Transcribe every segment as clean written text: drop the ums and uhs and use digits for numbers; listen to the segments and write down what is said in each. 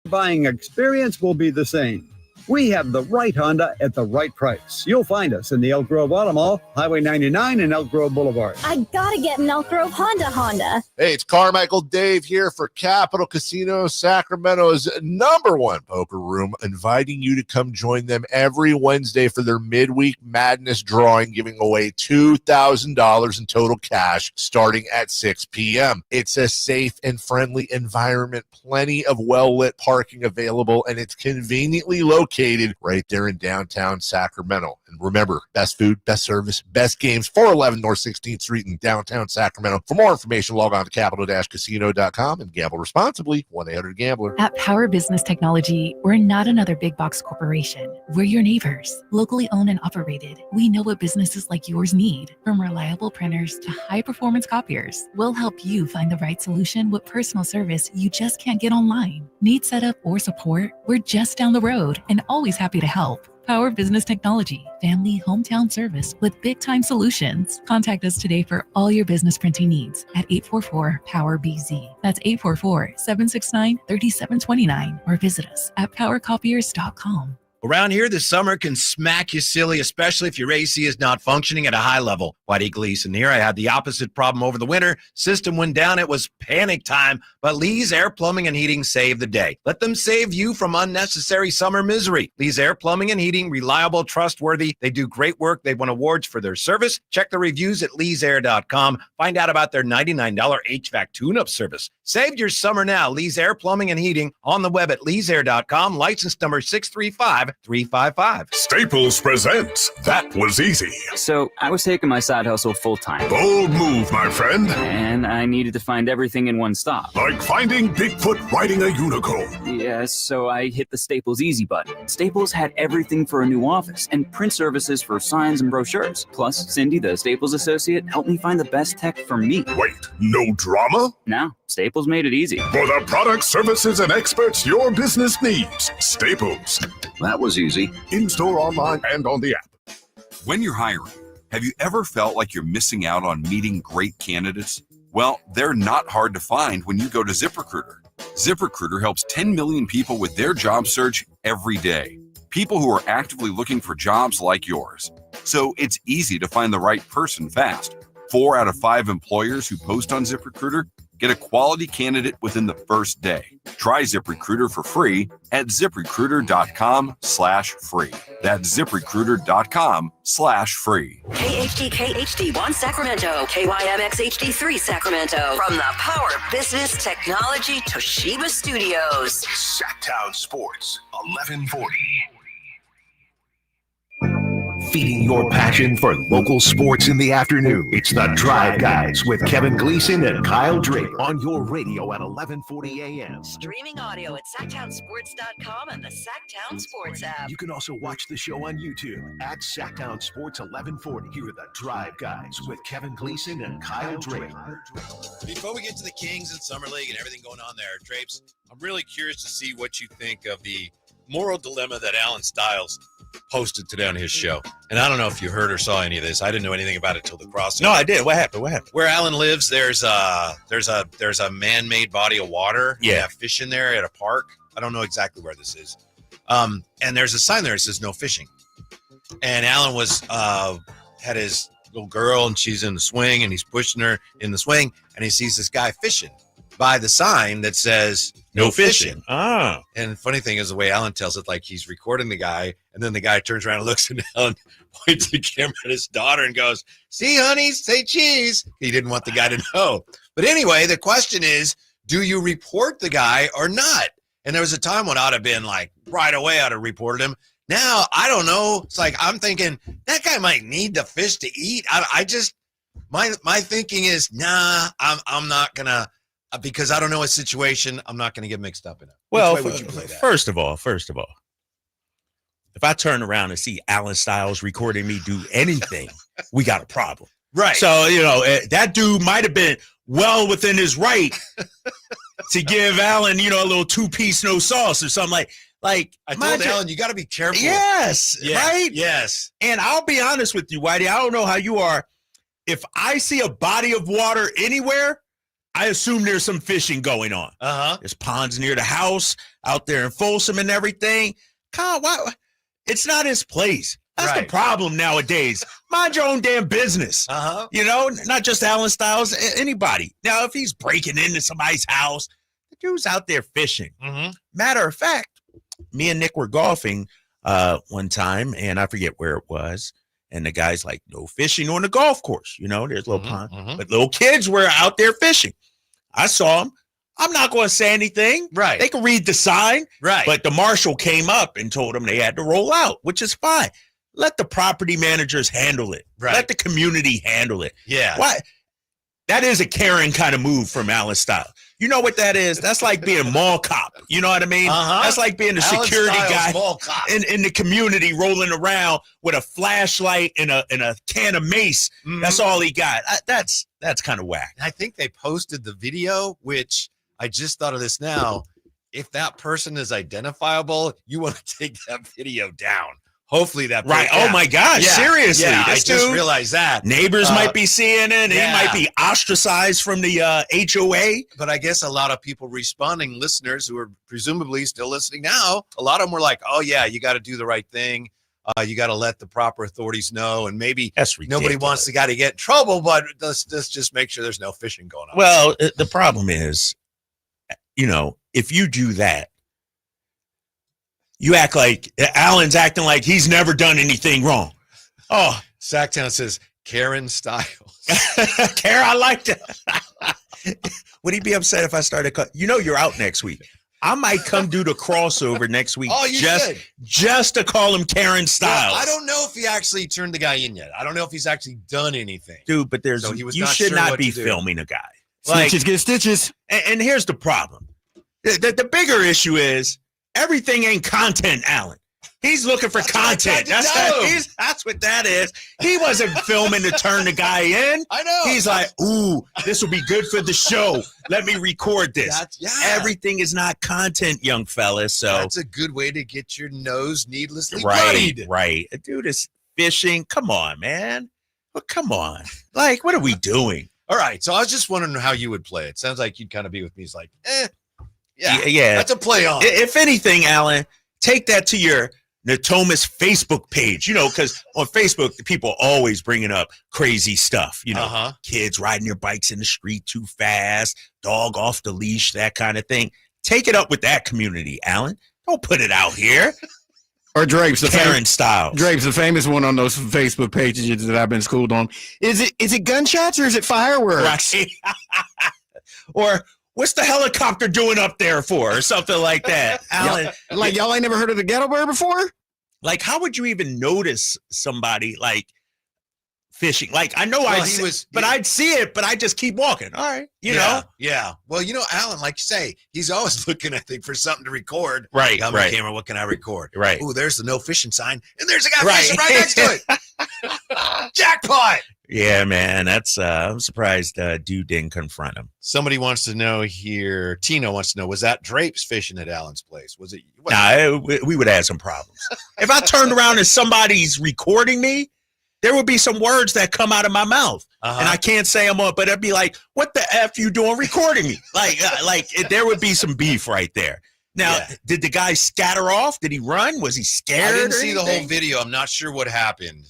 Buying experience will be the same. We have the right Honda at the right price. You'll find us in the Elk Grove Auto Mall, Highway 99 and Elk Grove Boulevard. I gotta get an Elk Grove Honda. Hey, it's Carmichael Dave here for Capital Casino, Sacramento's #1 poker room, inviting you to come join them every Wednesday for their midweek madness drawing, giving away $2,000 in total cash starting at 6 p.m. It's a safe and friendly environment, plenty of well-lit parking available, and it's conveniently located right there in downtown Sacramento. And remember, best food, best service, best games, 411 North 16th Street in downtown Sacramento. For more information, log on to capital-casino.com and gamble responsibly. 1-800-GAMBLER. At Power Business Technology, we're not another big box corporation. We're your neighbors, locally owned and operated. We know what businesses like yours need, from reliable printers to high-performance copiers. We'll help you find the right solution with personal service you just can't get online. Need setup or support? We're just down the road and always happy to help. Power Business Technology, family hometown service with big-time solutions. Contact us today for all your business printing needs at 844-POWER-BZ. That's 844-769-3729, or visit us at powercopiers.com. Around here, the summer can smack you silly, especially if your AC is not functioning at a high level. Whitey Gleason here. I had the opposite problem over the winter. System went down. It was panic time, but Lee's Air Plumbing and Heating saved the day. Let them save you from unnecessary summer misery. Lee's Air Plumbing and Heating, reliable, trustworthy. They do great work. They've won awards for their service. Check the reviews at leesair.com. Find out about their $99 HVAC tune-up service. Save your summer now. Lee's Air Plumbing and Heating on the web at leesair.com. License number 635-355. Staples presents That Was Easy. So I was taking my side hustle full-time. Bold move, my friend. And I needed to find everything in one stop. Like finding Bigfoot riding a unicorn. Yes, so I hit the Staples Easy button. Staples had everything for a new office and print services for signs and brochures. Plus, Cindy, the Staples associate, helped me find the best tech for me. Wait, no drama? No, Staples made it easy. For the products, services, and experts your business needs. Staples. That was easy. In-store, online, and on the app. When you're hiring, have you ever felt like you're missing out on meeting great candidates? Well, they're not hard to find when you go to ZipRecruiter. ZipRecruiter helps 10 million people with their job search every day. People who are actively looking for jobs like yours. So it's easy to find the right person fast. 4 out of 5 employers who post on ZipRecruiter get a quality candidate within the first day. Try ZipRecruiter for free at ZipRecruiter.com/free. That's ZipRecruiter.com/free. KHD1 Sacramento, KYMX HD3 Sacramento. From the Power Business Technology Toshiba Studios. Sactown Sports, 1140. Feeding your passion for local sports in the afternoon. It's the Drive Guys with Kevin Gleason and Kyle Drake on your radio at 1140 a.m. Streaming audio at SactownSports.com and the Sactown Sports app. You can also watch the show on YouTube at Sactown Sports 1140. Here are the Drive Guys with Kevin Gleason and Kyle Drake. Before we get to the Kings and Summer League and everything going on there, Drapes, I'm really curious to see what you think of the moral dilemma that Alan Stiles posted today on his show. And I don't know if you heard or saw any of this. I didn't know anything about it till the crossover. No, I did. What happened? Where Alan lives, there's a man-made body of water. Yeah. They have fish in there at a park. I don't know exactly where this is. And there's a sign there that says no fishing. And Alan was had his little girl, and she's in the swing, and he's pushing her in the swing, and he sees this guy fishing by the sign that says no fishing. Ah. And the funny thing is the way Alan tells it, like he's recording the guy, and then the guy turns around and looks at Alan, points the camera at his daughter and goes, "See, honey, say cheese." He didn't want the guy to know. But anyway, the question is, do you report the guy or not? And there was a time when I'd have been like, right away I'd have reported him. Now, I don't know. It's like I'm thinking that guy might need the fish to eat. I just, my thinking is, nah, I'm not going to. Because I don't know his situation, I'm not going to get mixed up in it. Well, first of all, if I turn around and see Alan Stiles recording me do anything, we got a problem. Right. So, that dude might have been well within his right to give Alan, a little 2-piece no sauce or something like I told Alan, you got to be careful. Yes. Yeah, right? Yes. And I'll be honest with you, Whitey, I don't know how you are. If I see a body of water anywhere, I assume there's some fishing going on. There's ponds near the house, out there in Folsom and everything. Kyle, why? It's not his place. That's the problem nowadays. Mind your own damn business. You know, not just Alan Styles, anybody. Now, if he's breaking into somebody's house, the dude's out there fishing. Matter of fact, me and Nick were golfing one time, and I forget where it was. And the guy's like, no fishing on the golf course. You know, there's a little pond. But little kids were out there fishing. I saw them. I'm not going to say anything. They can read the sign. But the marshal came up and told them they had to roll out, which is fine. Let the property managers handle it. Let the community handle it. Why? That is a caring kind of move from Alan Styles. You know what that is? That's like being a mall cop. You know what I mean? That's like being a security guy in the community rolling around with a flashlight and a can of mace. That's all he got. That's kind of whack. I think they posted the video, which I just thought of this now. If that person is identifiable, you want to take that video down. Hopefully that Oh my gosh, seriously. I just realized that. Neighbors might be seeing it, and he might be ostracized from the HOA. But I guess a lot of people responding, listeners who are presumably still listening now, a lot of them were like, oh yeah, you got to do the right thing. You got to let the proper authorities know, and maybe nobody wants the guy to get in trouble, but let's just make sure there's no fishing going on. Well, the problem is, you know, if you do that, you act like Alan's acting like he's never done anything wrong. Oh, Sactown says Karen Styles. Karen, I like that. Would he be upset if I started? You're out next week. I might come do the crossover next week. Just to call him Karen Styles. Well, I don't know if he actually turned the guy in yet. I don't know if he's actually done anything, dude. But you should not be filming a guy. Snitches get stitches. And here's the problem. The bigger issue is, everything ain't content, Alan. He's looking for content. That's what that is. He wasn't filming to turn the guy in. I know. He's like, ooh, this will be good for the show. Let me record this. Everything is not content, young fella. So that's a good way to get your nose needlessly bloodied. Right. A dude is fishing. Come on, man. Well, come on. Like, what are we doing? All right. So I was just wondering how you would play it. Sounds like you'd kind of be with me. It's like, Yeah, that's a play on. If anything, Alan, take that to your Natomas Facebook page, you know, because on Facebook, people are always bringing up crazy stuff, you know, kids riding their bikes in the street too fast, dog off the leash, that kind of thing. Take it up with that community, Alan. Don't put it out here. Or Drapes, Karen Styles. Drapes, the famous one on those Facebook pages that I've been schooled on. Is it gunshots or is it fireworks? Right. Or what's the helicopter doing up there for, or something like that? Alan, y'all ain't never heard of the ghetto bird before? Like, how would you even notice somebody like fishing? Like, I know I'd see it, but I just keep walking. All right, you know. Yeah. Well, you know, Alan, like you say, he's always looking, I think, for something to record. Right. On my camera, what can I record? Right. Ooh, there's the no fishing sign, and there's a guy fishing right next to it. Jackpot. Yeah, man, that's I'm surprised dude didn't confront him. Somebody wants to know here. Tino wants to know, was that Drapes fishing at Alan's place? Was it? Nah, we would have some problems. If I turned around and somebody's recording me, there would be some words that come out of my mouth, and I can't say them up, but it'd be like, "What the f you doing recording me?" Like there would be some beef right there. Now, did the guy scatter off? Did he run? Was he scared? I didn't see the whole video. I'm not sure what happened.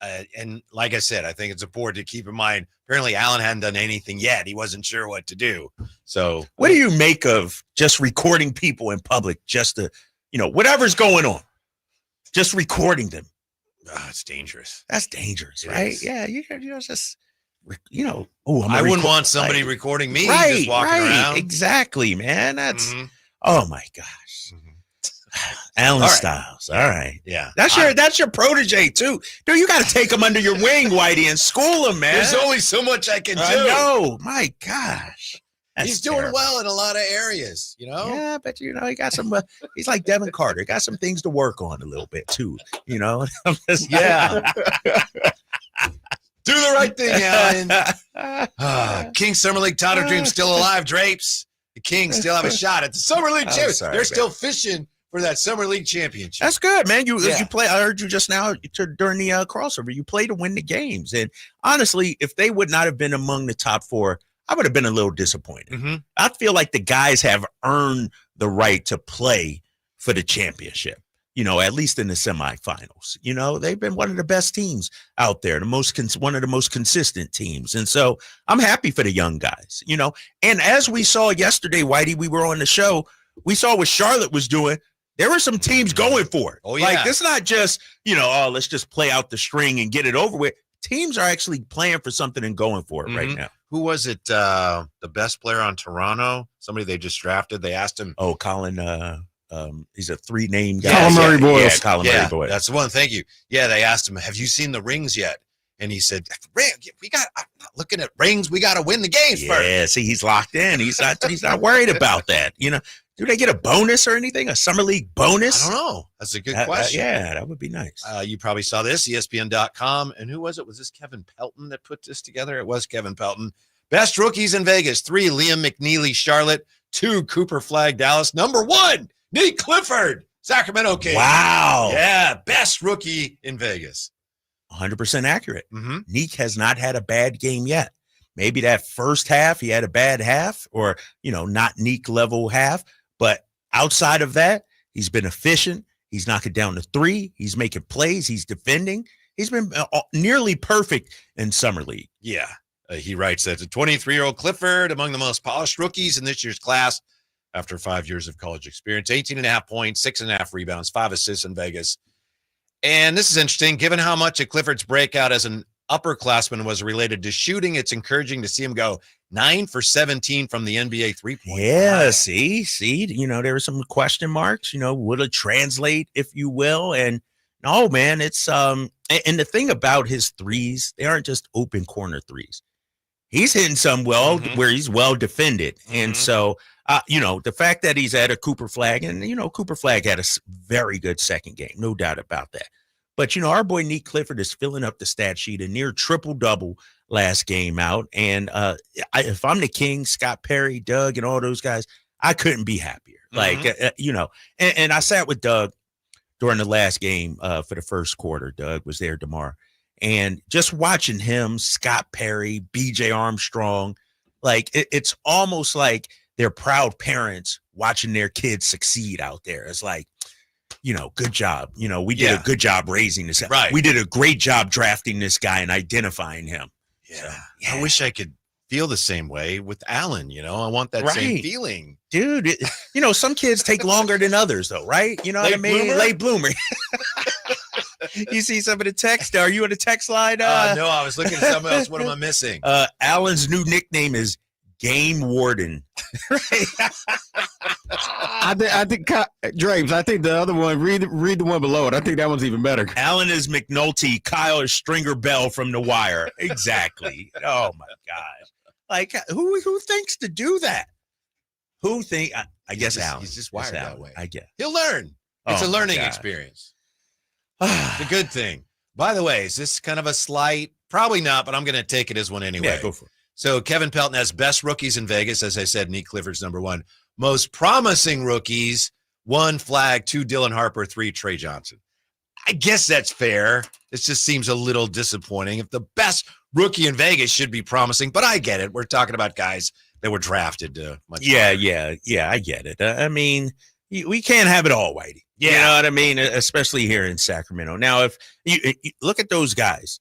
And like I said, I think it's important to keep in mind, apparently Alan hadn't done anything yet. He wasn't sure what to do. So what do you make of just recording people in public just to, you know, whatever's going on, just recording them? It's dangerous. That's dangerous, right? Yeah. You just, you know, I wouldn't want somebody recording me just walking around. Exactly, man. That's, oh my gosh. Alan Styles. All right. Yeah. That's your protege too. Dude, you got to take him under your wing, Whitey, and school him, man. There's only so much I can do. I know. My gosh. He's doing well in a lot of areas, you know? Yeah, but you know, he got some he's like Devin Carter. He got some things to work on a little bit too, you know? Yeah. Do the right thing, Alan. King Summer League title dream still alive, Drapes. The Kings still have a shot at the Summer League championship. They're still fishing for that Summer League championship. That's good, man. You play. I heard you just now during the crossover. You play to win the games. And honestly, if they would not have been among the top four, I would have been a little disappointed. Mm-hmm. I feel like the guys have earned the right to play for the championship, at least in the semifinals. They've been one of the best teams out there, one of the most consistent teams. And so I'm happy for the young guys, And as we saw yesterday, Whitey, we were on the show, we saw what Charlotte was doing. There were some teams going for it. Oh, yeah. Like, it's not just, let's just play out the string and get it over with. Teams are actually playing for something and going for it right now. Who was it? The best player on Toronto? Somebody they just drafted. They asked him. Oh, Colin. He's a 3-name guy. Colin Murray Boyles. Yeah, Colin Murray Boyles. That's the one. Thank you. Yeah, they asked him, "Have you seen the rings yet?" And he said, I'm not looking at rings. We got to win the games first. Yeah, see, he's locked in. He's not worried about that. Do they get a bonus or anything? A summer league bonus? I don't know. That's a good question. Yeah, that would be nice. You probably saw this, ESPN.com. And who was it? Was this Kevin Pelton that put this together? It was Kevin Pelton. Best rookies in Vegas. 3, Liam McNeely, Charlotte. 2, Cooper Flagg, Dallas. Number 1, Nate Clifford, Sacramento Kings. Wow. Yeah, best rookie in Vegas. 100% accurate. Mm-hmm. Neek has not had a bad game yet. Maybe that first half, he had a bad half or, not Neek level half. But outside of that, he's been efficient. He's knocking down the 3. He's making plays. He's defending. He's been nearly perfect in Summer League. Yeah. He writes that the 23-year-old Clifford, among the most polished rookies in this year's class after 5 years of college experience, 18.5 points, 6.5 rebounds, 5 assists in Vegas. And this is interesting. Given how much of Clifford's breakout as an upperclassman was related to shooting, it's encouraging to see him go 9 for 17 from the NBA three-point line. Yeah, see, there were some question marks, would it translate, if you will. And no, man, it's and the thing about his threes, they aren't just open corner threes. He's hitting some where he's well defended. Mm-hmm. And so, the fact that he's at a Cooper Flagg, and, Cooper Flagg had a very good second game, no doubt about that. But, our boy Nate Clifford is filling up the stat sheet, a near triple-double last game out. And if I'm the Kings, Scott Perry, Doug, and all those guys, I couldn't be happier. And I sat with Doug during the last game for the first quarter. Doug was there tomorrow. And just watching him, Scott Perry, BJ Armstrong, it's almost like they're proud parents watching their kids succeed out there. It's like, good job. We did a good job raising this. Right. We did a great job drafting this guy and identifying him. Yeah. I wish I could feel the same way with Allen. I want that same feeling. Dude, some kids take longer than others, though, right? You know what I mean? Bloomer? Late bloomer. You see some of the text? Are you on the text line? No, I was looking at something else. What am I missing? Allen's new nickname is Game Warden. I think Drapes. I think the other one. Read the one below it. I think that one's even better. Allen is McNulty. Kyle is Stringer Bell from The Wire. Exactly. Oh my gosh! Who thinks to do that? Who think? I guess Allen. He's just wired that way. I guess he'll learn. It's a learning experience. It's a good thing. By the way, is this kind of a slight? Probably not, but I'm going to take it as one anyway. Yeah, go for it. So Kevin Pelton has best rookies in Vegas. As I said, Nate Clifford's number 1. Most promising rookies, 1 Flagg, 2 Dylan Harper, 3 Trey Johnson. I guess that's fair. It just seems a little disappointing. If the best rookie in Vegas should be promising, but I get it. We're talking about guys that were drafted much Yeah, I get it. I mean, we can't have it all, Whitey. Yeah. You know what I mean? Especially here in Sacramento. Now, if you look at those guys,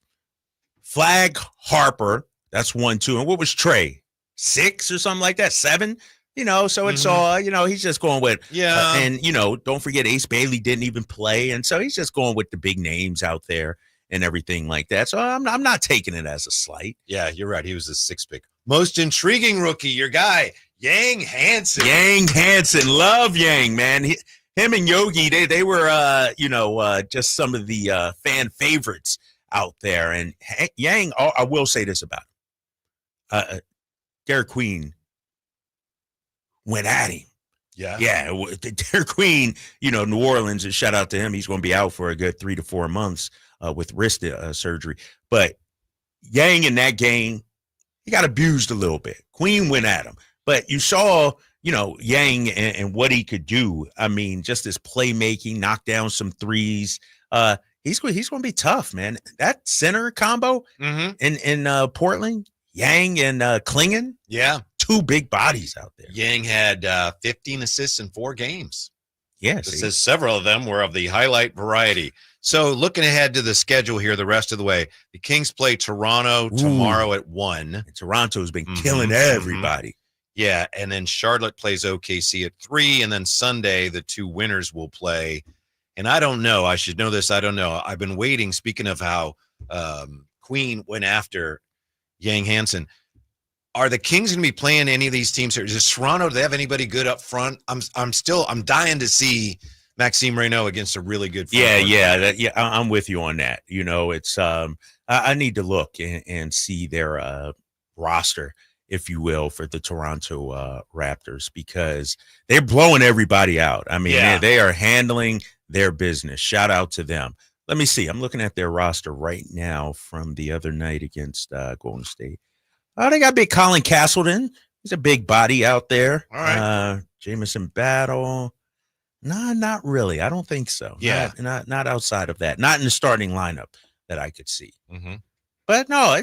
Flagg, Harper, that's 1, 2. And what was Trey? 6 or something like that? 7? So it's all, he's just going with. Yeah. And, don't forget Ace Bailey didn't even play. And so he's just going with the big names out there and everything like that. So I'm not taking it as a slight. Yeah, you're right. He was a 6th pick. Most intriguing rookie, your guy, Yang Hansen. Yang Hansen. Love Yang, man. Him and Yogi, they were, just some of the fan favorites out there. And Yang, I will say this about him. Derek Queen went at him. Yeah. Derek Queen, New Orleans, and shout out to him. He's going to be out for a good 3 to 4 months with wrist surgery. But Yang in that game, he got abused a little bit. Queen went at him. But you saw, Yang and what he could do. I mean, just his playmaking, knock down some threes. He's going to be tough, man. That center combo in Portland, Yang and Klingon. Yeah. 2 big bodies out there. Yang had 15 assists in 4 games. Yes. It says several of them were of the highlight variety. So looking ahead to the schedule here the rest of the way, the Kings play Toronto tomorrow at 1. And Toronto's been killing everybody. Yeah, and then Charlotte plays OKC at 3, and then Sunday the 2 winners will play. And I don't know. I should know this. I don't know. I've been waiting. Speaking of how Queen went after Yang Hansen, are the Kings going to be playing any of these teams here? Is Toronto? Do they have anybody good up front? I'm dying to see Maxime Reynaud against a really good. I'm with you on that. You know, it's I need to look and see their roster, if you will, for the Toronto Raptors, because they're blowing everybody out. I mean, they are handling their business. Shout out to them. Let me see. I'm looking at their roster right now from the other night against Golden State. Oh, they got big Colin Castleton. He's a big body out there. All right. Jamison Battle. No, not really. I don't think so. Yeah. Not outside of that. Not in the starting lineup that I could see. Mm-hmm. But no,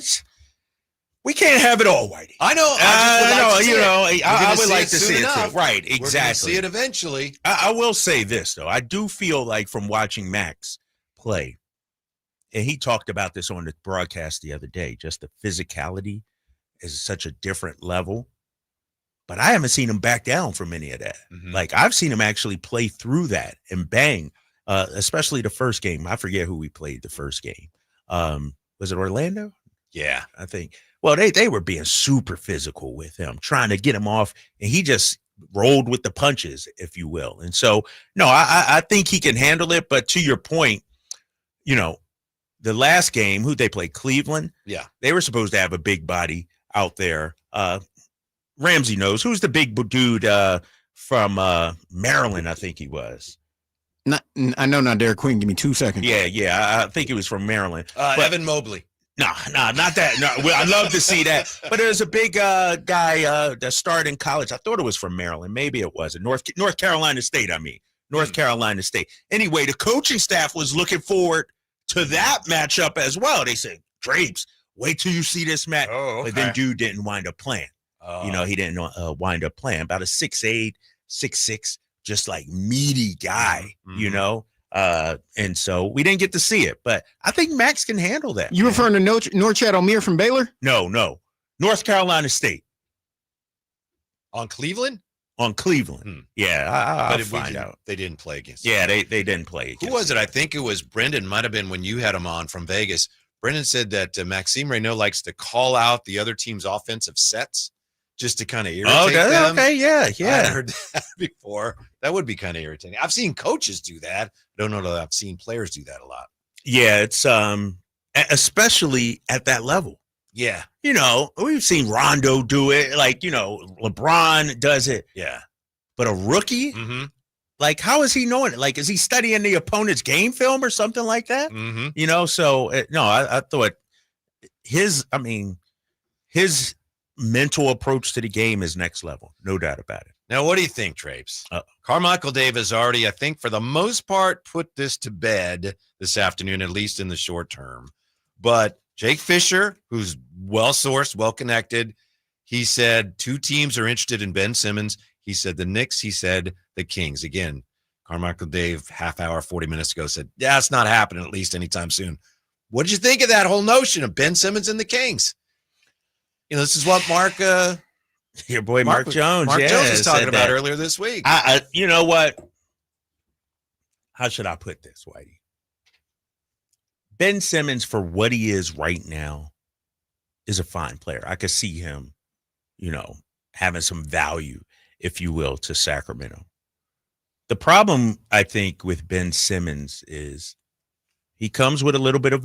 we can't have it all, Whitey. I know. I would like to see it too. Right, exactly. We're gonna see it eventually. I will say this, though. I do feel like from watching Max play, and he talked about this on the broadcast the other day, just the physicality is such a different level. But I haven't seen him back down from any of that. Mm-hmm. Like, I've seen him actually play through that and bang, especially the first game. I forget who we played the first game. Was it Orlando? Yeah, I think. Well, they were being super physical with him, trying to get him off, and he just rolled with the punches, if you will. And so, no, I think he can handle it. But to your point, you know, the last game, who they played, Cleveland? Yeah. They were supposed to have a big body out there. Ramsey knows. Who's the big dude from Maryland, I think he was. I know not Derek Queen. Give me 2 seconds. Yeah. I think he was from Maryland. Evan Mobley. No, not that. No, well, I'd love to see that. But there's a big guy that started in college. I thought it was from Maryland. Maybe it wasn't. North Carolina State, North Carolina State. Anyway, the coaching staff was looking forward to that matchup as well. They said, Drapes, wait till you see this match. Oh, okay. But then dude didn't wind up playing. You know, he didn't wind up playing. About a 6'8", 6'6", just like meaty guy, you know? And so we didn't get to see it, but I think Max can handle that. You referring to Norchad Omier from Baylor? No. North Carolina State. On Cleveland? On Cleveland. Yeah, I'll find out. They didn't play against Yeah, they didn't play against Who was it? I think it was Brendan. Might have been when you had him on from Vegas. Brendan said that Maxime Reynaud likes to call out the other team's offensive sets just to kind of irritate them. Okay, yeah. I hadn't heard that before. That would be kind of irritating. I've seen coaches do that. I don't know that I've seen players do that a lot. Yeah, it's especially at that level. Yeah. You know, we've seen Rondo do it. Like, you know, LeBron does it. Yeah. But a rookie? Mm-hmm. Like, how is he knowing it? Like, is he studying the opponent's game film or something like that? Mm-hmm. You know, so, I thought his mental approach to the game is next level. No doubt about it. Now, what do you think, Trapes? Carmichael Dave has already, I think, for the most part, put this to bed this afternoon, at least in the short term. But Jake Fisher, who's well-sourced, well-connected, he said 2 teams are interested in Ben Simmons. He said the Knicks, he said the Kings. Again, Carmichael Dave, half hour, 40 minutes ago, said, yeah, it's not happening at least anytime soon. What did you think of that whole notion of Ben Simmons and the Kings? You know, this is what your boy Mark Jones. Mark Jones was talking about earlier this week. You know what? How should I put this, Whitey? Ben Simmons, for what he is right now, is a fine player. I could see him, you know, having some value, if you will, to Sacramento. The problem, I think, with Ben Simmons is he comes with a little bit of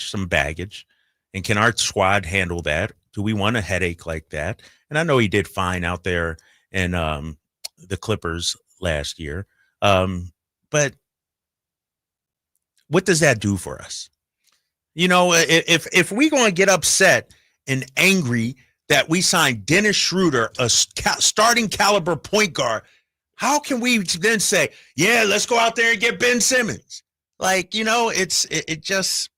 some baggage. And can our squad handle that? Do we want a headache like that? And I know he did fine out there in the Clippers last year. But what does that do for us? You know, if we're going to get upset and angry that we signed Dennis Schröder, a starting caliber point guard, how can we then say, yeah, let's go out there and get Ben Simmons? Like, you know, it's just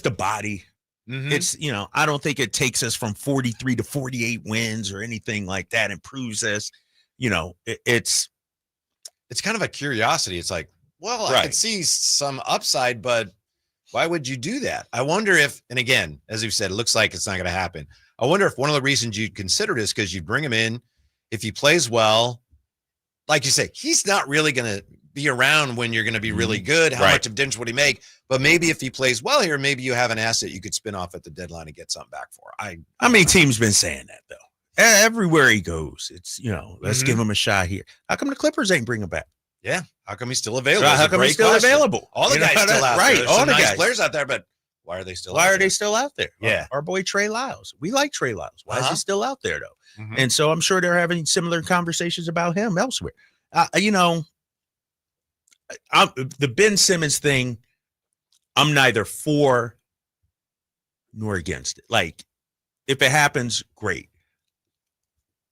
a body. It's, I don't think it takes us from 43 to 48 wins or anything like that. It proves us, it's kind of a curiosity. It's like, well, I could see some upside, but why would you do that? I wonder if, and again, as you said, it looks like it's not going to happen. I wonder if one of the reasons you'd consider this because you'd bring him in. If he plays well, like you say, he's not really going to be around when you're going to be really good. How much of a difference would he make? But maybe if he plays well here, maybe you have an asset you could spin off at the deadline and get something back for. I mean, teams been saying that, though. Everywhere he goes, it's, let's give him a shot here. How come the Clippers ain't bring him back? Yeah. How come he's still available? How come he's still available? All the guys still out there. Right. There's All some the nice guys. players out there, but why are they still Why are they still out there? Yeah. Our boy Trey Lyles. We like Trey Lyles. Why is he still out there, though? Mhm. And so I'm sure they're having similar conversations about him elsewhere. The Ben Simmons thing, I'm neither for nor against it. Like, if it happens, great.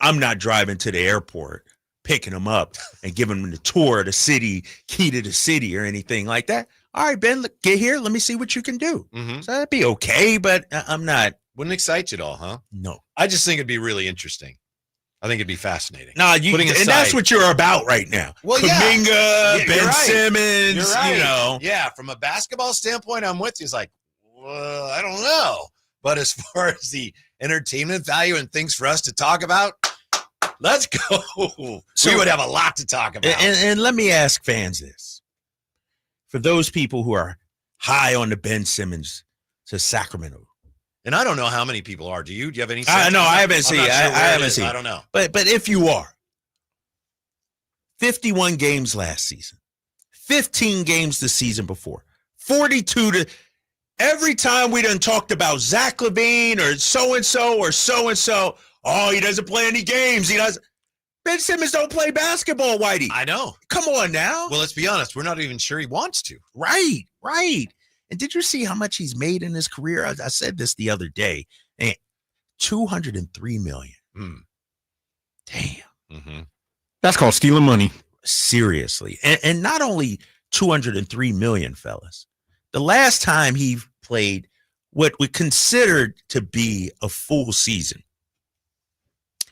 I'm not driving to the airport, picking him up and giving him the tour of the city, key to the city or anything like that. All right, Ben, get here. Let me see what you can do. So that'd be okay, but I'm not. Wouldn't excite you at all, huh? No. I just think it'd be really interesting. I think it'd be fascinating. No, and that's what you're about right now. Well, Kuminga, Ben Simmons, You're right. Yeah, from a basketball standpoint, I'm with you. It's like, well, I don't know. But as far as the entertainment value and things for us to talk about, let's go. So, we would have a lot to talk about. And let me ask fans this. For those people who are high on the Ben Simmons to Sacramento. And I don't know how many people are. Do you? Do you have any? No, I haven't seen. I haven't seen. I don't know. But if you are, 51 games last season, 15 games the season before, 42 to. Every time we done talked about Zach LaVine or so-and-so or so-and-so, oh, he doesn't play any games. He doesn't. Ben Simmons don't play basketball, Whitey. I know. Come on now. Well, let's be honest. We're not even sure he wants to. Right. And did you see how much he's made in his career? I said this the other day. And $203 million. Damn. That's called stealing money. Seriously. And not only $203 million, fellas. The last time he played what we considered to be a full season.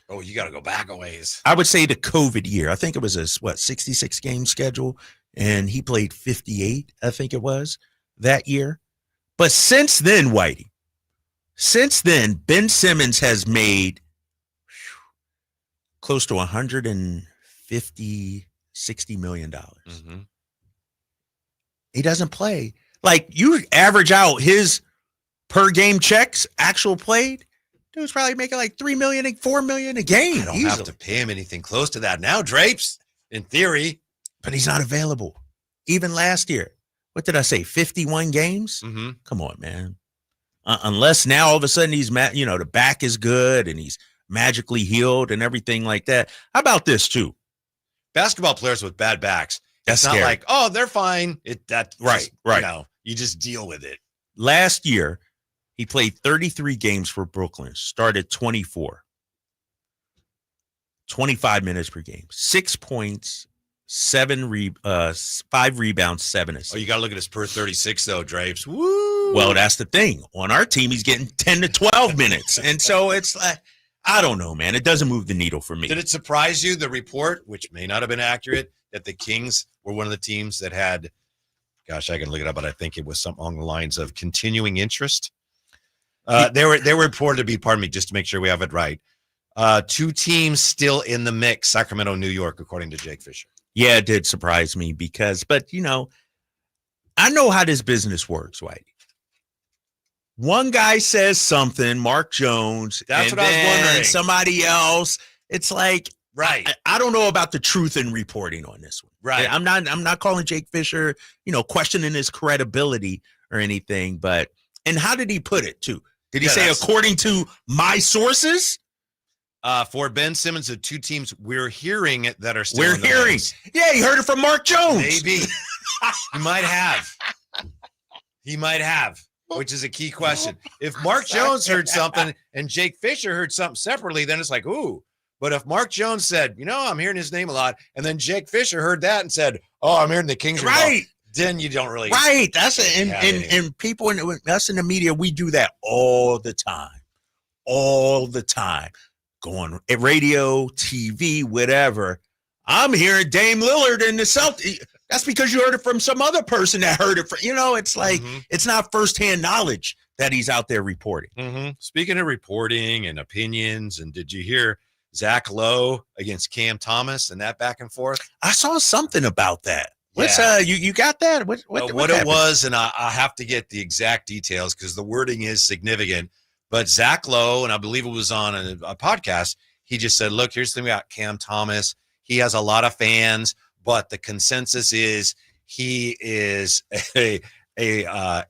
Oh, you got to go back a ways. I would say the COVID year. I think it was a 66 game schedule, and he played 58. I think it was that year. But since then, Whitey, Ben Simmons has made close to $150, $60 million. He doesn't play. Like, you average out his per game checks, actual played, dude's probably making like $3 million, $4 million a game. I don't have to pay him anything close to that now, Drapes, in theory. But he's not available. Even last year, what did I say? 51 games? Come on, man. Unless now all of a sudden he's, the back is good and he's magically healed and everything like that. How about this too? Basketball players with bad backs. That's not scary. like, oh, they're fine. Right. You just deal with it. Last year, he played 33 games for Brooklyn, started 24. 25 minutes per game, 6 points, 5 rebounds, 7 assists. Oh, you got to look at his per 36, though, Drapes. Woo! Well, that's the thing. On our team, he's getting 10 to 12 minutes. And so it's like, I don't know, man. It doesn't move the needle for me. Did it surprise you, the report, which may not have been accurate, that the Kings were one of the teams that had, gosh, I can look it up, but I think it was something along the lines of continuing interest? They were reported to be, just to make sure we have it right, 2 teams still in the mix, Sacramento, New York, according to Jake Fisher. Yeah, it did surprise me but I know how this business works, Whitey. One guy says something, Mark Jones. That's what I was wondering. Somebody else. It's like, right. I don't know about the truth in reporting on this one. Right. I'm not calling Jake Fisher, questioning his credibility or anything, and how did he put it too? Did he say, according to my sources? For Ben Simmons, the 2 teams we're hearing that are still in the hearing. mix. Yeah, he heard it from Mark Jones. Maybe. He might have, which is a key question. If Mark Jones heard something and Jake Fisher heard something separately, then it's like, ooh. But if Mark Jones said, I'm hearing his name a lot, and then Jake Fisher heard that and said, oh, I'm hearing the Kings are right. then you don't really right. That's it. And people us in the media, we do that all the time. Go on radio, TV, whatever. I'm hearing Dame Lillard in the Celtics. That's because you heard it from some other person that heard it from, it's like, it's not firsthand knowledge that he's out there reporting. Speaking of reporting and opinions, and did you hear Zach Lowe against Cam Thomas and that back and forth? I saw something about that. What's you got that? What it was, and I have to get the exact details because the wording is significant. But Zach Lowe, and I believe it was on a podcast, he just said, look, here's the thing about Cam Thomas. He has a lot of fans, but the consensus is he is a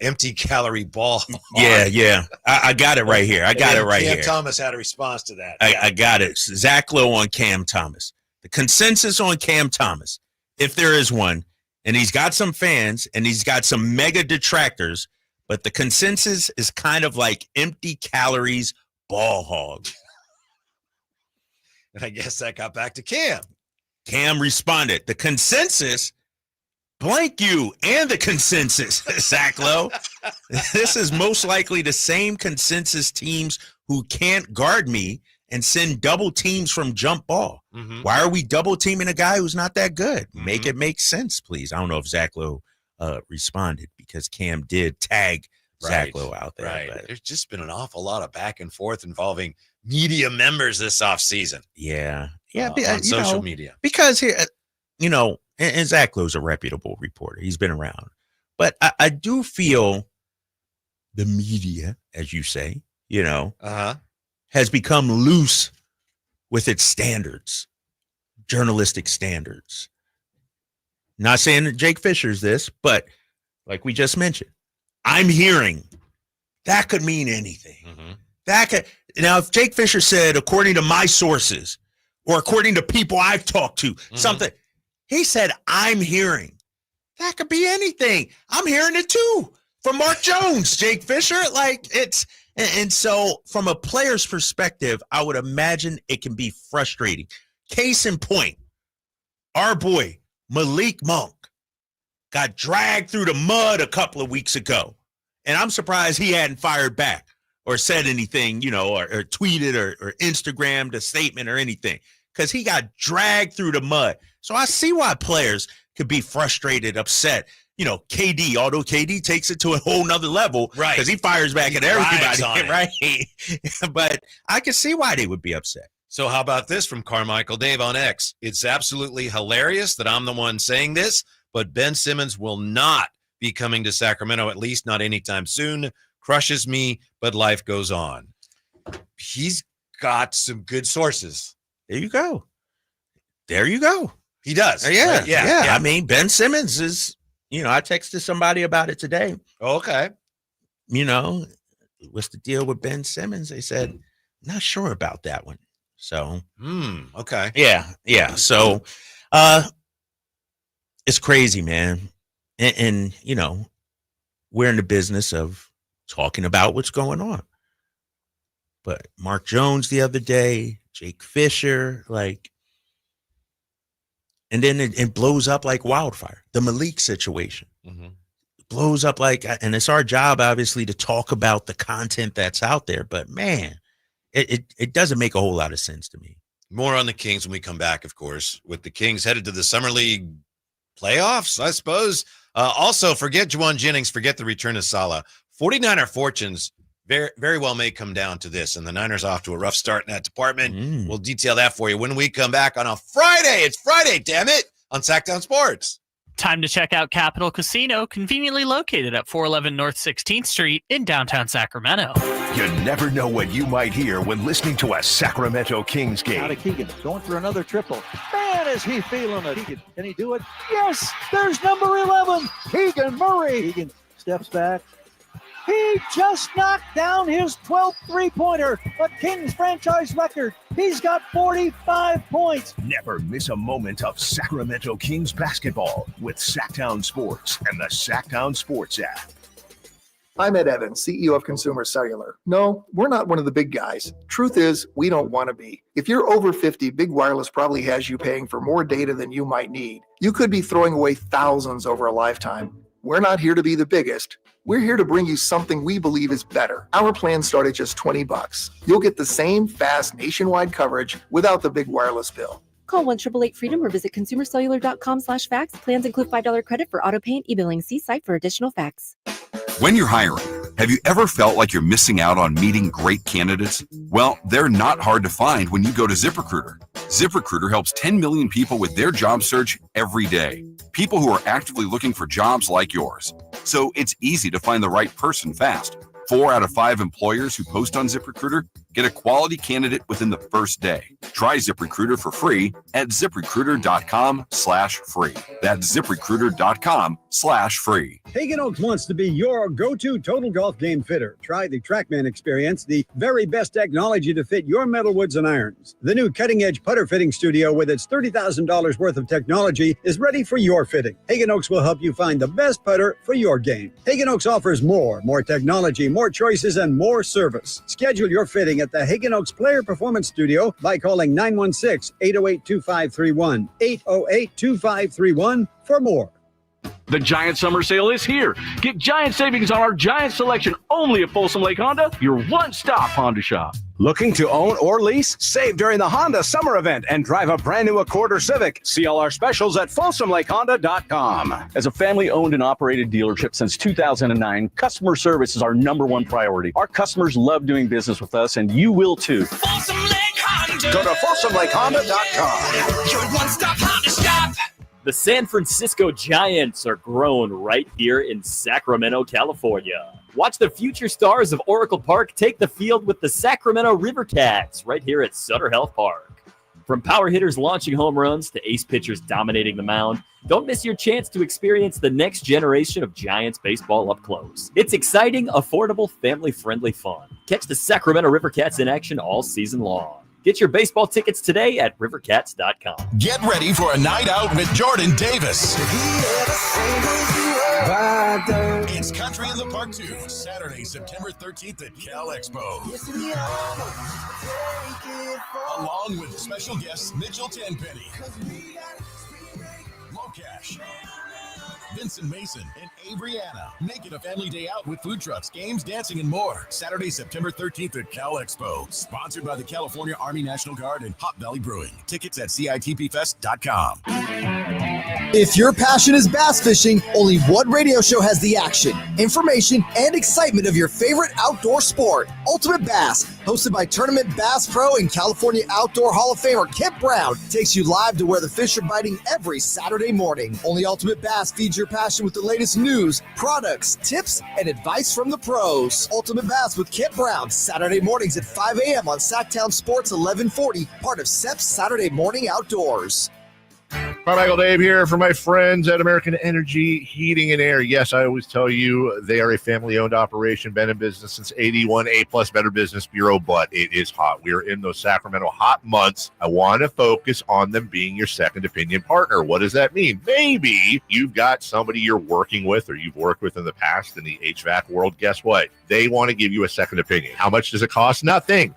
empty calorie ball. Yeah. I got it right here. Cam Thomas had a response to that. I got it. Zach Lowe on Cam Thomas. The consensus on Cam Thomas, if there is one, and he's got some fans and he's got some mega detractors, but the consensus is kind of like empty calories ball hog. And I guess that got back to Cam. Cam responded, the consensus, blank you and the consensus, Zach Lowe. This is most likely the same consensus teams who can't guard me and send double teams from jump ball. Why are we double teaming a guy who's not that good? Make it make sense, please. I don't know if Zach Lowe responded because Cam did tag Zach Lowe out there. Right. But there's just been an awful lot of back and forth involving media members this offseason. Yeah. On social media. Because here, and Zach Lowe's a reputable reporter. He's been around. But I do feel the media, as you say, has become loose with its standards, journalistic standards. Not saying that Jake Fisher's this, but like we just mentioned, I'm hearing that could mean anything. Now, if Jake Fisher said, according to my sources, or according to people I've talked to, something, he said, I'm hearing. That could be anything. I'm hearing it too from Mark Jones, Jake Fisher. And so from a player's perspective, I would imagine it can be frustrating. Case in point, our boy, Malik Monk, got dragged through the mud a couple of weeks ago. And I'm surprised he hadn't fired back or said anything, or tweeted or Instagrammed a statement or anything, because he got dragged through the mud. So I see why players could be frustrated, upset. KD, although KD takes it to a whole nother level, right? Because he fires back at everybody, right? But I can see why they would be upset. So how about this from Carmichael Dave on X? It's absolutely hilarious that I'm the one saying this, but Ben Simmons will not be coming to Sacramento, at least not anytime soon. Crushes me, but life goes on. He's got some good sources. There you go. He does. Yeah. Right? Yeah. I mean, Ben Simmons is, I texted somebody about it today. Okay. What's the deal with Ben Simmons? They said, not sure about that one. So, okay. Yeah. So, it's crazy, man. And we're in the business of talking about what's going on. But Mark Jones the other day, Jake Fisher, and then it blows up like wildfire. The Malik situation blows up and it's our job, obviously, to talk about the content that's out there. But man, it doesn't make a whole lot of sense to me. More on the Kings when we come back, of course, with the Kings headed to the Summer League playoffs, I suppose. Also, forget Juwan Jennings, forget the return of Salah. 49er fortunes very, very well may come down to this, and the Niners off to a rough start in that department. We'll detail that for you when we come back on a Friday. It's Friday, damn it, on Sactown Sports. Time to check out Capital Casino, conveniently located at 411 North 16th Street in downtown Sacramento. You never know what you might hear when listening to a Sacramento Kings game. Out of Keegan, going for another triple. Man, is he feeling it. Can he do it? Yes, there's number 11, Keegan Murray. Keegan steps back. He just knocked down his 12th three-pointer, a Kings franchise record. He's got 45 points. Never miss a moment of Sacramento Kings basketball with Sactown Sports and the Sactown Sports app. I'm Ed Evans, CEO of Consumer Cellular. No, we're not one of the big guys. Truth is, we don't want to be. If you're over 50, Big Wireless probably has you paying for more data than you might need. You could be throwing away thousands over a lifetime. We're not here to be the biggest. We're here to bring you something we believe is better. Our plans start at just $20. You'll get the same fast nationwide coverage without the big wireless bill. Call 1-888-FREEDOM or visit consumercellular.com/facts. Plans include $5 credit for auto pay and e-billing. See site for additional facts. When you're hiring, have you ever felt like you're missing out on meeting great candidates? Well, they're not hard to find when you go to ZipRecruiter. ZipRecruiter helps 10 million people with their job search every day. People who are actively looking for jobs like yours. So it's easy to find the right person fast. 4 out of 5 employers who post on ZipRecruiter get a quality candidate within the first day. Try ZipRecruiter for free at ZipRecruiter.com/free. That's ZipRecruiter.com/free. Hagen Oaks wants to be your go-to total golf game fitter. Try the TrackMan experience, the very best technology to fit your metal woods and irons. The new cutting-edge putter fitting studio with its $30,000 worth of technology is ready for your fitting. Hagen Oaks will help you find the best putter for your game. Hagen Oaks offers more technology, more choices, and more service. Schedule your fitting at the Hagen Oaks Player Performance Studio by calling 916-808-2531, 808-2531 for more. The Giant Summer Sale is here. Get giant savings on our giant selection only at Folsom Lake Honda, your one-stop Honda shop. Looking to own or lease? Save during the Honda Summer Event and drive a brand new Accord or Civic. See all our specials at FolsomLakeHonda.com. As a family-owned and operated dealership since 2009, customer service is our #1 priority. Our customers love doing business with us, and you will too. Folsom Lake Honda. Go to FolsomLakeHonda.com. Your one-stop Honda shop. The San Francisco Giants are grown right here in Sacramento, California. Watch the future stars of Oracle Park take the field with the Sacramento River Cats right here at Sutter Health Park. From power hitters launching home runs to ace pitchers dominating the mound, don't miss your chance to experience the next generation of Giants baseball up close. It's exciting, affordable, family-friendly fun. Catch the Sacramento River Cats in action all season long. Get your baseball tickets today at rivercats.com. Get ready for a night out with Jordan Davis. It's Country in the Park 2, Saturday, September 13th at Cal Expo. Along with special guests Mitchell Tenpenny, Locash, Vincent Mason, and Abriana. Make it a family day out with food trucks, games, dancing, and more. Saturday, September 13th at Cal Expo. Sponsored by the California Army National Guard and Hot Valley Brewing. Tickets at CITPFest.com. If your passion is bass fishing, only one radio show has the action, information, and excitement of your favorite outdoor sport. Ultimate Bass, hosted by Tournament Bass Pro and California Outdoor Hall of Famer Kip Brown, takes you live to where the fish are biting every Saturday morning. Only Ultimate Bass feeds your passion with the latest news, products, tips, and advice from the pros. Ultimate Bass with Kip Brown, Saturday mornings at 5 a.m. on Sactown Sports 1140, part of SEP's Saturday Morning Outdoors. Michael Dave here for my friends at American Energy Heating and Air. Yes, I always tell you they are a family-owned operation, been in business since 81, A-plus Better Business Bureau, but it is hot. We are in those Sacramento hot months. I want to focus on them being your second opinion partner. What does that mean? Maybe you've got somebody you're working with or you've worked with in the past in the HVAC world. Guess what? They want to give you a second opinion. How much does it cost? Nothing.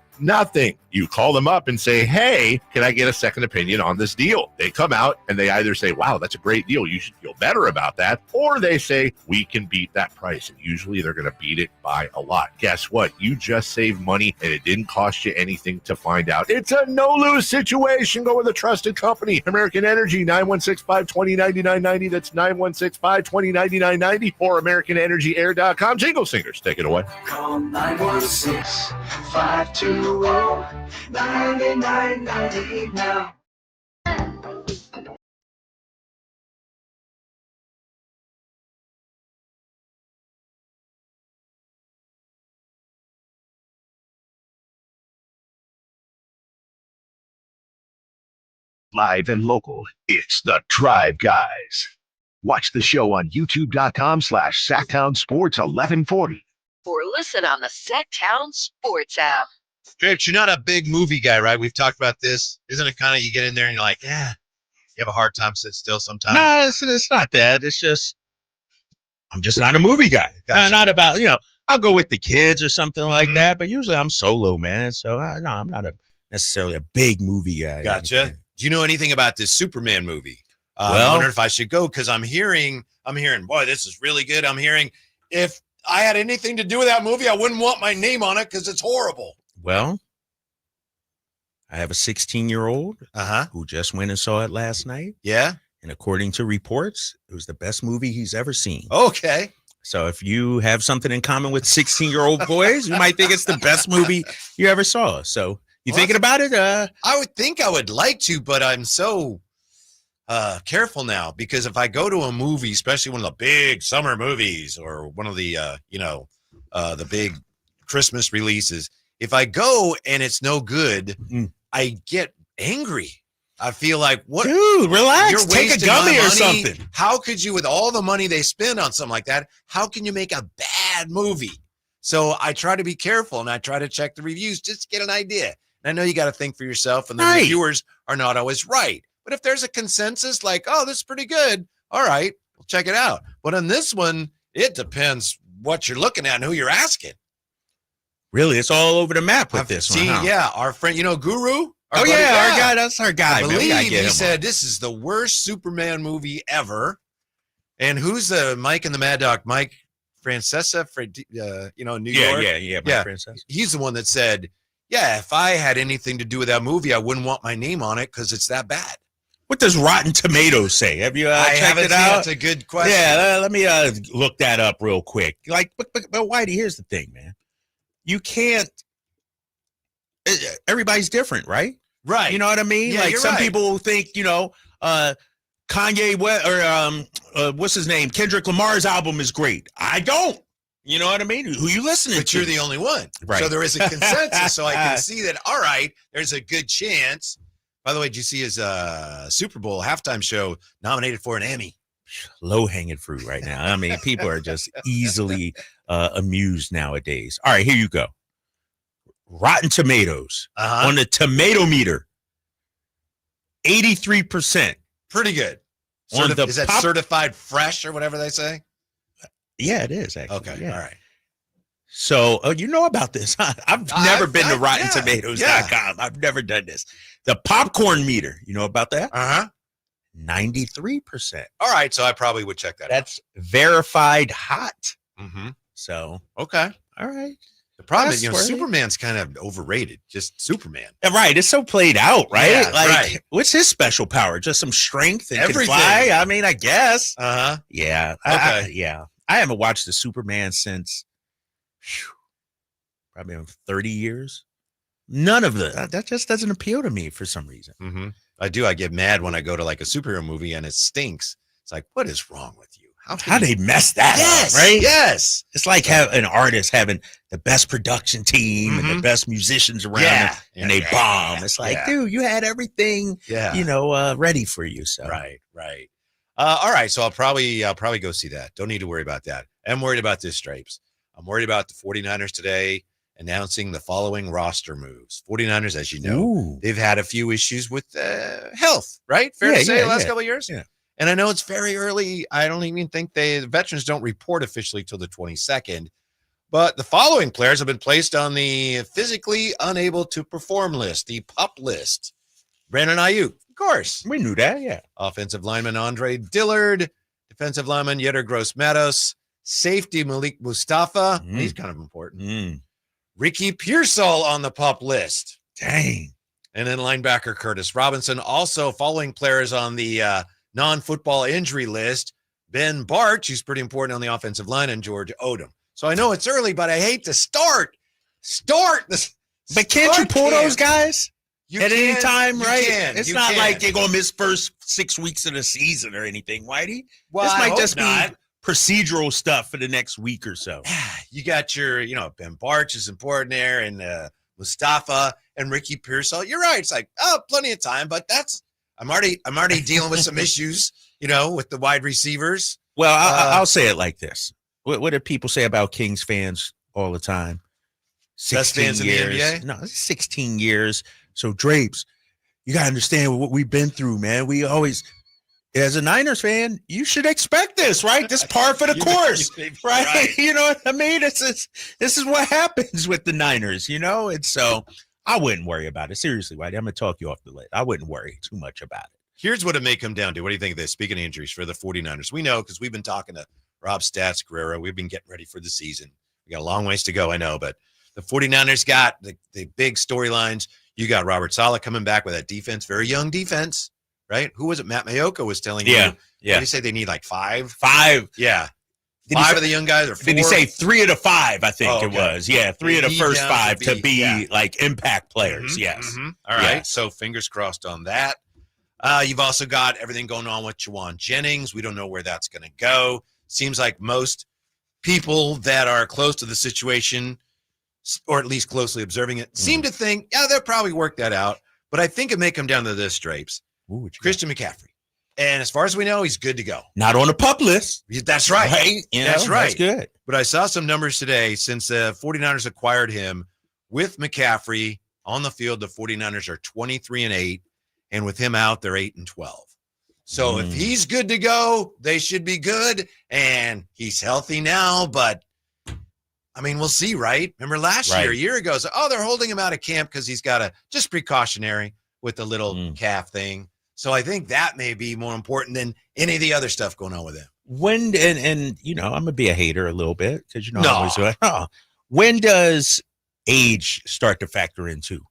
You call them up and say, hey, can I get a second opinion on this deal? They come out and they either say, wow, that's a great deal, you should feel better about that. Or they say, we can beat that price. And usually they're going to beat it by a lot. Guess what? You just saved money and it didn't cost you anything to find out. It's a no-lose situation. Go with a trusted company. American Energy, 916-520-9990. That's 916-520-9990 or AmericanEnergyAir.com. Jingle Singers, take it away. Call 916-520-9990 now. Live and local, it's the Drive Guys. Watch the show on youtube.com/Sactown Sports 1140. Or listen on the Sactown Sports app. Drapes, you're not a big movie guy, right? We've talked about this. Isn't it kind of you get in there and you're like, yeah, you have a hard time sitting still sometimes? No, it's not that. It's just, I'm just not a movie guy. Gotcha. Not about, I'll go with the kids or something like that. But usually I'm solo, man. So I'm not necessarily a big movie guy. Gotcha. Do you know anything about this Superman movie? I Well- wonder if I should go because I'm hearing, boy, this is really good. I'm hearing if I had anything to do with that movie, I wouldn't want my name on it because it's horrible. Well, I have a 16-year-old who just went and saw it last night. Yeah. And according to reports, it was the best movie he's ever seen. Okay. So if you have something in common with 16-year-old boys, you might think it's the best movie you ever saw. So you thinking about it? I would think I would like to, but I'm so careful now because if I go to a movie, especially one of the big summer movies or one of the, the big Christmas releases, if I go and it's no good, I get angry. I feel like, what? Dude, relax. You're Take a wasting gummy my or money. something. How could you, with all the money they spend on something like that, how can you make a bad movie? So I try to be careful and I try to check the reviews just to get an idea. And I know you got to think for yourself and the reviewers are not always right. But if there's a consensus like, oh, this is pretty good. All right, we'll check it out. But on this one, it depends what you're looking at and who you're asking. Really? It's all over the map with this one, huh? Yeah, our friend, Guru? Our guy, that's our guy. I man. We gotta believe get he him said on. this is the worst Superman movie ever. And who's the Mike and the Mad Dog? Mike Francesa, New York? Yeah, Mike Francesa. He's the one that said, yeah, if I had anything to do with that movie, I wouldn't want my name on it because it's that bad. What does Rotten Tomatoes say? Have you I checked haven't it seen out? That's a good question. Yeah, let me look that up real quick. Like, but Whitey, here's the thing, man. You can't. Everybody's different, right? Right. You know what I mean? Yeah, like you're some right. people think, Kanye West or what's his name? Kendrick Lamar's album is great. I don't. You know what I mean? Who you listening But to? you're the only one. Right. So there is a consensus. So I can see that, all right, there's a good chance. By the way, did you see his Super Bowl halftime show nominated for an Emmy? Low-hanging fruit right now. I mean, people are just easily amused nowadays. All right, here you go. Rotten Tomatoes on the tomato meter, 83%. Pretty good. On the Is that certified fresh or whatever they say? Yeah, it is actually. Okay, yeah. all right. So, you know about this, huh? I've never been to RottenTomatoes.com. Yeah. I've never done this. The popcorn meter, you know about that? 93%. All right, so I probably would check that That's verified hot. Mm-hmm. So, okay. All right. The problem That's is, worthy. Superman's kind of overrated. Just Superman. Right. It's so played out, right? Yeah, like, right. what's his special power? Just some strength and Everything. can fly? I mean, I guess. Uh-huh. Yeah. Okay. Yeah. I haven't watched the Superman since probably 30 years. None of that just doesn't appeal to me for some reason. Mm-hmm. I do. I get mad when I go to like a superhero movie and it stinks. It's like, what is wrong with you? How they mess that Yes, up, right? yes. It's like an artist having the best production team and the best musicians around them, and they bomb. It's like, dude, you had everything, ready for you. So Right. All right. So I'll probably go see that. Don't need to worry about that. I'm worried about this, Stripes. I'm worried about the 49ers today announcing the following roster moves. 49ers, as you know, they've had a few issues with health, right? Fair to say the last couple of years? Yeah. And I know it's very early. I don't even think the veterans don't report officially till the 22nd. But the following players have been placed on the physically unable to perform list, the PUP list. Brandon Ayuk, of course. We knew that, yeah. Offensive lineman Andre Dillard, defensive lineman Yetur Gross-Matos, safety Malik Mustafa. He's kind of important. Ricky Pearsall on the PUP list. Dang. And then linebacker Curtis Robinson. Also following players on the non-football injury list, Ben Barch, who's pretty important on the offensive line, and George Odom. So I know it's early, but I hate to start this. But can't you pull those guys at any time, you right? can, It's you not can. like they're going to miss first 6 weeks of the season or anything, Whitey. Well, this I might hope just not. be procedural stuff for the next week or so. You got your, Ben Barch is important there, and Mustafa and Ricky Pearsall. You're right. It's like, plenty of time, but I'm already dealing with some issues, with the wide receivers. Well, I'll say it like this. What do people say about Kings fans all the time? Best fans in the NBA? No, 16 years. So, Drapes, you got to understand what we've been through, man. We always as a Niners fan, you should expect this, right? This par for the course, right? You know what I mean? This is what happens with the Niners, you know? And so I wouldn't worry about it. Seriously, Whitey, I'm going to talk you off the lid. I wouldn't worry too much about it. Here's what it may come down to. What do you think of this? Speaking of injuries for the 49ers, we know because we've been talking to Rob Stats, Guerrero. We've been getting ready for the season. We got a long ways to go, I know, but the 49ers got the big storylines. You got Robert Saleh coming back with that defense, very young defense. Right? Who was it? Matt Mayoko was telling you. Yeah. What did he say? They need like five? Yeah. Did five of the young guys or four? Did he say 3 of the 5, I think it was. Yeah, 3 of the first 5 to be like impact players. Yes. All right. So fingers crossed on that. You've also got everything going on with Juwan Jennings. We don't know where that's going to go. Seems like most people that are close to the situation, or at least closely observing it, seem to think, yeah, they'll probably work that out. But I think it may come down to this, Drapes. Christian McCaffrey. And as far as we know, he's good to go. Not on the pup list. That's right. That's right. That's good. But I saw some numbers today since the 49ers acquired him. With McCaffrey on the field, the 49ers are 23-8. And with him out, they're 8-12. So if he's good to go, they should be good. And he's healthy now. But, I mean, we'll see, right? Remember last year, a year ago, so, they're holding him out of camp because he's got a just precautionary with the little calf thing. So I think that may be more important than any of the other stuff going on with him. When and you know, I'm gonna be a hater a little bit because I always like, when does age start to factor into?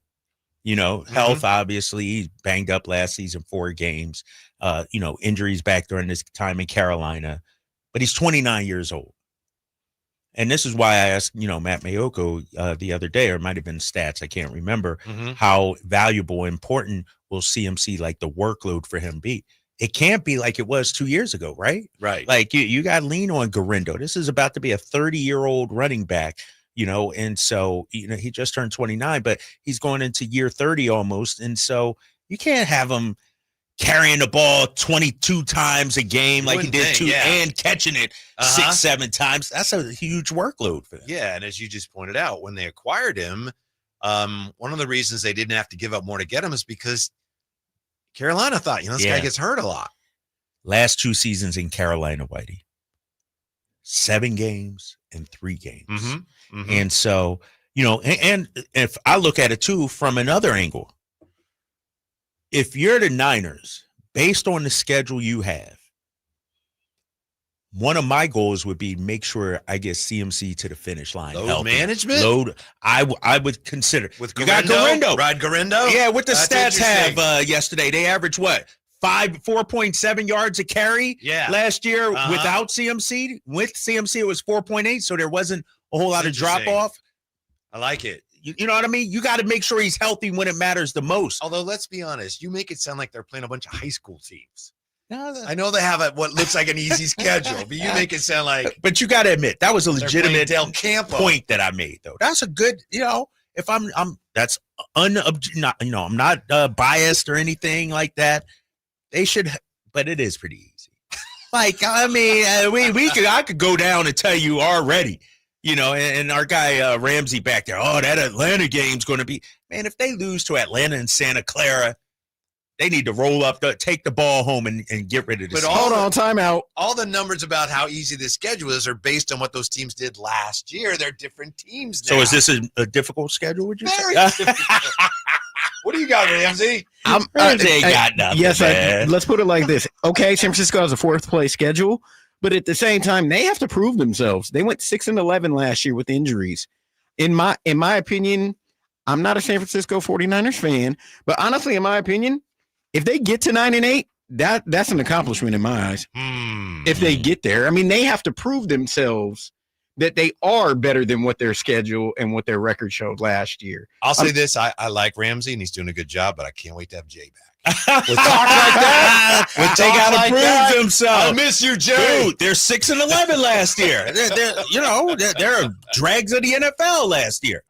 You know, health, obviously, he banged up last season, 4 games, injuries back during this time in Carolina, but he's 29 years old. And this is why I asked, Matt Mayoko the other day, or it might have been Stats, I can't remember, how valuable, important will CMC, like the workload for him be? It can't be like it was 2 years ago, right? Right. Like you got to lean on Garindo. This is about to be a 30-year-old running back, and so, he just turned 29, but he's going into year 30 almost. And so you can't have him carrying the ball 22 times a game like he did and catching it 6-7 times. That's a huge workload for them. Yeah, and as you just pointed out, when they acquired him, one of the reasons they didn't have to give up more to get him is because Carolina thought, this guy gets hurt a lot. Last 2 seasons in Carolina, Whitey, 7 games and 3 games. And so, and if I look at it too from another angle, if you're the Niners, based on the schedule you have, one of my goals would be make sure I get CMC to the finish line. Load management? I would consider. With you got Garindo. Ride Garindo? Yeah, what the stats have yesterday. They averaged what? 4.7 yards a carry last year without CMC. With CMC, it was 4.8, so there wasn't a whole lot of drop-off. I like it. You know what I mean? You got to make sure he's healthy when it matters the most. Although, let's be honest, you make it sound like they're playing a bunch of high school teams. I know they have what looks like an easy schedule, but you make it sound like. But you got to admit that was a legitimate Del Campo point that I made, though. That's a good, if I'm that's I'm not biased or anything like that. They should, but it is pretty easy. Like, I mean, I could go down and tell you already. And our guy Ramsey back there, that Atlanta game's going to be, man, if they lose to Atlanta and Santa Clara, they need to roll up, take the ball home and get rid of this. But hold on, timeout. All the numbers about how easy this schedule is are based on what those teams did last year. They're different teams now. So is this a difficult schedule, would you say? Difficult. What do you got, Ramsey? Ramsey ain't got nothing. Yes, let's put it like this. Okay, San Francisco has a 4th place schedule. But at the same time, they have to prove themselves. They went 6-11 last year with injuries. In my opinion, I'm not a San Francisco 49ers fan, but honestly, in my opinion, if they get to 9-8, that's an accomplishment in my eyes. If they get there, I mean, they have to prove themselves that they are better than what their schedule and what their record showed last year. I'll say this: I like Ramsey and he's doing a good job, but I can't wait to have Jay back. With talk like that, they got to prove themselves. I miss you, Jay. Dude, they're 6-11 last year. They're drags of the NFL last year.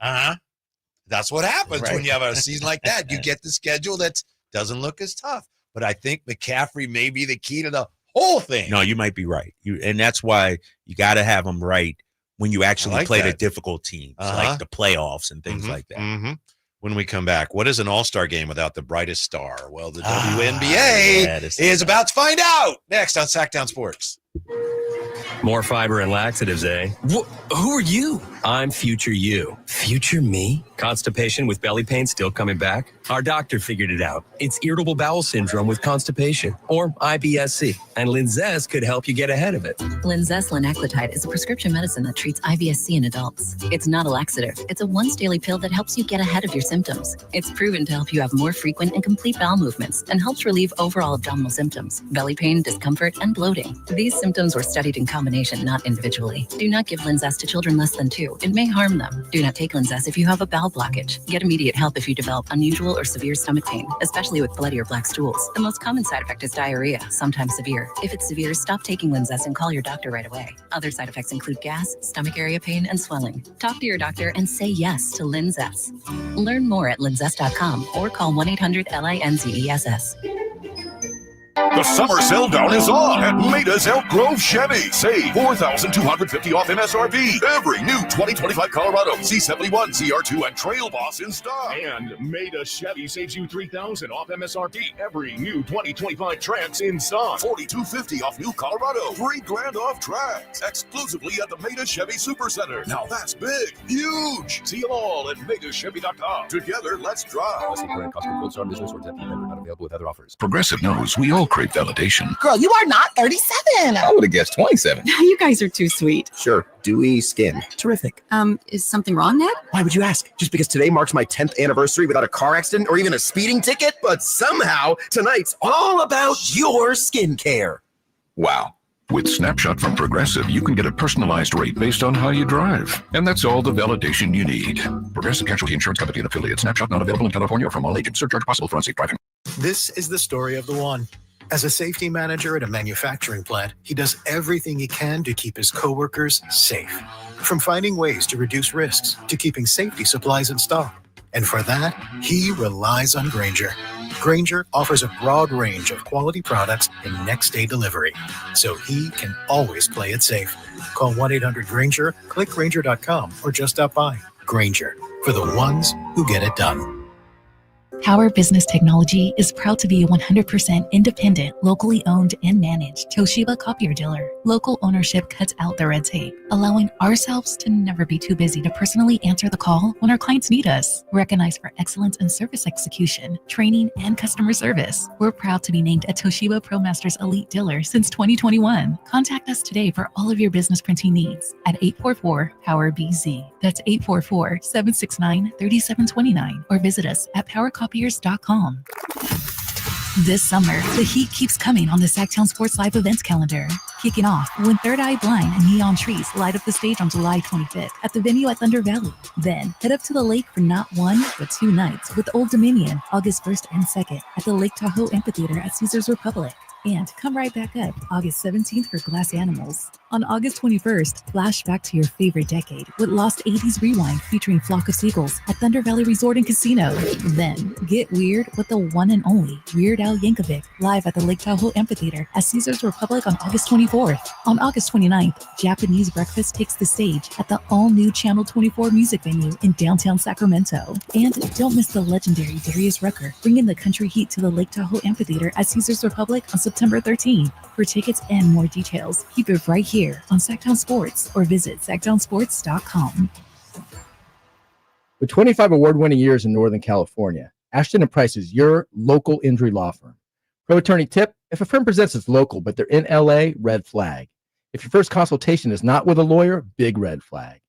That's what happens when you have a season like that. You get the schedule that doesn't look as tough. But I think McCaffrey may be the key to the whole thing. No, you might be right. And that's why you got to have them right when you actually play the difficult teams, like the playoffs and things like that. when we come back. What is an all-star game without the brightest star? Well, the WNBA is about to find out next on Sactown Sports. More fiber and laxatives, eh? Who are you? I'm future you. Future me? Constipation with belly pain still coming back? Our doctor figured it out. It's irritable bowel syndrome with constipation, or IBS-C, and Linzess could help you get ahead of it. Linzess linaclotide is a prescription medicine that treats IBS-C in adults. It's not a laxative. It's a once-daily pill that helps you get ahead of your symptoms. It's proven to help you have more frequent and complete bowel movements and helps relieve overall abdominal symptoms, belly pain, discomfort, and bloating. These symptoms were studied in combination, not individually. Do not give Linzess to children less than 2. It may harm them. Do not take Linzess if you have a bowel blockage. Get immediate help if you develop unusual or severe stomach pain, especially with bloody or black stools. The most common side effect is diarrhea, sometimes severe. If it's severe, stop taking Linzess and call your doctor right away. Other side effects include gas, stomach area pain, and swelling. Talk to your doctor and say yes to Linzess. Learn more at linzess.com or call 1-800-LINZESS. The summer sell down is on at Maida's Elk Grove Chevy. Save $4,250 off MSRP. Every new 2025 Colorado, C71, CR2, and Trail Boss in stock. And Maida Chevy saves you $3,000 off MSRP. Every new 2025 Trax in stock. $4,250 off new Colorado. $3,000 off Trax. Exclusively at the Maida Chevy Supercenter. Now that's big, huge. See them all at MaidasChevy.com. Together, let's drive. Not available with other offers. Progressive knows we all crave validation. Girl, you are not 37. I would have guessed 27. You guys are too sweet. Sure, dewy skin. Terrific. Is something wrong, Ned? Why would you ask? Just because today marks my 10th anniversary without a car accident or even a speeding ticket? But somehow, tonight's all about your skincare. Wow. With Snapshot from Progressive, you can get a personalized rate based on how you drive. And that's all the validation you need. Progressive Casualty Insurance Company and affiliate. Snapshot not available in California or from all agents. Surcharge possible for unsafe driving. This is the story of the one. As a safety manager at a manufacturing plant, he does everything he can to keep his coworkers safe. From finding ways to reduce risks to keeping safety supplies in stock. And for that, he relies on Grainger. Grainger offers a broad range of quality products and next-day delivery, so he can always play it safe. Call 1-800-GRAINGER, click Grainger.com, or just stop by. Grainger, for the ones who get it done. Power Business Technology is proud to be a 100% independent, locally owned and managed Toshiba copier dealer. Local ownership cuts out the red tape, allowing ourselves to never be too busy to personally answer the call when our clients need us. Recognized for excellence in service execution, training, and customer service, we're proud to be named a Toshiba ProMasters Elite Dealer since 2021. Contact us today for all of your business printing needs at 844-POWER-BZ. That's 844-769-3729, or visit us at powercopiers.com. This summer, the heat keeps coming on the Sactown Sports Live events calendar. Kicking off when Third Eye Blind and Neon Trees light up the stage on July 25th at the venue at Thunder Valley. Then head up to the lake for not one, but 2 nights with Old Dominion, August 1st and 2nd at the Lake Tahoe Amphitheater at Caesars Republic. And come right back up August 17th for Glass Animals. On August 21st, flash back to your favorite decade with Lost 80s Rewind featuring Flock of Seagulls at Thunder Valley Resort and Casino. Then get weird with the one and only Weird Al Yankovic live at the Lake Tahoe Amphitheater at Caesars Republic on August 24th. On August 29th, Japanese Breakfast takes the stage at the all-new Channel 24 music venue in downtown Sacramento. And don't miss the legendary Darius Rucker bringing the country heat to the Lake Tahoe Amphitheater at Caesars Republic on September 13th. For tickets and more details, keep it right here on Sactown Sports or visit sactownsports.com. With 25 award-winning years in Northern California, Ashton & Price is your local injury law firm. Pro attorney tip: if a firm presents as local but they're in LA, red flag. If your first consultation is not with a lawyer, big red flag.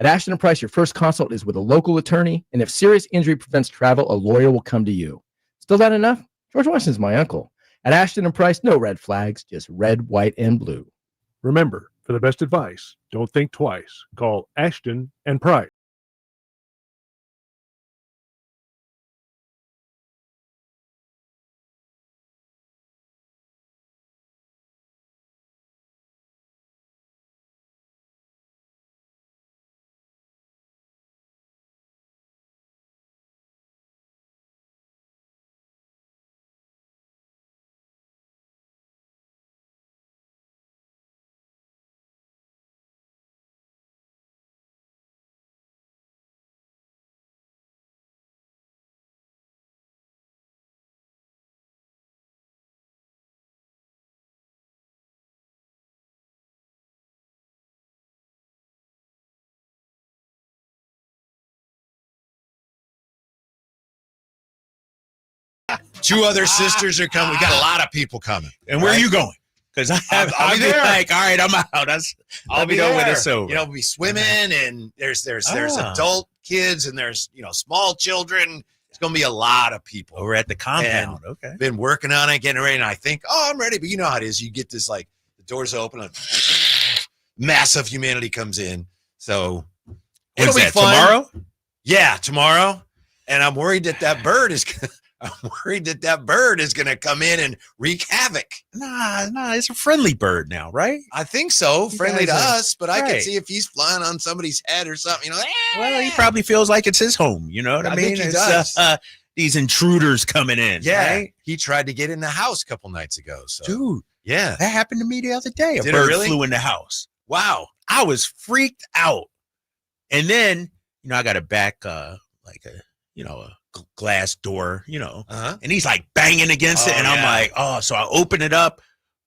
At Ashton & Price, your first consult is with a local attorney, and if serious injury prevents travel, a lawyer will come to you. Still not enough? George Washington's my uncle. At Ashton & Price, no red flags, just red, white, and blue. Remember, for the best advice, don't think twice. Call Ashton & Price. 2 other sisters are coming. We got a lot of people coming. And where are you going? Because I'll be there. Like, all right, I'm out. I'll be there there when it's over. You know, we'll be swimming, and there's adult kids, and there's small children. It's going to be a lot of people over at the compound. And okay, been working on it, getting ready, and I think, I'm ready. But you know how it is. You get this, like, the doors open, and mass of humanity comes in. So it'll be fun. Tomorrow? Yeah, tomorrow. And I'm worried that bird is going to come in and wreak havoc. Nah, it's a friendly bird now, right? I think so. Friendly to us, but I right. can see if he's flying on somebody's head or something, Well, he probably feels like it's his home. You know what I mean? think he does. These intruders coming in. Yeah. Right? He tried to get in the house a couple nights ago. So. Dude. Yeah. That happened to me the other day. A Did it bird really? flew in the house. Wow. I was freaked out. And then, I got a back, like a glass door, and he's like banging against it. And I'm like, so I open it up,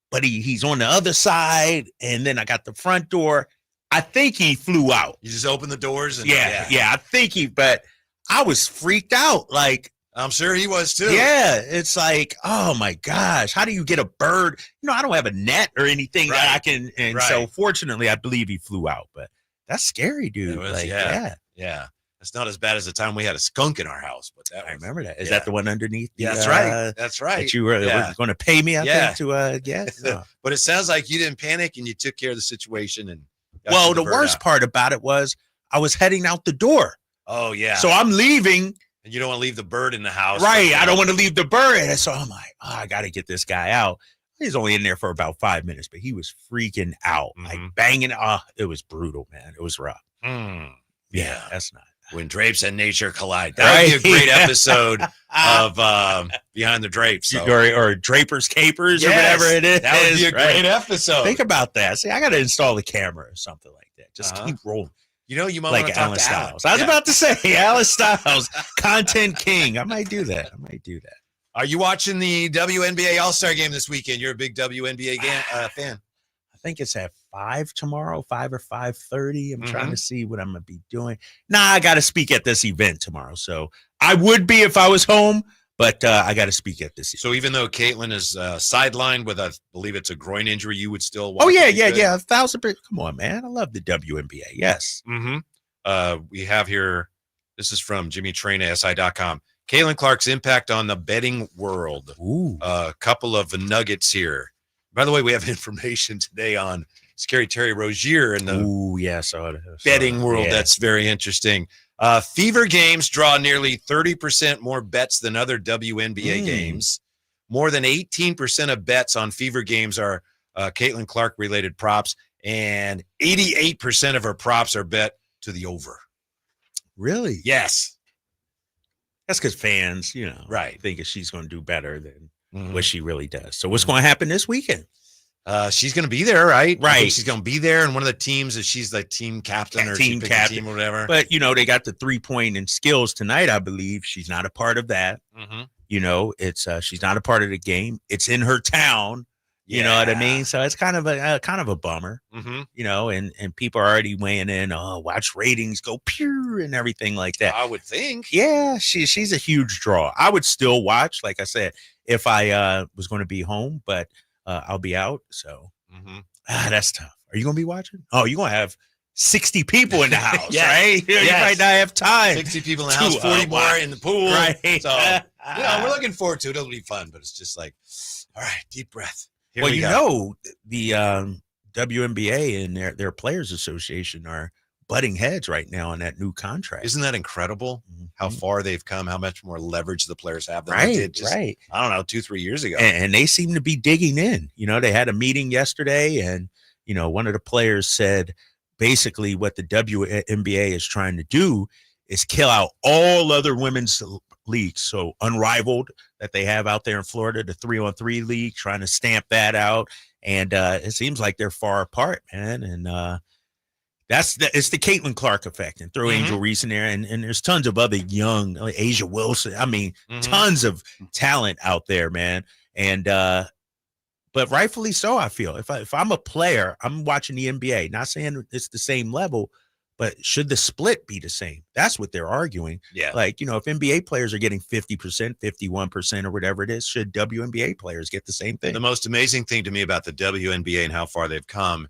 but he's on the other side. And then I got the front door. I think he flew out. You just open the doors. And I think but I was freaked out. Like, I'm sure he was too. Yeah. It's like, oh my gosh, how do you get a bird? I don't have a net or anything that I can. And so fortunately, I believe he flew out, but that's scary, dude. Yeah. It's not as bad as the time we had a skunk in our house, but I remember that. Is that the one underneath? That's right. That's right. That you were going to pay me, I think, to get. No. But it sounds like you didn't panic and you took care of the situation. And well, the worst part about it was I was heading out the door. Oh yeah. So I'm leaving. And you don't want to leave the bird in the house. Right. I don't want to leave the bird. And so I'm like, I got to get this guy out. He's only in there for about 5 minutes, but he was freaking out, like banging. It was brutal, man. It was rough. Yeah, that's not. When drapes and nature collide. That would be a great episode of Behind the Drapes. So. Or Drapers Capers or whatever it is. That would be a great episode. Think about that. See, I got to install the camera or something like that. Just keep rolling. You might like want to talk Alan to Styles. Alan. I was about to say Alan Styles, content king. I might do that. Are you watching the WNBA All-Star game this weekend? You're a big WNBA fan. I think it's at 5 tomorrow, 5 or 5:30. I'm trying to see what I'm going to be doing. I got to speak at this event tomorrow. So I would be if I was home, but I got to speak at this event. So even though Caitlin is sidelined with, I believe it's a groin injury, you would still watch? Oh, yeah. 1,000%. Come on, man. I love the WNBA. Yes. We have here, this is from Jimmy Traina, SI.com. Caitlin Clark's impact on the betting world. Ooh. A couple of nuggets here. By the way, we have information today on Scary Terry Rozier in the betting world. Yeah. That's very interesting. Fever games draw nearly 30% more bets than other WNBA games. More than 18% of bets on Fever games are Caitlin Clark-related props, and 88% of her props are bet to the over. Really? Yes. That's because fans, think she's going to do better than what she really does. So what's going to happen this weekend? She's going to be there, right? Right. She's going to be there, and one of the teams is she's the team captain or team captain or whatever. But they got the 3-point and skills tonight. I believe she's not a part of that. It's she's not a part of the game. It's in her town. You know what I mean? So it's kind of a bummer. And people are already weighing in. Oh, watch ratings go pure and everything like that. I would think. Yeah, she's a huge draw. I would still watch, like I said, if I was going to be home, but I'll be out. So that's tough. Are you going to be watching? Oh, you're going to have 60 people in the house, right? You might not have time. 60 people in the house, 40 more in the pool. Right. So, we're looking forward to it. It'll be fun, but it's just like, all right, deep breath. Here well, we go. The WNBA and their Players Association are butting heads right now on that new contract. Isn't that incredible? How far they've come, how much more leverage the players have than they did just, I don't know, 2-3 years ago. And they seem to be digging in. They had a meeting yesterday, and one of the players said basically what the WNBA is trying to do is kill out all other women's leagues. So Unrivaled that they have out there in Florida, the 3-on-3 league, trying to stamp that out. And it seems like they're far apart, man. And it's the Caitlin Clark effect. And throw Angel Reese in there. And there's tons of other young, like Asia Wilson. I mean, tons of talent out there, man. And but rightfully so, I feel. If I'm a player, I'm watching the NBA. Not saying it's the same level, But should the split be the same? That's what they're arguing. Yeah. Like, if NBA players are getting 50%, 51% or whatever it is, should WNBA players get the same thing? The most amazing thing to me about the WNBA and how far they've come,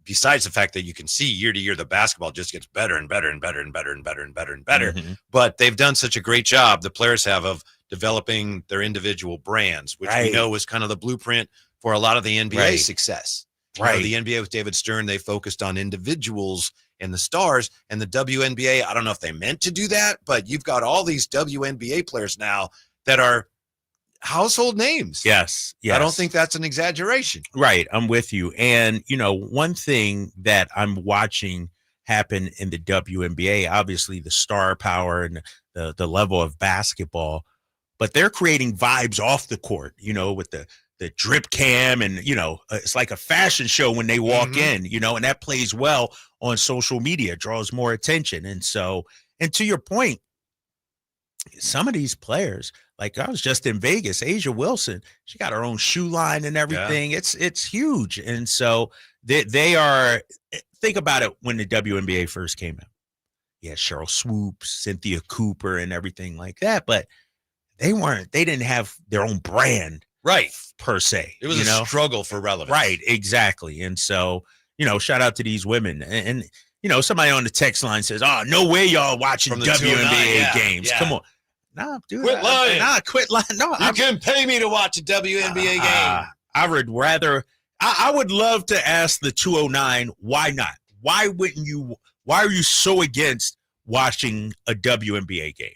besides the fact that you can see year to year the basketball just gets better and better and better and better and better and better and better. Mm-hmm. But they've done such a great job, the players have, of developing their individual brands, which we know was kind of the blueprint for a lot of the NBA success. The NBA with David Stern, they focused on individuals and the stars, and the WNBA, I don't know if they meant to do that, but you've got all these WNBA players now that are household names. Yes. I don't think that's an exaggeration. Right. I'm with you. And, one thing that I'm watching happen in the WNBA, obviously the star power and the level of basketball, but they're creating vibes off the court, with the drip cam and, it's like a fashion show when they walk in, and that plays well on social media, draws more attention. And so, and to your point, some of these players, like I was just in Vegas, Asia Wilson, she got her own shoe line and everything. Yeah. It's huge. And so they are, think about it when the WNBA first came out. Yeah, Cheryl Swoops, Cynthia Cooper and everything like that, but they didn't have their own brand. Right. Per se. It was a struggle for relevance. Right. Exactly. And so, shout out to these women. And somebody on the text line says, oh, no way y'all watching WNBA games. Yeah. Come on. Nah, dude. Quit lying. Quit lying. No, you can pay me to watch a WNBA game. I would rather, I would love to ask the 209, why not? Why are you so against watching a WNBA game?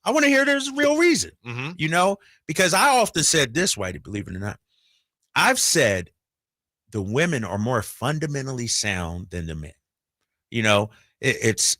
I want to hear there's a real reason, because I often said this, Whitey, believe it or not. I've said the women are more fundamentally sound than the men. It's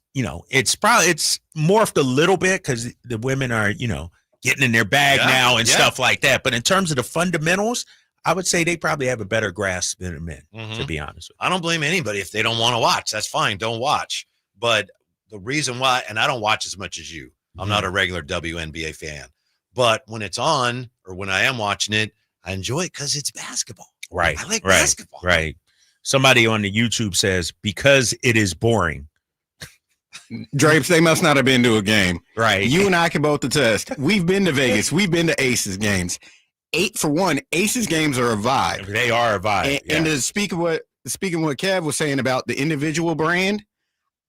morphed a little bit because the women are, getting in their bag now and stuff like that. But in terms of the fundamentals, I would say they probably have a better grasp than the men, to be honest with you. I don't blame anybody if they don't want to watch. That's fine. Don't watch. But the reason why, and I don't watch as much as you. I'm not a regular WNBA fan. But when it's on or when I am watching it, I enjoy it because it's basketball. Right. I like basketball. Right. Somebody on the YouTube says, because it is boring. Drapes, they must not have been to a game. Right. You and I can both attest. We've been to Vegas. We've been to Aces games. 8-for-1, Aces games are a vibe. They are a vibe. And to speak of what Kev was saying about the individual brand,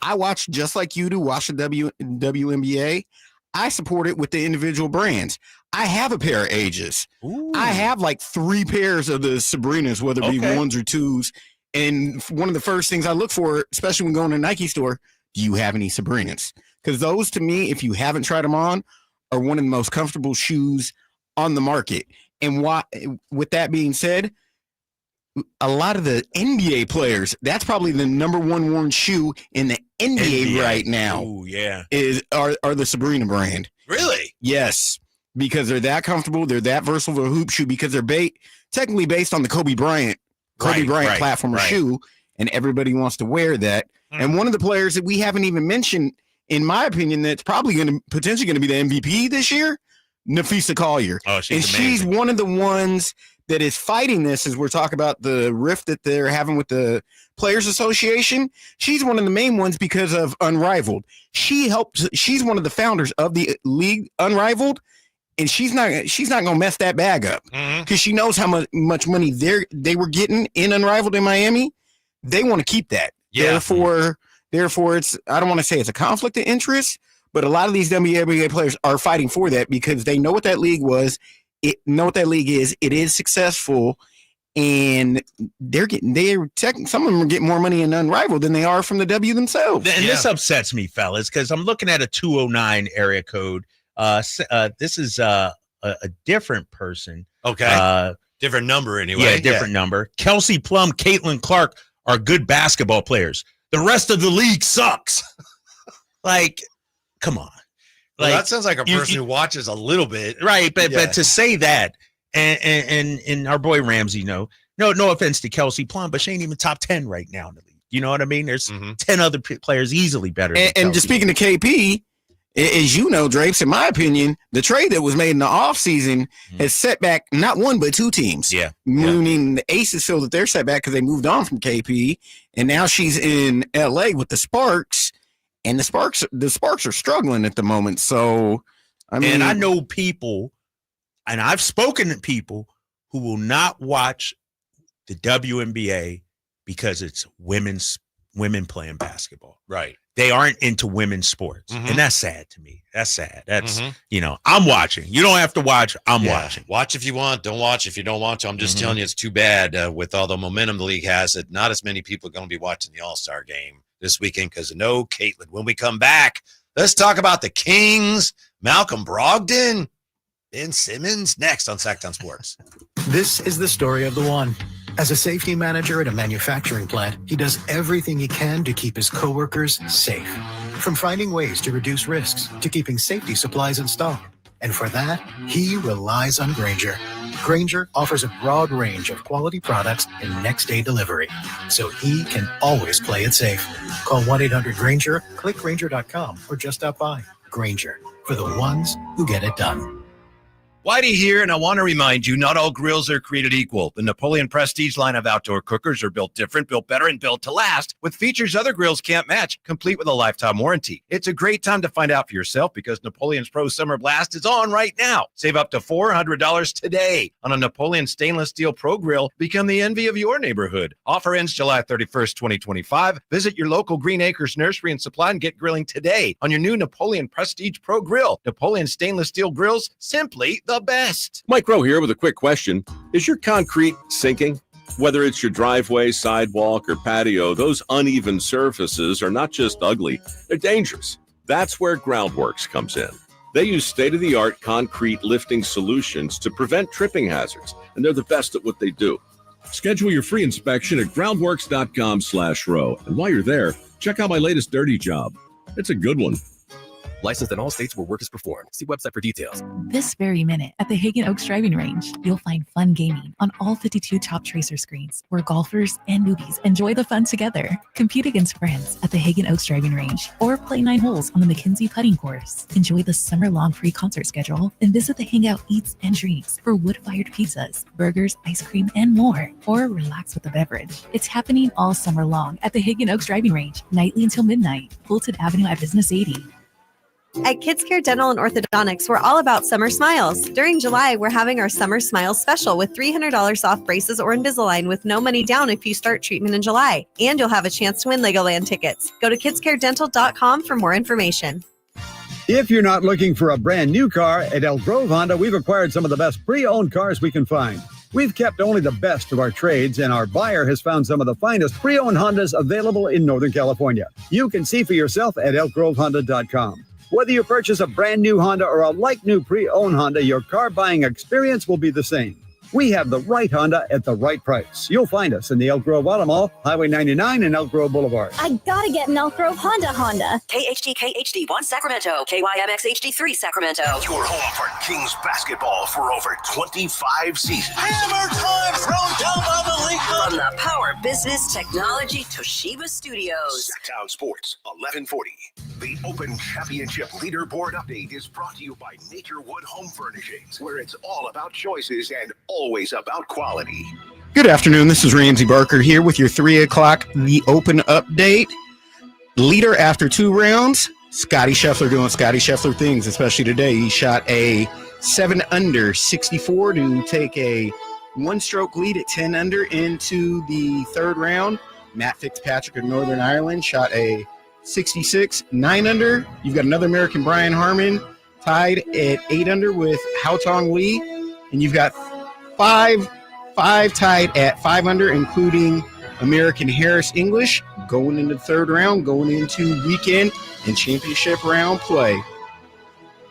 I watch just like you do, watch the WNBA. I support it with the individual brands. I have a pair of Ages. Ooh. I have like 3 pairs of the Sabrinas, whether it be 1s or 2s. And one of the first things I look for, especially when going to a Nike store, do you have any Sabrinas? Because those, to me, if you haven't tried them on, are one of the most comfortable shoes on the market. And with that being said, a lot of the NBA players, that's probably the number 1 worn shoe in the NBA right now. Ooh, yeah. Are the Sabrina brand. Really? Yes. Because they're that comfortable, they're that versatile hoop shoe, because they're technically based on the Kobe Bryant platform or shoe, and everybody wants to wear that. And one of the players that we haven't even mentioned, in my opinion, that's probably potentially going to be the MVP this year, Nafisa Collier. Oh, she's one of the ones that is fighting this, as we're talking about the rift that they're having with the Players Association. She's one of the main ones because of Unrivaled. She's one of the founders of the league Unrivaled, and she's not going to mess that bag up because she knows how much money they were getting in Unrivaled in Miami. They want to keep that. Yeah. Therefore, it's, I don't want to say it's a conflict of interest, but a lot of these WNBA players are fighting for that because they know what that league was. Know what that league is. It is successful, and some of them are getting more money in Unrivaled than they are from the W themselves. And this upsets me, fellas, because I'm looking at a 209 area code. This is a different person. Okay. Different number anyway. Yeah, different number. Kelsey Plum, Caitlin Clark are good basketball players. The rest of the league sucks. Like, come on. Well, that sounds like a person who watches a little bit. Right, but to say that, and our boy Ramsey, no offense to Kelsey Plum, but she ain't even top 10 right now in the league. You know what I mean? There's 10 other players easily better. And just speaking to KP, As you know, Drapes, in my opinion, the trade that was made in the offseason has set back not one but two teams. Yeah. Meaning the Aces feel that they're set back because they moved on from KP, and now she's in LA with the Sparks, and the Sparks are struggling at the moment. So, I mean, and I know people, and I've spoken to people who will not watch the WNBA because it's women playing basketball. Right. They aren't into women's sports. And that's sad to me. That's sad. That's, I'm watching. You don't have to watch. I'm watching. Watch if you want. Don't watch if you don't want to. I'm just telling you, it's too bad with all the momentum the league has that not as many people are going to be watching the All-Star game this weekend because of no Caitlin. When we come back, let's talk about the Kings, Malcolm Brogdon, Ben Simmons, next on Sactown Sports. This is the story of the one. As a safety manager at a manufacturing plant, he does everything he can to keep his coworkers safe. From finding ways to reduce risks to keeping safety supplies in stock. And for that, he relies on Grainger. Grainger offers a broad range of quality products and next-day delivery, so he can always play it safe. Call 1-800-GRAINGER, click Grainger.com, or just stop by. Grainger, for the ones who get it done. Whitey here, and I want to remind you, not all grills are created equal. The Napoleon Prestige line of outdoor cookers are built different, built better, and built to last, with features other grills can't match, complete with a lifetime warranty. It's a great time to find out for yourself because Napoleon's Pro Summer Blast is on right now. Save up to $400 today on a Napoleon Stainless Steel Pro Grill. Become the envy of your neighborhood. Offer ends July 31st, 2025. Visit your local Green Acres Nursery and Supply and get grilling today on your new Napoleon Prestige Pro Grill. Napoleon Stainless Steel Grills, simply the best. Mike Rowe here with a quick question. Is your concrete sinking? Whether it's your driveway, sidewalk, or patio, those uneven surfaces are not just ugly, they're dangerous. That's where Groundworks comes in. They use state-of-the-art concrete lifting solutions to prevent tripping hazards, and they're the best at what they do. Schedule your free inspection at groundworks.com/row. And while you're there, check out my latest dirty job. It's a good one. Licensed in all states where work is performed. See website for details. This very minute at the Hagen Oaks Driving Range, you'll find fun gaming on all 52 top tracer screens where golfers and newbies enjoy the fun together. Compete against friends at the Hagen Oaks Driving Range or play 9 holes on the McKenzie putting course. Enjoy the summer-long free concert schedule and visit the Hangout Eats and Drinks for wood-fired pizzas, burgers, ice cream, and more. Or relax with a beverage. It's happening all summer long at the Hagen Oaks Driving Range, nightly until midnight. Fulton Avenue at Business 80. At Kids Care Dental and Orthodontics, we're all about summer smiles. During July, we're having our Summer Smiles special with $300 off braces or Invisalign with no money down if you start treatment in July. And you'll have a chance to win Legoland tickets. Go to kidscaredental.com for more information. If you're not looking for a brand new car, at Elk Grove Honda, we've acquired some of the best pre-owned cars we can find. We've kept only the best of our trades, and our buyer has found some of the finest pre-owned Hondas available in Northern California. You can see for yourself at elkgrovehonda.com. Whether you purchase a brand new Honda or a like-new pre-owned Honda, your car buying experience will be the same. We have the right Honda at the right price. You'll find us in the Elk Grove Auto Mall, Highway 99 and Elk Grove Boulevard. I gotta get an Elk Grove Honda. KHD1 Sacramento, KYMX HD3 Sacramento. Your home for Kings basketball for over 25 seasons. Hammer time thrown down by the league. From the Power Business Technology Toshiba Studios. Sactown Sports, 1140. The Open Championship Leaderboard Update is brought to you by Naturewood Home Furnishings, where it's all about choices and always about quality. Good afternoon. This is Ramsey Barker here with your 3 o'clock The Open Update. Leader after 2 rounds, Scotty Scheffler doing Scotty Scheffler things, especially today. He shot a 7 under 64 to take a 1-stroke lead at 10 under into the 3rd round. Matt Fitzpatrick of Northern Ireland shot a 66 9 under. You've got another American, Brian Harmon, tied at 8 under with Haotong Lee, and you've got five tied at 5 under, including American Harris English, going into the 3rd round, going into weekend and championship round play.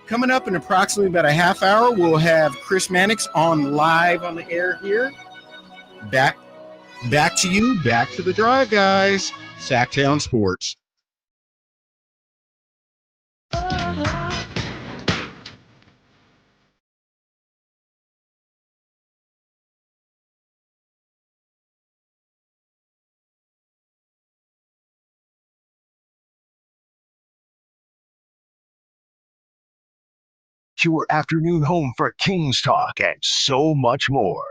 Coming up in approximately about a half hour, we'll have Chris Manx on live on the air here. Back to you, back to the drive, guys. Sactown Sports. your afternoon home for Kings Talk and so much more.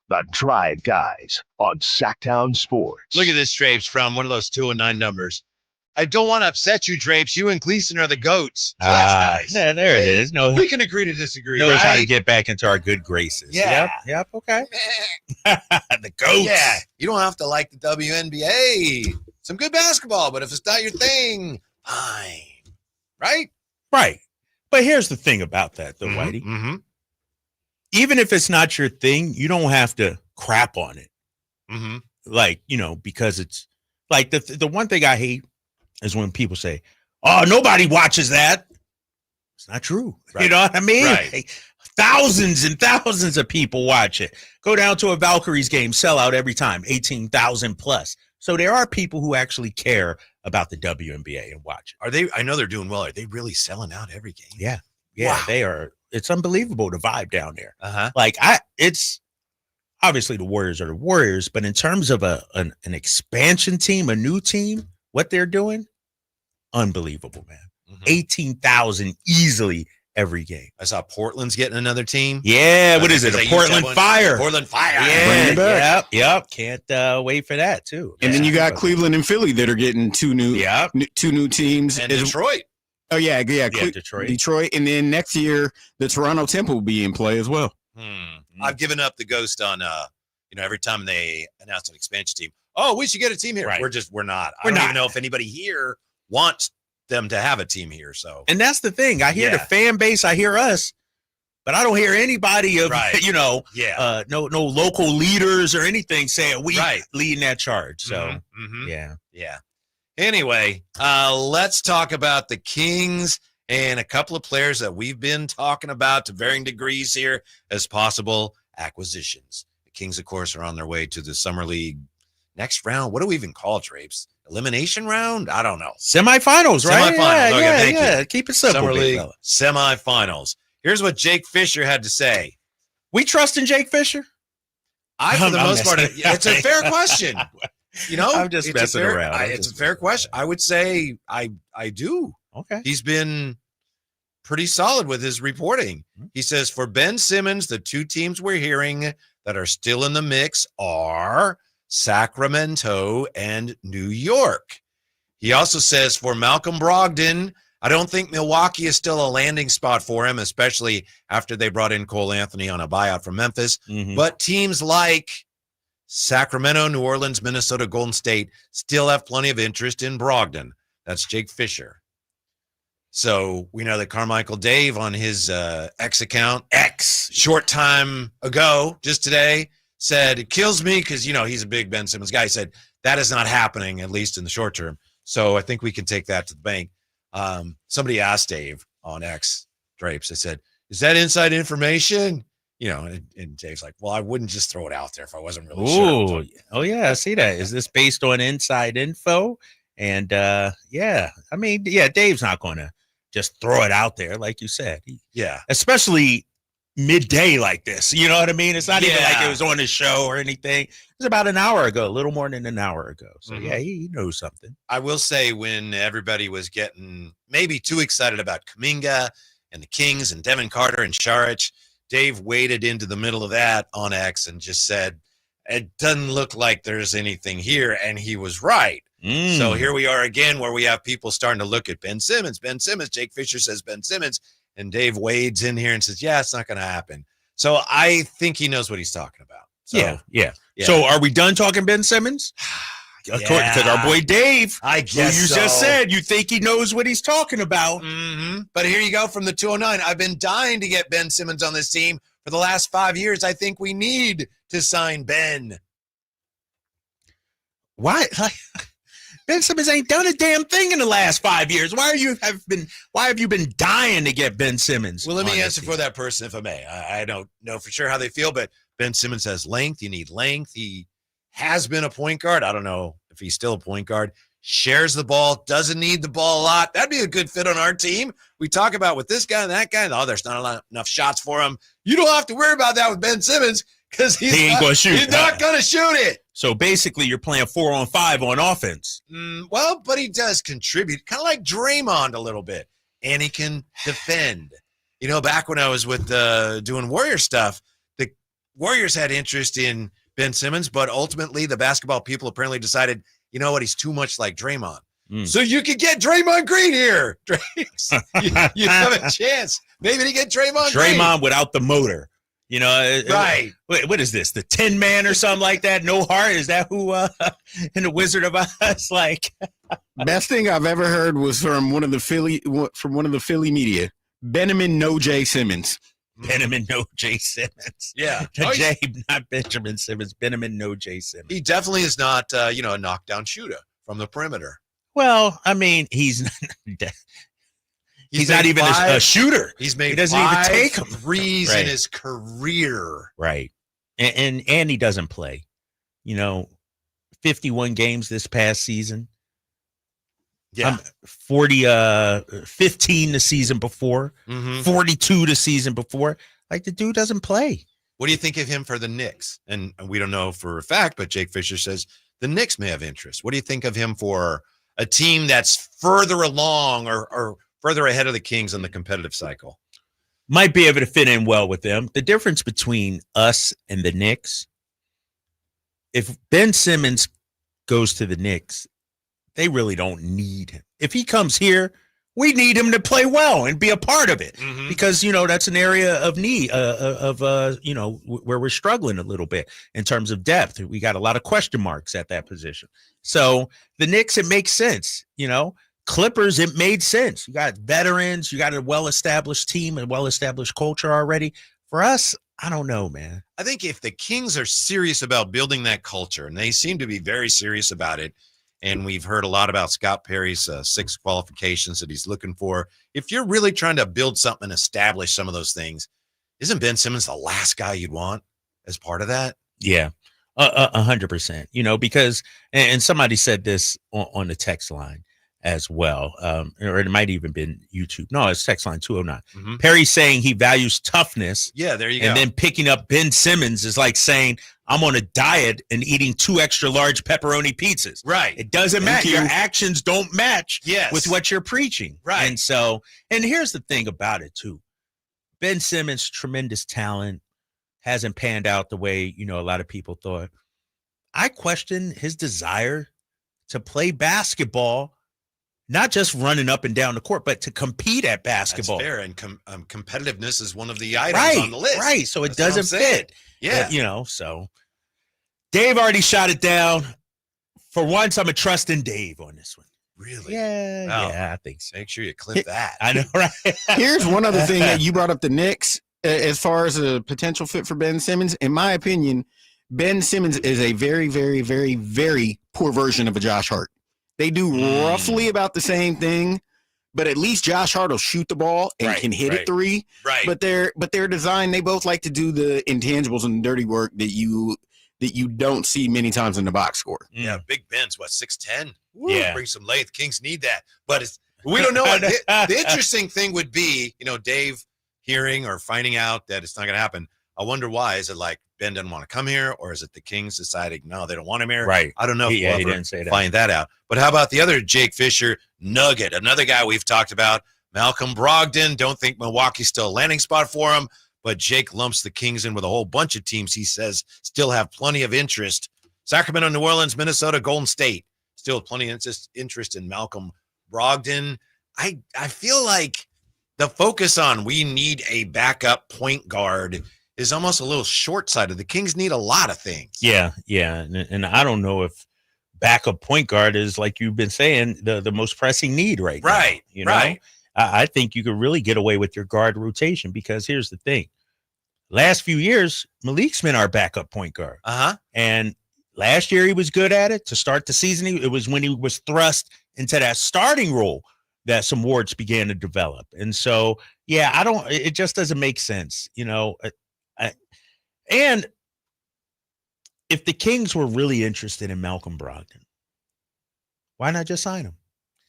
The Drive Guys on Sactown Sports. Look at this, Drapes, from one of those 209 numbers. I don't want to upset you, Drapes. You and Gleason are the goats. So that's nice. Yeah, there it is. No, we can agree to disagree, knows right? how to get back into our good graces. Yeah. Yep, okay. The goats. Yeah, you don't have to like the WNBA. Some good basketball, but if it's not your thing, fine. Right? Right. But here's the thing about that, though, Whitey. Mm-hmm. Even if it's not your thing, you don't have to crap on it. Mm-hmm. Like, because it's like the one thing I hate is when people say, oh, nobody watches that. It's not true. Right. You know what I mean? Right. Thousands and thousands of people watch it. Go down to a Valkyries game, sell out every time, 18,000 plus. So there are people who actually care about the WNBA and watch it. Are they? I know they're doing well. Are they really selling out every game? Yeah. Wow. They are. It's unbelievable, the vibe down there. Uh-huh. Like it's obviously the Warriors are the Warriors, but in terms of an expansion team, a new team, what they're doing, unbelievable, man. Mm-hmm. 18,000 easily every game. I saw Portland's getting another team. Yeah, what is it? A Portland Fire. Portland Fire. Yeah, yep. Can't wait for that too. And then you got Cleveland and Philly that are getting two new teams. And Detroit. Oh yeah. Detroit. And then next year the Toronto Temple will be in play as well. I've given up the ghost on every time they announce an expansion team. Oh, we should get a team here. Right. We're not. I don't even know if anybody here wants them to have a team here. So, and that's the thing. I hear the fan base. I hear us, but I don't hear anybody of no local leaders or anything saying we leading that charge. So, yeah. Anyway, let's talk about the Kings and a couple of players that we've been talking about to varying degrees here as possible acquisitions. The Kings, of course, are on their way to the Summer League next round. What do we even call it, Drapes? Elimination round? I don't know. Semifinals, right? Semifinals. Thank you. Keep it simple, Summer League fella. semifinals. Here's what Jake Fisher had to say. We trust in Jake Fisher? For the most part, it's a fair question. I'm just messing around. It's a fair question. I would say I do. Okay. He's been pretty solid with his reporting. He says for Ben Simmons, the two teams we're hearing that are still in the mix are Sacramento and New York. He also says for Malcolm Brogdon, I don't think Milwaukee is still a landing spot for him, especially after they brought in Cole Anthony on a buyout from Memphis. Mm-hmm. But teams like Sacramento, New Orleans, Minnesota, Golden State still have plenty of interest in Brogdon. That's Jake Fisher. So we know that Carmichael Dave on his X account, short time ago, just today, said it kills me because, he's a big Ben Simmons guy. He said that is not happening, at least in the short term. So I think we can take that to the bank. Somebody asked Dave on X, Drapes, they said, is that inside information? And Dave's like, well, I wouldn't just throw it out there if I wasn't really sure. Oh, yeah, I see that. Is this based on inside info? And, Dave's not going to just throw it out there, like you said. Especially midday like this. You know what I mean? It's not even like it was on his show or anything. It was about an hour ago, a little more than an hour ago. So, he knows something. I will say when everybody was getting maybe too excited about Kuminga and the Kings and Devin Carter and Saric, Dave waded into the middle of that on X and just said, it doesn't look like there's anything here. And he was right. So here we are again where we have people starting to look at Ben Simmons. Jake Fisher says Ben Simmons. And Dave wades in here and says, it's not going to happen. So I think he knows what he's talking about. So, yeah. So are we done talking Ben Simmons? Because our boy Dave, I guess who you just said, you think he knows what he's talking about. Mm-hmm. But here you go from the 209. I've been dying to get Ben Simmons on this team for the last 5 years. I think we need to sign Ben. Why? Ben Simmons ain't done a damn thing in the last 5 years. Why have you been dying to get Ben Simmons? Well, let me answer for that person, if I may. I don't know for sure how they feel, but Ben Simmons has length. You need length. He has been a point guard. I don't know if he's still a point guard. Shares the ball. Doesn't need the ball a lot. That'd be a good fit on our team. We talk about with this guy and that guy. Oh, there's not enough shots for him. You don't have to worry about that with Ben Simmons because he ain't going to shoot. He's not going to shoot it. So basically, you're playing 4-on-5 on offense. But he does contribute, kind of like Draymond a little bit, and he can defend. back when I was with doing Warrior stuff, the Warriors had interest in Ben Simmons, but ultimately the basketball people apparently decided, you know what, he's too much like Draymond. So you could get Draymond Green here. you have a chance. Maybe to get Draymond Green. Without the motor. Right. What is this? The Tin Man or something like that? No heart? Is that who in the Wizard of Oz? Like, best thing I've ever heard was from one of the Philly media. Benjamin No J Simmons. Benjamin No J Simmons. Yeah. J, not Benjamin Simmons. Benjamin No J Simmons. He definitely is not, a knockdown shooter from the perimeter. Well, I mean, he's not even a shooter. He's made he doesn't even take them. Threes in his career. Right. And he doesn't play. 51 games this past season. Yeah. 15 the season before. 42 the season before. Like, the dude doesn't play. What do you think of him for the Knicks? And we don't know for a fact, but Jake Fisher says the Knicks may have interest. What do you think of him for a team that's further along or further ahead of the Kings in the competitive cycle? Might be able to fit in well with them. The difference between us and the Knicks, if Ben Simmons goes to the Knicks, they really don't need him. If he comes here, we need him to play well and be a part of it because, that's an area of need where we're struggling a little bit in terms of depth. We got a lot of question marks at that position. So the Knicks, it makes sense, Clippers, it made sense. You got veterans, you got a well-established team, a well-established culture already. For us, I don't know, man. I think if the Kings are serious about building that culture, and they seem to be very serious about it, and we've heard a lot about Scott Perry's 6 qualifications that he's looking for. If you're really trying to build something and establish some of those things, isn't Ben Simmons the last guy you'd want as part of that? Yeah, 100%. Because, and somebody said this on the text line as well, or it might even been YouTube. No, it's text line 209. Perry saying he values toughness. Yeah, there you go. And then picking up Ben Simmons is like saying, I'm on a diet and eating 2 extra large pepperoni pizzas. Right. It doesn't matter. Your actions don't match with what you're preaching. Right. And so, and here's the thing about it too. Ben Simmons, tremendous talent, hasn't panned out the way, a lot of people thought. I question his desire to play basketball, not just running up and down the court, but to compete at basketball. That's fair. And competitiveness is one of the items on the list. Right. So it doesn't fit. Yeah. So Dave already shot it down. For once, I'm a trusting Dave on this one. Really? Yeah. Wow. Yeah, I think so. Make sure you clip that. I know, right? Here's one other thing that you brought up, the Knicks, as far as a potential fit for Ben Simmons. In my opinion, Ben Simmons is a very, very, very, very poor version of a Josh Hart. They do roughly about the same thing, but at least Josh Hart will shoot the ball and can hit it 3. Right. But they're designed. They both like to do the intangibles and dirty work that you don't see many times in the box score. Yeah, Big Ben's 6'10". Yeah, bring some length. Kings need that, but we don't know. The interesting thing would be, Dave hearing or finding out that it's not going to happen. I wonder why. Is it like Ben doesn't want to come here, or is it the Kings deciding no, they don't want him here? Right. I don't know. He didn't say that. Find that out. But how about the other Jake Fisher nugget? Another guy we've talked about, Malcolm Brogdon. Don't think Milwaukee's still a landing spot for him, but Jake lumps the Kings in with a whole bunch of teams he says still have plenty of interest. Sacramento, New Orleans, Minnesota, Golden State still plenty of interest in Malcolm Brogdon. I feel like the focus on we need a backup point guard is almost a little short-sighted. The Kings need a lot of things. Yeah. And I don't know if backup point guard is, like you've been saying, the most pressing need right now. Right, right. I think you could really get away with your guard rotation because here's the thing. Last few years, Malik's been our backup point guard. And last year he was good at it. To start the season, it was when he was thrust into that starting role that some warts began to develop. And so, yeah, it just doesn't make sense, and if the Kings were really interested in Malcolm Brogdon, why not just sign him?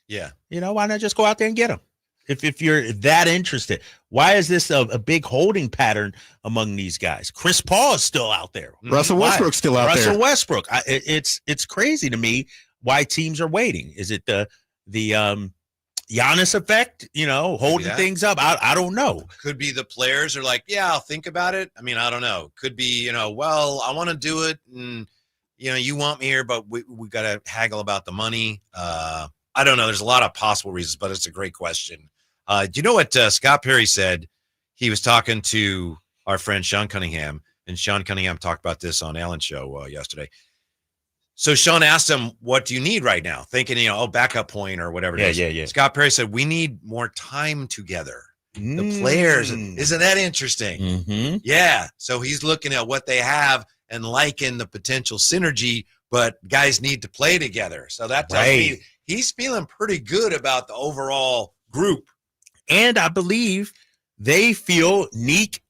Yeah. Why not just go out there and get him? If you're that interested, why is this a big holding pattern among these guys? Chris Paul is still out there. Russell Westbrook's still out there. Russell Westbrook. It's crazy to me why teams are waiting. Is it the Giannis effect, holding things up. I don't know. Could be the players are like, yeah, I'll think about it. I mean, I don't know. Could be, well, I want to do it. And, you want me here, but we got to haggle about the money. I don't know. There's a lot of possible reasons, but it's a great question. Do you know what Scott Perry said? He was talking to our friend Sean Cunningham, and Sean Cunningham talked about this on Allen's show yesterday. So Sean asked him, what do you need right now? Thinking, backup point or whatever it is. Yeah. Scott Perry said, we need more time together. The players, isn't that interesting? Mm-hmm. Yeah. So he's looking at what they have and liking the potential synergy, but guys need to play together. So that tells me he's feeling pretty good about the overall group. And I believe they feel Nick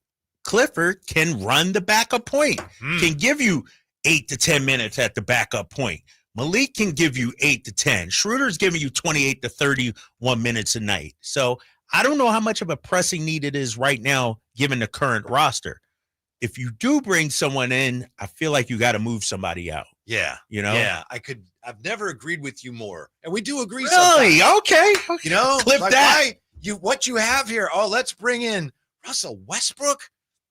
Clifford can run the backup point, can give you 8 to 10 minutes at the backup point. Malik can give you 8 to 10. Schröder's giving you 28 to 31 minutes a night. So I don't know how much of a pressing need it is right now, given the current roster. If you do bring someone in, I feel like you got to move somebody out. Yeah. Yeah, I've never agreed with you more. And we do agree. Really? Sometimes. Okay. Clip like that. What you have here. Oh, let's bring in Russell Westbrook.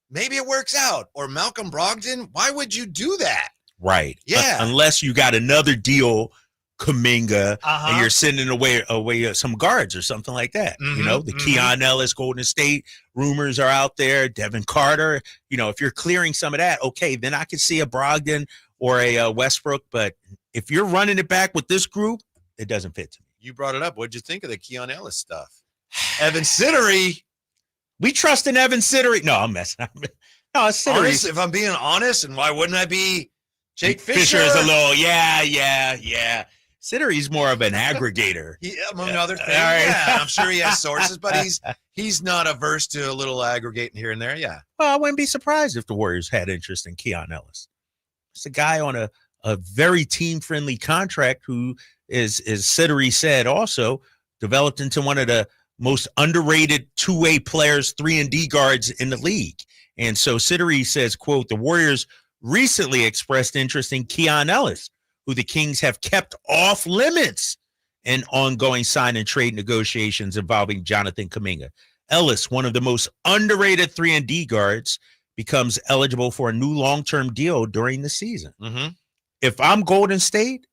Maybe it works out. Or Malcolm Brogdon. Why would you do that? Right. Yeah. Unless you got another deal, Kuminga, and you're sending away some guards or something like that. The Keon Ellis, Golden State rumors are out there. Devin Carter. If you're clearing some of that, okay, then I could see a Brogdon or a Westbrook. But if you're running it back with this group, it doesn't fit to me. You brought it up. What'd you think of the Keon Ellis stuff? Evan Siddery. We trust in Evan Siddery. No, I'm messing. No, Siddery. Honest, if I'm being honest, and why wouldn't I be? Jake Fisher? Fisher is a little, yeah. Siddery's more of an aggregator. Among other things. Yeah, I'm sure he has sources, but he's not averse to a little aggregating here and there, yeah. Well, I wouldn't be surprised if the Warriors had interest in Keon Ellis. It's a guy on a very team-friendly contract who is Siddery said, also developed into one of the most underrated two-way players, 3-and-D guards in the league. And so Siddery says, quote, the Warriors recently expressed interest in Keon Ellis, who the Kings have kept off limits in ongoing sign and trade negotiations involving Jonathan Kuminga. Ellis, one of the most underrated 3-and-D guards, becomes eligible for a new long-term deal during the season. If I'm Golden State,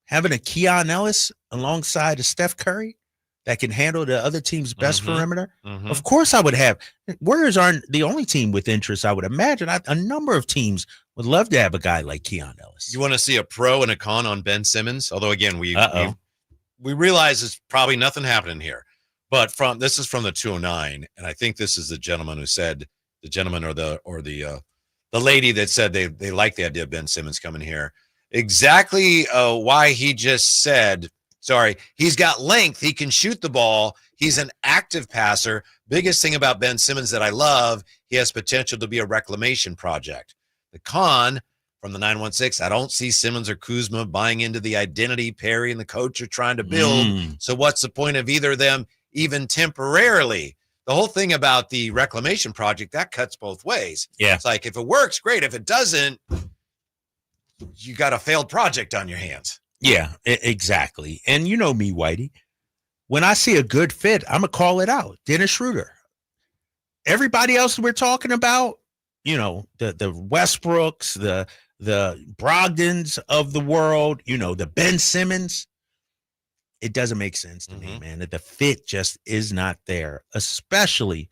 having a Keon Ellis alongside of Steph Curry that can handle the other team's best perimeter, of course I would have. Warriors aren't the only team with interest, I would imagine. A number of teams would love to have a guy like Keon Ellis. You want to see a pro and a con on Ben Simmons? Although, again, we realize it's probably nothing happening here. But this is from the 209, and I think this is the gentleman who said, the gentleman or the lady that said they like the idea of Ben Simmons coming here. Exactly why he just said, he's got length. He can shoot the ball. He's an active passer. Biggest thing about Ben Simmons that I love, he has potential to be a reclamation project. The con from the 916, I don't see Simmons or Kuzma buying into the identity Perry and the coach are trying to build. So what's the point of either of them, even temporarily? The whole thing about the reclamation project, that cuts both ways. Yeah. It's like, if it works, great. If it doesn't, you got a failed project on your hands. Yeah, exactly. And you know me, Whitey. When I see a good fit, I'm going to call it out. Dennis Schröder. Everybody else we're talking about, the Westbrooks, the Brogdons of the world, the Ben Simmons, it doesn't make sense to me, man. That the fit just is not there, especially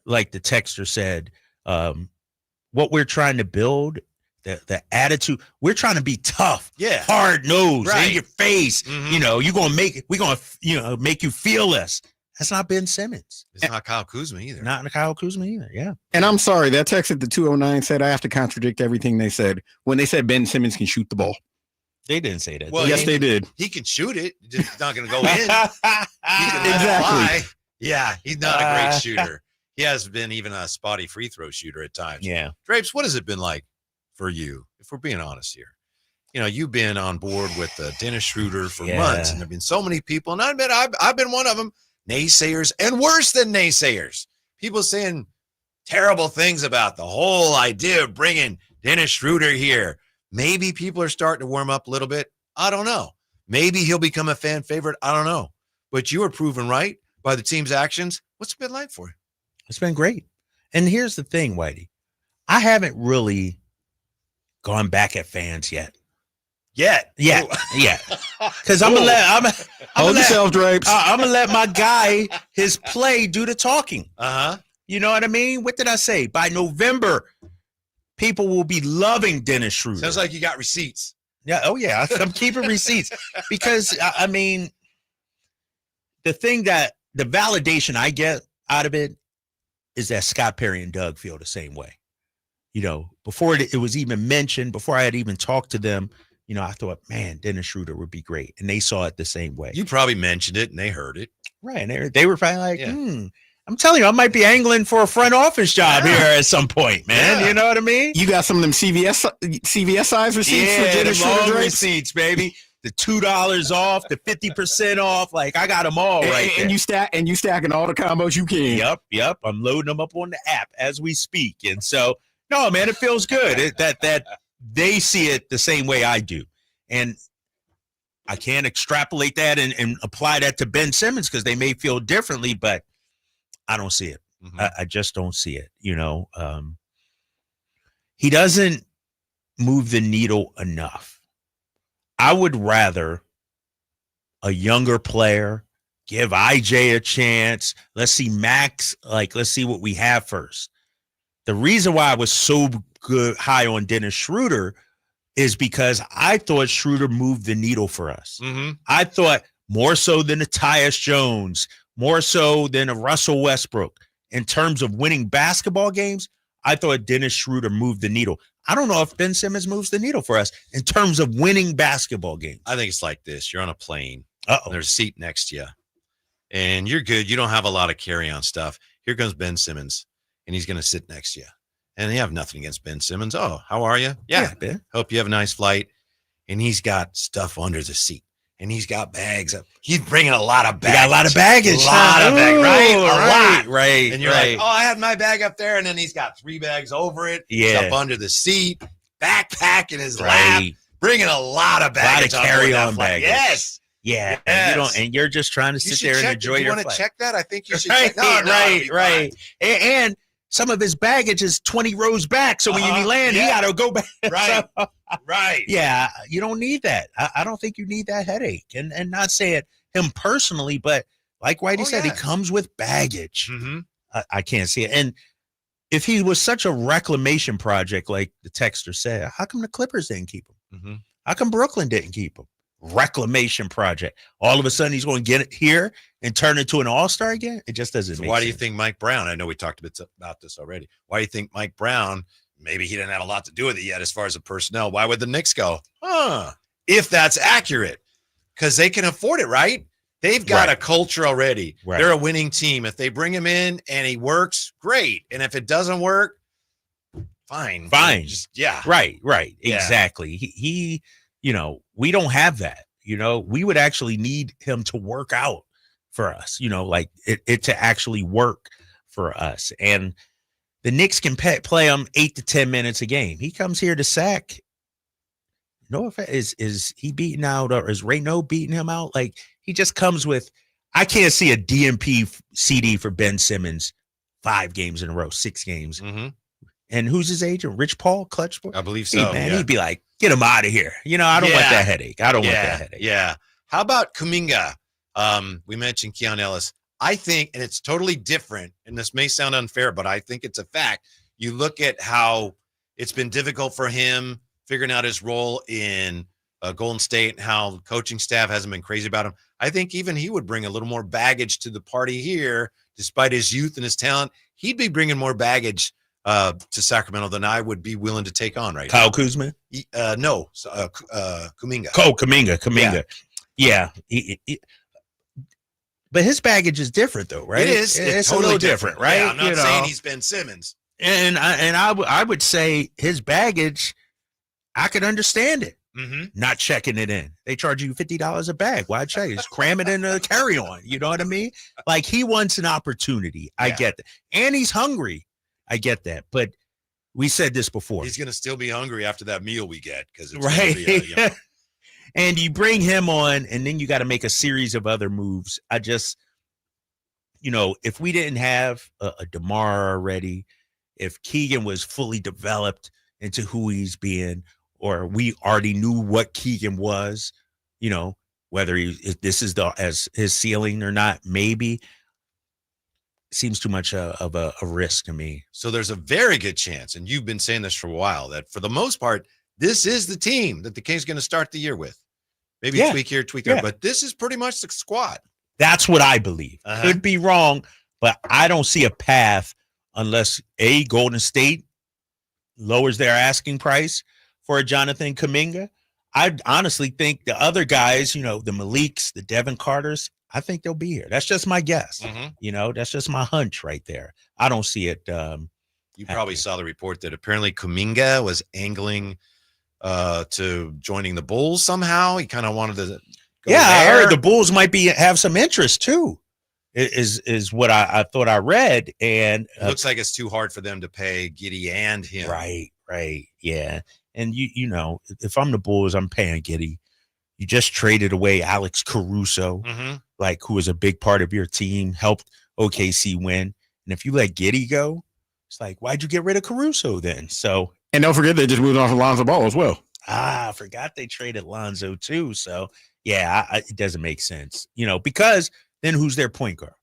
like the texter said, what we're trying to build, the attitude, we're trying to be tough, hard nosed, in your face. We're gonna make you feel us. That's not Ben Simmons. It's not Kyle Kuzma either. Not Kyle Kuzma either. Yeah. And I'm sorry, that text at the 209 said I have to contradict everything they said when they said Ben Simmons can shoot the ball. They didn't say that. Well, yes, they did. He can shoot it. It's not going to go in. Exactly. Yeah, he's not a great shooter. He has been even a spotty free throw shooter at times. Yeah. Drapes, what has it been like for you, if we're being honest here? You've been on board with Dennis Schröder for months, and there have been so many people, and I admit I've been one of them, naysayers, and worse than naysayers. People saying terrible things about the whole idea of bringing Dennis Schröder here. Maybe people are starting to warm up a little bit. I don't know. Maybe he'll become a fan favorite. I don't know. but you were proven right by the team's actions. What's it been like for you? It's been great. And here's the thing, Whitey. I haven't really gone back at fans yet. Yeah. Because I'm gonna let hold yourself, Drapes. I'm gonna let my guy his play do the talking. Uh-huh. You know what I mean? What did I say? By November, people will be loving Dennis Schröder. Sounds like you got receipts. Yeah. Oh yeah. I'm keeping receipts because I mean, the validation I get out of it is that Scott Perry and Doug feel the same way. You know, before it was even mentioned, before I had even talked to them, you know, I thought, man, Dennis Schröder would be great. And they saw it the same way. You probably mentioned it and they heard it. Right. And they were probably like, I'm telling you, I might be angling for a front office job here at some point, man. Yeah. You know what I mean? You got some of them CVS size receipts for Dennis Schröder receipts, baby. The $2 off, the 50% off. Like, I got them all right and you stacking all the combos you can. Yep. I'm loading them up on the app as we speak. And so, no, man, it feels good that they see it the same way I do. And I can't extrapolate that and apply that to Ben Simmons because they may feel differently, but I don't see it. Mm-hmm. I just don't see it. You know, he doesn't move the needle enough. I would rather a younger player give IJ a chance. Let's see Max. Let's see what we have first. The reason why I was so high on Dennis Schröder is because I thought Schröder moved the needle for us. Mm-hmm. I thought more so than a Tyus Jones, more so than a Russell Westbrook. In terms of winning basketball games, I thought Dennis Schröder moved the needle. I don't know if Ben Simmons moves the needle for us in terms of winning basketball games. I think it's like this. You're on a plane. Uh-oh. There's a seat next to you. And you're good. You don't have a lot of carry-on stuff. Here comes Ben Simmons, and he's going to sit next to you. And you have nothing against Ben Simmons. Oh, how are you? Yeah, Ben. Hope you have a nice flight. And he's got stuff under the seat. And he's got bags. He's bringing a lot of baggage. Got a lot of baggage. A lot of baggage, right? A lot. Right. And you're like, oh, I had my bag up there. And then he's got 3 bags over it. Yeah. Stuff under the seat. Backpack in his lap. Bringing a lot of baggage. A lot of carry-on baggage. Yes. Yeah. Yes. And you're just trying to sit there and enjoy your flight. You want to check that? I think you should check. No, right. And some of his baggage is 20 rows back. So when you land, he got to go back. Right. Right. Yeah. You don't need that. I don't think you need that headache. And not say it him personally, but like Whitey said, he comes with baggage. Mm-hmm. I can't see it. And if he was such a reclamation project, like the texter said, how come the Clippers didn't keep him? Mm-hmm. How come Brooklyn didn't keep him? Reclamation project. All of a sudden he's going to get it here and turn into an all-star again. It just doesn't make Why sense. do you think Mike Brown, I know we talked a bit about this already. Why do you think Mike Brown, maybe he didn't have a lot to do with it yet as far as the personnel. Why would the Knicks go? If that's accurate, because they can afford it, right? They've got a culture already. Right. They're a winning team. If they bring him in and he works, great. And if it doesn't work, fine. Just, Right. Yeah. Exactly. He we don't have that. We would actually need him to work out for us, like it to actually work for us. And the Knicks can play him 8 to 10 minutes a game. He comes here to sack. No offense, is he beating out or is Rayno beating him out? Like he just comes with, I can't see a DMP CD for Ben Simmons 5 games in a row, 6 games. Mm-hmm. And who's his agent? Rich Paul, Clutch? I believe so. Hey, man, he'd be like, get him out of here. I don't want that headache. I don't want that headache. Yeah. How about Kuminga? We mentioned Keon Ellis. I think, and it's totally different, and this may sound unfair, but I think it's a fact. You look at how it's been difficult for him figuring out his role in Golden State and how the coaching staff hasn't been crazy about him. I think even he would bring a little more baggage to the party here, despite his youth and his talent. He'd be bringing more baggage to Sacramento than I would be willing to take on right Kyle now. Kuzma? No, Kuminga. Kuminga. Yeah. But his baggage is different, though, right? It is. It's totally a little different, right? Yeah, I'm not saying he's Ben Simmons. And I would say his baggage, I could understand it. Mm-hmm. Not checking it in. They charge you $50 a bag. Why check? Just cram it in a carry-on. You know what I mean? Like he wants an opportunity. I get that. And he's hungry. I get that. But we said this before. He's going to still be hungry after that meal we get because it's right. And you bring him on, and then you got to make a series of other moves. I just, if we didn't have a DeMar already, if Keegan was fully developed into who he's being, or we already knew what Keegan was, whether if this is as his ceiling or not, maybe seems too much of a risk to me. So there's a very good chance, and you've been saying this for a while, that for the most part, this is the team that the Kings are going to start the year with. Maybe tweak here, tweak there, but this is pretty much the squad. That's what I believe. Could be wrong, but I don't see a path unless Golden State lowers their asking price for a Jonathan Kuminga. I honestly think the other guys, the Maliks, the Devin Carters, I think they'll be here. That's just my guess. That's just my hunch right there. I don't see it. You probably saw the report that apparently Kuminga was angling to joining the Bulls somehow. He kind of wanted to go there. I heard the Bulls might have some interest too, is what I thought I read. And it looks like it's too hard for them to pay Giddey and him. Right. Yeah. And if I'm the Bulls, I'm paying Giddey. You just traded away Alex Caruso, who was a big part of your team, helped OKC win. And if you let Giddey go, it's like, why'd you get rid of Caruso then? So, and don't forget they just moved on from Lonzo Ball as well. I forgot they traded Lonzo too. So it doesn't make sense, because then who's their point guard?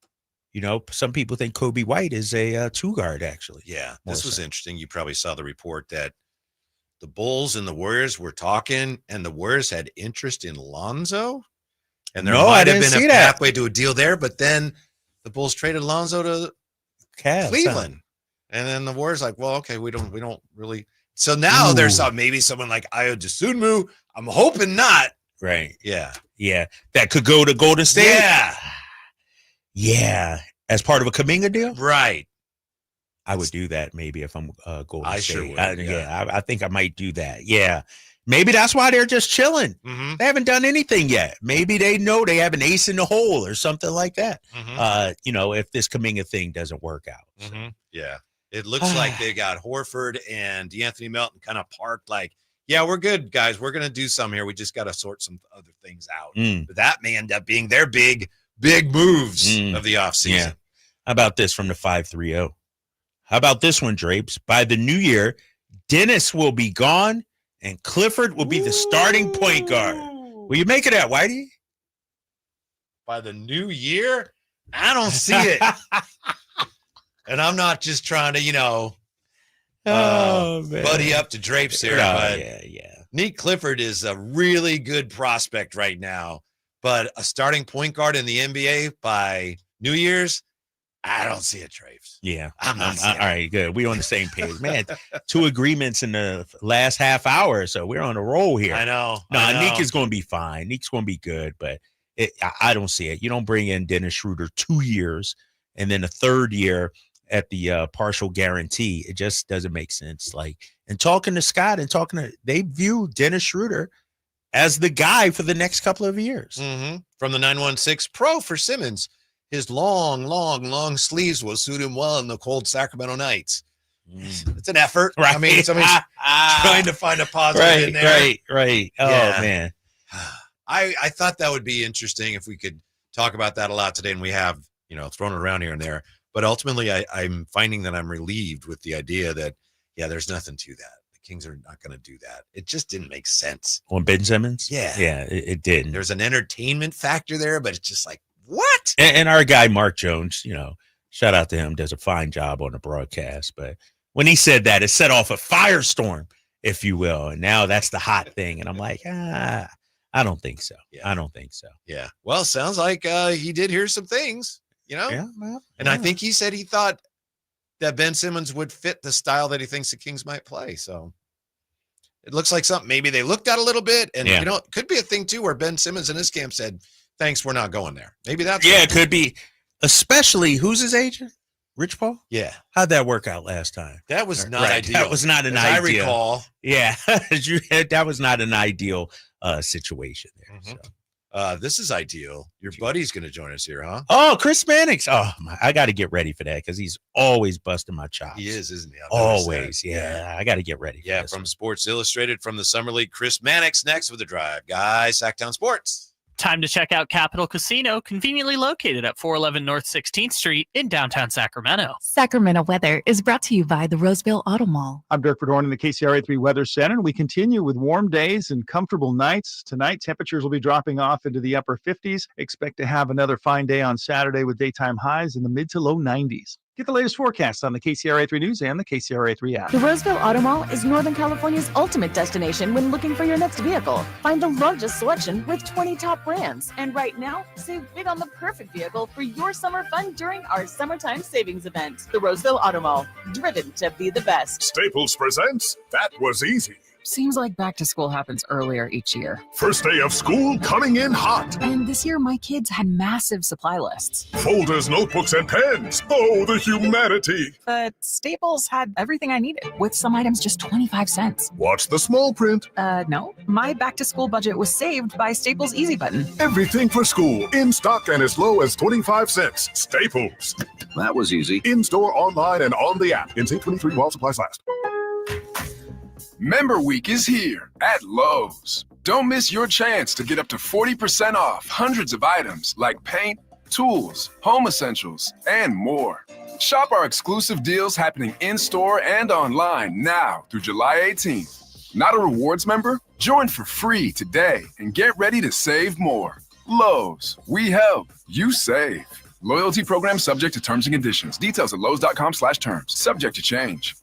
Some people think Kobe White is a 2-guard actually. Yeah, this was interesting. You probably saw the report that the Bulls and the Warriors were talking, and the Warriors had interest in Lonzo, and there might have been a pathway to a deal there. But then the Bulls traded Lonzo to Cleveland, and then the Warriors like, well, okay, we don't really. So now there's maybe someone like Ayo Dosunmu. I'm hoping not. Right. Yeah. That could go to Golden State. Yeah. As part of a Kuminga deal. Right. I would do that maybe if I'm Golden State. Sure would. I think I might do that. Yeah. Maybe that's why they're just chilling. They haven't done anything yet. Maybe they know they have an ace in the hole or something like that. If this Kuminga thing doesn't work out. So. Yeah. It looks like they got Horford and DeAnthony Melton kind of parked like, yeah, we're good, guys. We're going to do some here. We just got to sort some other things out. But that may end up being their big moves of the offseason. Yeah. How about this from the 530? How about this one, Drapes? By the new year, Dennis will be gone and Clifford will be the starting point guard. Will you make it at Whitey? By the new year? I don't see it. And I'm not just trying to, buddy up to Drapes here. But Nick Clifford is a really good prospect right now. But a starting point guard in the NBA by New Year's, I don't see it, Drapes. Yeah. All right, good. We're on the same page. Man, 2 agreements in the last half hour, so we're on a roll here. I know. Nick is going to be fine. Nick's going to be good, but I don't see it. You don't bring in Dennis Schröder 2 years and then a 3rd year at the partial guarantee. It just doesn't make sense. And talking to Scott they view Dennis Schröder as the guy for the next couple of years. From the 916 Pro for Simmons. His long sleeves will suit him well in the cold Sacramento nights. It's an effort. Right. I mean, somebody's trying to find a positive in there. Right. Oh, man. I thought that would be interesting if we could talk about that a lot today, and we have, thrown it around here and there. But ultimately, I'm finding that I'm relieved with the idea that, there's nothing to that. The Kings are not going to do that. It just didn't make sense. On Ben Simmons? Yeah. Yeah, it didn't. There's an entertainment factor there, but it's just like, what? And our guy, Mark Jones, shout out to him, does a fine job on the broadcast. But when he said that, it set off a firestorm, if you will. And now that's the hot thing. And I'm like, I don't think so. I don't think so. Yeah. Well, sounds like he did hear some things, Yeah. And I think he said he thought that Ben Simmons would fit the style that he thinks the Kings might play. So it looks like something maybe they looked at a little bit. And, it could be a thing, too, where Ben Simmons in his camp said, thanks, we're not going there. Maybe that's it could be. Especially, who's his agent? Rich Paul? Yeah. How'd that work out last time? That was not ideal. That was not an ideal. I recall. Yeah. That was not an ideal situation there. So. This is ideal. Your buddy's going to join us here, huh? Oh, Chris Manx. Oh, I got to get ready for that because he's always busting my chops. He is, isn't he? Always. Yeah. I got to get ready. Yeah, from Sports Illustrated from the Summer League, Chris Manx next with the drive. Guys, Sactown Sports. Time to check out Capital Casino, conveniently located at 411 North 16th Street in downtown Sacramento. Sacramento weather is brought to you by the Roseville Auto Mall. I'm Dirk Verdorn in the KCRA3 Weather Center. We continue with warm days and comfortable nights. Tonight, temperatures will be dropping off into the upper 50s. Expect to have another fine day on Saturday with daytime highs in the mid to low 90s. Get the latest forecast on the KCRA3 News and the KCRA3 app. The Roseville Auto Mall is Northern California's ultimate destination when looking for your next vehicle. Find the largest selection with 20 top brands. And right now, save big on the perfect vehicle for your summer fun during our summertime savings event. The Roseville Auto Mall, driven to be the best. Staples presents That Was Easy. Seems like back to school happens earlier each year. First day of school coming in hot. And this year, my kids had massive supply lists. Folders, notebooks, and pens. Oh, the humanity. But Staples had everything I needed, with some items just 25 cents. Watch the small print. No. My back-to-school budget was saved by Staples Easy Button. Everything for school, in stock and as low as 25 cents. Staples. That was easy. In-store, online, and on the app. NC 23 while supplies last. Member Week is here at Lowe's. Don't miss your chance to get up to 40% off hundreds of items like paint, tools, home essentials, and more. Shop our exclusive deals happening in-store and online now through July 18th. Not a rewards member? Join for free today and get ready to save more. Lowe's, we help, you save. Loyalty program subject to terms and conditions. Details at lowes.com/terms. Subject to change.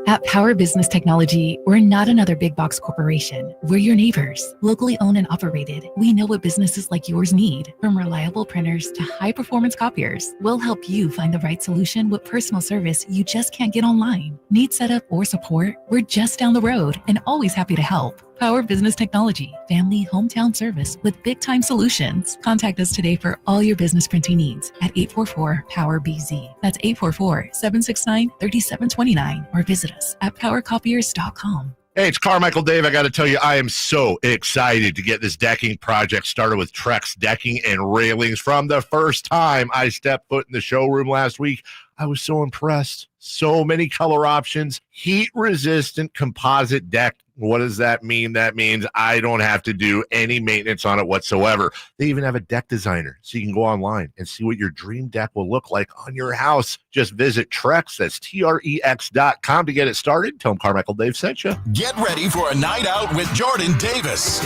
At Power Business Technology, we're not another big box corporation. We're your neighbors, locally owned and operated. We know what businesses like yours need, from reliable printers to high-performance copiers. We'll help you find the right solution with personal service you just can't get online. Need setup or support? We're just down the road and always happy to help. Power Business Technology, family hometown service with big-time solutions. Contact us today for all your business printing needs at 844-POWER-BZ. That's 844-769-3729 or visit us at powercopiers.com. Hey, it's Carmichael Dave. I got to tell you, I am so excited to get this decking project started with Trex Decking and Railings. From the first time I stepped foot in the showroom last week, I was so impressed. So many color options, heat-resistant composite deck. What does that mean? That means I don't have to do any maintenance on it whatsoever. They even have a deck designer, so you can go online and see what your dream deck will look like on your house. Just visit Trex, that's TREX.com to get it started. Tell them Carmichael Dave sent you. Get ready for a night out with Jordan Davis.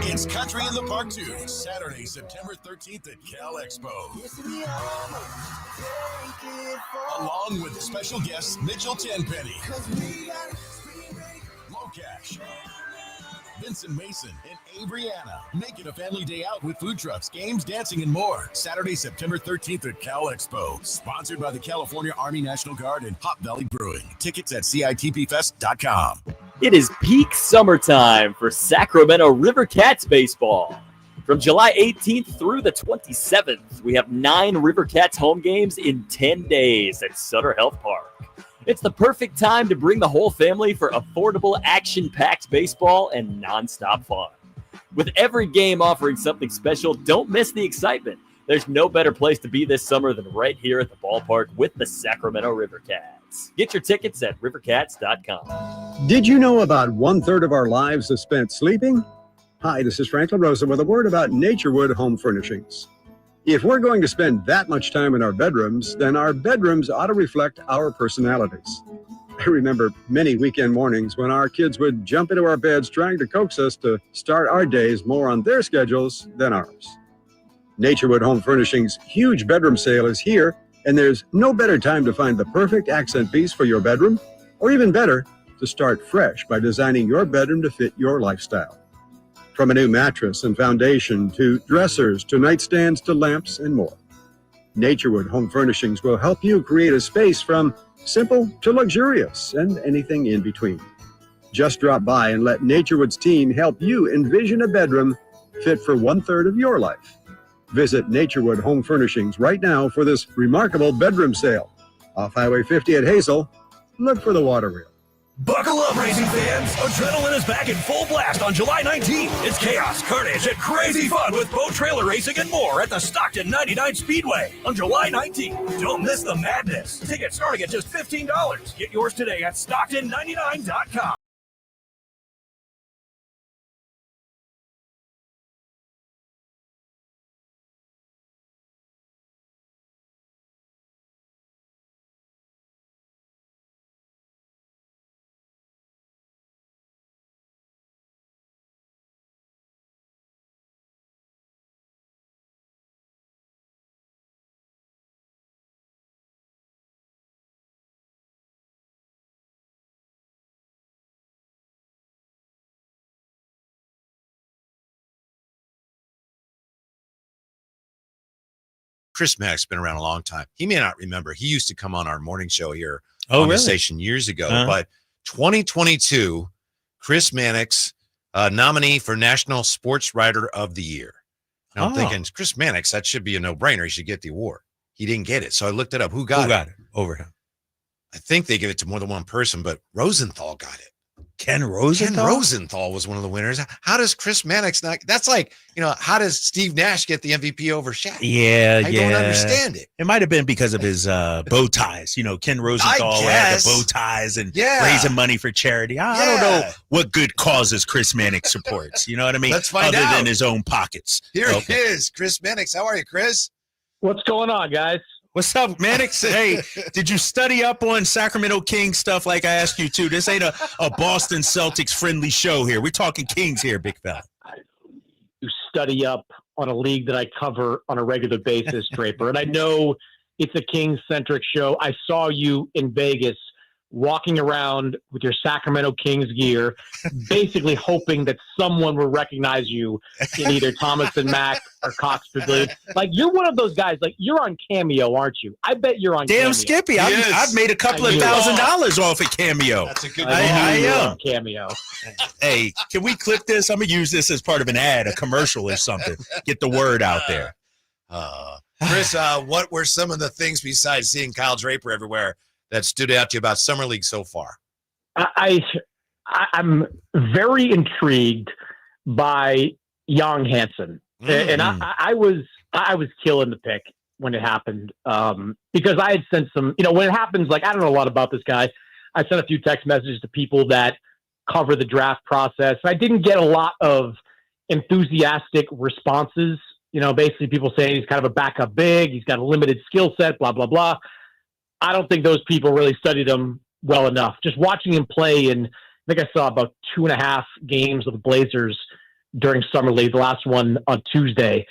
It's Country in the Park 2, Saturday, September 13th at Cal Expo. Along with special guests Mitchell Tenpenny, Locash, Vincent Mason, and Abriana. Make it a family day out with food trucks, games, dancing, and more. Saturday, September 13th at Cal Expo. Sponsored by the California Army National Guard and Hop Valley Brewing. Tickets at CITPfest.com. It is peak summertime for Sacramento River Cats baseball. From July 18th through the 27th, we have 9 River Cats home games in 10 days at Sutter Health Park. It's the perfect time to bring the whole family for affordable, action-packed baseball and nonstop fun. With every game offering something special, don't miss the excitement. There's no better place to be this summer than right here at the ballpark with the Sacramento River Cats. Get your tickets at rivercats.com. Did you know about 1/3 of our lives is spent sleeping? Hi, this is Frank LaRosa with a word about Naturewood Home Furnishings. If we're going to spend that much time in our bedrooms, then our bedrooms ought to reflect our personalities. I remember many weekend mornings when our kids would jump into our beds trying to coax us to start our days more on their schedules than ours. Naturewood Home Furnishings' huge bedroom sale is here, and there's no better time to find the perfect accent piece for your bedroom, or even better, to start fresh by designing your bedroom to fit your lifestyle. From a new mattress and foundation to dressers to nightstands to lamps and more. Naturewood Home Furnishings will help you create a space from simple to luxurious and anything in between. Just drop by and let Naturewood's team help you envision a bedroom fit for 1/3 of your life. Visit Naturewood Home Furnishings right now for this remarkable bedroom sale. Off Highway 50 at Hazel, look for the water wheel. Buckle up, racing fans! Adrenaline is back in full blast on July 19th. It's chaos, carnage, and crazy fun with boat trailer racing and more at the Stockton 99 Speedway on July 19th. Don't miss the madness. Tickets starting at just $15. Get yours today at Stockton99.com. Chris Manx been around a long time. He may not remember. He used to come on our morning show here on the station years ago. But 2022, Chris Manx, nominee for National Sports Writer of the Year. And I'm thinking, Chris Manx, that should be a no-brainer. He should get the award. He didn't get it. So I looked it up. Who got it over him? I think they give it to more than one person, but Rosenthal got it. Ken Rosenthal? Ken Rosenthal was one of the winners. How does Chris Manx not? That's like, how does Steve Nash get the MVP over Shaq? I don't understand it. It might have been because of his bow ties. Ken Rosenthal had the bow ties and raising money for charity. I don't know what good causes Chris Manx supports. You know what I mean? Let's find Other out. than his own pockets. Here he is, Chris Manx. How are you, Chris? What's going on, guys? What's up, Manix? Hey, did you study up on Sacramento Kings stuff like I asked you to? This ain't a Boston Celtics friendly show here. We're talking Kings here, big fella. You study up on a league that I cover on a regular basis, Draper. And I know it's a Kings-centric show. I saw you in Vegas walking around with your Sacramento Kings gear, basically hoping that someone will recognize you in either Thomas and Mack or Cox Pavilion. Like, you're one of those guys, like, you're on Cameo, aren't you? I bet you're on Cameo. Damn Skippy. I've made a couple of $1,000 off of Cameo. That's a good I am. Cameo. Hey, can we clip this? I'm going to use this as part of an ad, a commercial or something. Get the word out there. Chris, what were some of the things besides seeing Kyle Draper everywhere that stood out to you about Summer League so far? I'm very intrigued by Young Hansen, and I was killing the pick when it happened because I had sent some. When it happens, like, I don't know a lot about this guy. I sent a few text messages to people that cover the draft process. I didn't get a lot of enthusiastic responses. Basically people saying he's kind of a backup big. He's got a limited skill set. Blah blah blah. I don't think those people really studied him well enough. Just watching him play, and I think I saw about 2.5 games of the Blazers during Summer League, the last one on Tuesday.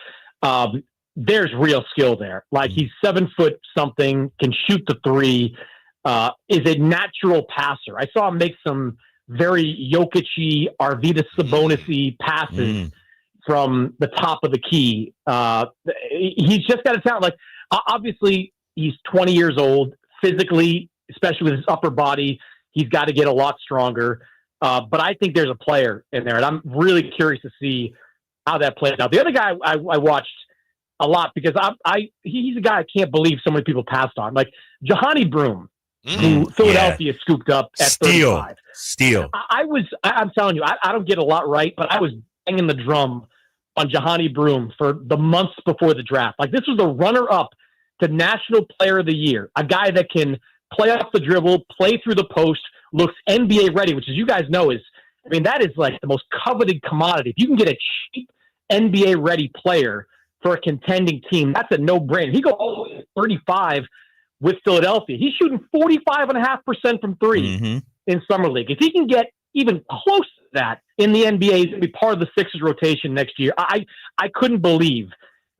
There's real skill there. Like, he's 7 foot something, can shoot the three, is a natural passer. I saw him make some very Jokic-y, Arvydas Sabonis-y passes from the top of the key. He's just got a talent. Like, obviously, he's 20 years old. Physically, especially with his upper body, he's got to get a lot stronger. But I think there's a player in there, and I'm really curious to see how that plays out. The other guy I watched a lot because he's a guy I can't believe so many people passed on. Like Jahani Broome, who Philadelphia scooped up at 35. Steal. I'm telling you, I don't get a lot right, but I was banging the drum on Jahani Broome for the months before the draft. Like, this was the runner-up to National Player of the Year, a guy that can play off the dribble, play through the post, looks NBA ready, which, as you guys know, that is like the most coveted commodity. If you can get a cheap NBA ready player for a contending team, that's a no-brainer. He goes all the way to 35 with Philadelphia. He's shooting 45.5% from three in Summer League. If he can get even close to that in the NBA, he's going to be part of the Sixers rotation next year. I couldn't believe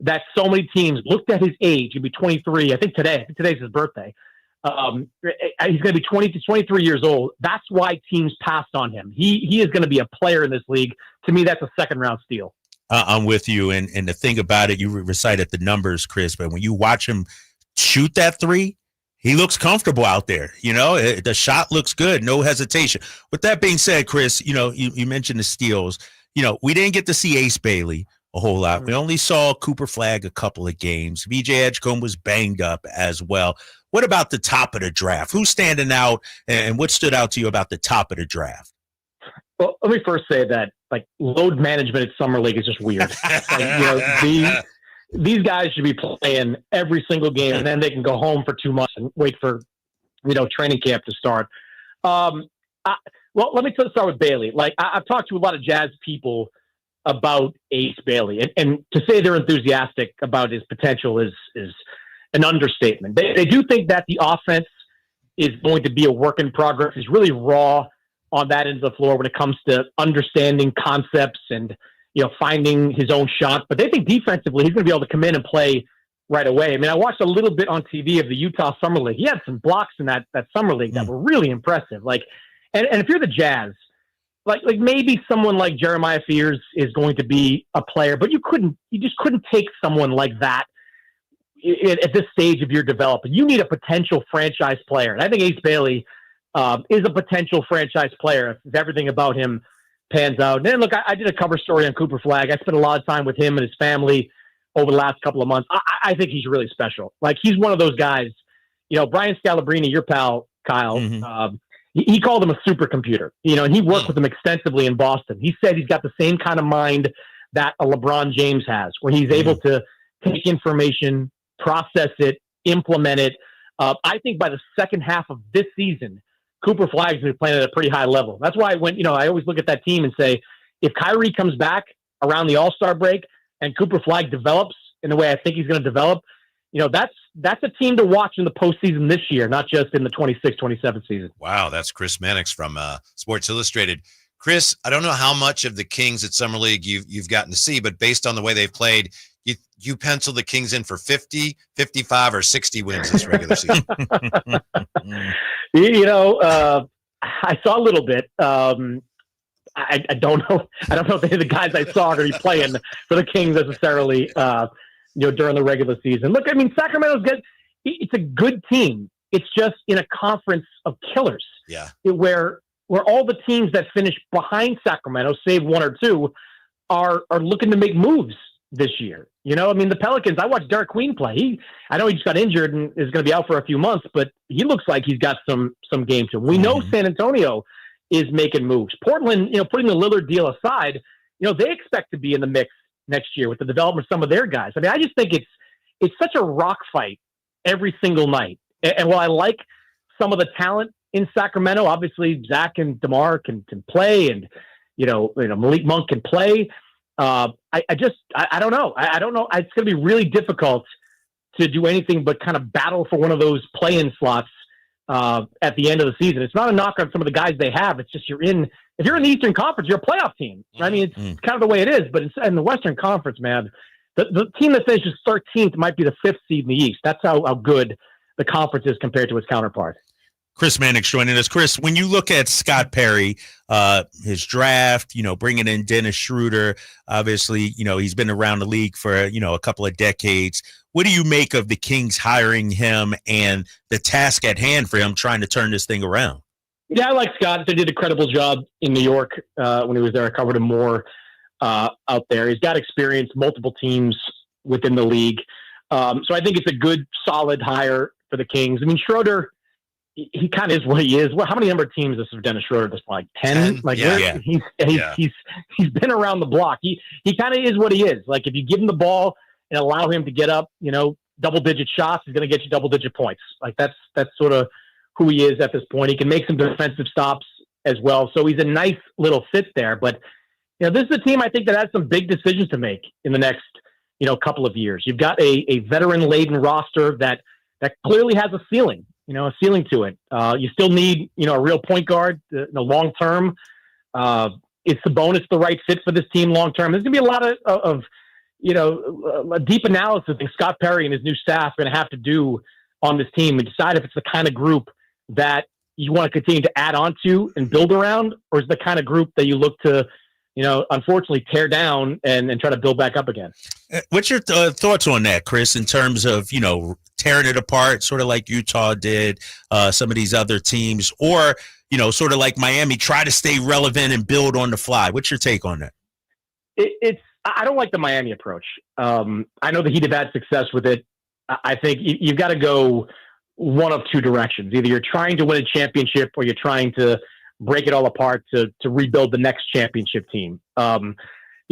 that so many teams looked at his age. He'll be 23. I think today's his birthday. He's going to be 20 to 23 years old. That's why teams passed on him. He is going to be a player in this league. To me, that's a second-round steal. I'm with you. And the thing about it, you recited the numbers, Chris, but when you watch him shoot that three, he looks comfortable out there. The shot looks good. No hesitation. With that being said, Chris, you mentioned the steals. We didn't get to see Ace Bailey a whole lot. We only saw Cooper Flagg a couple of games. VJ Edgecombe was banged up as well. What about the top of the draft? Who's standing out, and what stood out to you about the top of the draft? Well, let me first say that like load management at Summer League is just weird. These guys should be playing every single game, and then they can go home for 2 months and wait for training camp to start. Well, let me start with Bailey. Like I've talked to a lot of Jazz people about Ace Bailey, and to say they're enthusiastic about his potential is an understatement. They do think that the offense is going to be a work in progress. He's really raw on that end of the floor when it comes to understanding concepts and finding his own shot. But they think defensively he's going to be able to come in and play right away. I mean, I watched a little bit on TV of the Utah Summer League. He had some blocks in that Summer League that were really impressive. Like, and if you're the Jazz, like maybe someone like Jeremiah Fears is going to be a player, but you just couldn't take someone like that at this stage of your development. You need a potential franchise player. And I think Ace Bailey is a potential franchise player if everything about him pans out. And then look, I did a cover story on Cooper Flagg. I spent a lot of time with him and his family over the last couple of months. I think he's really special. Like he's one of those guys, Brian Scalabrine, your pal, Kyle, he called him a supercomputer, and he worked with him extensively in Boston. He said he's got the same kind of mind that a LeBron James has, where he's able to take information, process it, implement it. I think by the second half of this season, Cooper Flagg's been playing at a pretty high level. That's why I always look at that team and say, if Kyrie comes back around the All-Star break and Cooper Flagg develops in the way I think he's going to develop, that's a team to watch in the postseason this year, not just in the 26-27 season. Wow, that's Chris Manx from Sports Illustrated. Chris, I don't know how much of the Kings at Summer League you've gotten to see, but based on the way they've played, you pencil the Kings in for 50, 55, or 60 wins this regular season. I saw a little bit. I don't know. I don't know if any of the guys I saw are going to be playing for the Kings necessarily, during the regular season. Look, I mean, Sacramento's good. It's a good team. It's just in a conference of killers. Yeah. Where all the teams that finish behind Sacramento, save one or two, are looking to make moves this year. The Pelicans, I watched Derek Queen play. I know he just got injured and is going to be out for a few months, but he looks like he's got some game to him. We know San Antonio is making moves. Portland, putting the Lillard deal aside, they expect to be in the mix next year with the development of some of their guys. I mean, I just think it's such a rock fight every single night. And while I like some of the talent in Sacramento, obviously Zach and DeMar can play, and Malik Monk can play. I don't know. I don't know. It's going to be really difficult to do anything but kind of battle for one of those play-in slots at the end of the season. It's not a knock on some of the guys they have. It's just if you're in the Eastern Conference, you're a playoff team. I mean, it's kind of the way it is. But in the Western Conference, man, the team that finishes 13th might be the 5th seed in the East. That's how good the conference is compared to its counterpart. Chris Manx joining us. Chris, when you look at Scott Perry, his draft, bringing in Dennis Schröder, obviously, he's been around the league for, a couple of decades. What do you make of the Kings hiring him and the task at hand for him trying to turn this thing around? Yeah, I like Scott. They did a credible job in New York when he was there. I covered him more out there. He's got experience, multiple teams within the league. So I think it's a good, solid hire for the Kings. I mean, Schröder, he kind of is what he is. Well, how many number of teams is Dennis Schröder at this point? Like 10? Like he's been around the block. He kind of is what he is. Like if you give him the ball and allow him to get up, double-digit shots, he's going to get you double-digit points. Like that's sort of who he is at this point. He can make some defensive stops as well. So he's a nice little fit there. But this is a team I think that has some big decisions to make in the next couple of years. You've got a veteran-laden roster that clearly has a ceiling. A ceiling to it. You still need, a real point guard in the long term. Is Sabonis the right fit for this team long term? There's going to be a lot of a deep analysis I think Scott Perry and his new staff are going to have to do on this team and decide if it's the kind of group that you want to continue to add on to and build around, or is the kind of group that you look to, unfortunately tear down and try to build back up again. What's your thoughts on that, Chris, in terms of, tearing it apart, sort of like Utah did, some of these other teams, or, sort of like Miami, try to stay relevant and build on the fly? What's your take on that? It's I don't like the Miami approach. I know the Heat have had success with it. I think you've got to go one of two directions. Either you're trying to win a championship or you're trying to break it all apart to rebuild the next championship team.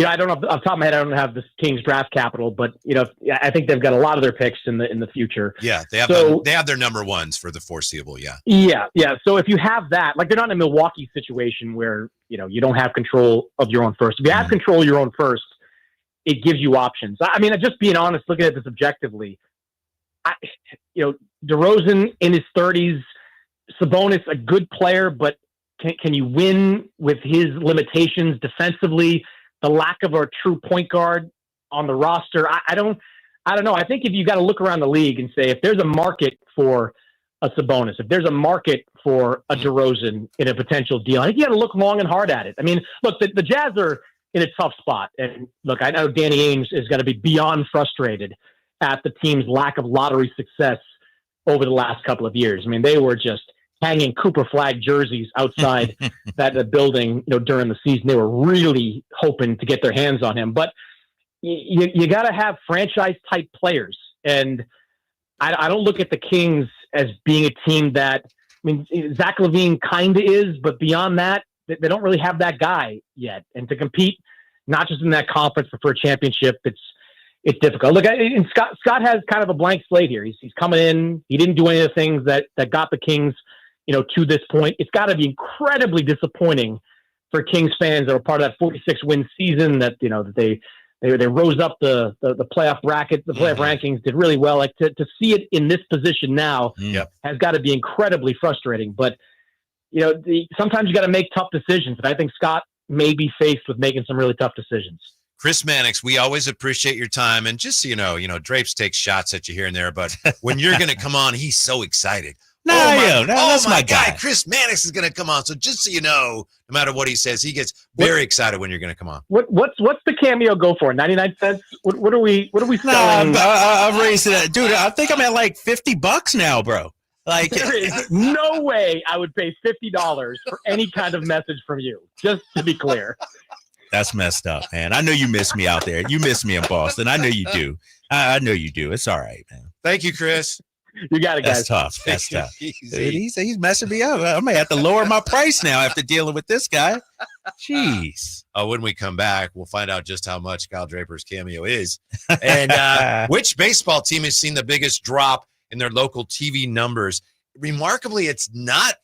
I don't know, off the top of my head, I don't have the Kings draft capital, but I think they've got a lot of their picks in the future. Yeah, they have their number ones for the foreseeable. Yeah. Yeah. So if you have that, like they're not in a Milwaukee situation where you don't have control of your own first. If you have control of your own first, it gives you options. I mean, just being honest, looking at this objectively, DeRozan in his 30s, Sabonis a good player, but can you win with his limitations defensively? The lack of a true point guard on the roster. I don't know. I think if you got to look around the league and say, if there's a market for a Sabonis, if there's a market for a DeRozan in a potential deal, I think you got to look long and hard at it. I mean, look, the Jazz are in a tough spot. And look, I know Danny Ainge is going to be beyond frustrated at the team's lack of lottery success over the last couple of years. I mean, they were just hanging Cooper flag jerseys outside the building, during the season. They were really hoping to get their hands on him, but you got to have franchise type players. And I don't look at the Kings as being a team that, Zach LaVine kind of is, but beyond that, they don't really have that guy yet. And to compete, not just in that conference, but for a championship, it's difficult. Look, and Scott has kind of a blank slate here. He's coming in. He didn't do any of the things that got the Kings, to this point. It's got to be incredibly disappointing for Kings fans that were part of that 46-win season, that they rose up the playoff bracket, the playoff rankings, did really well. Like to see it in this position now has got to be incredibly frustrating. But sometimes you got to make tough decisions, and I think Scott may be faced with making some really tough decisions. Chris Manx, we always appreciate your time, and just so you know, Drapes takes shots at you here and there, but when you're going to come on, he's so excited. That's my guy. Chris Manx is going to come on. So just so you know, no matter what he says, he gets very excited when you're going to come on. What's the cameo go for? 99 cents? What are we selling? I've raised it, dude. I think I'm at like $50 now, bro. Like, there is no way I would pay $50 for any kind of message from you. Just to be clear. That's messed up, man. I know you miss me out there. You miss me in Boston. I know you do. I know you do. It's all right, man. Thank you, Chris. You got it, guys. That's tough. Dude, he's messing me up. I may have to lower my price now after dealing with this guy. Jeez. When we come back, we'll find out just how much Kyle Draper's cameo is. And which baseball team has seen the biggest drop in their local TV numbers? Remarkably, it's not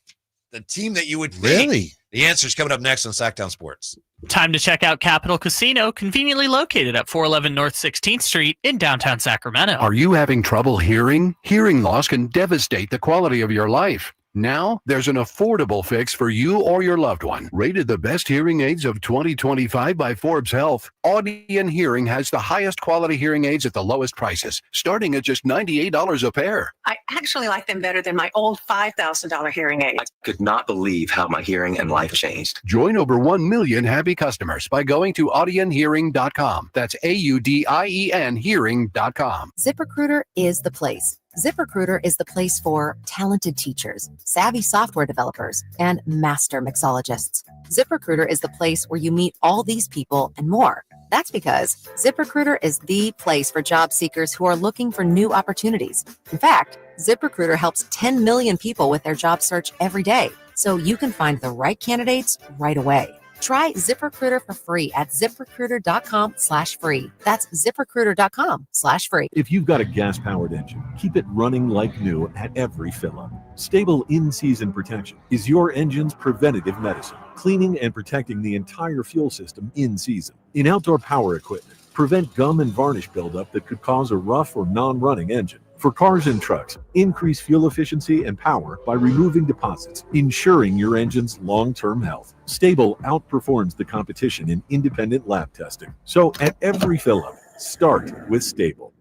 the team that you would think. Really? The answer is coming up next on Sactown Sports. Time to check out Capital Casino, conveniently located at 411 North 16th Street in downtown Sacramento. Are you having trouble hearing? Hearing loss can devastate the quality of your life. Now, there's an affordable fix for you or your loved one. Rated the best hearing aids of 2025 by Forbes Health, Audion Hearing has the highest quality hearing aids at the lowest prices, starting at just $98 a pair. I actually like them better than my old $5,000 hearing aid. I could not believe how my hearing and life changed. Join over 1 million happy customers by going to audionhearing.com. That's AUDIEN hearing.com. ZipRecruiter is the place. ZipRecruiter is the place for talented teachers, savvy software developers, and master mixologists. ZipRecruiter is the place where you meet all these people and more. That's because ZipRecruiter is the place for job seekers who are looking for new opportunities. In fact, ZipRecruiter helps 10 million people with their job search every day, so you can find the right candidates right away. Try ZipRecruiter for free at ZipRecruiter.com/free. That's ZipRecruiter.com/free. If you've got a gas-powered engine, keep it running like new at every fill-up. Stable in-season protection is your engine's preventative medicine, cleaning and protecting the entire fuel system in season. In outdoor power equipment, prevent gum and varnish buildup that could cause a rough or non-running engine. For cars and trucks, increase fuel efficiency and power by removing deposits, ensuring your engine's long-term health. Stable outperforms the competition in independent lab testing. So at every fill-up, start with Stable.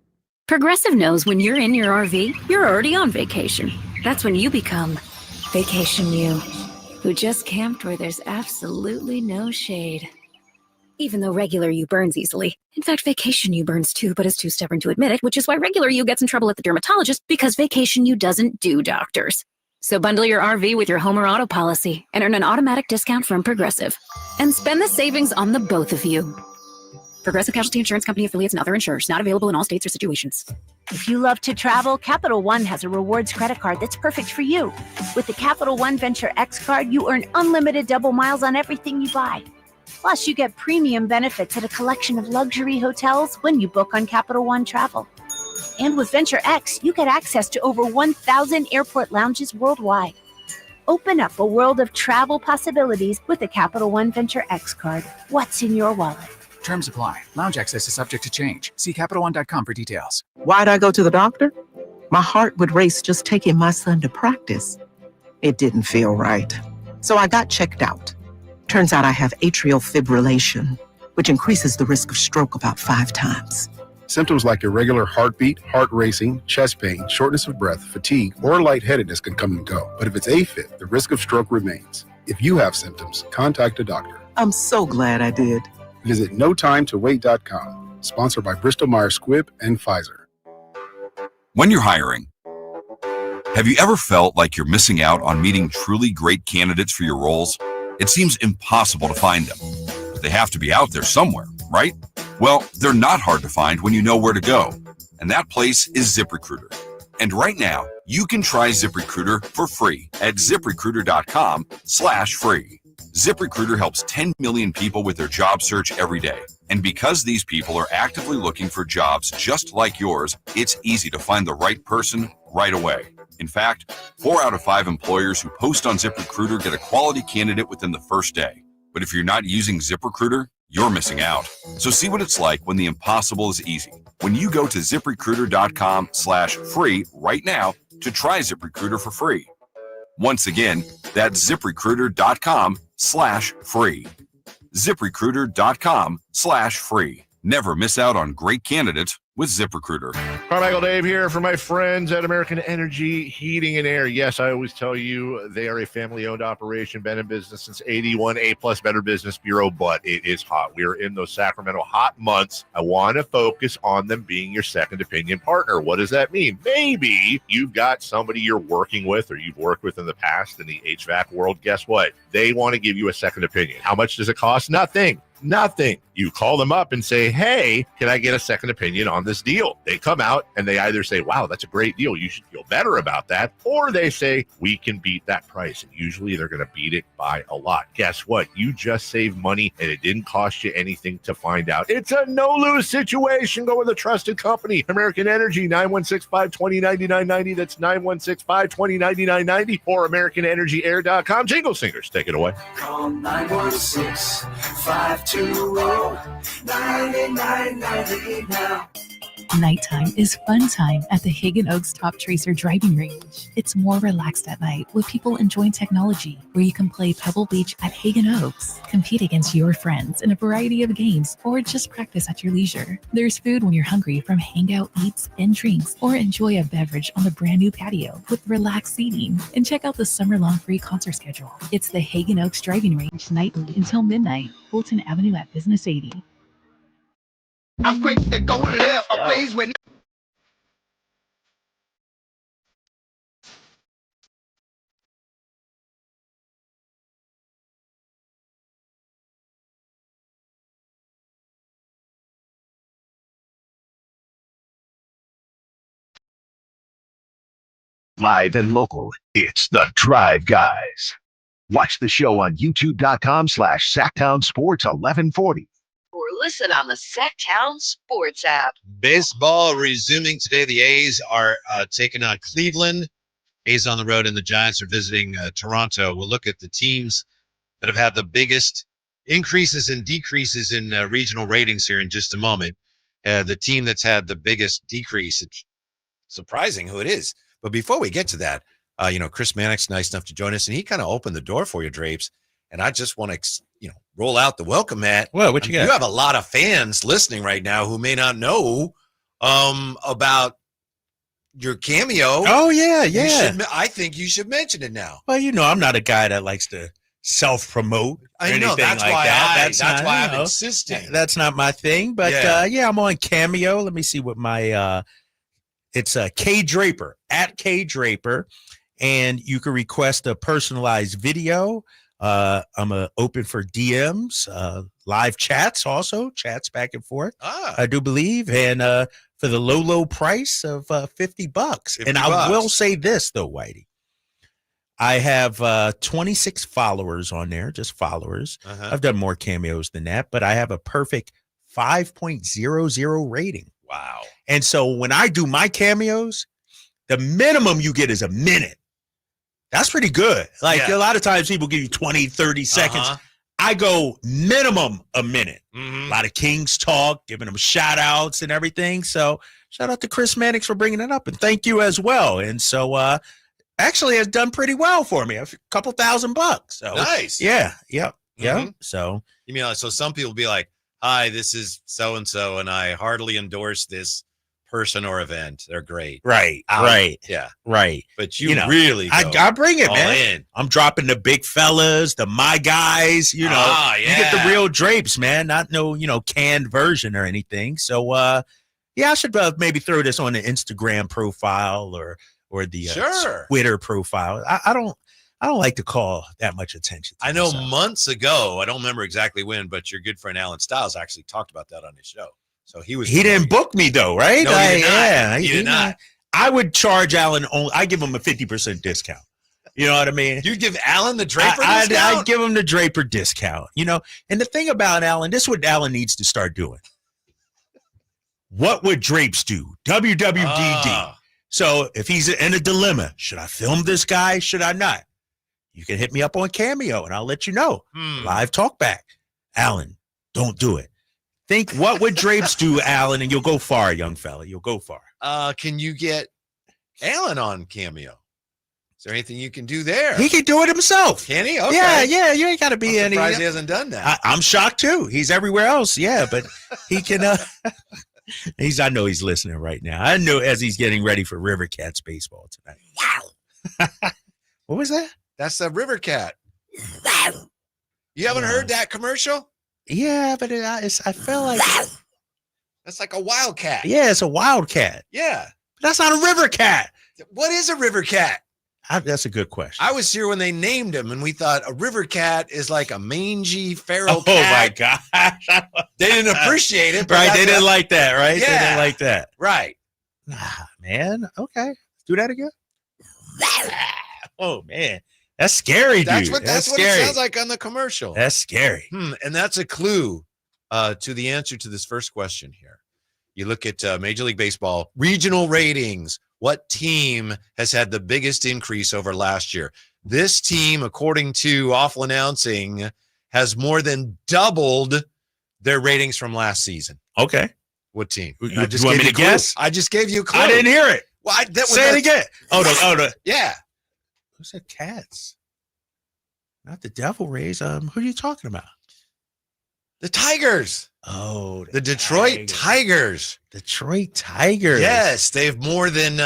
Progressive knows when you're in your RV, you're already on vacation. That's when you become Vacation You, who just camped where there's absolutely no shade. Even though regular you burns easily. In fact, Vacation You burns too, but is too stubborn to admit it, which is why regular you gets in trouble at the dermatologist, because Vacation You doesn't do doctors. So bundle your RV with your home or auto policy and earn an automatic discount from Progressive. And spend the savings on the both of you. Progressive Casualty Insurance Company affiliates and other insurers. Not available in all states or situations. If you love to travel, Capital One has a rewards credit card that's perfect for you. With the Capital One Venture X card, you earn unlimited double miles on everything you buy. Plus, you get premium benefits at a collection of luxury hotels when you book on Capital One Travel. And with Venture X, you get access to over 1,000 airport lounges worldwide. Open up a world of travel possibilities with the Capital One Venture X card. What's in your wallet? Terms apply. Lounge access is subject to change. See CapitalOne.com for details. Why'd I go to the doctor? My heart would race just taking my son to practice. It didn't feel right. So I got checked out. Turns out I have atrial fibrillation, which increases the risk of stroke about 5 times. Symptoms like irregular heartbeat, heart racing, chest pain, shortness of breath, fatigue, or lightheadedness can come and go. But if it's AFib, the risk of stroke remains. If you have symptoms, contact a doctor. I'm so glad I did. Visit notimetowait.com. Sponsored by Bristol-Myers Squibb and Pfizer. When you're hiring, have you ever felt like you're missing out on meeting truly great candidates for your roles? It seems impossible to find them, but they have to be out there somewhere, right? Well, they're not hard to find when you know where to go, and that place is ZipRecruiter. And right now, you can try ZipRecruiter for free at ZipRecruiter.com/free. ZipRecruiter helps 10 million people with their job search every day. And because these people are actively looking for jobs just like yours, it's easy to find the right person right away. In fact, 4 out of 5 employers who post on ZipRecruiter get a quality candidate within the first day. But if you're not using ZipRecruiter, you're missing out. So see what it's like when the impossible is easy. When you go to ZipRecruiter.com/free right now to try ZipRecruiter for free. Once again, that's ZipRecruiter.com/free. ZipRecruiter.com/free. Never miss out on great candidates with ZipRecruiter. Carmichael Dave here for my friends at American Energy Heating and Air. Yes, I always tell you they are a family-owned operation, been in business since 81, A-plus Better Business Bureau, but it is hot. We are in those Sacramento hot months. I want to focus on them being your second opinion partner. What does that mean? Maybe you've got somebody you're working with or you've worked with in the past in the HVAC world. Guess what? They want to give you a second opinion. How much does it cost? Nothing. You call them up and say, hey, can I get a second opinion on this deal? They come out and they either say, wow, that's a great deal. You should feel better about that. Or they say, we can beat that price. And usually they're going to beat it by a lot. Guess what? You just saved money and it didn't cost you anything to find out. It's a no-lose situation. Go with a trusted company. American Energy, 916-520-9990. That's 916-520-9990 or AmericanEnergyAir.com. Jingle Singers, take it away. Call 916-520-9990 now. Nighttime is fun time at the Hagen Oaks Top Tracer driving range. It's more relaxed at night with people enjoying technology, where you can play Pebble Beach at Hagen Oaks, compete against your friends in a variety of games, or just practice at your leisure. There's food when you're hungry from hangout eats and drinks, or enjoy a beverage on the brand new patio with relaxed seating. And check out the summer-long free concert schedule. It's the Hagen Oaks driving range nightly until midnight, Fulton Avenue at Business 80. I'm quick to go left, a place with live and local. It's the Drive Guys. Watch the show on youtube.com/Sactown Sports 1140. Or listen on the Sactown Sports app. Baseball resuming today. The A's are taking on Cleveland. A's on the road, and the Giants are visiting Toronto. We'll look at the teams that have had the biggest increases and decreases in regional ratings here in just a moment. The team that's had the biggest decrease, it's surprising who it is. But before we get to that, Chris Manx, nice enough to join us, and he kind of opened the door for you, Drapes. And I just want to, roll out the welcome mat. Well, what you got? You have a lot of fans listening right now who may not know about your cameo. Oh, yeah. I think you should mention it now. Well, I'm not a guy that likes to self-promote. I know, that's like why that. That's why I'm insisting. That's not my thing. But I'm on Cameo. Let me see what my it's K Draper, at K Draper, and you can request a personalized video. I'm open for DMs. live chats also, chats back and forth. I do believe. And for the low price of $50. And I will say this, though, Whitey. I have 26 followers on there, just followers. I've done more cameos than that, but I have a perfect 5.00 rating. Wow. And so when I do my cameos, the minimum you get is a minute. That's pretty good. Like a lot of times people give you 20, 30 seconds. I go minimum a minute. A lot of Kings talk, giving them shout outs and everything. So shout out to Chris Manx for bringing it up, and thank you as well. And so actually has done pretty well for me, a couple $1,000. So nice. Yeah. So you mean, so some people be like, hi, this is so-and-so, and I heartily endorse this person or event. They're great. Right. Yeah. Right. But you really go I bring it, all man. in. I'm dropping the big fellas, the my guys, you know. You get the real drapes, man. Not no, canned version or anything. So I should maybe throw this on the Instagram profile or the Twitter profile. I don't like to call that much attention to I know myself. months ago, I don't remember exactly when, but your good friend Alan Stiles actually talked about that on his show. So he didn't book me though, right? No, he did not. Yeah, he did not. I would charge Alan only. I give him a 50% discount. You know what I mean? You'd give Alan the Draper discount? I'd give him the Draper discount. And the thing about Alan, this is what Alan needs to start doing. What would drapes do? WWDD. So if he's in a dilemma, should I film this guy? Should I not? You can hit me up on Cameo and I'll let you know. Live talk back. Alan, don't do it. Think what would drapes do, Alan, and you'll go far, young fella. You'll go far. Can you get Alan on Cameo? Is there anything you can do there? He can do it himself. Can he? Okay. Yeah. You ain't got to be I'm surprised he hasn't done that. I'm shocked too. He's everywhere else. Yeah, but he can. I know he's listening right now. I know as he's getting ready for River Cats baseball tonight. Wow. What was that? That's the River Cat. You haven't heard that commercial? Yeah, but I feel like that's like a wildcat. Yeah, it's a wildcat. Yeah. But that's not a river cat. What is a river cat? That's a good question. I was here when they named him, and we thought a river cat is like a mangy feral cat. Oh, my gosh. They didn't appreciate it. Right, they didn't like that, right? Yeah. They didn't like that. Right. Man, okay. Do that again. Oh, man. That's scary, dude. That's what it sounds like on the commercial. That's scary. And that's a clue to the answer to this first question here. You look at Major League Baseball regional ratings. What team has had the biggest increase over last year? This team, according to Awful Announcing, has more than doubled their ratings from last season. Okay. What team? You want me to guess? I just gave you a clue. I didn't hear it. Well, Say it again. Yeah. Who said Cats? Not the Devil Rays. Who are you talking about? The Tigers. Oh, the Detroit Tigers. Detroit Tigers. Yes, they've more than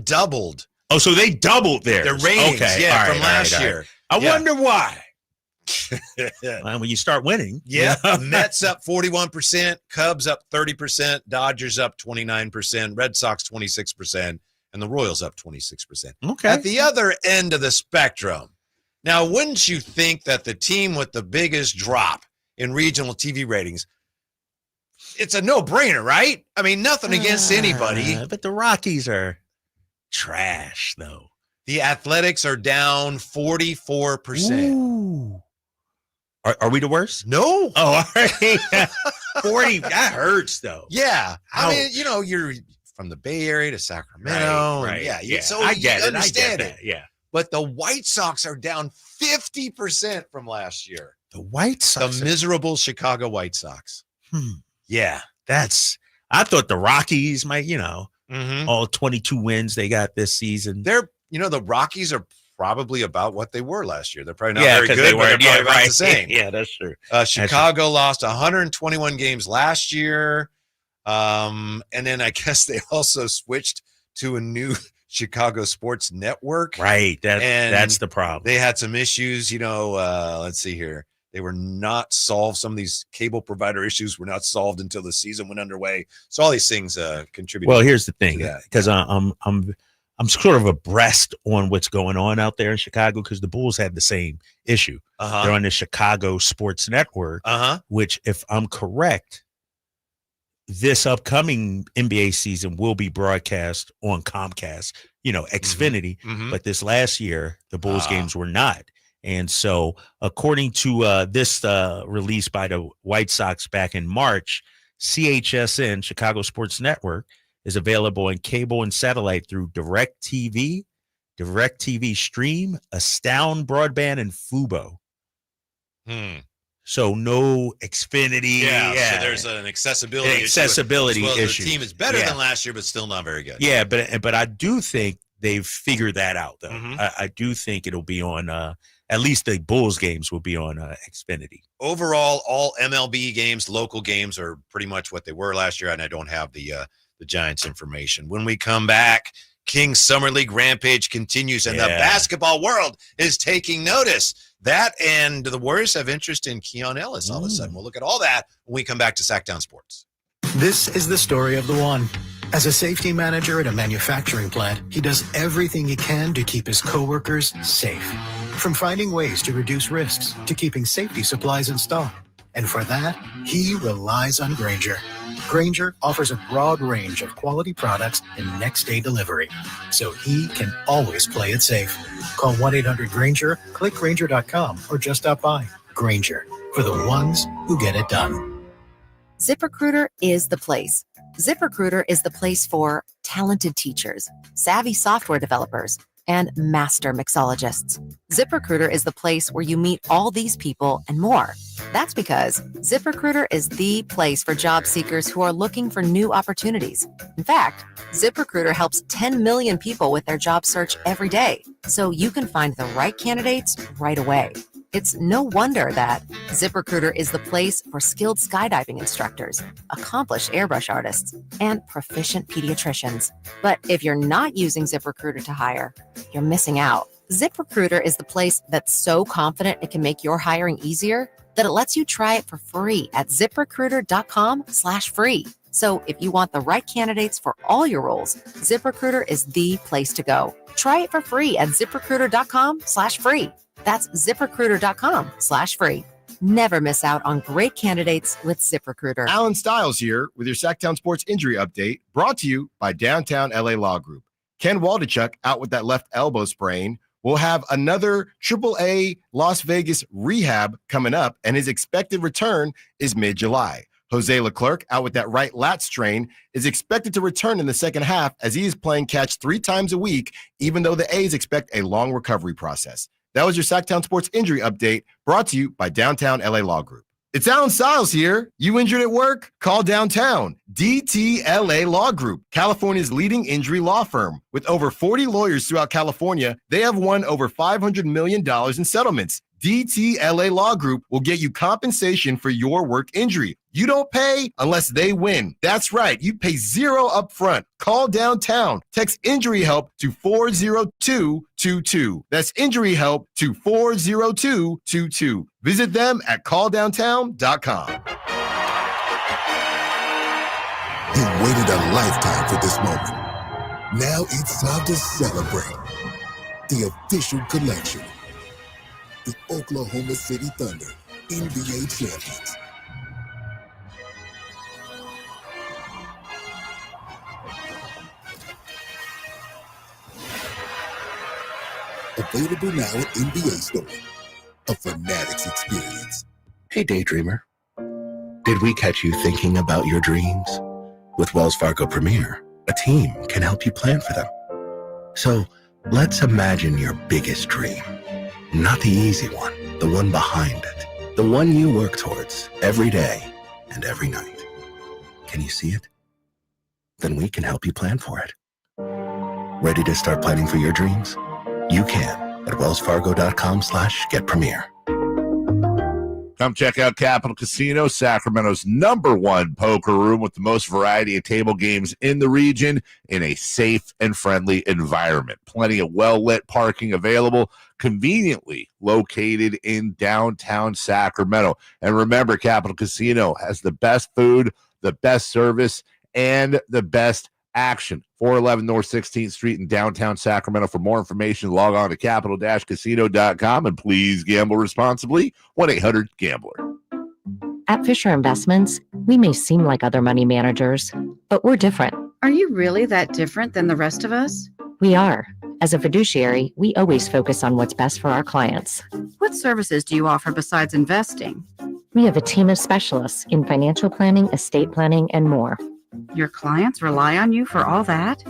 doubled. Oh, so they doubled their ratings. Okay. From last year. I wonder why. Well, when you start winning. Yeah. Mets up 41%, Cubs up 30%, Dodgers up 29%, Red Sox 26%, and the Royals up 26%. Okay. At the other end of the spectrum. Now, wouldn't you think that the team with the biggest drop in regional TV ratings, it's a no-brainer, right? I mean, nothing against anybody. But the Rockies are trash, though. The Athletics are down 44%. Ooh. Are we the worst? No. Oh, all right. 40. That hurts, though. Yeah. Ouch. I mean, you're from the Bay Area to Sacramento. Right. Yeah. So I get it. understand it. Yeah. But the White Sox are down 50% from last year. The White Sox. The miserable Chicago White Sox. Yeah. I thought the Rockies might, all 22 wins they got this season. The Rockies are probably about what they were last year. They're probably not very good, but they're probably about the same. Yeah, that's true. Chicago lost 121 games last year. And then I guess they also switched to a new Chicago sports network. Right. That's the problem. They had some issues, let's see here. They were not solved. Some of these cable provider issues were not solved until the season went underway. So all these things contributed. Well, here's the thing, because I'm I'm sort of abreast on what's going on out there in Chicago because the Bulls had the same issue. They're on the Chicago Sports Network, which, if I'm correct, this upcoming NBA season will be broadcast on Comcast, Xfinity. But this last year, the Bulls games were not. And so, according to this release by the White Sox back in March, CHSN, Chicago Sports Network, is available in cable and satellite through DirecTV, DirecTV Stream, Astound Broadband, and Fubo. So no Xfinity. So there's an accessibility issue. The team is better than last year, but still not very good. Yeah, but I do think they've figured that out, though. I do think it'll be on, at least the Bulls games will be on Xfinity. Overall, all MLB games, local games, are pretty much what they were last year, and I don't have the Giants information. When we come back, Kings Summer League rampage continues, and the basketball world is taking notice. That and the Warriors have interest in Keon Ellis all of a sudden. We'll look at all that when we come back to Sactown Sports. This is the story of the one. As a safety manager at a manufacturing plant, he does everything he can to keep his coworkers safe. From finding ways to reduce risks to keeping safety supplies in stock. And for that, he relies on Grainger. Grainger offers a broad range of quality products and next-day delivery, so he can always play it safe. Call 1-800-GRAINGER, click Grainger.com, or just stop by. Grainger, for the ones who get it done. ZipRecruiter is the place. ZipRecruiter is the place for talented teachers, savvy software developers, and master mixologists. ZipRecruiter is the place where you meet all these people and more. That's because ZipRecruiter is the place for job seekers who are looking for new opportunities. In fact, ZipRecruiter helps 10 million people with their job search every day, so you can find the right candidates right away. It's no wonder that ZipRecruiter is the place for skilled skydiving instructors, accomplished airbrush artists, and proficient pediatricians. But if you're not using ZipRecruiter to hire, you're missing out. ZipRecruiter is the place that's so confident it can make your hiring easier that it lets you try it for free at ZipRecruiter.com/free. So if you want the right candidates for all your roles, ZipRecruiter is the place to go. Try it for free at ZipRecruiter.com/free. That's ZipRecruiter.com/free. Never miss out on great candidates with ZipRecruiter. Alan Stiles here with your Sactown Sports Injury Update, brought to you by Downtown LA Law Group. Ken Waldachuk, out with that left elbow sprain, will have another AAA Las Vegas rehab coming up, and his expected return is mid-July. Jose Leclerc, out with that right lat strain, is expected to return in the second half as he is playing catch 3 times a week, even though the A's expect a long recovery process. That was your Sactown Sports Injury Update, brought to you by Downtown LA Law Group. It's Alan Stiles here. You injured at work? Call Downtown. DTLA Law Group, California's leading injury law firm. With over 40 lawyers throughout California, they have won over $500 million in settlements. DTLA Law Group will get you compensation for your work injury. You don't pay unless they win. That's right. You pay $0 up front. Call Downtown. Text injury help to 40222. That's injury help to 40222. Visit them at calldowntown.com. He waited a lifetime for this moment. Now it's time to celebrate. The official collection. The Oklahoma City Thunder, NBA champions. Available now at NBA Store. A Fanatics experience. Hey, Daydreamer. Did we catch you thinking about your dreams? With Wells Fargo Premier, a team can help you plan for them. So let's imagine your biggest dream. Not the easy one, the one behind it. The one you work towards every day and every night. Can you see it? Then we can help you plan for it. Ready to start planning for your dreams? You can at wellsfargo.com/getpremier. Come check out Capital Casino, Sacramento's #1 poker room with the most variety of table games in the region in a safe and friendly environment. Plenty of well-lit parking available, conveniently located in downtown Sacramento. And remember, Capital Casino has the best food, the best service, and the best action. 411 North 16th Street in downtown Sacramento. For more information, log on to capital-casino.com and please gamble responsibly. 1-800-GAMBLER. At Fisher Investments, we may seem like other money managers, but we're different. Are you really that different than the rest of us? We are. As a fiduciary, we always focus on what's best for our clients. What services do you offer besides investing? We have a team of specialists in financial planning, estate planning, and more. Your clients rely on you for all that?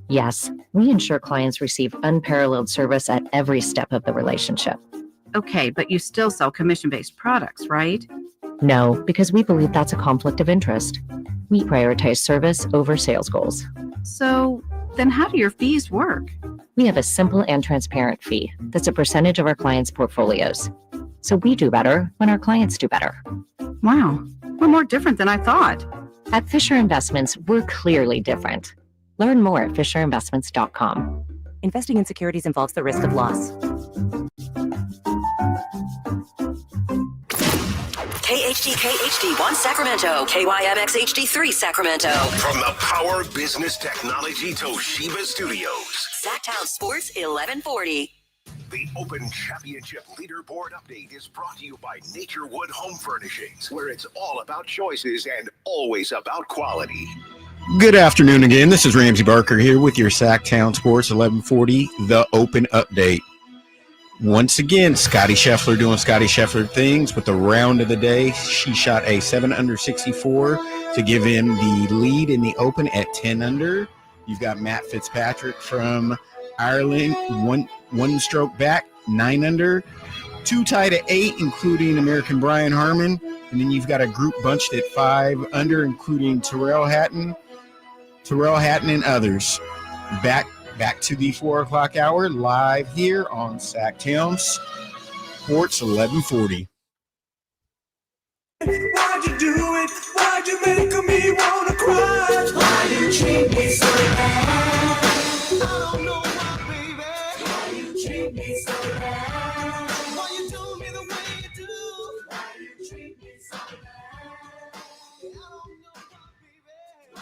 Yes, we ensure clients receive unparalleled service at every step of the relationship. Okay, but you still sell commission-based products, right? No, because we believe that's a conflict of interest. We prioritize service over sales goals. So then how do your fees work? We have a simple and transparent fee that's a percentage of our clients' portfolios. So we do better when our clients do better. Wow, we're more different than I thought. At Fisher Investments, we're clearly different. Learn more at fisherinvestments.com. Investing in securities involves the risk of loss. KHD1 Sacramento, KYMX HD3 Sacramento. From the Power Business Technology Toshiba Studios. Sactown Sports 1140. The Open Championship Leaderboard Update is brought to you by Naturewood Home Furnishings, where it's all about choices and always about quality. Good afternoon again. This is Ramsey Barker here with your Sactown Sports 1140, the Open Update. Once again, Scotty Scheffler doing Scotty Scheffler things with the round of the day. She shot a 7 under 64 to give him the lead in the Open at 10 under. You've got Matt Fitzpatrick from Ireland, one stroke back, 9 under. 2 tied at 8, including American Brian Harmon. And then you've got a group bunched at 5 under, including Terrell Hatton and others. Back to the 4 o'clock hour, live here on Sactown Sports 1140. Why'd you do it? Why'd you make me wanna cry? Why you treat me so bad? I don't know why, baby. Why you treat me so bad? Why you do me the way you do? Why you treat me so bad?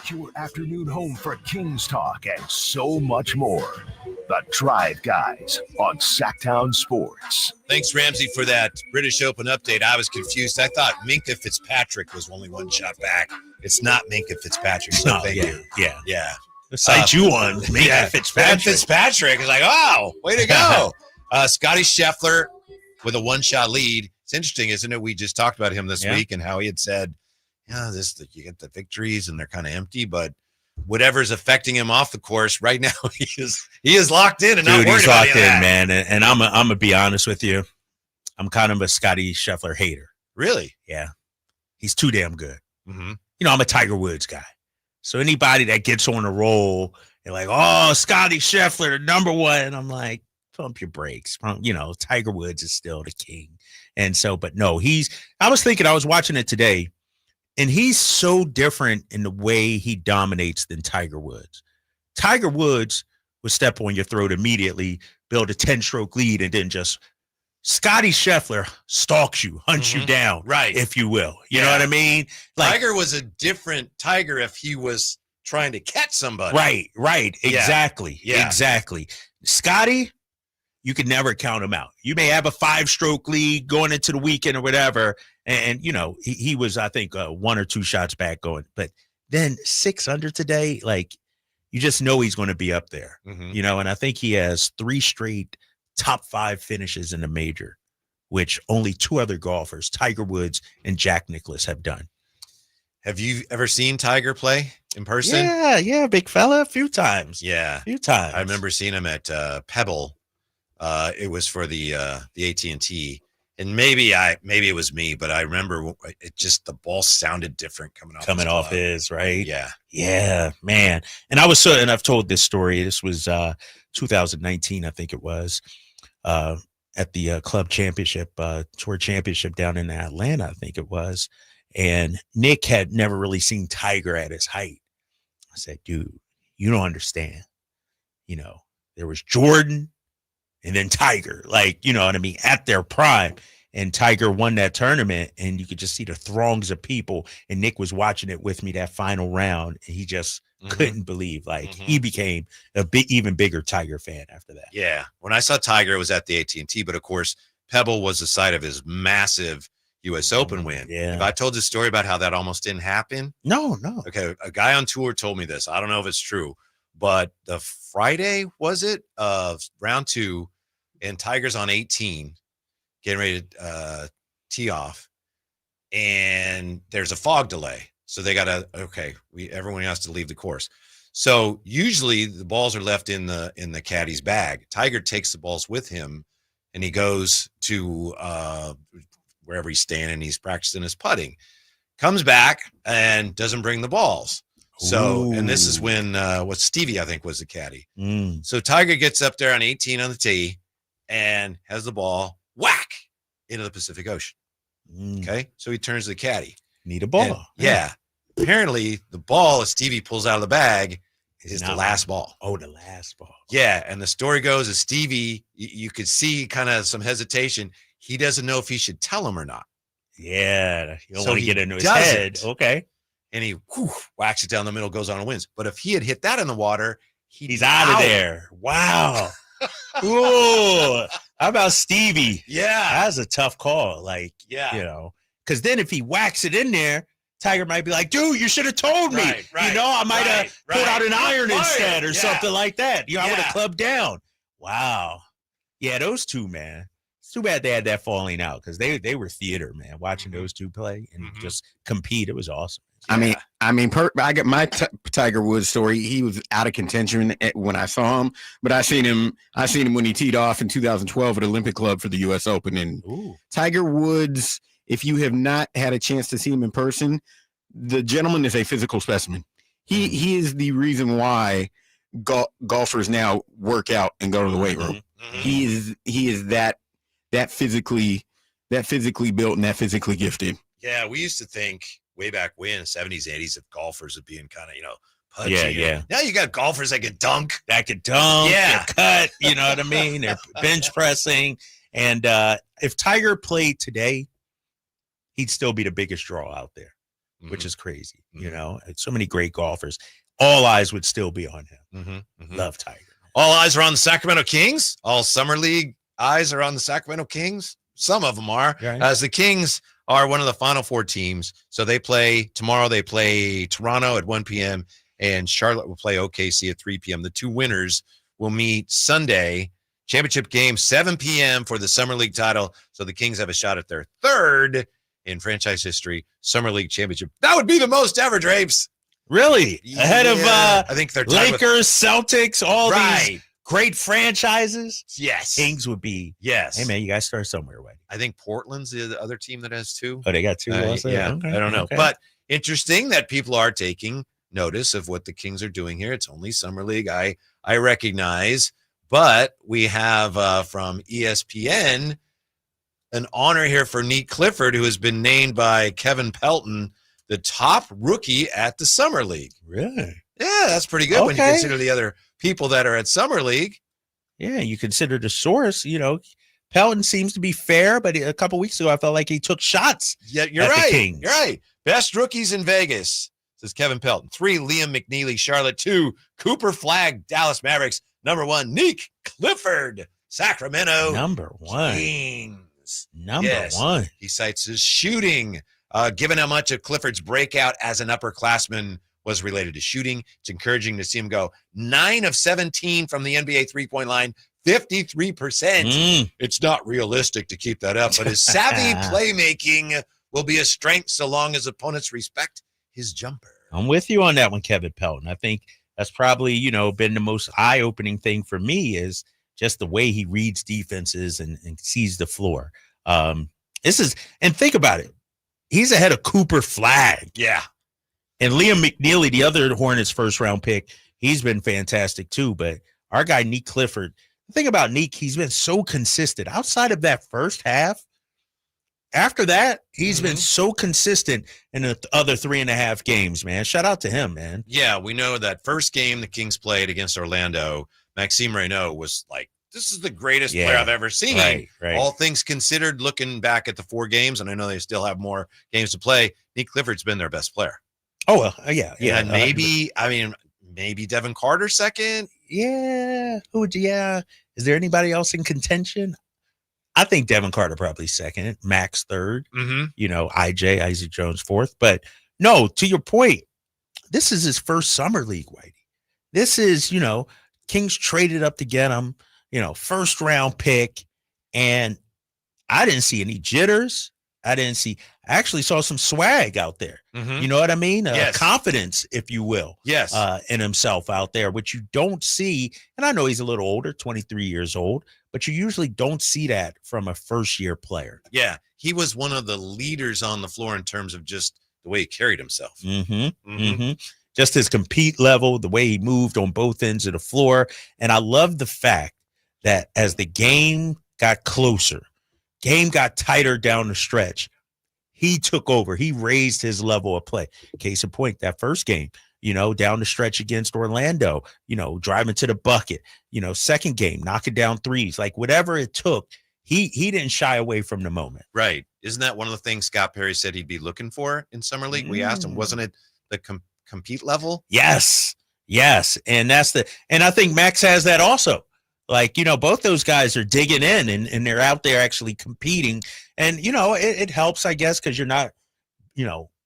Your afternoon home for Kings Talk and so much more. The Drive Guys on Sactown Sports. Thanks, Ramsey, for that British Open update. I was confused. I thought Minka Fitzpatrick was only 1 shot back. It's not Minka Fitzpatrick. So No, thank yeah, you. yeah. Yeah. Cite you on Minka Fitzpatrick. Fitzpatrick is like, oh, way to go. Scotty Scheffler with a 1-shot lead. It's interesting, isn't it? We just talked about him this week and how he had said, yeah, you get the victories and they're kind of empty, but whatever's affecting him off the course right now, he is locked in and not worried he's about locked any of in, that. man. And I'm gonna be honest with you. I'm kind of a Scotty Scheffler hater. Really? Yeah. He's too damn good. Mm-hmm. You know, I'm a Tiger Woods guy. So anybody that gets on a roll, they're like, oh, Scotty Scheffler, the number one. And I'm like, pump your brakes. You know, Tiger Woods is still the king. And so, but no, I was watching it today. And he's so different in the way he dominates than Tiger Woods. Tiger Woods would step on your throat immediately, build a 10-stroke lead, and then just Scotty Scheffler stalks you, hunts you down, right? If you will. You know what I mean? Like, Tiger was a different Tiger if he was trying to catch somebody. Right. Exactly. Yeah. Exactly. Scotty, you could never count him out. You may have a 5-stroke lead going into the weekend or whatever. And you know, he was, I think, 1 or 2 shots back going. But then 6 under today, like, you just know he's going to be up there. Mm-hmm. You know, and I think he has 3 straight top 5 finishes in the major, which only 2 other golfers, Tiger Woods and Jack Nicklaus, have done. Have you ever seen Tiger play in person? Yeah, big fella, a few times. Yeah. A few times. I remember seeing him at Pebble. It was for the AT&T. And maybe it was me, but I remember it just, the ball sounded different coming off his, right? Yeah. Yeah, man. And I've told this story. This was 2019, I think it was, at the club championship, tour championship down in Atlanta, I think it was. And Nick had never really seen Tiger at his height. I said, dude, you don't understand. You know, there was Jordan and then Tiger, like, you know what I mean, at their prime. and Tiger won that tournament, and you could just see the throngs of people. And Nick was watching it with me that final round, and he just couldn't believe. Like he became a even bigger Tiger fan after that. Yeah, when I saw Tiger, it was at the AT&T, but of course, Pebble was the site of his massive U.S. Open win. Yeah. If I told you a story about how that almost didn't happen. No. Okay, a guy on tour told me this. I don't know if it's true, but the Friday, was it, of round 2, and Tiger's on 18, getting ready to tee off, and there's a fog delay. So they got to, everyone has to leave the course. So usually the balls are left in the caddy's bag. Tiger takes the balls with him, and he goes to wherever he's standing. He's practicing his putting, comes back and doesn't bring the balls. So, and this is when Stevie, I think, was the caddy. So Tiger gets up there on 18 on the tee and has the ball whack into the Pacific Ocean. Okay. So he turns to the caddy. Need a ball. And, apparently the ball, as Stevie pulls out of the bag, is the last ball. Oh, the last ball. Yeah. And the story goes is Stevie, you could see kind of some hesitation. He doesn't know if he should tell him or not. Yeah. You don't So want to he get into his doesn't. head. Okay. And he whacks it down the middle, goes on and wins. But if he had hit that in the water, he's out of there. Wow. Ooh. How about Stevie? Yeah. That's a tough call. Like, because then if he whacks it in there, Tiger might be like, dude, you should have told me. I might have put out an iron instead or something like that. I would have clubbed down. Wow. Yeah, those two, man. It's too bad they had that falling out because they were theater, man. Watching those two play and just compete, it was awesome. I got my Tiger Woods story. He was out of contention when I saw him, but I seen him when he teed off in 2012 at Olympic Club for the U.S. Open. And Tiger Woods, if you have not had a chance to see him in person, the gentleman is a physical specimen. He is the reason why golfers now work out and go to the weight room. He is that physically built and that physically gifted. Yeah, we used to think way back when, 70s, 80s, of golfers as being kind of, pudgy. Yeah. Now you got golfers that can dunk. Yeah. Cut, you know what I mean? They're bench pressing. And if Tiger played today, he'd still be the biggest draw out there, which is crazy. So many great golfers. All eyes would still be on him. Love Tiger. All eyes are on the Sacramento Kings. All Summer League eyes are on the Sacramento Kings. Some of them are, as the Kings are one of the Final Four teams. So they play tomorrow. They play Toronto at 1 p.m. and Charlotte will play OKC at 3 p.m. The two winners will meet Sunday. Championship game, 7 p.m. for the Summer League title. So the Kings have a shot at their third in franchise history Summer League championship. That would be the most ever, Drapes. Really? Ahead of I think they're tied Lakers, Celtics, all these great franchises. Yes. Kings would be. Yes. Hey, man, you guys start somewhere, Whitey. I think Portland's the other team that has two. Oh, they got two also? Yeah, Okay. I don't know. Okay. But interesting that people are taking notice of what the Kings are doing here. It's only Summer League. I recognize. But we have from ESPN an honor here for Neat Clifford, who has been named by Kevin Pelton the top rookie at the Summer League. Really? Yeah, that's pretty good when you consider the other people that are at Summer League. Yeah, you consider the source. Pelton seems to be fair, but a couple weeks ago, I felt like he took shots. Yeah, you're at right. The Kings. You're right. Best rookies in Vegas, says Kevin Pelton. 3, Liam McNeely, Charlotte. 2, Cooper Flagg, Dallas Mavericks. Number 1, Neat Clifford, Sacramento. Number 1. Kings. Number 1. He cites his shooting. Given how much of Clifford's breakout as an upperclassman was related to shooting, it's encouraging to see him go 9 of 17 from the NBA three-point line, 53%. It's not realistic to keep that up, but his savvy playmaking will be a strength so long as opponents respect his jumper. I'm with you on that one, Kevin Pelton. I think that's probably, been the most eye-opening thing for me is just the way he reads defenses and sees the floor. And think about it. He's ahead of Cooper Flagg. Yeah. And Liam McNeely, the other Hornets first-round pick, he's been fantastic too. But our guy, Neat Clifford, the thing about Neat, he's been so consistent. Outside of that first half, after that, he's been so consistent in the other 3.5 games, man. Shout out to him, man. Yeah, we know that first game the Kings played against Orlando, Maxime Reynaud was like this is the greatest player I've ever seen. Right. All things considered, looking back at the 4 games, and I know they still have more games to play, Nick Clifford's been their best player. Oh, well, yeah. And maybe Devin Carter second. Yeah. Is there anybody else in contention? I think Devin Carter probably second, Max third, Isaac Jones fourth. But no, to your point, this is his first summer league, Whitey. This is, Kings traded up to get him, first round pick. And I didn't see any jitters. I actually saw some swag out there. Mm-hmm. You know what I mean? Yes. Confidence, if you will. Yes. In himself out there, which you don't see. And I know he's a little older, 23 years old, but you usually don't see that from a first-year player. Yeah. He was one of the leaders on the floor in terms of just the way he carried himself. Just his compete level, the way he moved on both ends of the floor. And I love the fact that as the game got closer, game got tighter down the stretch, he took over. He raised his level of play. Case in point, that first game, down the stretch against Orlando, driving to the bucket, second game, knocking down threes, like whatever it took, he didn't shy away from the moment. Right. Isn't that one of the things Scott Perry said he'd be looking for in Summer League? We asked him, wasn't it the compete level? Yes. And and I think Max has that also. Like, both those guys are digging in and they're out there actually competing. And, it helps, I guess, because you're not,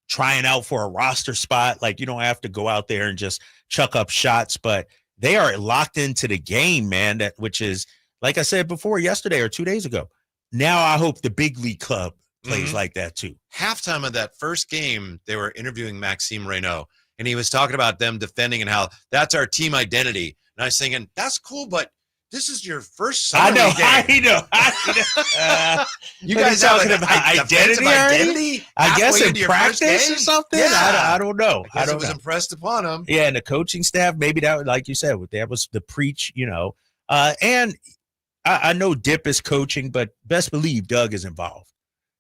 trying out for a roster spot. Like, you don't have to go out there and just chuck up shots, but they are locked into the game, man, which is, like I said before, yesterday or 2 days ago. Now I hope the big league club plays like that too. Halftime of that first game, they were interviewing Maxime Reynaud, and he was talking about them defending and how that's our team identity. And I was thinking, that's cool, but this is your first summer league game. I know. You guys talking have about identity? I guess in practice or something. Yeah. I don't know. I was impressed upon him. Yeah, and the coaching staff, maybe that, like you said, that was the preach. And I know Dip is coaching, but best believe Doug is involved.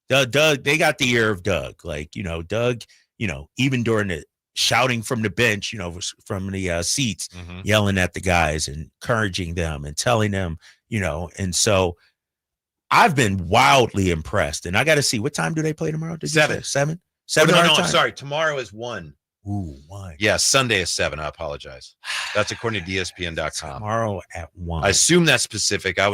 Doug, they got the ear of Doug. Like, Doug, even during the shouting from the bench, from the seats, yelling at the guys and encouraging them and telling them, and so I've been wildly impressed. And I got to see, what time do they play tomorrow? 7. 7? Oh, no, I'm sorry. Tomorrow is 1. Ooh, 1. Yeah, Sunday is 7. I apologize. That's according to ESPN.com. Tomorrow at 1. I assume that's specific. I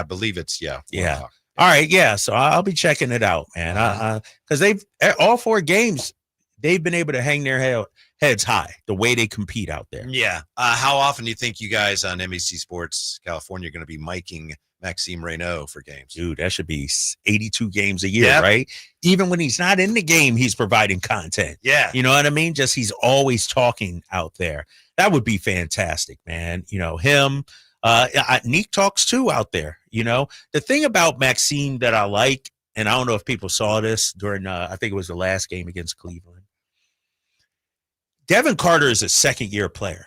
believe it's, 1 o'clock. All right, yeah. So I'll be checking it out, man. Because they've all 4 games, they've been able to hang their heads high the way they compete out there. Yeah. How often do you think you guys on NBC Sports California are going to be miking Maxime Reynaud for games? Dude, that should be 82 games a year, right? Even when he's not in the game, he's providing content. Yeah. You know what I mean? Just he's always talking out there. That would be fantastic, man. Him. Neek talks too out there. The thing about Maxime that I like, and I don't know if people saw this during, I think it was the last game against Cleveland. Devin Carter is a second-year player,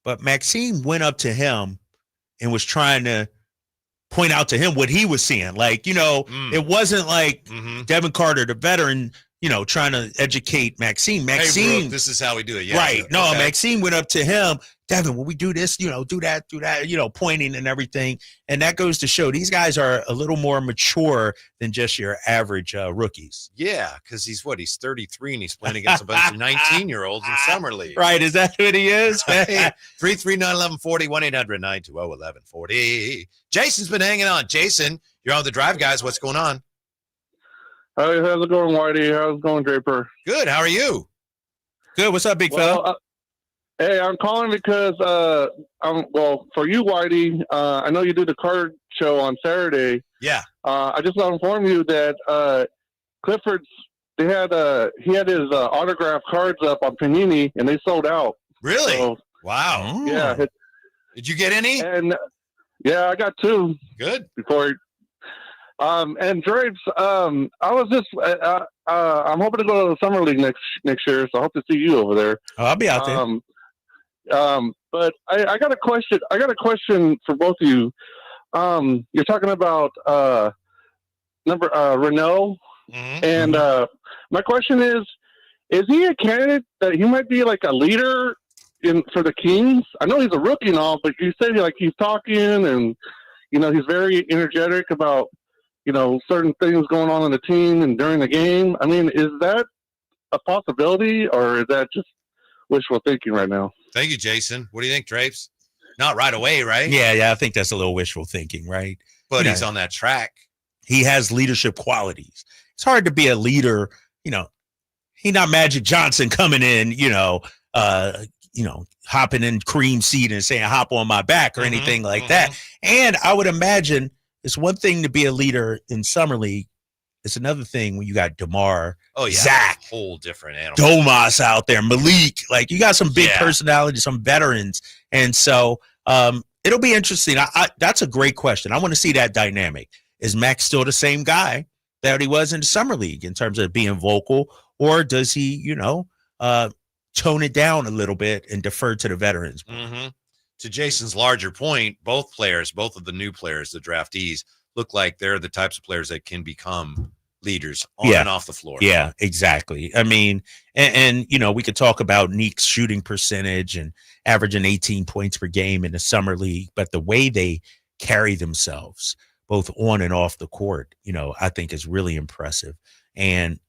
but Maxime went up to him and was trying to point out to him what he was seeing. Like, it wasn't like Devin Carter, the veteran, trying to educate Maxime. Hey, Brooke, this is how we do it. Yeah, right. No, okay. Maxime went up to him. Devin, when we do this, do that, pointing and everything. And that goes to show these guys are a little more mature than just your average rookies. Yeah, because he's 33 and he's playing against a bunch of 19-year-olds in Summer League. Right. Is that what he is? 339-1140, 1-800-920-1140. Jason's been hanging on. Jason, you're on the Drive, guys. What's going on? Hey, how's it going, Whitey? How's it going, Draper? Good. How are you? Good. What's up, big fella? Hey, I'm calling because, for you, Whitey, I know you do the card show on Saturday. Yeah. I just want to inform you that Clifford's, he had his autographed cards up on Panini, and they sold out. Really? So, wow. Yeah. Did you get any? And yeah, I got 2. Good. Before. And Drapes, I was just, I'm hoping to go to the Summer League next year, so I hope to see you over there. Oh, I'll be out there. But I got a question. I got a question for both of you. You're talking about Renault, and my question is he a candidate that he might be like a leader for the Kings? I know he's a rookie and all, but you said he's talking and he's very energetic about, certain things going on in the team and during the game. I mean, is that a possibility, or is that just wishful thinking right now? Thank you, Jason. What do you think, Drapes? Not right away, right? Yeah, I think that's a little wishful thinking, right? But he's on that track. He has leadership qualities. It's hard to be a leader, He not Magic Johnson coming in, hopping in cream seat and saying hop on my back or anything like that. And I would imagine it's one thing to be a leader in Summer League. It's another thing when you got DeMar, Zach, whole different animal. Domas out there, Malik. Like, you got some big personalities, some veterans. And so it'll be interesting. That's a great question. I want to see that dynamic. Is Max still the same guy that he was in the Summer League in terms of being vocal, or does he, tone it down a little bit and defer to the veterans? To Jason's larger point, both of the new players, the draftees, look like they're the types of players that can become leaders on and off the floor. Yeah, exactly. I mean, and we could talk about Neek's shooting percentage and averaging 18 points per game in the Summer League, but the way they carry themselves, both on and off the court, I think is really impressive. And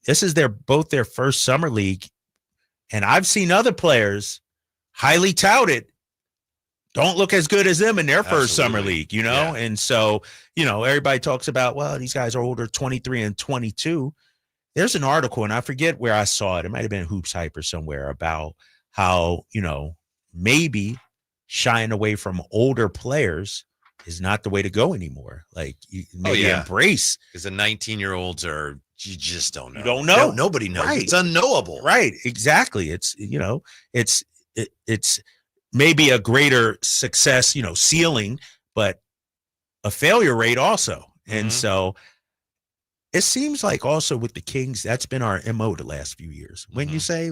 this is both their first Summer League. And I've seen other players highly touted don't look as good as them in their first Summer League, And so, everybody talks about, well, these guys are older, 23 and 22. There's an article, and I forget where I saw it. It might have been Hoops Hype or somewhere, about how, maybe shying away from older players is not the way to go anymore. Like, you maybe embrace. Because the 19-year-olds are, you just don't know. You don't know. Nobody knows. Right. It's unknowable. Right. Exactly. It's, it's maybe a greater success, ceiling, but a failure rate also. And so it seems like also with the Kings, that's been our MO the last few years. When you say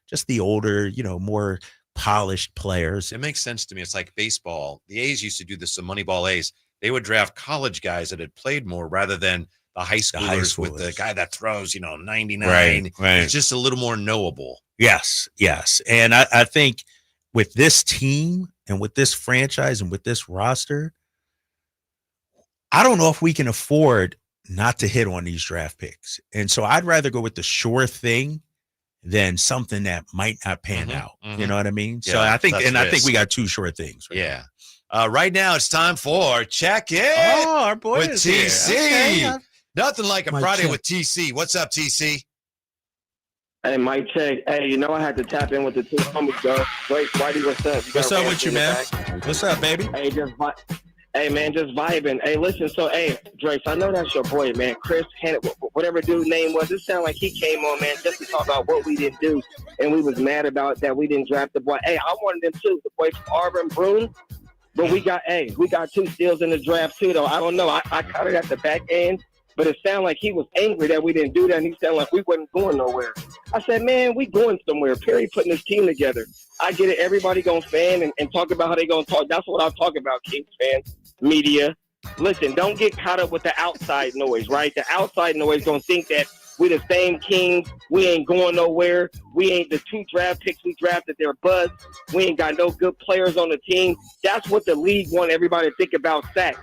just the older, more polished players. It makes sense to me. It's like baseball. The A's used to do this, the Moneyball A's. They would draft college guys that had played more rather than the high schoolers with the guy that throws, 99. Right. It's just a little more knowable. Yes. And I think with this team and with this franchise and with this roster, I don't know if we can afford not to hit on these draft picks. And so I'd rather go with the sure thing than something that might not pan out. You know what I mean? Yeah, so I think we got two sure things. Right now. Right now it's time for Check In. Oh, our boy with is TC. here. Okay. Nothing like a Mike Friday check. with TC. What's up, TC? Hey, Mike check. Hey, I had to tap in with the two homies, bro. Wait, Whitey, what's up? What's up with you, man? What's up, baby? Hey, just vibing. Hey, listen, so, hey, Drake, I know that's your boy, man. Chris, whatever dude's name was, it sounded like he came on, man, just to talk about what we didn't do, and we was mad about that we didn't draft the boy. Hey, I wanted him too, the boy from Auburn, Broome, but we got two steals in the draft too, though. I don't know. I caught it at the back end. But it sounded like he was angry that we didn't do that, and he sounded like we wasn't going nowhere. I said, man, we going somewhere. Perry putting his team together. I get it. Everybody going to fan and talk about how they going to talk. That's what I'm talking about, Kings fans, media. Listen, don't get caught up with the outside noise, right? The outside noise going to think that we the same Kings. We ain't going nowhere. We ain't the two draft picks we drafted. They're buds. We ain't got no good players on the team. That's what the league want everybody to think about Sac.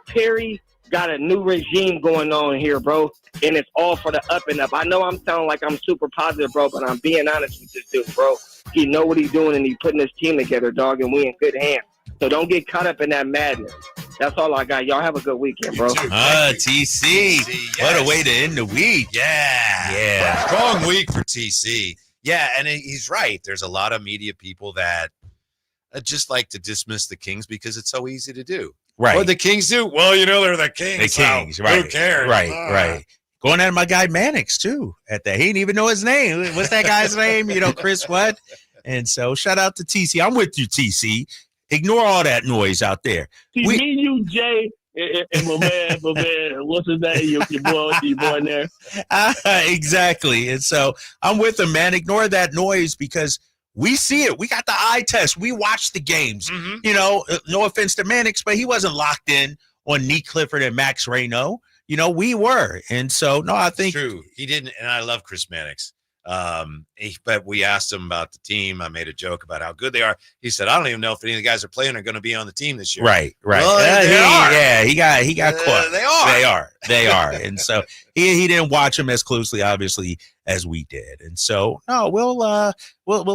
Perry got a new regime going on here, bro, and it's all for the up and up. I know I'm sounding like I'm super positive, bro, but I'm being honest with this dude, bro. He know what he's doing, and he's putting his team together, dog, and we in good hands. So don't get caught up in that madness. That's all I got. Y'all have a good weekend, bro. TC. Yes. What a way to end the week. Yeah. Strong week for TC. Yeah, and he's right. There's a lot of media people that just like to dismiss the Kings because it's so easy to do. Right. What the Kings do? Well, they're the Kings. The Kings, so right. Who cares? Right. Going at my guy Mannix, too, at that. He didn't even know his name. What's that guy's name? Chris what? And so shout out to TC. I'm with you, TC. Ignore all that noise out there. Me, you, Jay, and my man, what's his name? Your boy in there. Exactly. And so I'm with him, man. Ignore that noise because we see it. We got the eye test. We watch the games. No offense to Mannix, but he wasn't locked in on Neek Clifford and Max Reynaud. We were. And so, no, I think. True. He didn't. And I love Chris Manx. But we asked him about the team. I made a joke about how good they are. He said, I don't even know if any of the guys are playing are going to be on the team this year. Right. Well, they are. Yeah, he got caught. They are. And so he didn't watch them as closely, obviously, as we did. And so no, we'll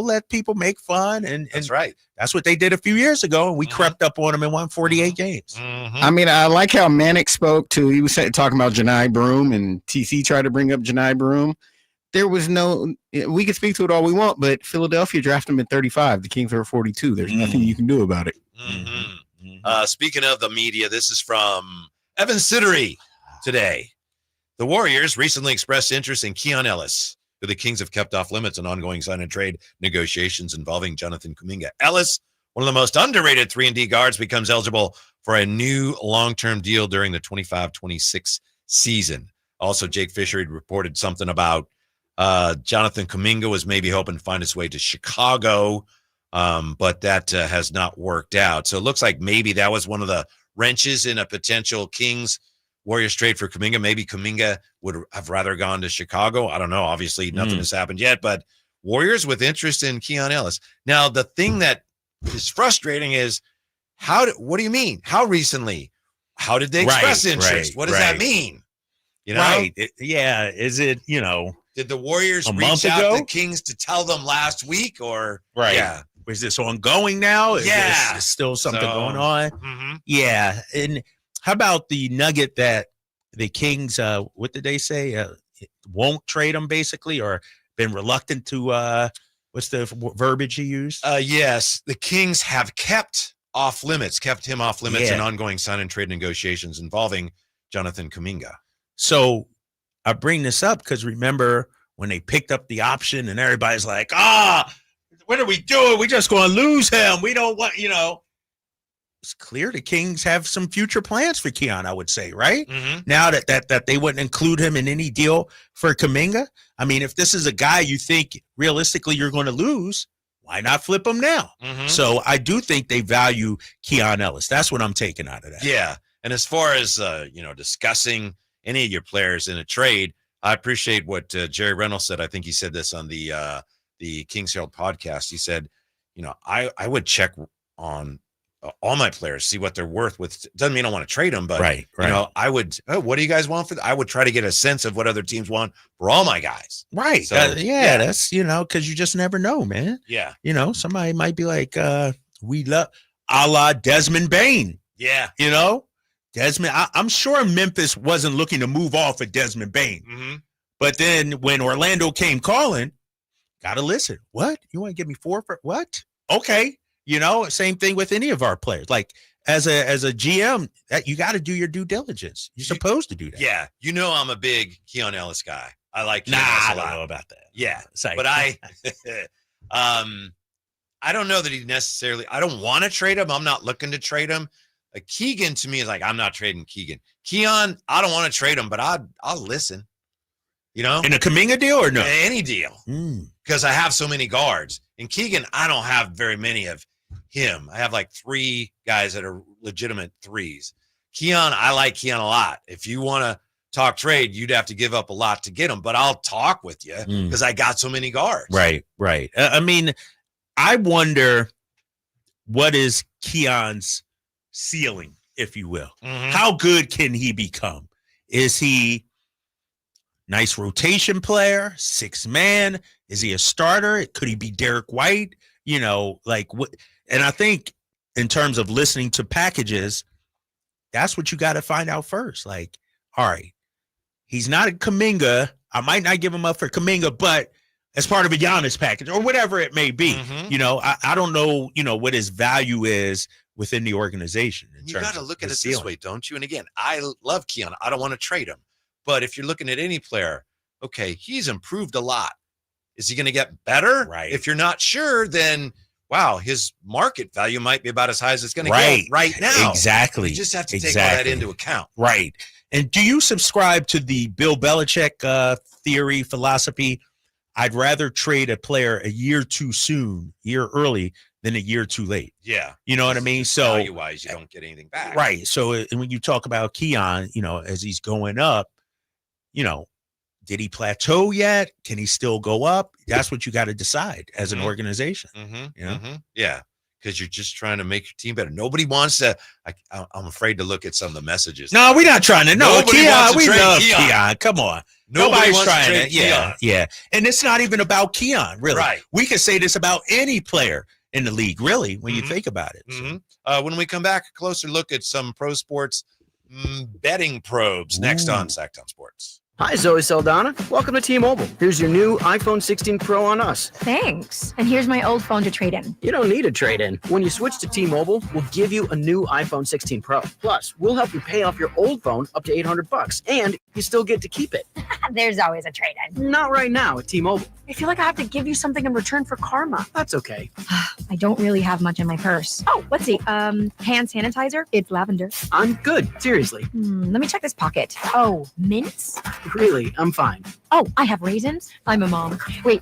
let people make fun, and that's right. That's what they did a few years ago, and we crept up on them and won 48 games. I mean, I like how Manic spoke to. He was talking about Janai Broom, and TC tried to bring up Janai Broom. There was no. We can speak to it all we want, but Philadelphia drafted him at 35. The Kings are 42. There's nothing you can do about it. Speaking of the media, this is from Evan Sittery today. The Warriors recently expressed interest in Keon Ellis, who the Kings have kept off limits on ongoing sign and trade negotiations involving Jonathan Kuminga. Ellis, one of the most underrated 3-and-D guards, becomes eligible for a new long-term deal during the 25-26 season. Also, Jake Fisher had reported something about Jonathan Kuminga was maybe hoping to find his way to Chicago, but that has not worked out. So it looks like maybe that was one of the wrenches in a potential Kings Warriors trade for Kuminga. Maybe Kuminga would have rather gone to Chicago. I don't know. Obviously, nothing has happened yet, but Warriors with interest in Keon Ellis. Now, the thing that is frustrating is what do you mean? How recently? How did they express interest? What does that mean? You know? Right. Is it, did the Warriors reach out to the Kings to tell them last week or? Right. Yeah. Is this ongoing now? Is this still something going on? Yeah. And how about the nugget that the Kings, what did they say? Won't trade him basically, or been reluctant to, what's the verbiage he used? Yes. The Kings have kept him off limits in ongoing sign and trade negotiations involving Jonathan Kuminga. So I bring this up because remember when they picked up the option and everybody's like, what are we doing? We just going to lose him. We don't want, It's clear the Kings have some future plans for Keon, I would say, right? Now that they wouldn't include him in any deal for Kuminga. I mean, if this is a guy you think realistically you're going to lose, why not flip him now? So I do think they value Keon Ellis. That's what I'm taking out of that. Yeah. And as far as, discussing any of your players in a trade, I appreciate what Jerry Reynolds said. I think he said this on the Kings Herald podcast. He said, I would check on all my players, see what they're worth with. Doesn't mean I want to trade them, but I would, what do you guys want I would try to get a sense of what other teams want for all my guys. Right. So, that's, because you just never know, man. Yeah. Somebody might be like, we love a la Desmond Bain. Yeah. Desmond, I'm sure Memphis wasn't looking to move off of Desmond Bain. But then when Orlando came calling, got to listen. What? You want to give me 4 for what? Okay. Same thing with any of our players. Like as a GM, that you got to do your due diligence. You're supposed to do that. Yeah. I'm a big Keon Ellis guy. I like Keon I Ellis don't know about that. Yeah. Like, but I don't know that he necessarily, I don't want to trade him. I'm not looking to trade him. Keegan to me is like, I'm not trading Keegan. Keon, I don't want to trade him, but I'll listen. In a Kuminga deal or no? Any deal. Because I have so many guards. And Keegan, I don't have very many of him. I have like 3 guys that are legitimate 3s. Keon, I like Keon a lot. If you want to talk trade, you'd have to give up a lot to get him, but I'll talk with you because I got so many guards. Right. I mean, I wonder what is Keon's ceiling, if you will. How good can he become? Is he nice rotation player, 6-man? Is he a starter? Could he be Derek White? What? And I think in terms of listening to packages, that's what you got to find out first. Like, all right, he's not a Kuminga. I might not give him up for Kuminga, but as part of a Giannis package or whatever it may be, I don't know, what his value is within the organization. You got to look at it this way, don't you? And again, I love Keon. I don't want to trade him. But if you're looking at any player, okay, he's improved a lot. Is he going to get better? Right. If you're not sure, then, wow, his market value might be about as high as it's going to get right now. Exactly. You just have to take all that into account. Right. And do you subscribe to the Bill Belichick theory, philosophy? I'd rather trade a player a year too soon, year early, than a year too late. Yeah. You know what I mean? So value-wise, you don't get anything back. Right. So when you talk about Keon, as he's going up, Did he plateau yet? Can he still go up? That's what you got to decide as an organization. Yeah, because you're just trying to make your team better. Nobody wants to. I'm afraid to look at some of the messages. No, we're not trying to. No, Keon, we love Keon. Come on. Nobody's trying to. Yeah. And it's not even about Keon, really. Right. We can say this about any player in the league, really, when you think about it. So. When we come back, a closer look at some pro sports betting probes next on Sactown Sports. Hi, Zoe Saldana. Welcome to T-Mobile. Here's your new iPhone 16 Pro on us. Thanks. And here's my old phone to trade in. You don't need a trade-in. When you switch to T-Mobile, we'll give you a new iPhone 16 Pro. Plus, we'll help you pay off your old phone up to $800, and you still get to keep it. There's always a trade-in. Not right now at T-Mobile. I feel like I have to give you something in return for karma. That's okay. I don't really have much in my purse. Oh, let's see. Hand sanitizer. It's lavender. I'm good. Seriously. Let me check this pocket. Oh, mints? Really, I'm fine. Oh, I have raisins. I'm a mom. Wait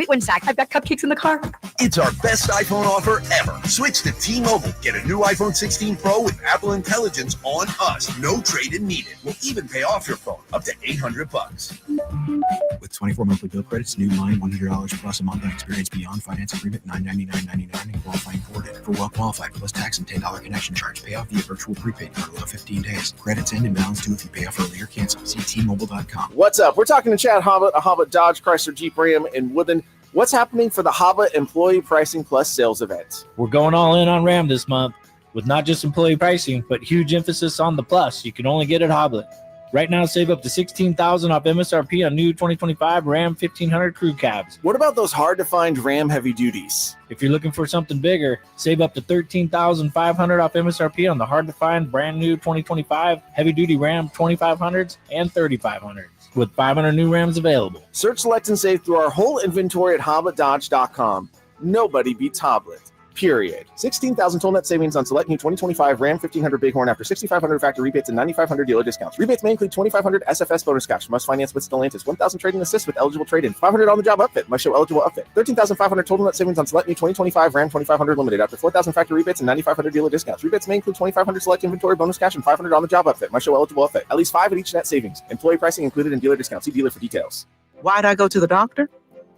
1 sec. I've got cupcakes in the car. It's our best iPhone offer ever. Switch to T-Mobile. Get a new iPhone 16 Pro with Apple Intelligence on us. No trade-in needed. We'll even pay off your phone up to $800. With 24 monthly bill credits, new line $100 plus a month and experience beyond finance agreement $999.99 and qualifying for it. For well qualified plus tax and $10 connection charge. Pay off via virtual prepaid card allow 15 days. Credits end and balance due if you pay off early or cancel. See T-Mobile.com. What's up? We're talking to Chad Hobbit, a Hobbit Dodge Chrysler Jeep Ram in Woodland. What's happening for the Hobbit Employee Pricing Plus sales event? We're going all in on Ram this month with not just employee pricing, but huge emphasis on the plus. You can only get at Hobbit. Right now, save up to $16,000 off MSRP on new 2025 Ram 1500 crew cabs. What about those hard-to-find Ram heavy duties? If you're looking for something bigger, save up to $13,500 off MSRP on the hard-to-find brand new 2025 heavy-duty Ram 2500s and 3500s, with 500 new Rams available. Search, select, and save through our whole inventory at hobbitdodge.com. Nobody beats Hobbit. Period. $16,000 total net savings on select new 2025 Ram 1500 Bighorn after $6,500 factory rebates and $9,500 dealer discounts. Rebates may include $2,500 SFS bonus cash. Must finance with Stellantis. $1,000 trading assist with eligible trade-in. $500 on the job upfit. Must show eligible upfit. $13,500 total net savings on select new 2025 Ram 2500 Limited after $4,000 factory rebates and $9,500 dealer discounts. Rebates may include $2,500 select inventory bonus cash and $500 on the job upfit. Must show eligible upfit. At least 5 at each net savings. Employee pricing included in dealer discounts. See dealer for details. Why'd I go to the doctor?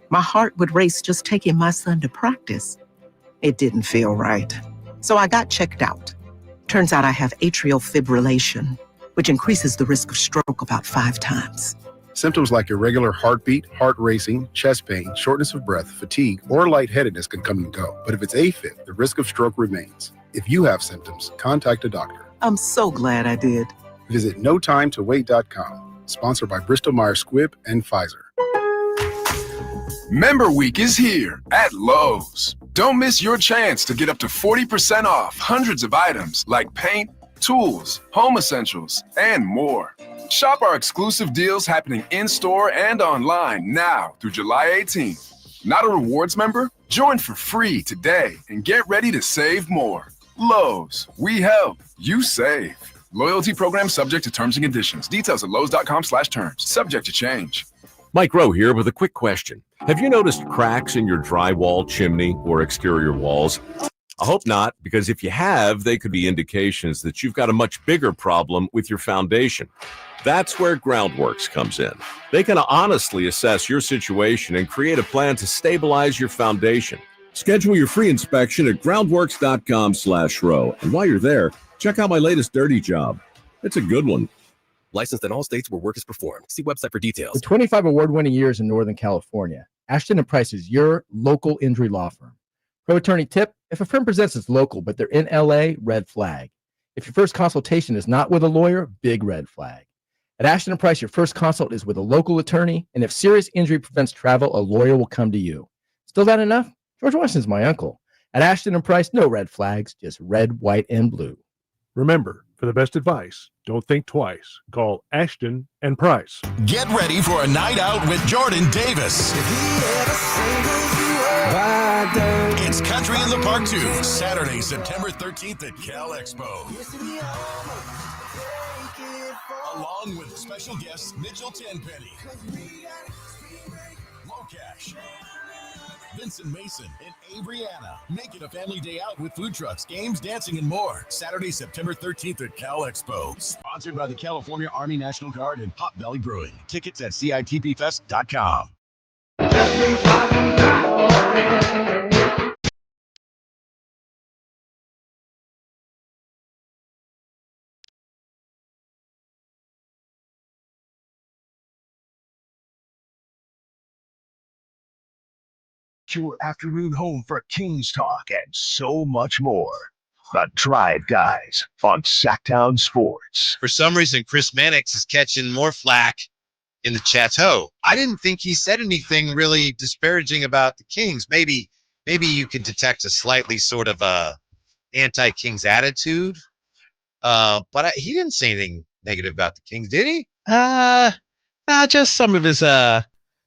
My heart would race just taking my son to practice. It didn't feel right. So I got checked out. Turns out I have atrial fibrillation, which increases the risk of stroke about 5 times. Symptoms like irregular heartbeat, heart racing, chest pain, shortness of breath, fatigue, or lightheadedness can come and go. But if it's AFib, the risk of stroke remains. If you have symptoms, contact a doctor. I'm so glad I did. Visit notimetowait.com. Sponsored by Bristol-Myers Squibb and Pfizer. Member Week is here at Lowe's. Don't miss your chance to get up to 40% off hundreds of items like paint, tools, home essentials, and more. Shop our exclusive deals happening in-store and online now through July 18th. Not a rewards member? Join for free today and get ready to save more. Lowe's, we help, you save. Loyalty program subject to terms and conditions. Details at lowes.com/terms. Subject to change. Mike Rowe here with a quick question. Have you noticed cracks in your drywall, chimney, or exterior walls? I hope not, because if you have, they could be indications that you've got a much bigger problem with your foundation. That's where Groundworks comes in. They can honestly assess your situation and create a plan to stabilize your foundation. Schedule your free inspection at groundworks.com/row. And while you're there, check out my latest dirty job. It's a good one. Licensed in all states where work is performed. See website for details. With 25 award-winning years in Northern California, Ashton & Price is your local injury law firm. Pro attorney tip: if a firm presents as local but they're in LA, red flag. If your first consultation is not with a lawyer, big red flag. At Ashton & Price, your first consult is with a local attorney, and if serious injury prevents travel, a lawyer will come to you. Still not enough? George Washington's my uncle. At Ashton & Price, no red flags, just red, white, and blue. Remember, for the best advice, don't think twice. Call Ashton & Price. Get ready for a night out with Jordan Davis. It's Country in the Park 2, Saturday, September 13th at Cal Expo. Along with special guests Mitchell Tenpenny, Locash, Vincent Mason, and Abriana. Make it a family day out with food trucks, games, dancing, and more. Saturday, September 13th at Cal Expo. Sponsored by the California Army National Guard and Hot Belly Brewing. Tickets at CITBfest.com. Your afternoon home for Kings Talk and so much more. The Drive Guys on Sactown Sports. For some reason, Chris Manx is catching more flack in the chateau. I didn't think he said anything really disparaging about the Kings. Maybe you could detect a slightly sort of anti-Kings attitude. But he didn't say anything negative about the Kings, did he? Just some of his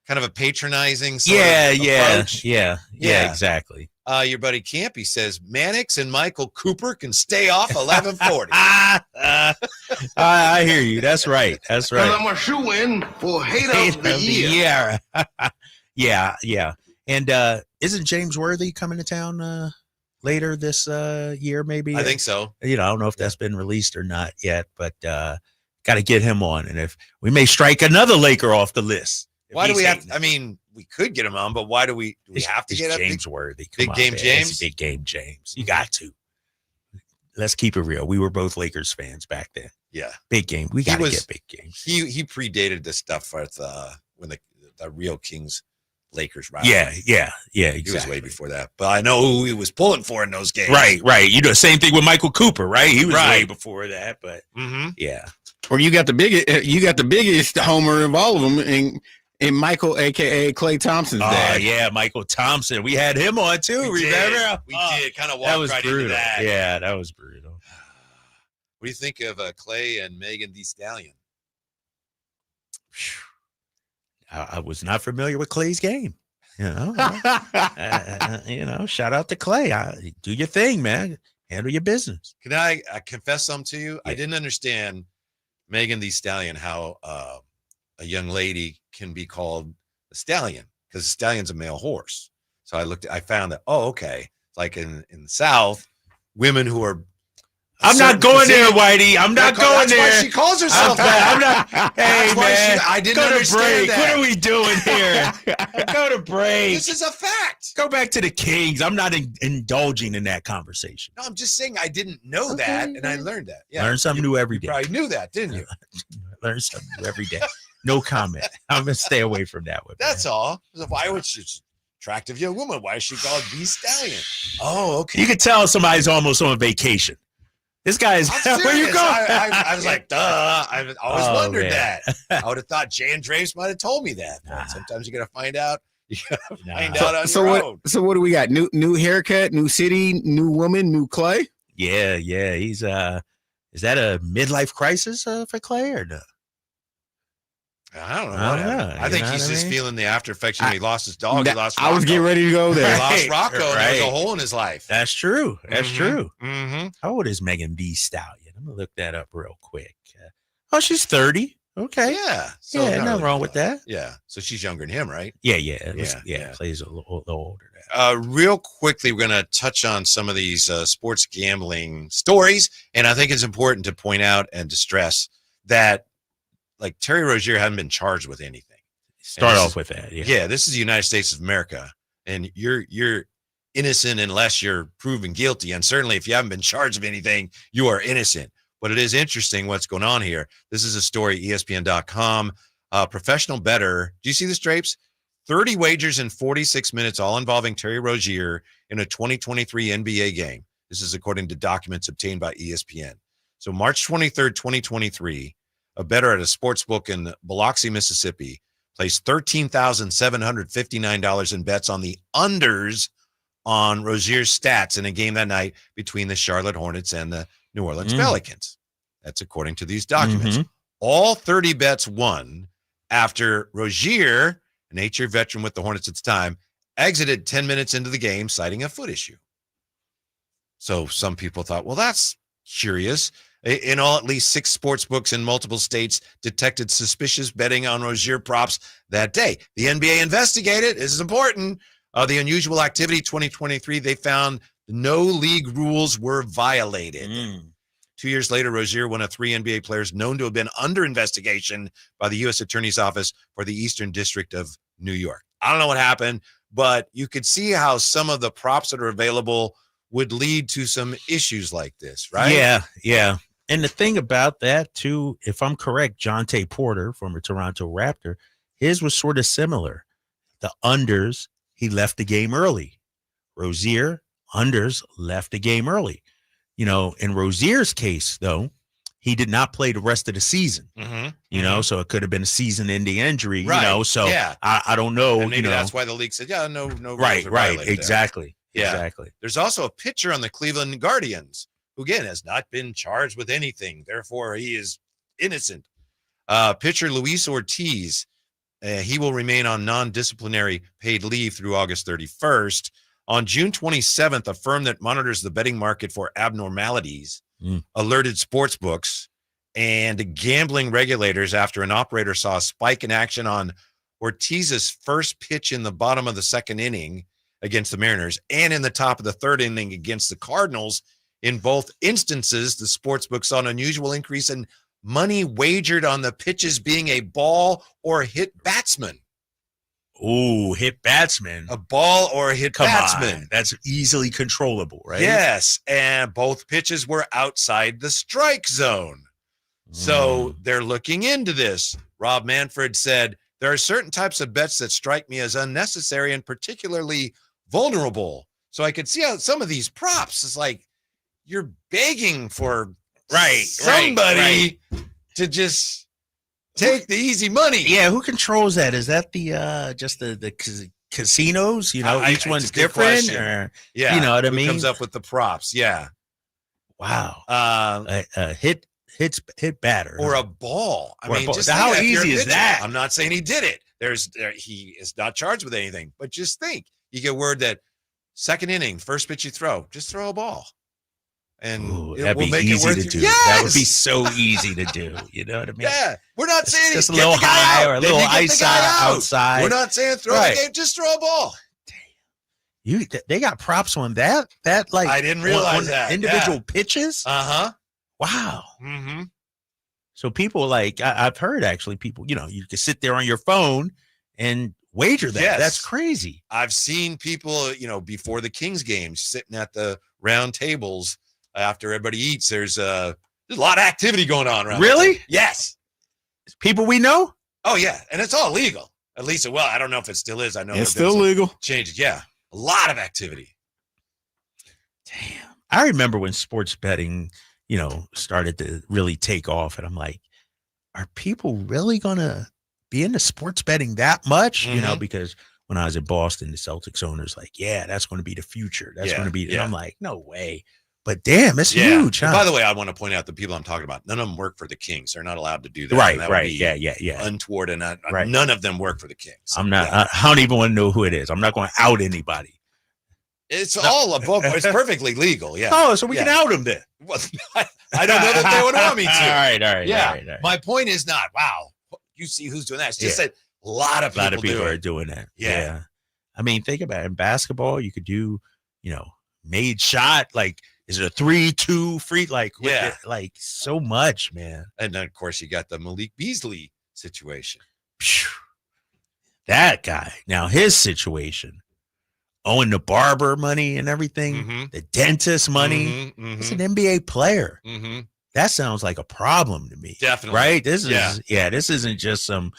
Kind of a patronizing sort of approach. Yeah, exactly. Your buddy Campy says Mannix and Michael Cooper can stay off 1140. I hear you. That's right. Well, I'm a shoe-in for Hate of the Year. Yeah. And isn't James Worthy coming to town later this year, maybe? I think so. I don't know if that's been released or not yet, but got to get him on. And if we may strike another Laker off the list. Why do we have? I mean, we could get him on, but why do we have to get James Worthy? Big game James. It's big game James. You got to. Let's keep it real. We were both Lakers fans back then. Yeah, big game. We got to get big games. He predated this stuff with when the real Kings Lakers rivalry. Yeah. Exactly. He was way before that, but I know who he was pulling for in those games. Right. Same thing with Michael Cooper, right? He was way before that, but yeah. Or you got the biggest homer of all of them, and Michael, a.k.a. Klay Thompson's dad. Yeah, Michael Thompson. We had him on, too. Remember? We did. Kind of walked right into that. Yeah, that was brutal. What do you think of Clay and Megan Thee Stallion? I was not familiar with Clay's game. Shout out to Clay. Do your thing, man. Handle your business. Can I confess something to you? Yeah. I didn't understand Megan Thee Stallion, how a young lady can be called a stallion, because a stallion's a male horse. So I found that, okay. Like in the South, women who are I'm not going there, Whitey. I'm not going there. That's why she calls herself that. I'm not. Hey, man. I didn't understand that. What are we doing here? Go to break. This is a fact. Go back to the Kings. I'm not indulging in that conversation. No, I'm just saying I didn't know that, and I learned that. Yeah. Learn something new every day. You probably knew that, didn't you? Learn something new every day. No comment. I'm going to stay away from that one. That's all. Why would she? Attractive young woman. Why is she called the Stallion? Oh, okay. You could tell somebody's almost on vacation. This guy's where you going? I was like, duh. I've always wondered that. I would have thought Jay and Draves might have told me that. But sometimes you got to find out. You got to find out on your own. So what do we got? New haircut, new city, new woman, new Clay? Yeah. He's is that a midlife crisis for Clay or no? I don't know. I think he's just feeling the after effects. He lost his dog. He lost Rocco. I was getting ready to go there. He lost Rocco, and there was a hole in his life. That's true. That's true. Mm-hmm. How old is Megan Thee Stallion? I'm going to look that up real quick. She's 30. Okay. Yeah. So nothing wrong with that. Yeah. So she's younger than him, right? Yeah. Plays a little older. Real quickly, we're going to touch on some of these sports gambling stories. And I think it's important to point out and to stress that, like, Terry Rozier hadn't been charged with anything. Start off with that. Yeah. This is the United States of America, and you're innocent unless you're proven guilty. And certainly if you haven't been charged with anything, you are innocent. But it is interesting what's going on here. This is a story, ESPN.com. Professional bettor. Do you see this, Drapes? 30 wagers in 46 minutes, all involving Terry Rozier in a 2023 NBA game. This is according to documents obtained by ESPN. So March 23rd, 2023, a bettor at a sports book in Biloxi, Mississippi, placed $13,759 in bets on the unders on Rozier's stats in a game that night between the Charlotte Hornets and the New Orleans Pelicans. That's according to these documents. All 30 bets won after Rozier, an 8-year veteran with the Hornets at the time, exited 10 minutes into the game, citing a foot issue. So some people thought, well, that's curious. In all, at least 6 sports books in multiple states detected suspicious betting on Rozier props that day. The NBA investigated. This is important. The unusual activity 2023, they found no league rules were violated. 2 years later, Rozier, one of 3 NBA players known to have been under investigation by the U.S. Attorney's Office for the Eastern District of New York. I don't know what happened, but you could see how some of the props that are available would lead to some issues like this, right? Yeah. And the thing about that, too, if I'm correct, Jonte Porter, former Toronto Raptor, his was sort of similar. The unders, he left the game early. Rozier, unders, left the game early. In Rozier's case, though, he did not play the rest of the season. So it could have been a season-ending injury. Right. So yeah. I don't know. And maybe that's why the league said, no. Right. Exactly. Yeah. Exactly. There's also a pitcher on the Cleveland Guardians who, again, has not been charged with anything. Therefore, he is innocent. Pitcher Luis Ortiz, he will remain on non-disciplinary paid leave through August 31st. On June 27th, a firm that monitors the betting market for abnormalities alerted sportsbooks and gambling regulators after an operator saw a spike in action on Ortiz's first pitch in the bottom of the second inning against the Mariners and in the top of the third inning against the Cardinals. In both instances, the sportsbook saw an unusual increase in money wagered on the pitches being a ball or hit batsman. Ooh, hit batsman. A ball or a hit batsman. On. That's easily controllable, right? Yes, and both pitches were outside the strike zone. So they're looking into this. Rob Manfred said, there are certain types of bets that strike me as unnecessary and particularly vulnerable. So I could see how some of these props is like you're begging for somebody to just take the easy money. Yeah, who controls that? Is that the just the casinos? Each one's different. Or, yeah, you know what I who mean. Comes up with the props. Yeah. Wow. Hit batter or a ball. I mean, just how easy is that? I'm not saying he did it. He is not charged with anything. But just think, you get word that second inning, first pitch you throw, just throw a ball. And that'd be easy to do. Yes! That would be so easy to do. You know what I mean? Yeah. We're not saying just a little high or a little ice outside. We're not saying throw the game, just throw a ball. They got props on that like I didn't realize that. Individual pitches? Uh-huh. Wow. Mm-hmm. So people I've heard actually people, you can sit there on your phone and wager that. Yes. That's crazy. I've seen people, before the Kings games sitting at the round tables after everybody eats. There's a lot of activity going on around. Really? Yes. People we know? Oh, yeah. And it's all legal. At least, I don't know if it still is. I know it's still legal. Changes. Yeah. A lot of activity. Damn. I remember when sports betting, started to really take off. And I'm like, are people really going to be into sports betting that much? Mm-hmm. Because when I was in Boston, the Celtics owners that's going to be the future. That's going to be. And I'm like, no way. But damn, it's huge. Huh? By the way, I want to point out the people I'm talking about. None of them work for the Kings. They're not allowed to do that. Right. That would be Yeah. untoward, and none of them work for the Kings. I'm not. I don't even want to know who it is. I'm not going to out anybody. It's all above. It's perfectly legal. Yeah. Oh, so we can out them then. Well, I don't know that they would want me to. All right. Yeah. All right. My point is not. Wow. You see who's doing that? It's just that a lot of people are doing that. Yeah. I mean, think about it. In basketball, you could do, made shot. Like, is it a 3-2 free? Like, like so much, man. And then, of course, you got the Malik Beasley situation. That guy. Now, his situation, owing the barber money and everything, the dentist money. It's an NBA player. That sounds like a problem to me. Definitely. Right? This isn't just some,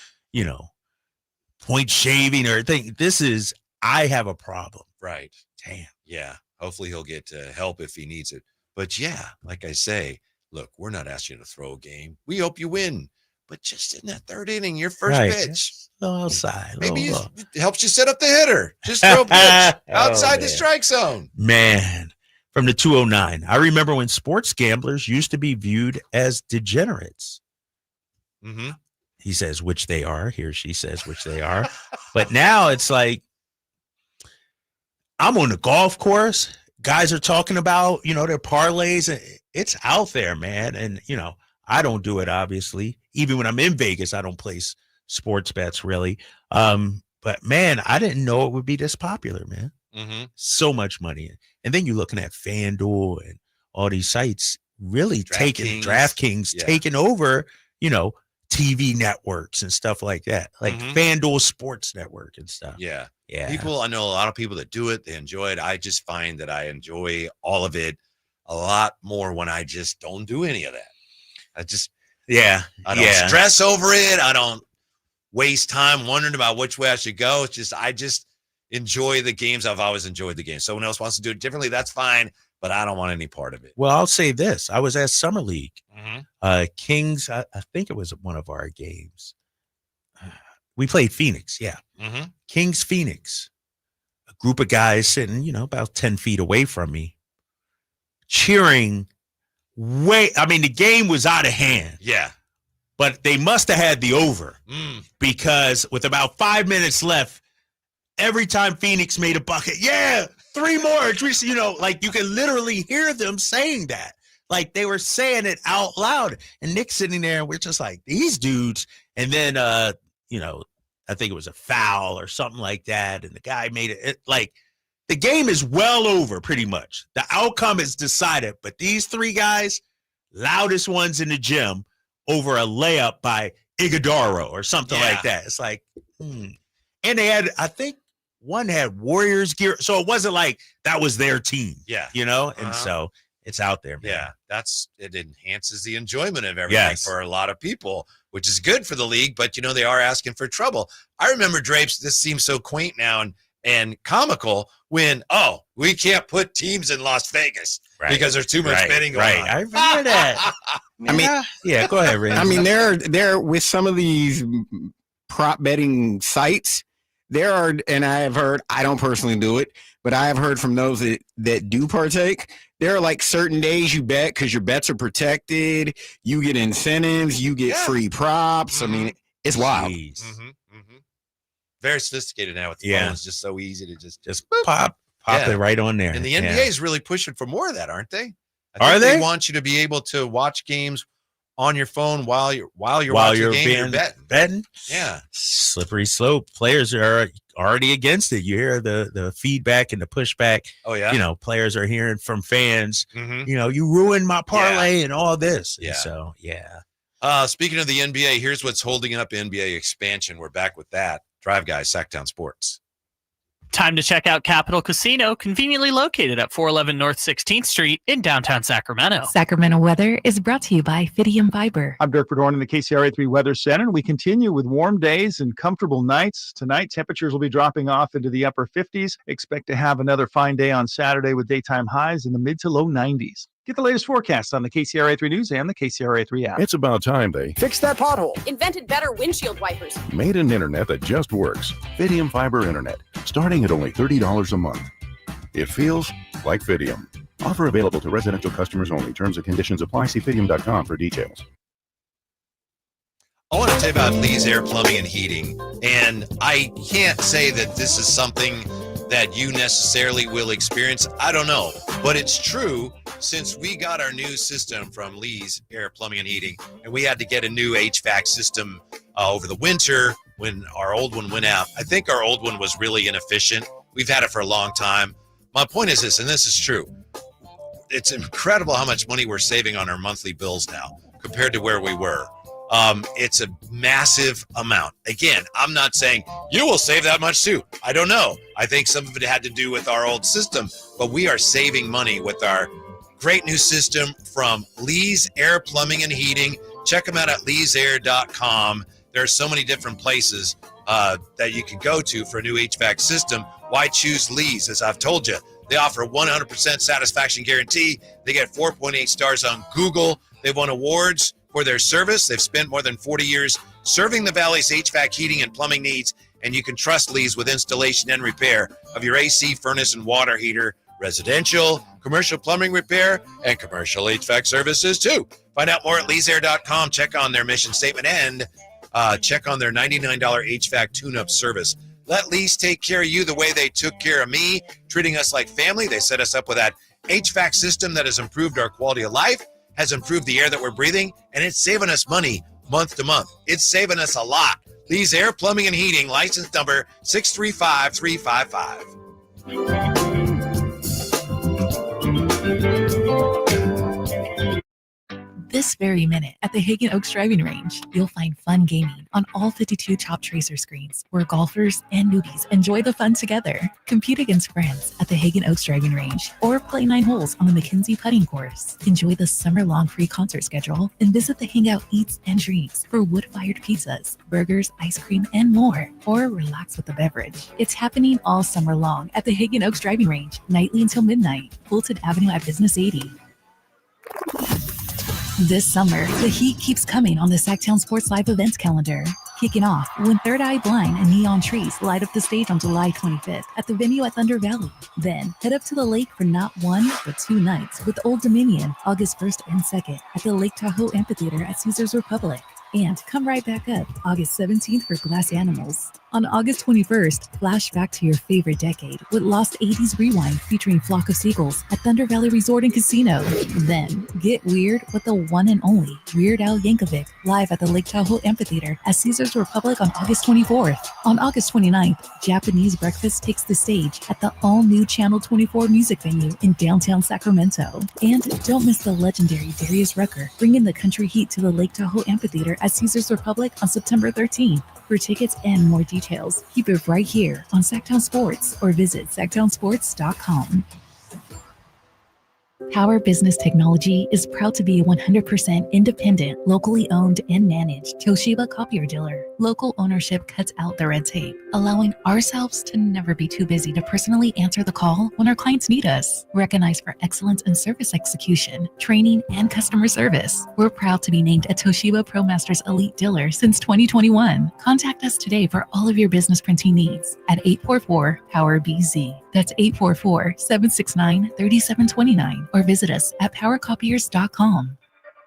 point shaving or thing. This is, I have a problem. Right. Damn. Yeah. Hopefully he'll get help if he needs it. But yeah, like I say, look, we're not asking you to throw a game. We hope you win. But just in that third inning, your first pitch. A little outside. Maybe it helps you set up the hitter. Just throw a pitch outside the strike zone. Man, from the 209. I remember when sports gamblers used to be viewed as degenerates. Mm-hmm. He says, which they are. He or she says, which they are. But now it's like, I'm on the golf course. Guys are talking about, their parlays. It's out there, man. And, I don't do it, obviously. Even when I'm in Vegas, I don't place sports bets, really. But But man, I didn't know it would be this popular, man. Mm-hmm. So much money. And then you're looking at FanDuel and all these sites really taking DraftKings, taking over, TV networks and stuff like that, like FanDuel Sports Network and stuff. Yeah. Yeah. I know a lot of people that do it. They enjoy it. I just find that I enjoy all of it a lot more when I just don't do any of that. I don't stress over it. I don't waste time wondering about which way I should go. It's just, I just enjoy the games. I've always enjoyed the game. Someone else wants to do it differently. That's fine, but I don't want any part of it. Well, I'll say this. I was at Summer League. Kings, I think it was one of our games. We played Phoenix. Yeah. Kings, Phoenix. A group of guys sitting, about 10 feet away from me, cheering the game was out of hand. Yeah. But they must have had the over because with about 5 minutes left, every time Phoenix made a bucket, 3 more. Like you can literally hear them saying that. Like they were saying it out loud. And Nick's sitting there and we're just like, these dudes. And then, I think it was a foul or something like that. And the guy made it like the game is well over pretty much. The outcome is decided. But these 3 guys, loudest ones in the gym, over a layup by Iguodala or something like that. It's like, And they had, I think one had Warriors gear. So it wasn't like that was their team. Yeah. And so it's out there, man. Yeah. It enhances the enjoyment of everything for a lot of people, which is good for the league, but they are asking for trouble. I remember, Drapes, this seems so quaint now and comical when, we can't put teams in Las Vegas because there's too much betting going on. I remember that. Go ahead, Ray. I mean, there with some of these prop betting sites, there are, and I have heard, I don't personally do it, but I have heard from those that do partake, there are like certain days you bet because your bets are protected, you get incentives, you get free props. I mean, it's wild. Very sophisticated now with the phone. It's just so easy to just pop it right on there. And the NBA is really pushing for more of that, aren't they? Are they? They want you to be able to watch games on your phone while you're watching the game. You're betting. Yeah. Slippery slope. Players are already against it. You hear the feedback and the pushback. Oh, yeah. Players are hearing from fans, you ruined my parlay and all this. Yeah. And so, speaking of the NBA, here's what's holding up NBA expansion. We're back with that. Drive Guys, Sactown Sports. Time to check out Capital Casino, conveniently located at 411 North 16th Street in downtown Sacramento. Sacramento weather is brought to you by Fidium Fiber. I'm Dirk Verdorn in the KCRA3 Weather Center. We continue with warm days and comfortable nights. Tonight, temperatures will be dropping off into the upper 50s. Expect to have another fine day on Saturday with daytime highs in the mid to low 90s. Get the latest forecast on the KCRA3 News and the KCRA3 app. It's about time they fixed that pothole. Invented better windshield wipers. Made an internet that just works. Fidium Fiber Internet, starting at only $30 a month. It feels like Fidium. Offer available to residential customers only. Terms and conditions apply. See Fidium.com for details. I want to tell you about Lee's Air Plumbing and Heating. And I can't say that this is something that you necessarily will experience. I don't know. But it's true, since we got our new system from Lee's Air Plumbing and Heating, and we had to get a new HVAC system over the winter when our old one went out. I think our old one was really inefficient. We've had it for a long time. My point is this, and this is true. It's incredible how much money we're saving on our monthly bills now compared to where we were. It's a massive amount. Again, I'm not saying you will save that much too. I don't know. I think some of it had to do with our old system, but we are saving money with our great new system from Lee's Air Plumbing and Heating. Check them out at leesair.com. There are so many different places that you can go to for a new HVAC system. Why choose Lee's? As I've told you, they offer 100% satisfaction guarantee. They get 4.8 stars on Google. They've won awards for their service. They've spent more than 40 years serving the Valley's HVAC heating and plumbing needs, and you can trust Lee's with installation and repair of your AC, furnace, and water heater, residential, commercial plumbing repair, and commercial HVAC services too. Find out more at leesair.com. Check on their mission statement and check on their $99 HVAC tune-up service. Let Lee's take care of you the way they took care of me, treating us like family. They set us up with that HVAC system that has improved our quality of life, has improved the air that we're breathing, and it's saving us money month to month. It's saving us a lot. Lee's Air Plumbing and Heating, license number 635355. This very minute at the Hagen Oaks Driving Range, you'll find fun gaming on all 52 Top Tracer screens where golfers and newbies enjoy the fun together. Compete against friends at the Hagen Oaks Driving Range or play 9 holes on the McKenzie putting course. Enjoy the summer-long free concert schedule and visit the Hangout Eats and Drinks for wood-fired pizzas, burgers, ice cream, and more. Or relax with a beverage. It's happening all summer long at the Hagen Oaks Driving Range, nightly until midnight. Fulton Avenue at Business 80. This summer, the heat keeps coming on the Sactown Sports Live events calendar. Kicking off when Third Eye Blind and Neon Trees light up the stage on July 25th at the venue at Thunder Valley. Then head up to the lake for not 1 but 2 nights with Old Dominion, August 1st and 2nd at the Lake Tahoe Amphitheater at Caesars Republic. And come right back up August 17th for Glass Animals. On August 21st, flash back to your favorite decade with Lost 80s Rewind featuring Flock of Seagulls at Thunder Valley Resort and Casino. Then get weird with the one and only Weird Al Yankovic live at the Lake Tahoe Amphitheater at Caesars Republic on August 24th. On August 29th, Japanese Breakfast takes the stage at the all-new Channel 24 music venue in downtown Sacramento. And don't miss the legendary Darius Rucker bringing the country heat to the Lake Tahoe Amphitheater at Caesars Republic on September 13th. For tickets and more details, keep it right here on Sactown Sports or visit sactownsports.com. Power Business Technology is proud to be a 100% independent, locally owned and managed Toshiba copier dealer. Local ownership cuts out the red tape, allowing ourselves to never be too busy to personally answer the call when our clients need us. Recognized for excellence in service execution, training, and customer service, we're proud to be named a Toshiba ProMasters Elite Dealer since 2021. Contact us today for all of your business printing needs at 844-POWER-BZ. That's 844-769-3729. Or visit us at powercopiers.com.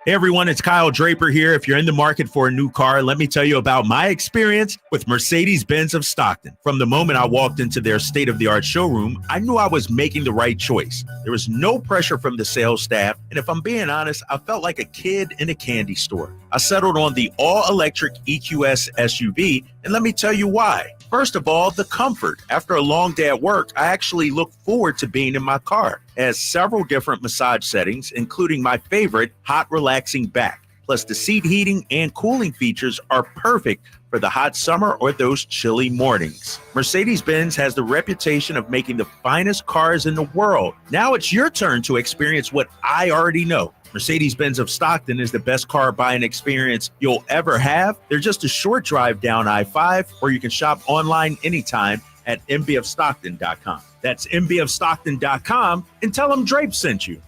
Hey everyone, it's Kyle Draper here. If you're in the market for a new car, let me tell you about my experience with Mercedes-Benz of Stockton. From the moment I walked into their state-of-the-art showroom, I knew I was making the right choice. There was no pressure from the sales staff, and if I'm being honest, I felt like a kid in a candy store. I settled on the all-electric EQS SUV, and let me tell you why. First of all, the comfort. After a long day at work, I actually look forward to being in my car. It has several different massage settings, including my favorite, hot relaxing back. Plus, the seat heating and cooling features are perfect for the hot summer or those chilly mornings. Mercedes-Benz has the reputation of making the finest cars in the world. Now it's your turn to experience what I already know. Mercedes-Benz of Stockton is the best car buying experience you'll ever have. They're just a short drive down I-5, or you can shop online anytime at mbofstockton.com. That's mbofstockton.com, and tell them Drape sent you.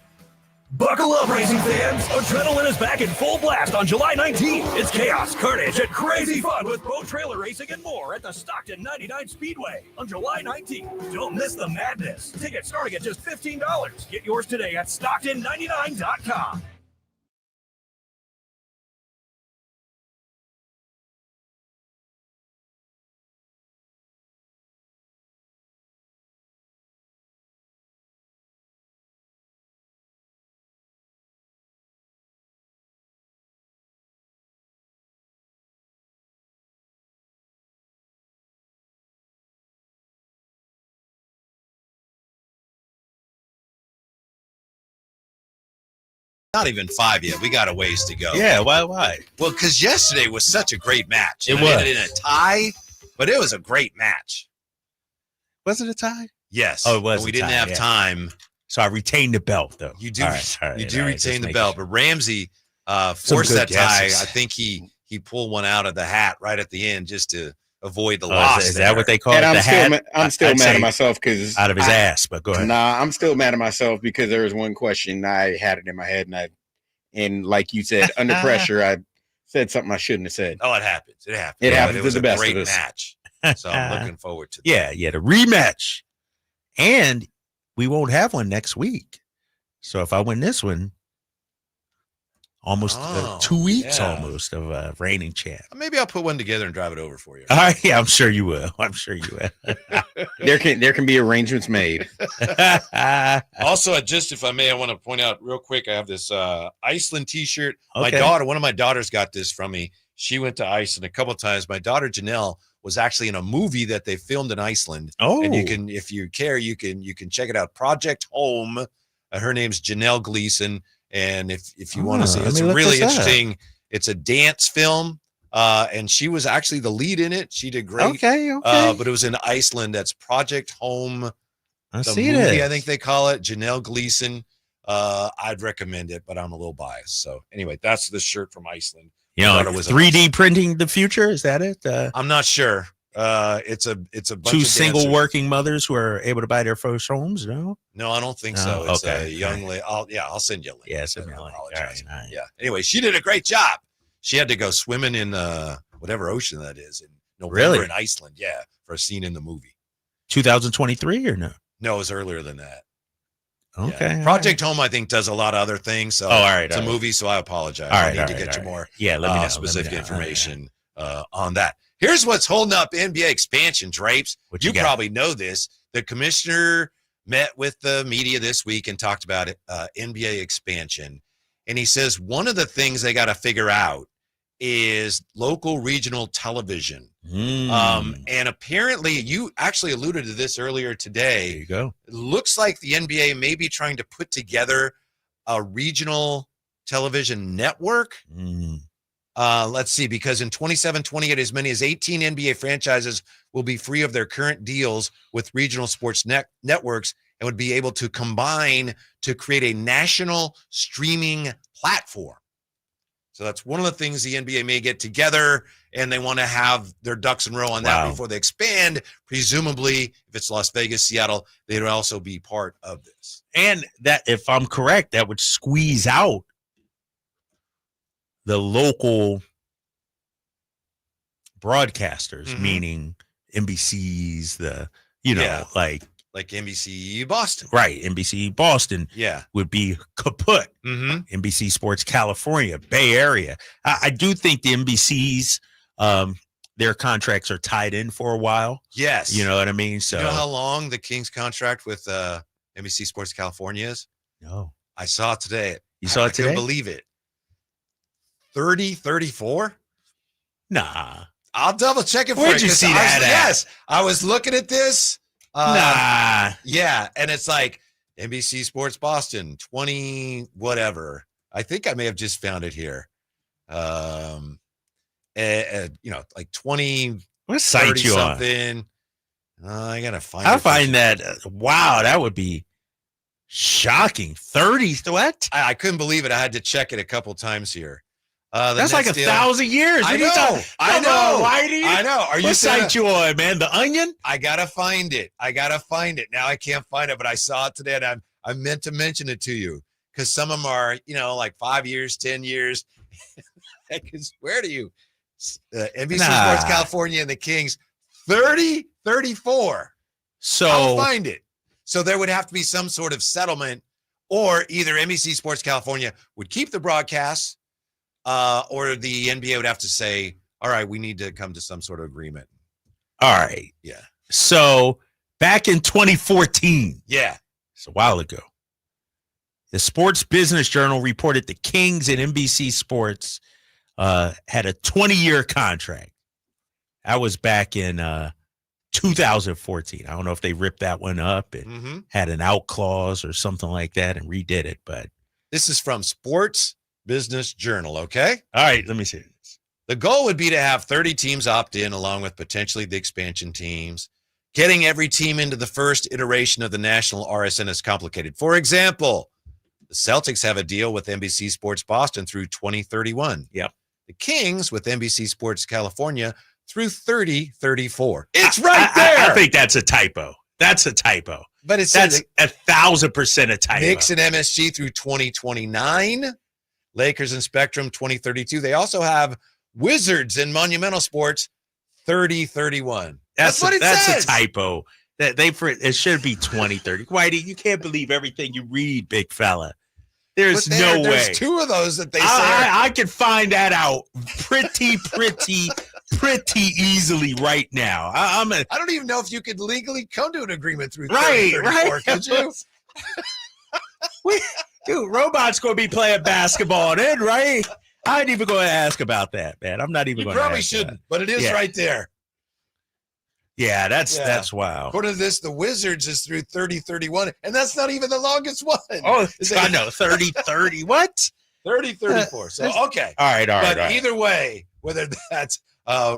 Buckle up, racing fans! Adrenaline is back in full blast on July 19th. It's chaos, carnage, and crazy fun with boat trailer racing and more at the Stockton 99 Speedway on July 19th. Don't miss the madness. Tickets starting at just $15. Get yours today at Stockton99.com. Not even 5 yet. We got a ways to go. Yeah, why? Well, because yesterday was such a great match. It We was. ended in a tie, but it was a great match. Was it a tie? Yes. Oh, it was. But we a didn't tie, have yeah. time. So I retained the belt, though. You do. All right, You do all right, retain just the making belt, sure. but Ramsey Some forced good that tie. guesses. I think he pulled one out of the hat right at the end just to avoid the Oh, loss. is that what they call And it? I'm the still, hat? I'm still I'd mad say at myself because out of his ass. But go ahead. Nah, I'm still mad at myself because there was one question I had it in my head, and like you said, under pressure, I said something I shouldn't have said. Oh, it happens. It happens. It But happens It to was the a best great of us. match. So I'm looking forward to that. Yeah, the rematch. And we won't have one next week. So if I win this one, almost 2 weeks yeah. almost of reigning champ. Maybe I'll put one together and drive it over for you. Yeah, I'm sure you will. There can be arrangements made. Also, if I may, I want to point out real quick, I have this Iceland t-shirt. Okay. One of my daughters got this from me. She went to Iceland a couple of times. My daughter Janelle was actually in a movie that they filmed in Iceland. Oh, and you can, if you care, you can check it out. Project Home. Her name's Janelle Gleason, and if you want to see, it's a really interesting. It's a dance film, and she was actually the lead in it. She did great. Okay. But it was in Iceland. That's Project Home. I think they call it. Janelle Gleason. I'd recommend it, but I'm a little biased. So anyway, that's the shirt from Iceland. You know, 3D printing the future, is that it? I'm not sure. It's a bunch two of single dancers. working mothers who are able to buy their first homes. No, I don't think so. It's a young lady. I'll send you a link. Yeah, send me a link. All right. Yeah. Anyway, she did a great job. She had to go swimming in whatever ocean that is in November in Iceland. Yeah, for a scene in the movie. 2023 or no? No, it was earlier than that. Okay. Yeah. Project Home, I think, does a lot of other things. So it's a movie, so I apologize. I need to get you more let me know, specific information on that. Here's what's holding up NBA expansion, Drapes. You probably know this. The commissioner met with the media this week and talked about NBA expansion. And he says one of the things they got to figure out is local regional television. And apparently, you actually alluded to this earlier today. There you go. It looks like the NBA may be trying to put together a regional television network. Let's see, because in 27-28, as many as 18 NBA franchises will be free of their current deals with regional sports networks and would be able to combine to create a national streaming platform. So that's one of the things the NBA may get together, and they want to have their ducks in a row on that before they expand. Presumably, if it's Las Vegas, Seattle, they'd also be part of this. And that, if I'm correct, that would squeeze out the local broadcasters, meaning NBC's, like NBC Boston. Right. NBC Boston would be kaput. NBC Sports California, Bay Area. I do think the NBC's, their contracts are tied in for a while. Yes. You know what I mean? So you know how long the Kings contract with NBC Sports California is? No. I saw it today. You saw it today? I couldn't believe it. 34? Nah. I'll double check it for you. Where'd you see that at? Yes. I was looking at this. Nah. Yeah. And it's like NBC Sports Boston, 20, whatever. I think I may have just found it here. Like 20. What site you on? Something. I got to find it. I find that, wow, that would be shocking. 30. What? I couldn't believe it. I had to check it a couple times here. That's like 1,000 years. I know. I know. Whitey. I know. Are you what site you on, man? The Onion? I gotta find it. Now I can't find it, but I saw it today, and I meant to mention it to you because some of them are, like 5 years, 10 years. I can swear to you, NBC Sports California and the Kings, 30, 34. So I'll find it. So there would have to be some sort of settlement, or either NBC Sports California would keep the broadcasts. Or the NBA would have to say, all right, we need to come to some sort of agreement. All right. Yeah. So back in 2014. Yeah. It's a while ago. The Sports Business Journal reported the Kings and NBC Sports had a 20-year contract. That was back in 2014. I don't know if they ripped that one up and had an out clause or something like that and redid it. But this is from Sports Business Journal, okay? All right, let me see this. The goal would be to have 30 teams opt in along with potentially the expansion teams. Getting every team into the first iteration of the national RSN is complicated. For example, the Celtics have a deal with NBC Sports Boston through 2031. Yep. The Kings with NBC Sports California through 3034. It's right there. I think that's a typo. That's a typo. But it's 1,000% a typo. Knicks and MSG through 2029. Lakers and Spectrum 2032. They also have Wizards and Monumental Sports 3031. That's what it says. That's a typo. It should be 2030. Whitey, you can't believe everything you read, big fella. There's no way. There's two of those that they say. I can find that out pretty easily right now. I don't even know if you could legally come to an agreement through 3034, right? Could you? Dude, Robot's going to be playing basketball then, right? I ain't even going to ask about that, man. I'm not even going to ask. You probably shouldn't, but it is right there. Yeah, that's wow. According to this, the Wizards is through 30-31, and that's not even the longest one. Oh, I know, 30-30. What? 30-34. So, okay. All right. But either way, whether that's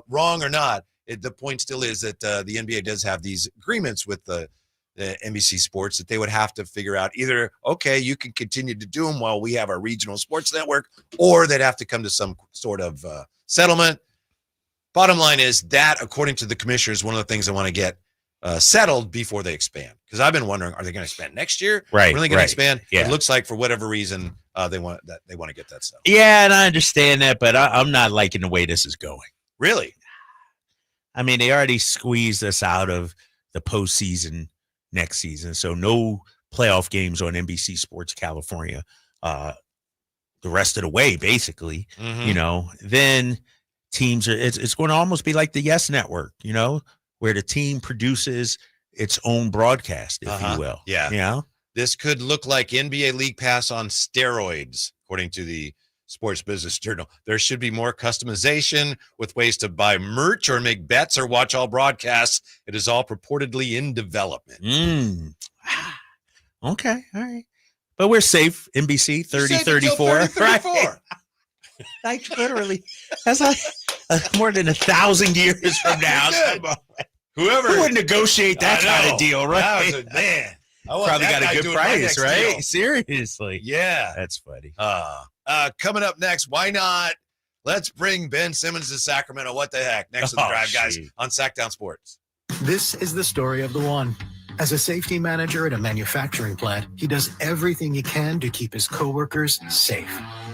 wrong or not, the point still is that the NBA does have these agreements with the NBC Sports that they would have to figure out either, okay, you can continue to do them while we have our regional sports network, or they'd have to come to some sort of settlement. Bottom line is that, according to the commissioners, one of the things they want to get settled before they expand. Because I've been wondering, are they going to expand next year? Right. Really going to expand? Yeah. It looks like for whatever reason they want to get that settled. Yeah, and I understand that, but I'm not liking the way this is going. Really? I mean, they already squeezed us out of the postseason next season, so no playoff games on NBC Sports California the rest of the way, basically. Mm-hmm. Then teams it's going to almost be like the Yes Network, where the team produces its own broadcast, if you will. Yeah. This could look like NBA League Pass on steroids, according to the Sports Business Journal. There should be more customization with ways to buy merch or make bets or watch all broadcasts. It is all purportedly in development. Okay, all right. But we're safe, NBC 30-34. Right? Like literally, that's like more than 1,000 years from now. Who would negotiate that kind of deal, right? Man, probably got a good price, right? Deal. Seriously. Yeah. That's funny. Coming up next, why not? Let's bring Ben Simmons to Sacramento. What the heck? Next to the Drive Guys on Sactown Sports. This is the story of the one. As a safety manager at a manufacturing plant, he does everything he can to keep his coworkers safe.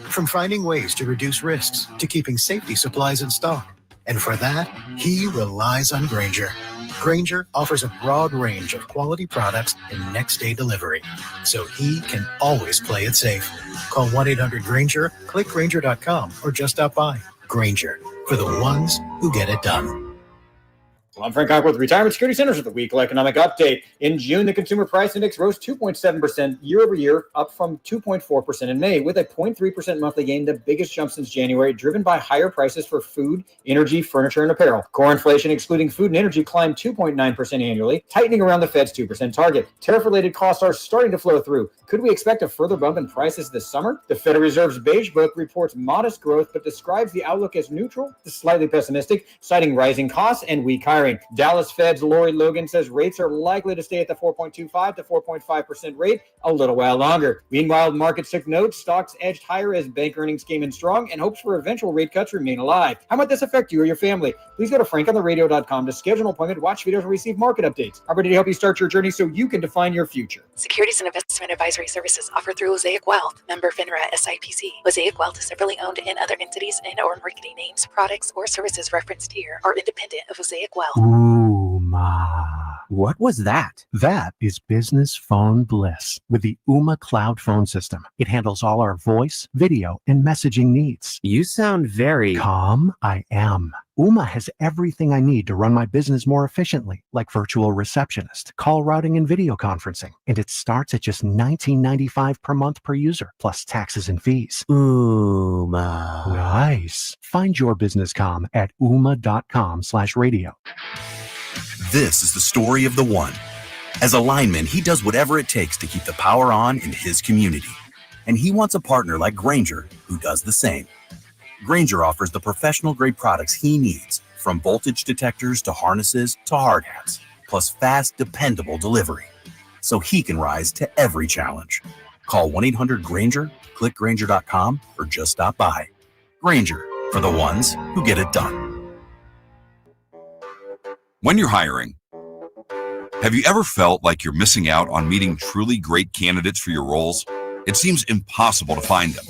From finding ways to reduce risks to keeping safety supplies in stock. And for that, he relies on Grainger. Grainger offers a broad range of quality products and next-day delivery, so he can always play it safe. Call 1-800-GRAINGER, click Grainger.com, or just stop by. Grainger, for the ones who get it done. Well, I'm Frank Cock with Retirement Security Centers with the weekly economic update. In June, the Consumer Price Index rose 2.7% year over year, up from 2.4% in May, with a 0.3% monthly gain, the biggest jump since January, driven by higher prices for food, energy, furniture, and apparel. Core inflation, excluding food and energy, climbed 2.9% annually, tightening around the Fed's 2% target. Tariff-related costs are starting to flow through. Could we expect a further bump in prices this summer? The Federal Reserve's Beige Book reports modest growth, but describes the outlook as neutral to slightly pessimistic, citing rising costs and weak hiring. Dallas Fed's Lori Logan says rates are likely to stay at the 4.25 to 4.5% rate a little while longer. Meanwhile, markets took note. Stocks edged higher as bank earnings came in strong, and hopes for eventual rate cuts remain alive. How might this affect you or your family? Please go to frankontheradio.com to schedule an appointment, watch videos, and receive market updates. I'm ready to help you start your journey so you can define your future. Securities and investment advisory services offered through Mosaic Wealth, member FINRA SIPC. Mosaic Wealth is separately owned, and other entities and or marketing names, products, or services referenced here are independent of Mosaic Wealth. What was that? That is business phone bliss with the Ooma Cloud phone system. It handles all our voice, video, and messaging needs. You sound very calm. I am. Ooma has everything I need to run my business more efficiently, like virtual receptionist, call routing, and video conferencing. And it starts at just $19.95 per month per user, plus taxes and fees. Ooma. Nice. Find your business comm at ooma.com/radio. This is the story of the one. As a lineman, he does whatever it takes to keep the power on in his community. And he wants a partner like Grainger who does the same. Grainger offers the professional-grade products he needs, from voltage detectors to harnesses to hard hats, plus fast, dependable delivery, so he can rise to every challenge. Call 1-800-GRAINGER, click Grainger.com, or just stop by. Grainger, for the ones who get it done. When you're hiring, have you ever felt like you're missing out on meeting truly great candidates for your roles? It seems impossible to find them,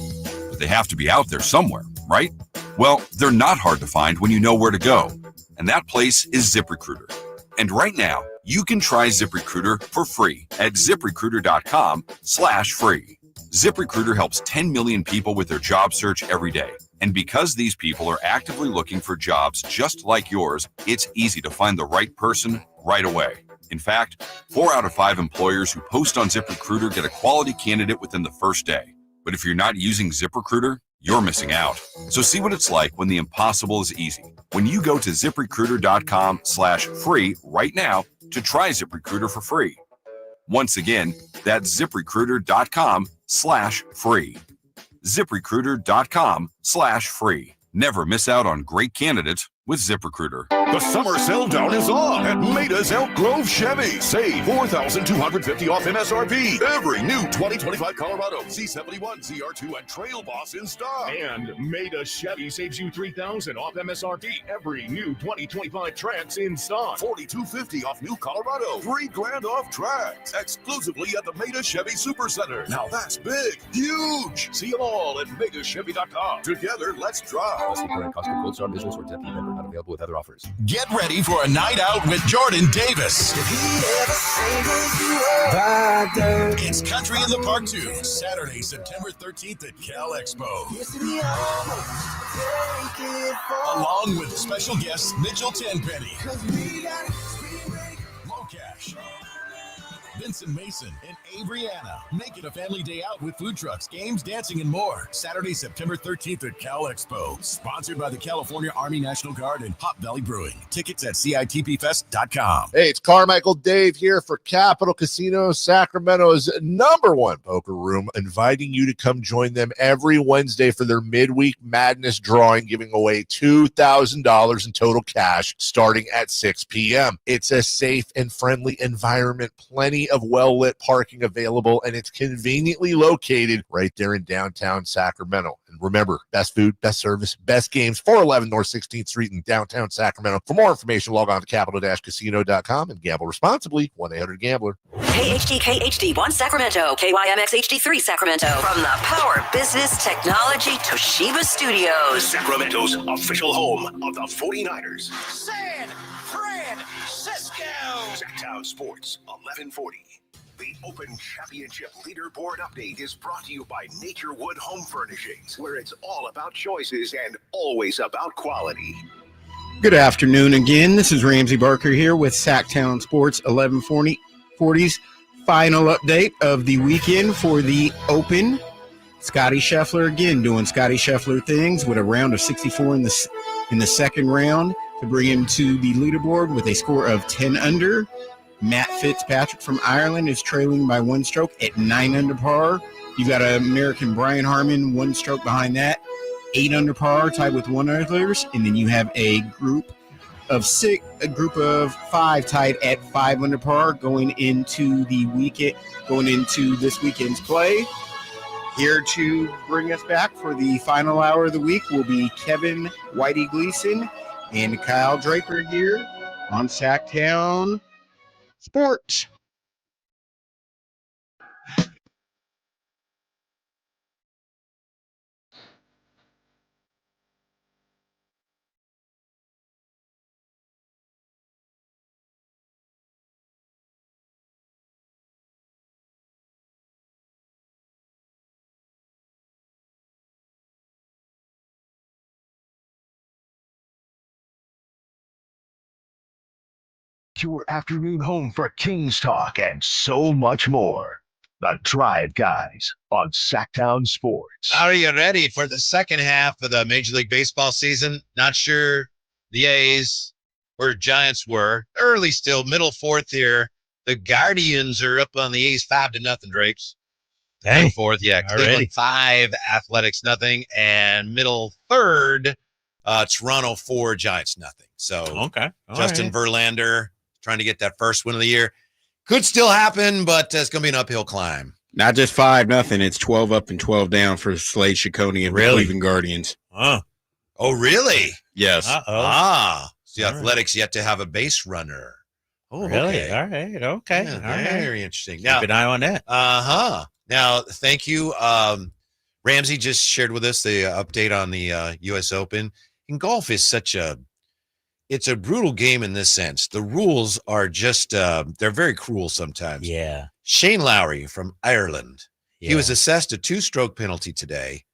but they have to be out there somewhere, right? Well, they're not hard to find when you know where to go, and that place is ZipRecruiter. And right now, you can try ZipRecruiter for free at ZipRecruiter.com/free. ZipRecruiter helps 10 million people with their job search every day. And because these people are actively looking for jobs just like yours, it's easy to find the right person right away. In fact, 4 out of 5 employers who post on ZipRecruiter get a quality candidate within the first day. But if you're not using ZipRecruiter, you're missing out. So see what it's like when the impossible is easy. When you go to ZipRecruiter.com/free right now to try ZipRecruiter for free. Once again, that's ZipRecruiter.com/free. ZipRecruiter.com/free. Never miss out on great candidates with ZipRecruiter. The summer sell down is on at Maida's Elk Grove Chevy. Save $4,250 off MSRP. Every new 2025 Colorado, C71, CR2, and Trail Boss in stock. And Maida Chevy saves you $3,000 off MSRP. Every new 2025 Trax in stock. $4,250 off new Colorado. $3,000 off Trax. Exclusively at the Maida Chevy Supercenter. Now that's big, huge. See them all at MaidaChevy.com. Together, let's drive. Current cost of quotes on business or temp member not available with other offers. Get ready for a night out with Jordan Davis. It's Country in the Park 2, Saturday, September 13th at Cal Expo. Along with special guests Mitchell Tenpenny, Locash, Vincent Mason, and Abriana. Make it a family day out with food trucks, games, dancing, and more. Saturday, September 13th at Cal Expo. Sponsored by the California Army National Guard and Hop Valley Brewing. Tickets at CITPFest.com. Hey, it's Carmichael Dave here for Capital Casino, Sacramento's #1 poker room, inviting you to come join them every Wednesday for their midweek madness drawing, giving away $2,000 in total cash starting at 6 p.m. It's a safe and friendly environment, plenty of well-lit parking available, and it's conveniently located right there in downtown Sacramento. And remember, best food, best service, best games, 411 North 16th Street in downtown Sacramento. For more information, log on to capital-casino.com and gamble responsibly. 1-800-GAMBLER. KHD1 Sacramento, KYMX HD3 Sacramento. From the Power Business Technology Toshiba Studios. Sacramento's official home of the 49ers. San Francisco. Sactown Sports 1140. The Open Championship Leaderboard Update is brought to you by Naturewood Home Furnishings, where it's all about choices and always about quality. Good afternoon again. This is Ramsey Barker here with Sactown Sports 1140's final update of the weekend for the Open. Scotty Scheffler again doing Scotty Scheffler things with a round of 64 in the second round to bring him to the leaderboard with a score of 10 under. Matt Fitzpatrick from Ireland is trailing by 1 stroke at 9 under par. You've got American Brian Harmon 1 stroke behind that, 8 under par, tied with 1 others, and then you have a group of 5 tied at 5 under par going into this weekend's play. Here to bring us back for the final hour of the week will be Kevin Whitey Gleason and Kyle Draper here on Sactown Sports. Your afternoon home for Kings Talk and so much more. The Drive Guys on Sactown Sports. Are you ready for the second half of the Major League Baseball season? Not sure the A's or Giants were. Early still, middle fourth here. The Guardians are up on the A's 5-0, Drakes. Dang. Fourth, yeah. Already. Cleveland 5, Athletics nothing. And middle third, Toronto 4, Giants nothing. So okay. Justin Verlander trying to get that first win of the year. Could still happen, but it's going to be an uphill climb. Not just 5-0, it's 12 up and 12 down for Slade Ciccone and the Cleveland Guardians. Oh, really? Yes. So the Athletics yet to have a base runner. Oh, really? Okay. All right. Okay. Yeah, All right. very interesting. Keep an eye on that. Now, thank you. Ramsey just shared with us the update on the U.S. Open. And golf is it's a brutal game in this sense. The rules are just, they're very cruel sometimes. Yeah. Shane Lowry from Ireland. Yeah. He was assessed a 2-stroke penalty today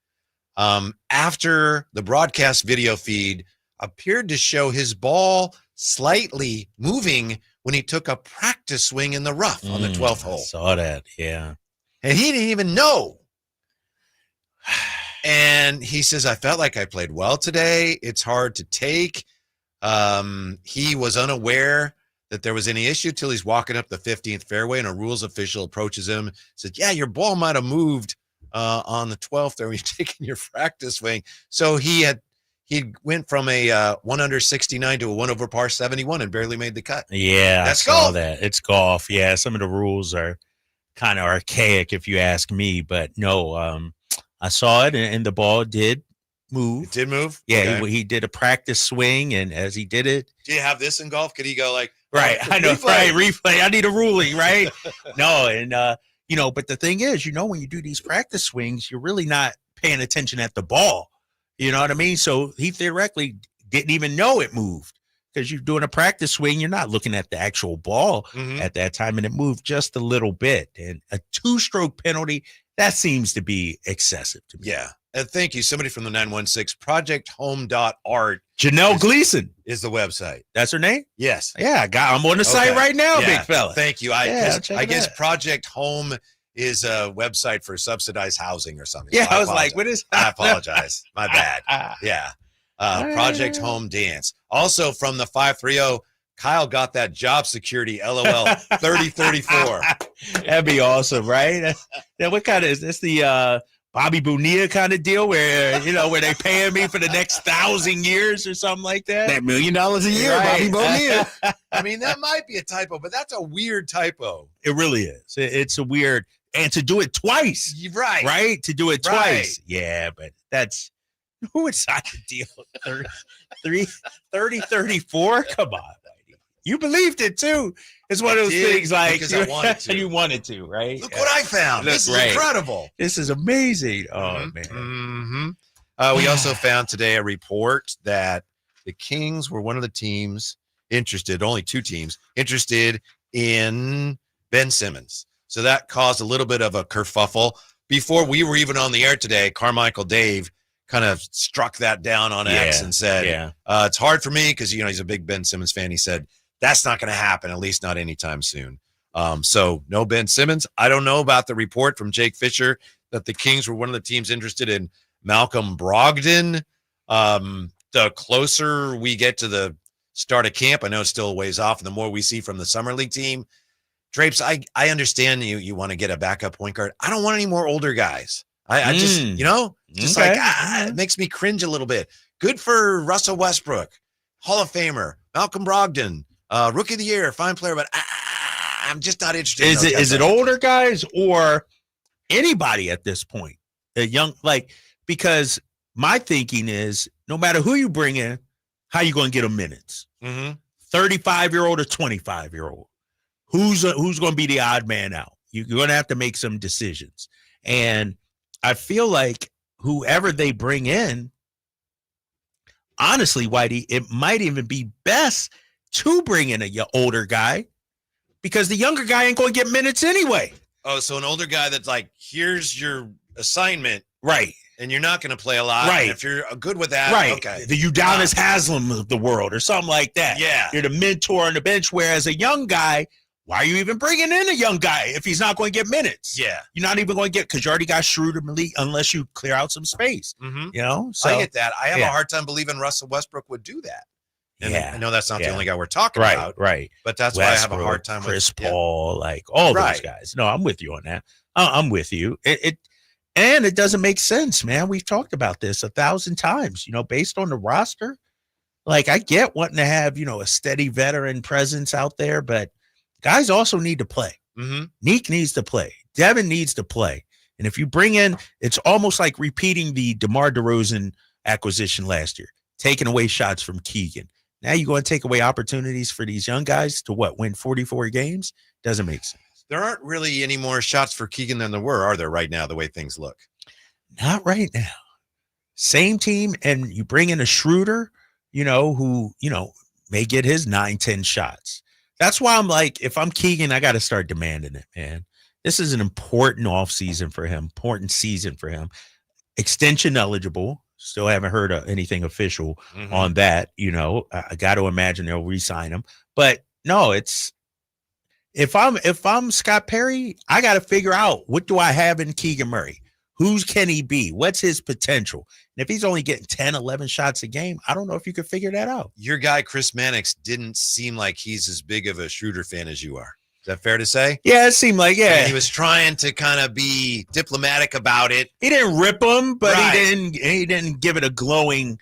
after the broadcast video feed appeared to show his ball slightly moving when he took a practice swing in the rough on the 12th hole. I saw that, yeah. And he didn't even know. And he says, I felt like I played well today. It's hard to take. He was unaware that there was any issue till he's walking up the 15th fairway and a rules official approaches him, said, yeah, your ball might have moved on the 12th there when you're taking your practice swing. So he went from a 1 under 69 to a 1 over par 71 and barely made the cut. Yeah, That's I saw golf. that. It's golf. Yeah, some of the rules are kind of archaic if you ask me, but no, I saw it and the ball did move. It did move? Yeah, Okay. he did a practice swing, and as he did it, Do you have this in golf? Could he go like, right, oh, I know, replay? right, replay. I need a ruling, right? No, and but the thing is, when you do these practice swings, you're really not paying attention at the ball. You know what I mean? So he theoretically didn't even know it moved because you're doing a practice swing. You're not looking at the actual ball at that time, and it moved just a little bit. And a 2-stroke penalty, that seems to be excessive to me. Yeah. And thank you. Somebody from the 916 projecthome.art. Janelle Gleason is the website. That's her name? Yes. Yeah, I'm on the site right now, big fella. Thank you. Yeah, I guess Project Home is a website for subsidized housing or something. Yeah, So I was like, what is I apologize. My bad. Yeah. Project Home Dance. Also from the 530, Kyle got that job security, LOL, 3034. That'd be awesome, right? Now, what kind of is this? The Bobby Bonilla kind of deal where where they paying me for the next 1,000 years or something like that? That $1 million a year, Bobby Bonilla. I mean, that might be a typo, but that's a weird typo. It really is. It's a weird, and to do it twice, right? To do it twice, yeah. But that's who would sign the deal? 30-34. Come on, Whitey. You believed it too. It's one of those things like because I wanted to. You wanted to, right? Look what I found. This is incredible. This is amazing. Oh man. We also found today a report that the Kings were one of the teams interested, only 2 teams interested in Ben Simmons. So that caused a little bit of a kerfuffle. Before we were even on the air today, Carmichael Dave kind of struck that down on X and said, it's hard for me because, he's a big Ben Simmons fan. He said, that's not going to happen, at least not anytime soon. So no Ben Simmons. I don't know about the report from Jake Fisher that the Kings were one of the teams interested in Malcolm Brogdon. The closer we get to the start of camp, I know it's still a ways off, and the more we see from the Summer League team, Drapes, I understand you want to get a backup point guard. I don't want any more older guys. I just, just Okay. it makes me cringe a little bit. Good for Russell Westbrook, Hall of Famer, Malcolm Brogdon, Rookie of the Year, fine player, but I'm just not interested. Is it older guys or anybody at this point? A young, because my thinking is no matter who you bring in, how you going to get them minutes? 35-year-old or 25-year-old? Who's going to be the odd man out? You're going to have to make some decisions. And I feel like whoever they bring in, honestly, Whitey, it might even be best to bring in a older guy because the younger guy ain't going to get minutes anyway. Oh, so an older guy that's like, here's your assignment. Right. And you're not going to play a lot. Right. And if you're good with that, right. okay. The Udonis Haslam of the world or something like that. Yeah. You're the mentor on the bench, whereas a young guy, why are you even bringing in a young guy if he's not going to get minutes? Yeah. You're not even going to get, because you already got Schröder Malik unless you clear out some space. So I get that. I have a hard time believing Russell Westbrook would do that. And I know that's not the only guy we're talking about. Right. But that's why I have a hard time with Chris Paul, all those guys. No, I'm with you on that. I'm with you. And it doesn't make sense, man. We've talked about this 1,000 times, based on the roster. Like, I get wanting to have, a steady veteran presence out there, but guys also need to play. Neek needs to play. Devin needs to play. And if you bring in, it's almost like repeating the DeMar DeRozan acquisition last year, taking away shots from Keegan. Now you're going to take away opportunities for these young guys to win 44 games? Doesn't make sense. There aren't really any more shots for Keegan than there were, are there, right now, the way things look? Not right now. Same team, and you bring in a Schröder, who, may get his 9-10 shots. That's why I'm like, if I'm Keegan, I got to start demanding it, man. This is an important offseason for him, important season for him. Extension eligible. Still haven't heard of anything official on that. I got to imagine they'll re-sign him. But no, if I'm Scott Perry, I got to figure out, what do I have in Keegan Murray? Who can he be? What's his potential? And if he's only getting 10, 11 shots a game, I don't know if you could figure that out. Your guy, Chris Manx, didn't seem like he's as big of a Schröder fan as you are. Is that fair to say? Yeah, it seemed like, yeah. And he was trying to kind of be diplomatic about it. He didn't rip him, but Right. he didn't give it a glowing,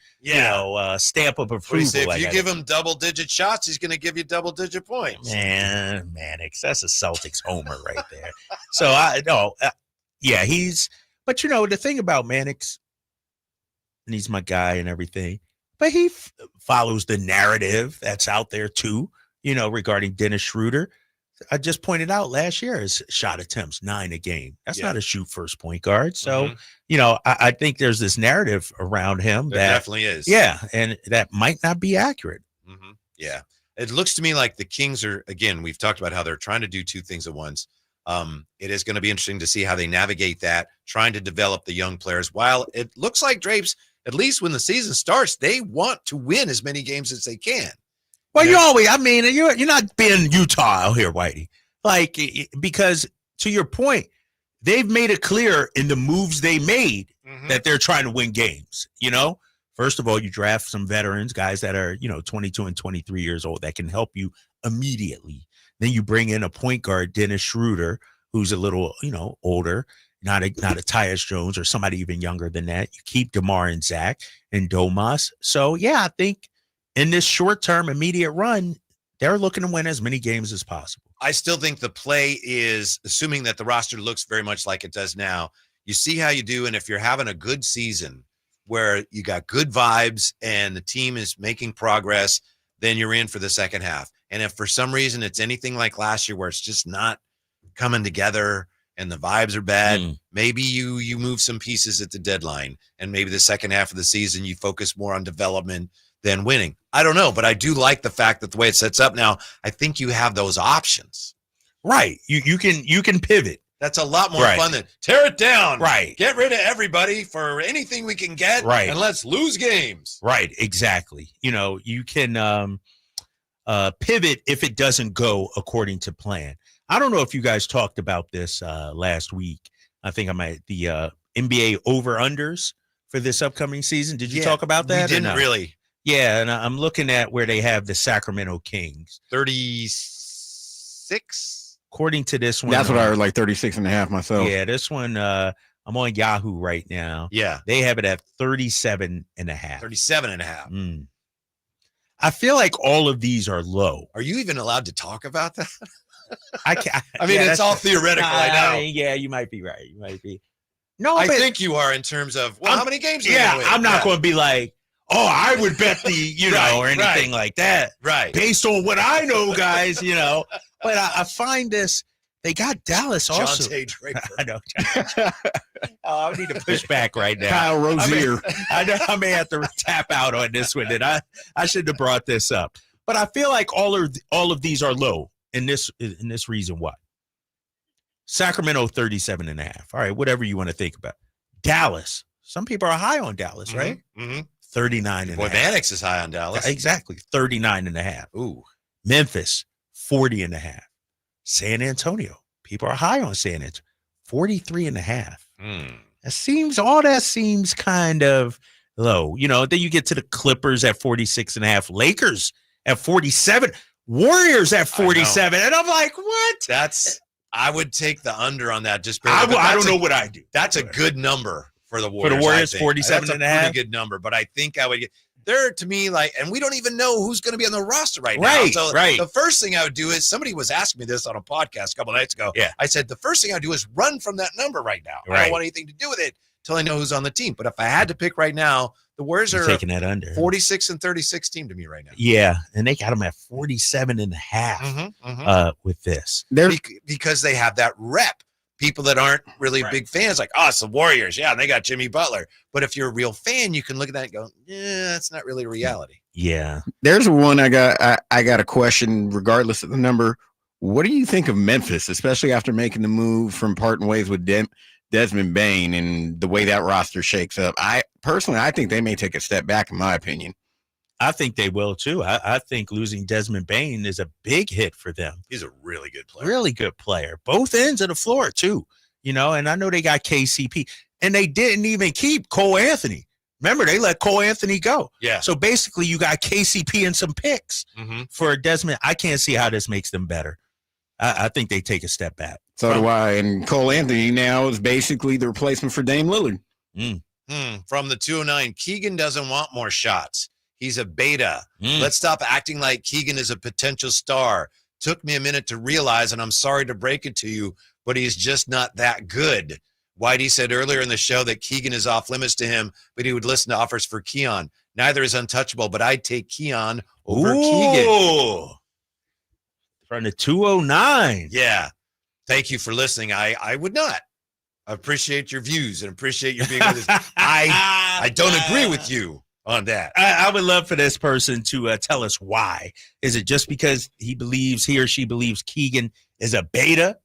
stamp of approval. He said, if you give him double-digit shots, he's going to give you double-digit points. Man, Mannix, that's a Celtics homer right there. So but the thing about Mannix, and he's my guy and everything, but he follows the narrative that's out there too, regarding Dennis Schröder. I just pointed out last year his shot attempts 9 a game. That's not a shoot first point guard. So, I think there's this narrative around him There that definitely is. Yeah, and that might not be accurate. Mm-hmm. Yeah. It looks to me like the Kings are, again, we've talked about how they're trying to do two things at once. It is going to be interesting to see how they navigate that, trying to develop the young players. While it looks like Drapes, at least when the season starts, they want to win as many games as they can. Well, you're not being Utah out here, Whitey. Because to your point, they've made it clear in the moves they made that they're trying to win games. First of all, you draft some veterans, guys that are, 22 and 23 years old that can help you immediately. Then you bring in a point guard, Dennis Schröder, who's a little, older, not a Tyus Jones or somebody even younger than that. You keep DeMar and Zach and Domas. So, yeah, I think in this short-term immediate run, they're looking to win as many games as possible. I still think the play is, assuming that the roster looks very much like it does now, you see how you do, and if you're having a good season where you got good vibes and the team is making progress, then you're in for the second half. And if for some reason it's anything like last year where it's just not coming together and the vibes are bad, maybe you move some pieces at the deadline, and maybe the second half of the season you focus more on development than winning. I don't know, but I do like the fact that the way it sets up now, I think you have those options. Right. You can pivot. That's a lot more fun than tear it down. Right. Get rid of everybody for anything we can get. Right. And let's lose games. Right. Exactly. You can pivot if it doesn't go according to plan. I don't know if you guys talked about this last week. I think I'm at the NBA over-unders for this upcoming season. Did you talk about that? We didn't really. Yeah, and I'm looking at where they have the Sacramento Kings. 36? According to this one. That's what I heard, like 36.5 myself. Yeah, this one, I'm on Yahoo right now. Yeah. They have it at 37.5. 37.5. I feel like all of these are low. Are you even allowed to talk about that? I can't. I mean, it's all theoretical right now. Yeah, you might be right. You might be. No, I think you are in terms of, how many games are you gonna win? I'm not going to be like, oh, I would bet the, or anything like that. Right. Based on what I know, guys, But I find this, they got Dallas also. John T. Draper. I know. I need to push back right now. Kyle Rozier. I may have to tap out on this one. And I should have brought this up. But I feel like all of these are low in this reason why. Sacramento 37.5. All right, whatever you want to think about. Dallas. Some people are high on Dallas, right? Mm-hmm. 39.5. Boy, Mannix is high on Dallas. Exactly. 39.5. Ooh. Memphis, 40.5. San Antonio. People are high on San Antonio. 43.5. All that seems kind of low. Then you get to the Clippers at 46.5. Lakers at 47. Warriors at 47. And I'm like, what? I would take the under on that. I don't know what I do. That's a good number for the Warriors. For the Warriors, 47.5. That's a pretty good number, but I think I would get there. To me, and we don't even know who's going to be on the roster right now. So the first thing I would do is, somebody was asking me this on a podcast a couple of nights ago. Yeah. I said, the first thing I would do is run from that number right now. I don't want anything to do with it until I know who's on the team. But if I had to pick right now, the Warriors are taking that under 46 and 36 team to me right now. Yeah. And they got them at 47.5 with this. Because they have that rep. People that aren't really big fans, like, oh, it's the Warriors. Yeah, they got Jimmy Butler. But if you're a real fan, you can look at that and go, yeah, that's not really reality. Yeah. There's one I got a question regardless of the number. What do you think of Memphis, especially after making the move from parting ways with Desmond Bane and the way that roster shakes up? I think they may take a step back, in my opinion. I think they will too. I think losing Desmond Bane is a big hit for them. He's a really good player. Really good player. Both ends of the floor too. And I know they got KCP. and they didn't even keep Cole Anthony. Remember, they let Cole Anthony go. Yeah. So basically, you got KCP and some picks for Desmond. I can't see how this makes them better. I think they take a step back. So do I. And Cole Anthony now is basically the replacement for Dame Lillard. From the 209, Keegan doesn't want more shots. He's a beta. Let's stop acting like Keegan is a potential star. Took me a minute to realize, and I'm sorry to break it to you, but he's just not that good. Whitey said earlier in the show that Keegan is off limits to him, but he would listen to offers for Keon. Neither is untouchable, but I'd take Keon over Keegan. From the 209. Yeah. Thank you for listening. I would not. I appreciate your views and appreciate you being with us. I don't agree with you on that. I would love for this person to tell us why. Is it just because he or she believes Keegan is a beta?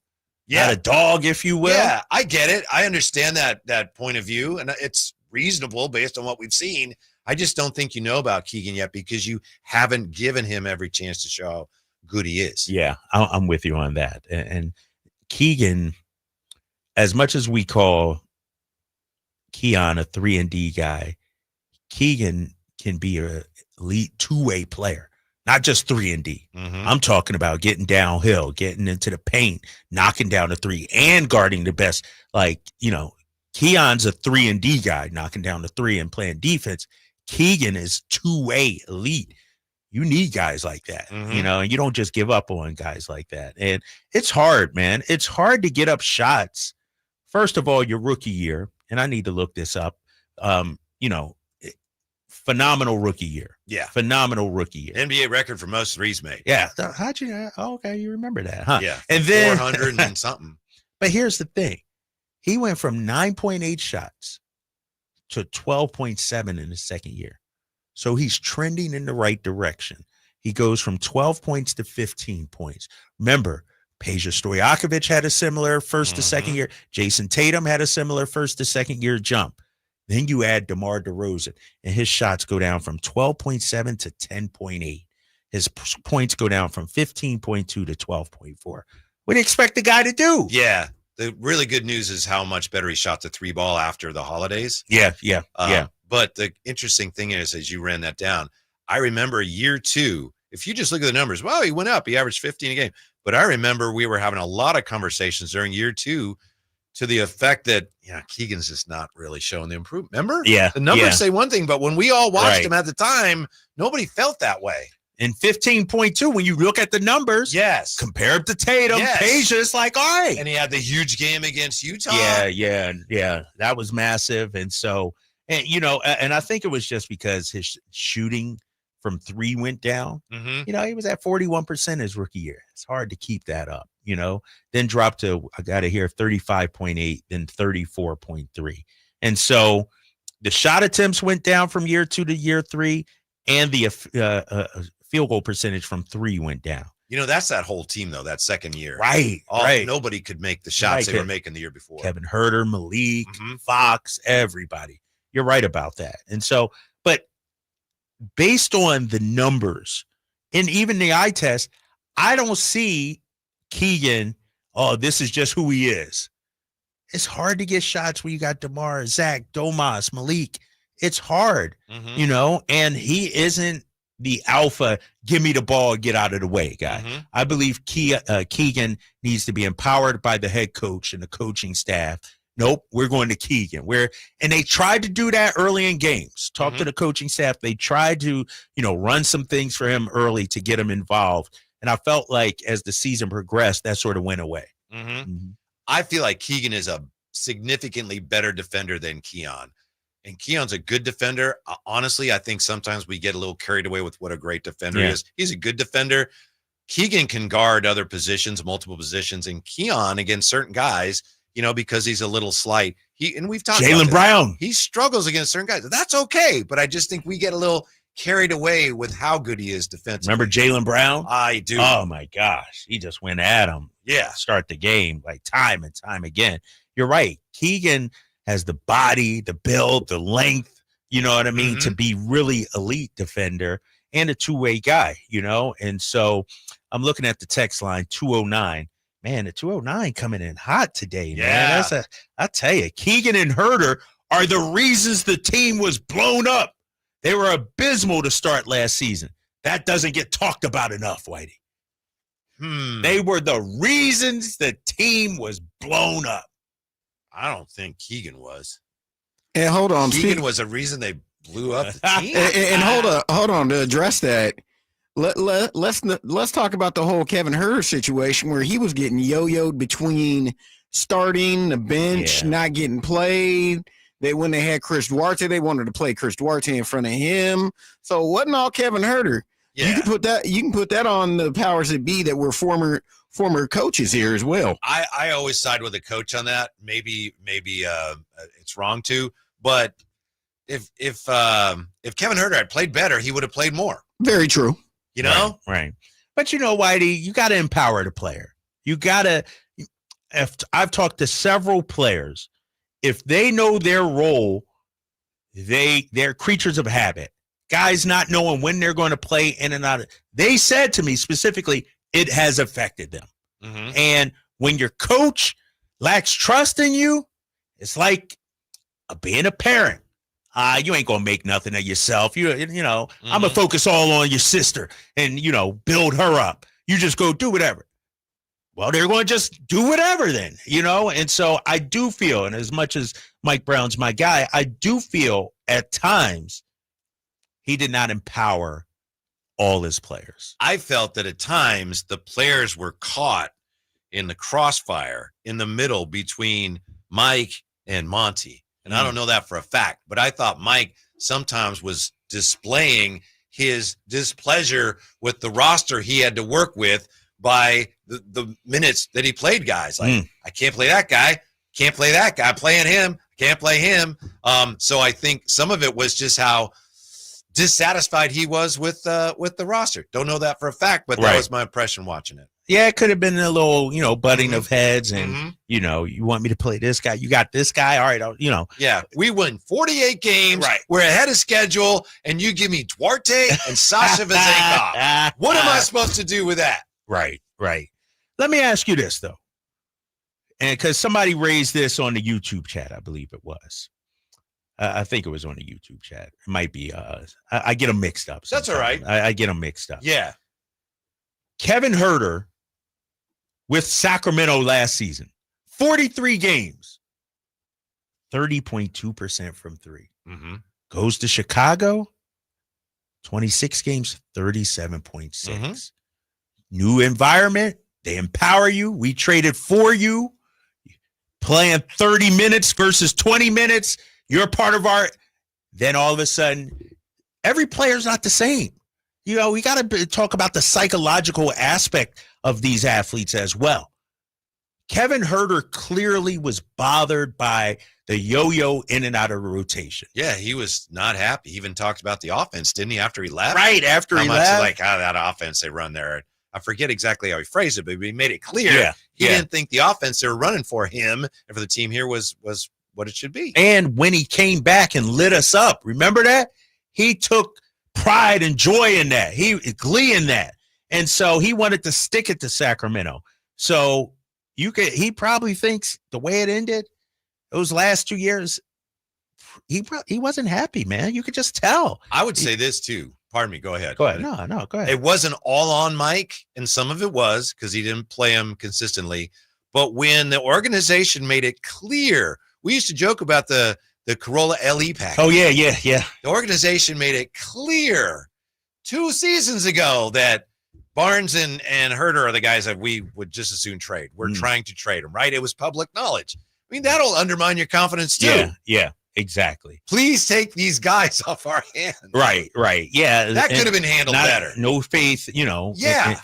Not a dog, if you will? Yeah, I get it. I understand that point of view, and it's reasonable based on what we've seen. I just don't think you know about Keegan yet because you haven't given him every chance to show how good he is. Yeah, I'm with you on that. And Keegan, as much as we call Keon a 3-and-D guy, Keegan can be an elite two-way player. Not just 3-and-D. I'm talking about getting downhill, getting into the paint, knocking down the three, and guarding the best. Like, Keon's a 3-and-D guy, knocking down the three and playing defense. Keegan is two-way elite. You need guys like that, and you don't just give up on guys like that. And it's hard, man. It's hard to get up shots. First of all, your rookie year, and I need to look this up, phenomenal rookie year. Yeah. Phenomenal rookie year. NBA record for most threes made. Yeah. How'd you okay, you remember that, huh? Yeah. And then 400 and something. But here's the thing. He went from 9.8 shots to 12.7 in his second year. So he's trending in the right direction. He goes from 12 points to 15 points. Remember, Peja Stojakovic had a similar first to second year. Jason Tatum had a similar first to second year jump. Then you add DeMar DeRozan, and his shots go down from 12.7 to 10.8. His points go down from 15.2 to 12.4. What do you expect the guy to do? Yeah. The really good news is how much better he shot the three ball after the holidays. Yeah. But the interesting thing is, as you ran that down, I remember year two, if you just look at the numbers, well, he went up. He averaged 15 a game. But I remember we were having a lot of conversations during year two to the effect that, Keegan's just not really showing the improvement. Remember? Yeah. The numbers say one thing, but when we all watched him at the time, nobody felt that way. And 15.2, when you look at the numbers, compared to Tatum, Peja's like, all right. And he had the huge game against Utah. Yeah. That was massive. And so, and I think it was just because his shooting from three went down. He was at 41% his rookie year. It's hard to keep that up, then dropped to, I got to hear 35.8, then 34.3. And so the shot attempts went down from year two to year three, and the field goal percentage from three went down. That's that whole team, though, that second year. Right. Nobody could make the shots they were making the year before. Kevin Huerter, Malik, Fox, everybody. You're right about that. And so, but based on the numbers and even the eye test, I don't see Keegan, this is just who he is. It's hard to get shots when you got DeMar, Zach, Domas, Malik. It's hard, and he isn't the alpha, give me the ball, get out of the way guy. I believe Keegan needs to be empowered by the head coach and the coaching staff. Nope, we're going to Keegan. And they tried to do that early in games. Talk to the coaching staff. They tried to, run some things for him early to get him involved. And I felt like as the season progressed, that sort of went away. I feel like Keegan is a significantly better defender than Keon. And Keon's a good defender. Honestly, I think sometimes we get a little carried away with what a great defender is. He's a good defender. Keegan can guard other positions, multiple positions, and Keon against certain guys, because he's a little slight. And we've talked about Jaylen Brown. He struggles against certain guys. That's okay, but I just think we get a little carried away with how good he is defensively. Remember Jaylen Brown? I do. Oh my gosh, he just went at him. Yeah, start the game like time and time again. You're right. Keegan has the body, the build, the length, to be really elite defender and a two-way guy, And so I'm looking at the text line 209. Man, the 209 coming in hot today, man. I tell you, Keegan and Herder are the reasons the team was blown up. They were abysmal to start last season. That doesn't get talked about enough, Whitey. They were the reasons the team was blown up. I don't think Keegan was. And hold on. Keegan was a reason they blew up the team. And hold on to address that. Let's talk about the whole Kevin Herter situation where he was getting yo-yoed between starting, the bench, not getting played. When they had Chris Duarte, they wanted to play Chris Duarte in front of him. So it wasn't all Kevin Herter. Yeah. You can put that on the powers that be that were former coaches here as well. I always side with the coach on that. Maybe it's wrong too, but if Kevin Herter had played better, he would have played more. Very true. You know? Right. But you know, Whitey, you got to empower the player. You got to – I've talked to several players. If they know their role, they're creatures of habit. Guys not knowing when they're going to play in and out. They said to me specifically, it has affected them. Mm-hmm. And when your coach lacks trust in you, it's like being a parent. You ain't going to make nothing of yourself. You know, I'm going to focus all on your sister and, build her up. You just go do whatever. Well, they're going to just do whatever then, And so I do feel, and as much as Mike Brown's my guy, I do feel at times he did not empower all his players. I felt that at times the players were caught in the crossfire in the middle between Mike and Monty. And I don't know that for a fact, but I thought Mike sometimes was displaying his displeasure with the roster he had to work with by the minutes that he played guys. Like, I can't play that guy. Can't play that guy. I'm playing him. Can't play him. So I think some of it was just how dissatisfied he was with the roster. Don't know that for a fact, but that was my impression watching it. Yeah, it could have been a little, butting of heads and, you want me to play this guy. You got this guy. All right. Yeah, we win 48 games. Right. We're ahead of schedule, and you give me Duarte and Sasha Vezenkov. What am I supposed to do with that? Right. Let me ask you this, though. And because somebody raised this on the YouTube chat, I believe it was. I think it was on the YouTube chat. It might be. I get them mixed up. That's all right. I get them mixed up. Yeah. Kevin Herter with Sacramento last season, 43 games, 30.2% from three. Mm-hmm. Goes to Chicago, 26 games, 37.6. Mm-hmm. New environment. They empower you. We traded for you. Playing 30 minutes versus 20 minutes. You're part of our. Then all of a sudden, every player's not the same. We got to talk about the psychological aspect of these athletes as well. Kevin Herter clearly was bothered by the yo-yo in and out of rotation. Yeah, he was not happy. He even talked about the offense, didn't he, after he left? Right, after he left. Like, that offense they run there. I forget exactly how he phrased it, but he made it clear he didn't think the offense they were running for him and for the team here was what it should be. And when he came back and lit us up, remember that? He took pride and joy in that. Glee in that. And so he wanted to stick it to Sacramento. So he probably thinks the way it ended, those last 2 years, he wasn't happy, man. You could just tell. I would say this too. Pardon me. Go ahead. Go ahead. No, go ahead. It wasn't all on Mike, and some of it was because he didn't play him consistently. But when the organization made it clear, we used to joke about the Corolla LE package. Oh, yeah. The organization made it clear 2 seasons ago that Barnes and Herter are the guys that we would just as soon trade. We're trying to trade them, right? It was public knowledge. I mean, that'll undermine your confidence too. Yeah, exactly. Please take these guys off our hands. Right. Yeah. That could have been handled better. No faith,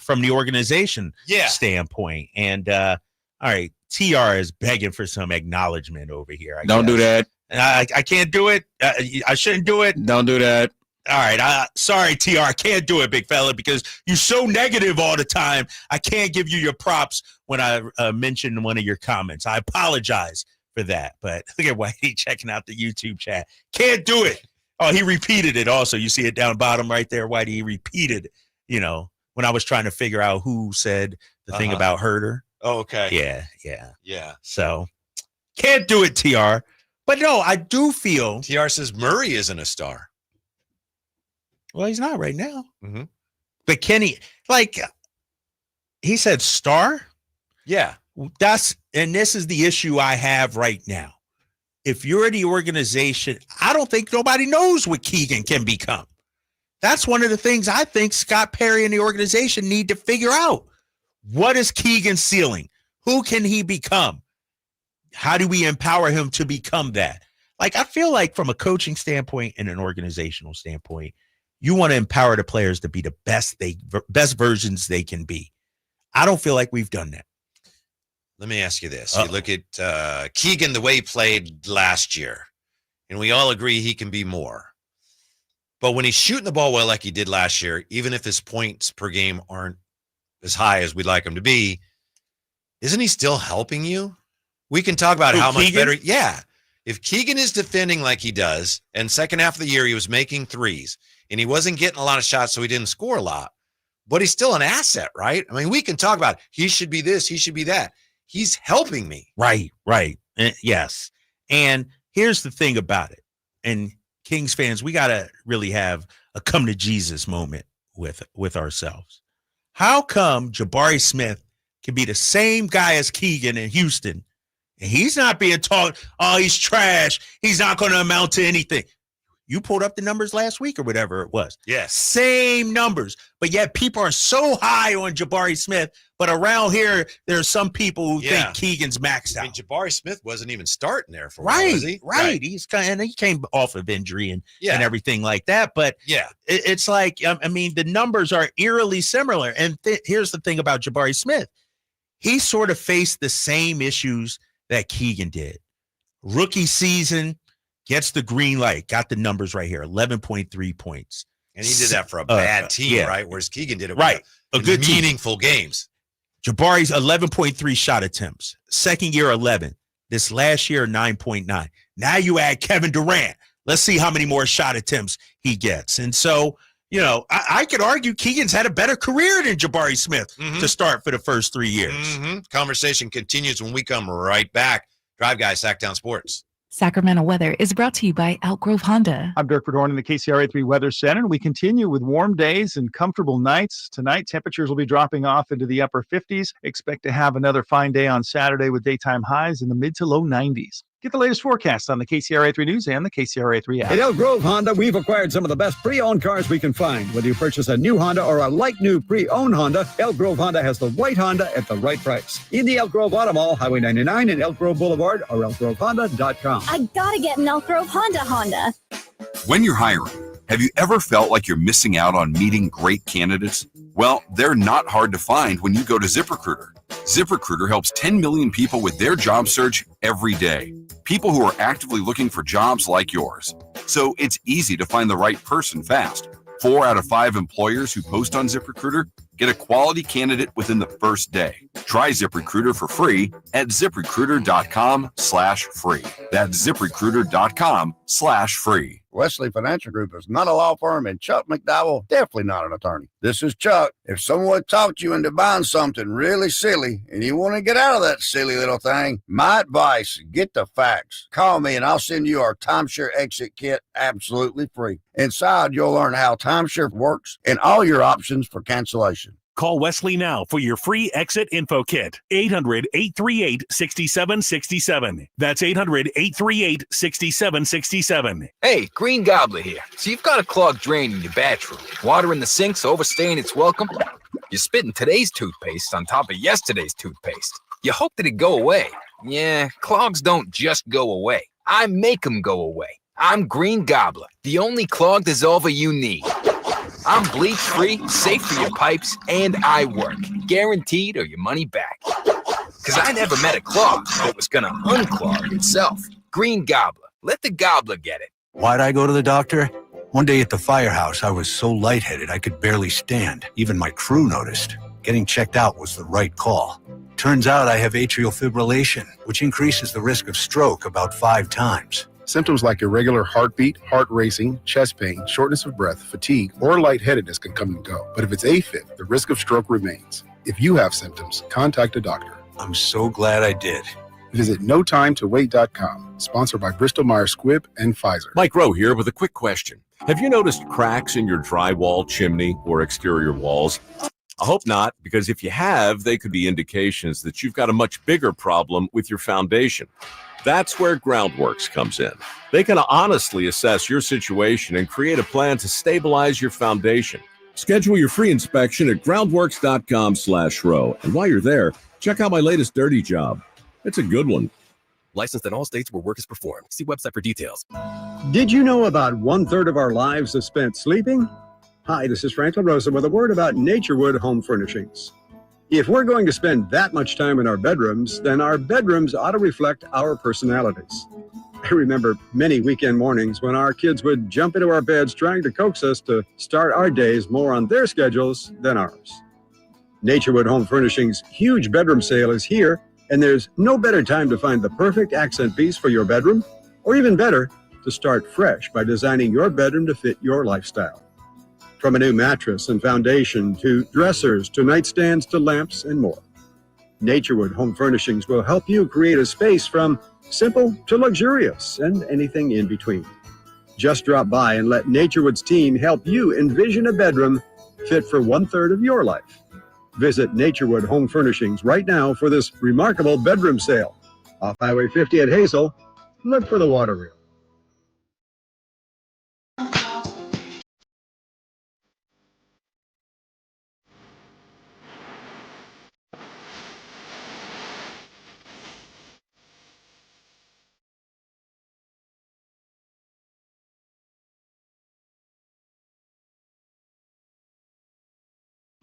from the organization standpoint. And, all right, TR is begging for some acknowledgement over here. Don't do that. I can't do it. I shouldn't do it. Don't do that. All right. Sorry, TR. I can't do it, big fella, because you're so negative all the time. I can't give you your props when I mention one of your comments. I apologize for that. But look at Whitey checking out the YouTube chat. Can't do it. Oh, he repeated it also. You see it down bottom right there, Whitey. He repeated, when I was trying to figure out who said the thing about Herter. Oh, okay. Yeah. So can't do it, TR. But no, I do feel. TR says Murray isn't a star. Well, he's not right now. Mm-hmm. But Kenny, like he said, star. Yeah. And this is the issue I have right now. If you're the organization, I don't think nobody knows what Keegan can become. That's one of the things I think Scott Perry and the organization need to figure out. What is Keegan's ceiling? Who can he become? How do we empower him to become that? Like, I feel like from a coaching standpoint and an organizational standpoint, you want to empower the players to be the best versions they can be. I don't feel like we've done that. Let me ask you this. You look at Keegan, the way he played last year, and we all agree he can be more. But when he's shooting the ball well like he did last year, even if his points per game aren't as high as we'd like him to be, isn't he still helping you? We can talk about how much better. Yeah. If Keegan is defending like he does, and second half of the year he was making threes, and he wasn't getting a lot of shots, so he didn't score a lot, but he's still an asset, right? I mean, we can talk about he should be this, he should be that. He's helping me. Right. Yes. And here's the thing about it. And Kings fans, we got to really have a come to Jesus moment with ourselves. How come Jabari Smith can be the same guy as Keegan in Houston, and he's not being taught, oh, he's trash, he's not going to amount to anything? You pulled up the numbers last week or whatever it was. Yes. Same numbers. But yet people are so high on Jabari Smith, but around here, there are some people who think Keegan's maxed out. I mean, Jabari Smith wasn't even starting there for a while, was he? Right. He came off of injury and everything like that. But it's like, I mean, the numbers are eerily similar. And here's the thing about Jabari Smith. He sort of faced the same issues that Keegan did. Rookie season, gets the green light, got the numbers right here, 11.3 points. And he did that for a bad team, right? Whereas Keegan did it with good meaningful games. Jabari's 11.3 shot attempts. Second year, 11. This last year, 9.9. Now you add Kevin Durant. Let's see how many more shot attempts he gets. And so, you know, I could argue Keegan's had a better career than Jabari Smith to start for the first 3 years. Conversation continues when we come right back. Drive Guy, Sactown Sports. Sacramento weather is brought to you by Elk Grove Honda. I'm Dirk Verdorn in the KCRA3 Weather Center. We continue with warm days and comfortable nights. Tonight, temperatures will be dropping off into the upper 50s. Expect to have another fine day on Saturday with daytime highs in the mid to low 90s. Get the latest forecast on the KCRA3 News and the KCRA3 app. At Elk Grove Honda, we've acquired some of the best pre-owned cars we can find. Whether you purchase a new Honda or a like-new pre-owned Honda, Elk Grove Honda has the right Honda at the right price. In the Elk Grove Auto Mall, Highway 99 and Elk Grove Boulevard, or elkgrovehonda.com. I gotta get an Elk Grove Honda. When you're hiring, have you ever felt like you're missing out on meeting great candidates? Well, they're not hard to find when you go to ZipRecruiter. ZipRecruiter helps 10 million people with their job search every day. People who are actively looking for jobs like yours. So it's easy to find the right person fast. 4 out of 5 employers who post on ZipRecruiter get a quality candidate within the first day. Try ZipRecruiter for free at ZipRecruiter.com/free. That's ZipRecruiter.com/free. Wesley Financial Group is not a law firm, and Chuck McDowell definitely not an attorney. This is Chuck. If someone talked you into buying something really silly and you want to get out of that silly little thing, my advice, get the facts. Call me and I'll send you our timeshare exit kit absolutely free. Inside, you'll learn how timeshare works and all your options for cancellation. Call Wesley now for your free exit info kit. 800-838-6767. That's 800-838-6767. Hey, Green Gobbler here. So you've got a clogged drain in your bathroom. Water in the sink's overstaying its welcome. You're spitting today's toothpaste on top of yesterday's toothpaste. You hope that it go away. Yeah, clogs don't just go away. I make them go away. I'm Green Gobbler, the only clog dissolver you need. I'm bleach-free, safe for your pipes, and I work. Guaranteed or your money back. Because I never met a clog that was going to unclog itself. Green Gobbler. Let the gobbler get it. Why'd I go to the doctor? One day at the firehouse, I was so lightheaded I could barely stand. Even my crew noticed. Getting checked out was the right call. Turns out I have atrial fibrillation, which increases the risk of stroke about 5 times. Symptoms like irregular heartbeat, heart racing, chest pain, shortness of breath, fatigue, or lightheadedness can come and go. But if it's AFib, the risk of stroke remains. If you have symptoms, contact a doctor. I'm so glad I did. Visit notimetowait.com. Sponsored by Bristol-Myers Squibb and Pfizer. Mike Rowe here with a quick question. Have you noticed cracks in your drywall, chimney, or exterior walls? I hope not, because if you have, they could be indications that you've got a much bigger problem with your foundation. That's where Groundworks comes in. They can honestly assess your situation and create a plan to stabilize your foundation. Schedule your free inspection at groundworks.com/row. And while you're there, check out my latest dirty job. It's a good one. Licensed in all states where work is performed. See website for details. Did you know about 1/3 of our lives is spent sleeping? Hi, this is Frank LaRosa with a word about Naturewood Home Furnishings. If we're going to spend that much time in our bedrooms, then our bedrooms ought to reflect our personalities. I remember many weekend mornings when our kids would jump into our beds trying to coax us to start our days more on their schedules than ours. Naturewood Home Furnishings' huge bedroom sale is here, and there's no better time to find the perfect accent piece for your bedroom, or even better, to start fresh by designing your bedroom to fit your lifestyle. From a new mattress and foundation to dressers to nightstands to lamps and more. Naturewood Home Furnishings will help you create a space from simple to luxurious and anything in between. Just drop by and let Naturewood's team help you envision a bedroom fit for 1/3 of your life. Visit Naturewood Home Furnishings right now for this remarkable bedroom sale. Off Highway 50 at Hazel, look for the water wheel.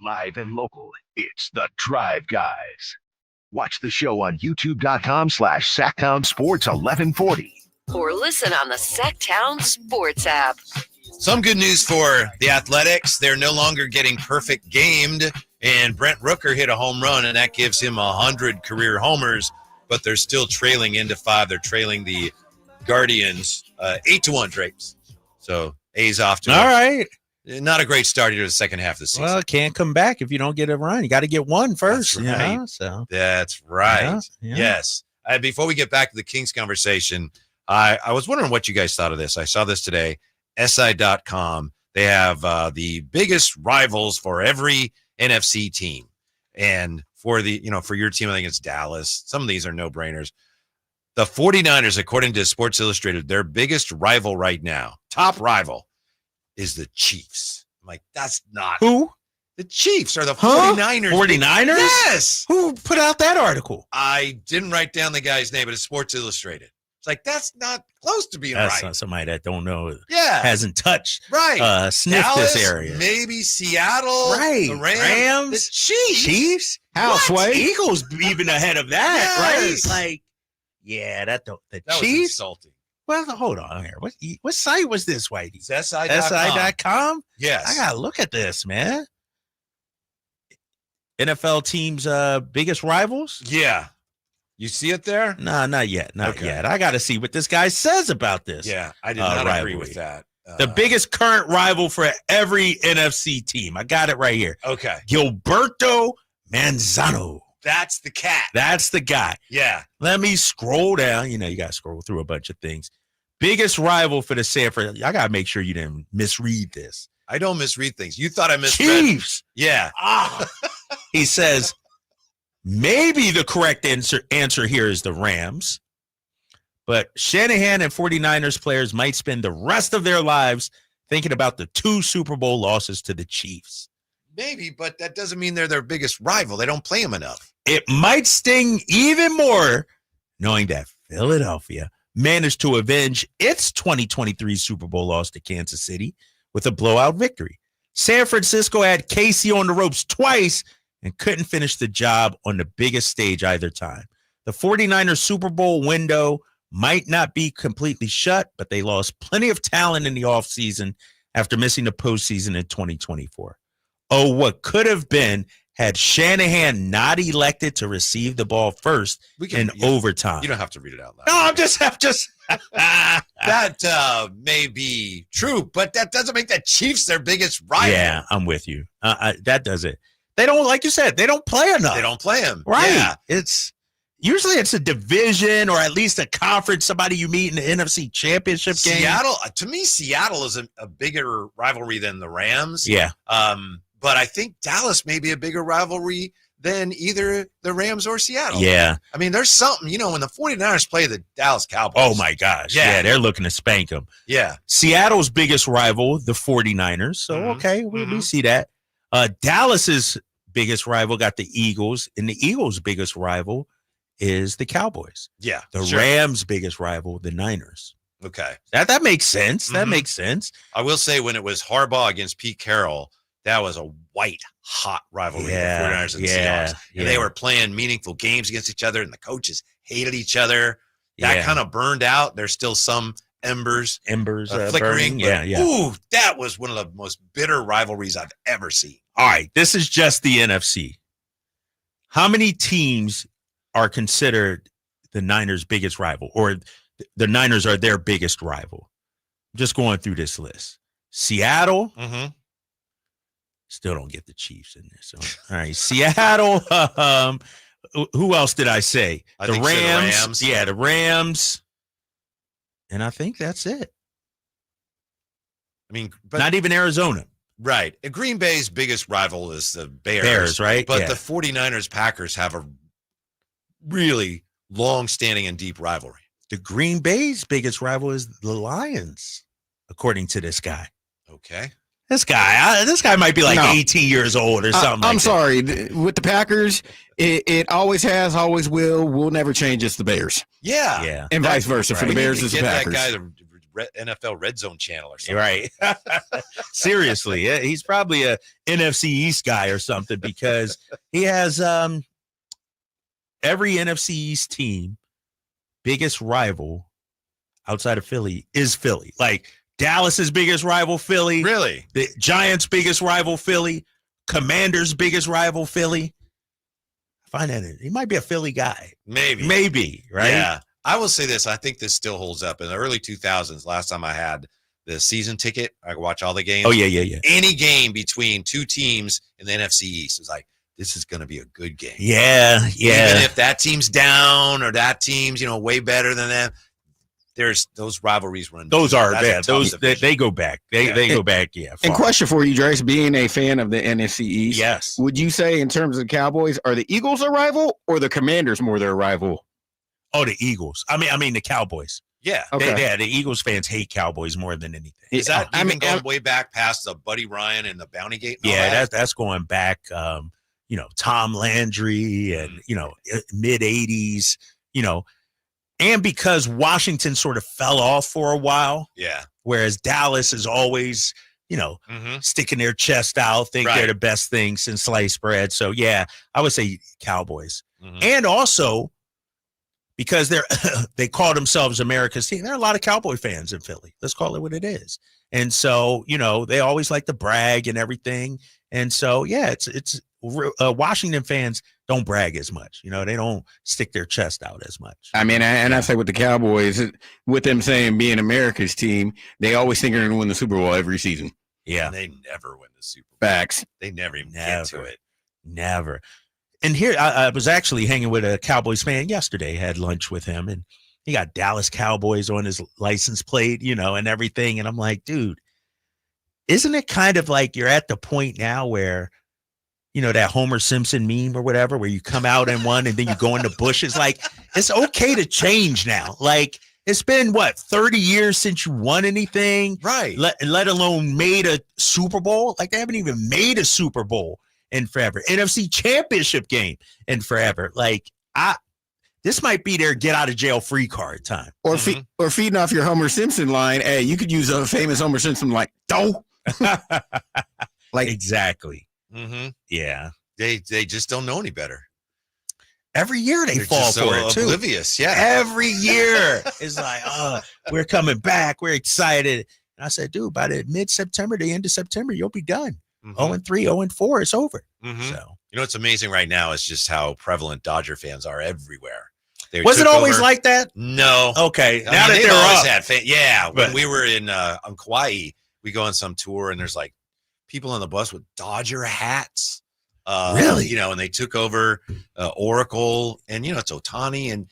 Live and local, it's the Drive Guys. Watch the show on youtube.com/Sactown Sports 1140. Or listen on the Sactown Sports app. Some good news for the Athletics. They're no longer getting perfect gamed, and Brent Rooker hit a home run, and that gives him 100 career homers, but they're still trailing into 5. They're trailing the Guardians 8-1 Drapes. So A's off to all right. Not a great start to the second half of the season. Well, it can't come back if you don't get a run. You got to get one first. That's right. You know, so. That's right. Yeah. Yes. Before we get back to the Kings conversation, I was wondering what you guys thought of this. I saw this today. SI.com. They have the biggest rivals for every NFC team. And for for your team, I think it's Dallas. Some of these are no-brainers. The 49ers, according to Sports Illustrated, their biggest rival right now, top rival, is the Chiefs. I'm like, that's not who? The Chiefs are the 49ers. 49ers? Yes. Who put out that article? I didn't write down the guy's name, but it's Sports Illustrated. It's like, that's not close to being That's right. not somebody that don't know. Yeah. Hasn't touched. Right. Sniffed Dallas, this area. Maybe Seattle. Right. The Rams. The Chiefs. Houseway. Eagles even ahead of that, Yes. right? Like, yeah, the That Chiefs. was insulting. Well, hold on here. What site was this, Whitey? It's SI.com. SI.com? Yes. I gotta look at this, man. NFL teams' biggest rivals? Yeah. You see it there? No, not yet. Not yet. I gotta see what this guy says about this. Yeah, I did not agree with that. The biggest current rival for every NFC team. I got it right here. Okay. Gilberto Manzano. That's the cat. That's the guy. Yeah. Let me scroll down. You got to scroll through a bunch of things. Biggest rival for the Sanford. I got to make sure you didn't misread this. I don't misread things. You thought I misread. Chiefs. Yeah. He says, maybe the correct answer here is the Rams. But Shanahan and 49ers players might spend the rest of their lives thinking about the 2 Super Bowl losses to the Chiefs. Maybe, but that doesn't mean they're their biggest rival. They don't play them enough. It might sting even more knowing that Philadelphia managed to avenge its 2023 Super Bowl loss to Kansas City with a blowout victory. San Francisco had KC on the ropes twice and couldn't finish the job on the biggest stage either time. The 49ers Super Bowl window might not be completely shut, but they lost plenty of talent in the offseason after missing the postseason in 2024. Oh, what could have been had Shanahan not elected to receive the ball first in overtime. You don't have to read it out loud. No, I'm just that may be true, but that doesn't make the Chiefs their biggest rival. Yeah, I'm with you. That does it. They don't, like you said, they don't play enough. They don't play him. Right. Yeah. It's a division or at least a conference, somebody you meet in the NFC Championship game. Seattle is a bigger rivalry than the Rams. Yeah. But I think Dallas may be a bigger rivalry than either the Rams or Seattle. Yeah. I mean, there's something, when the 49ers play the Dallas Cowboys. Oh, my gosh. Yeah, they're looking to spank them. Yeah. Seattle's biggest rival, the 49ers. So, okay, we see that. Dallas's biggest rival got the Eagles, and the Eagles' biggest rival is the Cowboys. Yeah. The Rams' biggest rival, the Niners. Okay. That makes sense. That makes sense. I will say when it was Harbaugh against Pete Carroll, that was a hot rivalry. Yeah, The 49ers and Seahawks. And they were playing meaningful games against each other, and the coaches hated each other. That kind of burned out. There's still some embers flickering. Burning. Yeah. Ooh, that was one of the most bitter rivalries I've ever seen. All right, this is just the NFC. How many teams are considered the Niners' biggest rival, or the Niners are their biggest rival? I'm just going through this list. Seattle. Still don't get the Chiefs in there. So, all right, Seattle. Who else did I say? The Rams. Yeah, the Rams. And I think that's it. I mean, but not even Arizona. Right. And Green Bay's biggest rival is the Bears, right? But the 49ers Packers have a really long-standing and deep rivalry. The Green Bay's biggest rival is the Lions, according to this guy. Okay. This guy might be like 18 years old or something. I'm sorry. With the Packers, it always has, always will never change. It's the Bears. Yeah. And vice versa. For the Bears, it's the Packers. That guy the NFL Red Zone channel or something. Right. Seriously. He's probably a NFC East guy or something, because he has every NFC East team biggest rival outside of Philly is Philly. Like, Dallas's biggest rival, Philly. Really? The Giants' biggest rival, Philly. Commanders' biggest rival, Philly. I find that he might be a Philly guy. Maybe, right? Yeah. I will say this. I think this still holds up. In the early 2000s, last time I had the season ticket, I could watch all the games. Oh, yeah. Any game between two teams in the NFC East is like, this is going to be a good game. Yeah. Even if that team's down or that team's, way better than them. There's those rivalries run. Those are bad. Those they go back. They go back. Yeah. Far. And question for you, Drace, being a fan of the NFC East, yes, would you say in terms of Cowboys, are the Eagles a rival or the Commanders more their rival? Oh, the Eagles. I mean the Cowboys. Yeah. Okay. The Eagles fans hate Cowboys more than anything. Is that going way back past the Buddy Ryan and the Bounty Gate? Yeah, that's going back. Tom Landry and mid '80s. And because Washington sort of fell off for a while. Yeah. Whereas Dallas is always, sticking their chest out, think they're the best thing since sliced bread. So, yeah, I would say Cowboys. And also, because they call themselves America's team, there are a lot of Cowboy fans in Philly. Let's call it what it is. And so, they always like to brag and everything. And so, yeah, it's Washington fans don't brag as much. They don't stick their chest out as much. I mean, I say with the Cowboys, with them saying being America's team, they always think they're going to win the Super Bowl every season. Yeah. And they never win the Super Bowl. Facts. They never even get to it. Never. And here, I was actually hanging with a Cowboys fan yesterday, had lunch with him, and he got Dallas Cowboys on his license plate, and everything. And I'm like, dude, isn't it kind of like you're at the point now where, that Homer Simpson meme or whatever, where you come out and one and then you go in the bushes? Like, it's okay to change now. Like, it's been 30 years since you won anything, right? Let alone made a Super Bowl. Like, they haven't even made a Super Bowl in forever. NFC Championship game in forever. Like, this might be their get out of jail free card time. Or feeding off your Homer Simpson line. Hey, you could use a famous Homer Simpson like, "Doh." Like, exactly. Yeah. They just don't know any better. Every year they're fall just for it too. Oblivious, yeah. Every year it's like, we're coming back, we're excited. And I said, dude, by the mid-September, the end of September, you'll be done. 0-3, 0-4, it's over. So what's amazing right now is just how prevalent Dodger fans are everywhere. Was it always like that? No. Okay. Now that they're always up. had yeah. When we were in on Kauai, we go on some tour and there's like people on the bus with Dodger hats. Really? You know, and they took over Oracle, and it's Ohtani, and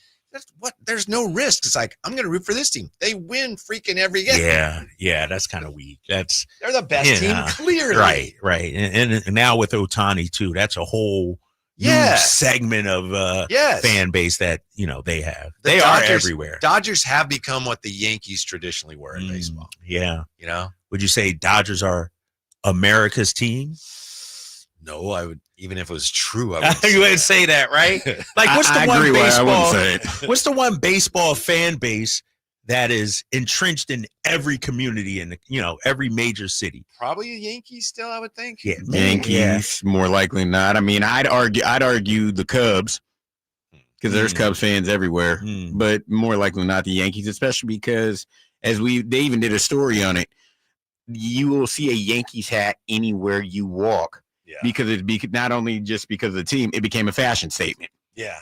there's no risk. It's like, I'm going to root for this team. They win freaking every game. Yeah, that's kind of weak. They're the best team, clearly. Right. And now with Ohtani too, that's a whole new segment of fan base that they have. They are everywhere. Dodgers have become what the Yankees traditionally were in baseball. Yeah. Would you say Dodgers are America's team? No, I would. Even if it was true, I would. You wouldn't say that, right? Like, what's the one baseball? What's the one baseball fan base that is entrenched in every community in every major city? Probably the Yankees still, I would think. Yeah, Yankees more likely than not. I mean, I'd argue the Cubs because there's Cubs fans everywhere, but more likely than not the Yankees, especially because they even did a story on it. You will see a Yankees hat anywhere you walk. Because it's not only just because of the team, it became a fashion statement. Yeah.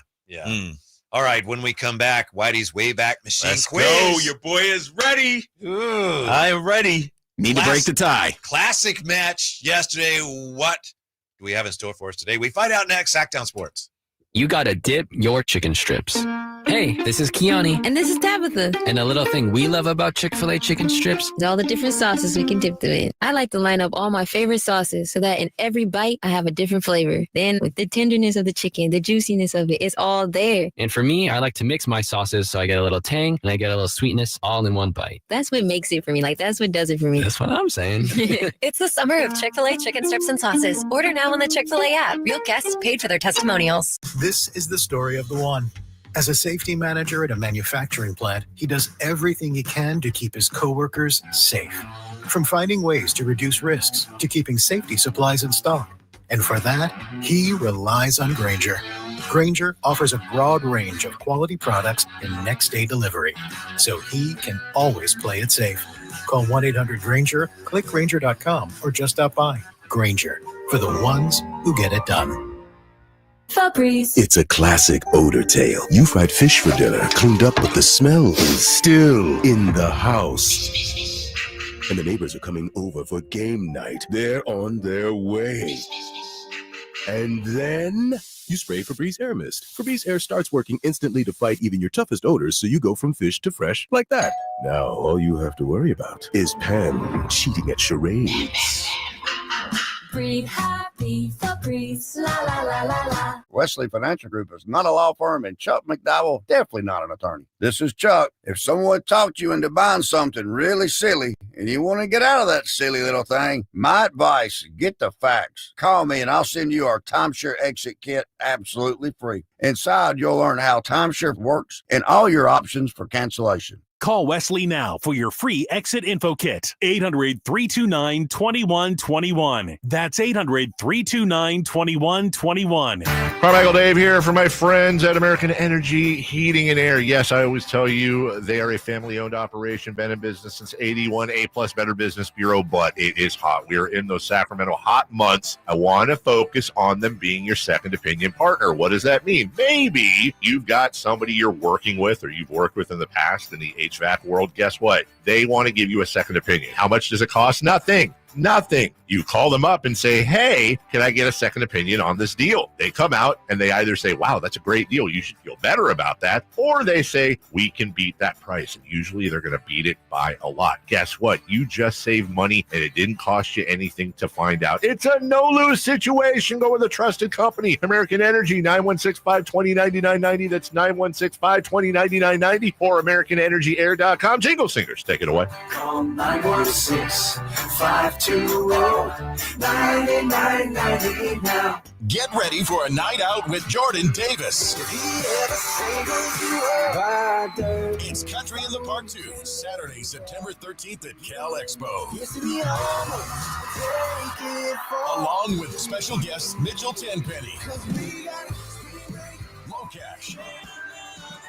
All right, when we come back, Whitey's Wayback Machine quiz. Go. Your boy is ready. Ooh. I am ready. Need to break the tie. Classic match yesterday. What do we have in store for us today? We find out next. Sactown Sports. You gotta dip your chicken strips. Hey, this is Keone. And this is Tabitha. And a little thing we love about Chick-fil-A chicken strips is all the different sauces we can dip them in. I like to line up all my favorite sauces so that in every bite, I have a different flavor. Then with the tenderness of the chicken, the juiciness of it, it's all there. And for me, I like to mix my sauces so I get a little tang and I get a little sweetness all in one bite. That's what makes it for me. Like, that's what does it for me. That's what I'm saying. It's the summer of Chick-fil-A chicken strips and sauces. Order now on the Chick-fil-A app. Real guests paid for their testimonials. This is the story of the one. As a safety manager at a manufacturing plant, he does everything he can to keep his coworkers safe. From finding ways to reduce risks to keeping safety supplies in stock. And for that, he relies on Grainger. Grainger offers a broad range of quality products and next-day delivery, so he can always play it safe. Call 1-800-GRAINGER, click Grainger.com, or just stop by. Grainger, for the ones who get it done. Febreze. It's a classic odor tale. You fried fish for dinner, cleaned up, but the smell is still in the house. And the neighbors are coming over for game night. They're on their way. And then you spray Febreze Air Mist. Febreze Air starts working instantly to fight even your toughest odors, so you go from fish to fresh like that. Now all you have to worry about is Pam cheating at charades. Breathe happy, Febreze, la la la la la. Wesley Financial Group is not a law firm, and Chuck McDowell definitely not an attorney. This is Chuck. If someone talked you into buying something really silly and you want to get out of that silly little thing, my advice, get the facts. Call me and I'll send you our timeshare exit kit absolutely free. Inside, you'll learn how timeshare works and all your options for cancellation. Call Wesley now for your free exit info kit. 800-329-2121. That's 800-329-2121. Carmichael Dave here for my friends at American Energy Heating and Air. Yes, I always tell you they are a family-owned operation, been in business since 81, A-plus Better Business Bureau, but it is hot. We are in those Sacramento hot months. I want to focus on them being your second opinion partner. What does that mean? Maybe you've got somebody you're working with or you've worked with in the past in the HVAC world. Guess what? They want to give you a second opinion. How much does it cost? Nothing. You call them up and say, hey, can I get a second opinion on this deal? They come out and they either say, wow, that's a great deal. You should feel better about that. Or they say, we can beat that price. And usually they're going to beat it by a lot. Guess what? You just saved money and it didn't cost you anything to find out. It's a no-lose situation. Go with a trusted company. American Energy, 916-520-9990. That's 916-520-9990 or AmericanEnergyAir.com. Jingle Singers, take it away. Call 916-520-9990 now. Get ready for a night out with Jordan Davis. It's Country in the Park 2, Saturday, September 13th at Cal Expo. Along with special guests Mitchell Tenpenny, Locash,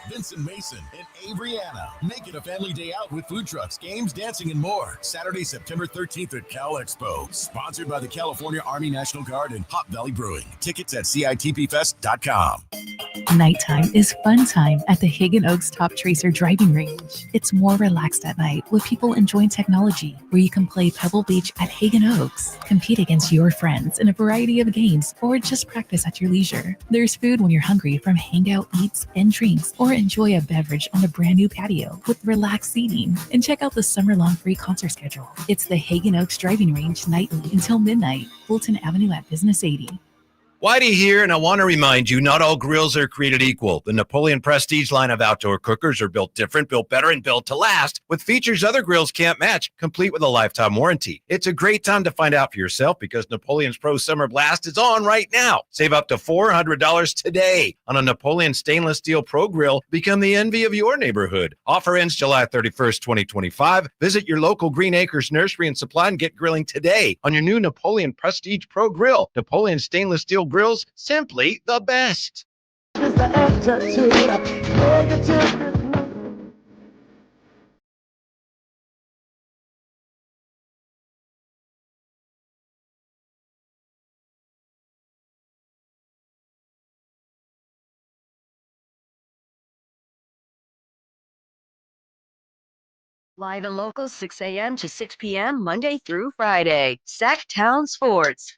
Vincent Mason, and Avriana. Make it a family day out with food trucks, games, dancing, and more. Saturday, September 13th at Cal Expo. Sponsored by the California Army National Guard and Hop Valley Brewing. Tickets at CITPFest.com. Nighttime is fun time at the Hagen Oaks Top Tracer driving range. It's more relaxed at night with people enjoying technology, where you can play Pebble Beach at Hagen Oaks, compete against your friends in a variety of games, or just practice at your leisure. There's food when you're hungry from hangout eats and drinks, or enjoy a beverage on the brand new patio with relaxed seating. And check out the summer-long free concert schedule. It's the Hagen Oaks driving range nightly until midnight, Fulton Avenue at Business 80. Whitey here, and I want to remind you, not all grills are created equal. The Napoleon Prestige line of outdoor cookers are built different, built better, and built to last, with features other grills can't match, complete with a lifetime warranty. It's a great time to find out for yourself because Napoleon's Pro Summer Blast is on right now. Save up to $400 today on a Napoleon Stainless Steel Pro Grill. Become the envy of your neighborhood. Offer ends July 31st, 2025. Visit your local Green Acres Nursery and Supply and get grilling today on your new Napoleon Prestige Pro Grill. Napoleon Stainless Steel Grills, simply the best. Live and local, 6 a.m. to 6 p.m., Monday through Friday. Sactown Sports.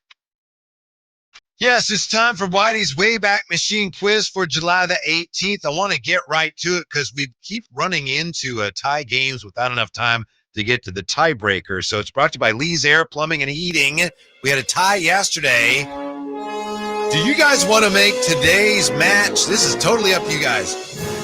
Yes, it's time for Whitey's Wayback Machine quiz for July the 18th. I want to get right to it because we keep running into tie games without enough time to get to the tiebreaker. So it's brought to you by Lee's Air Plumbing and Heating. We had a tie yesterday. Do you guys want to make today's match? This is totally up to you guys.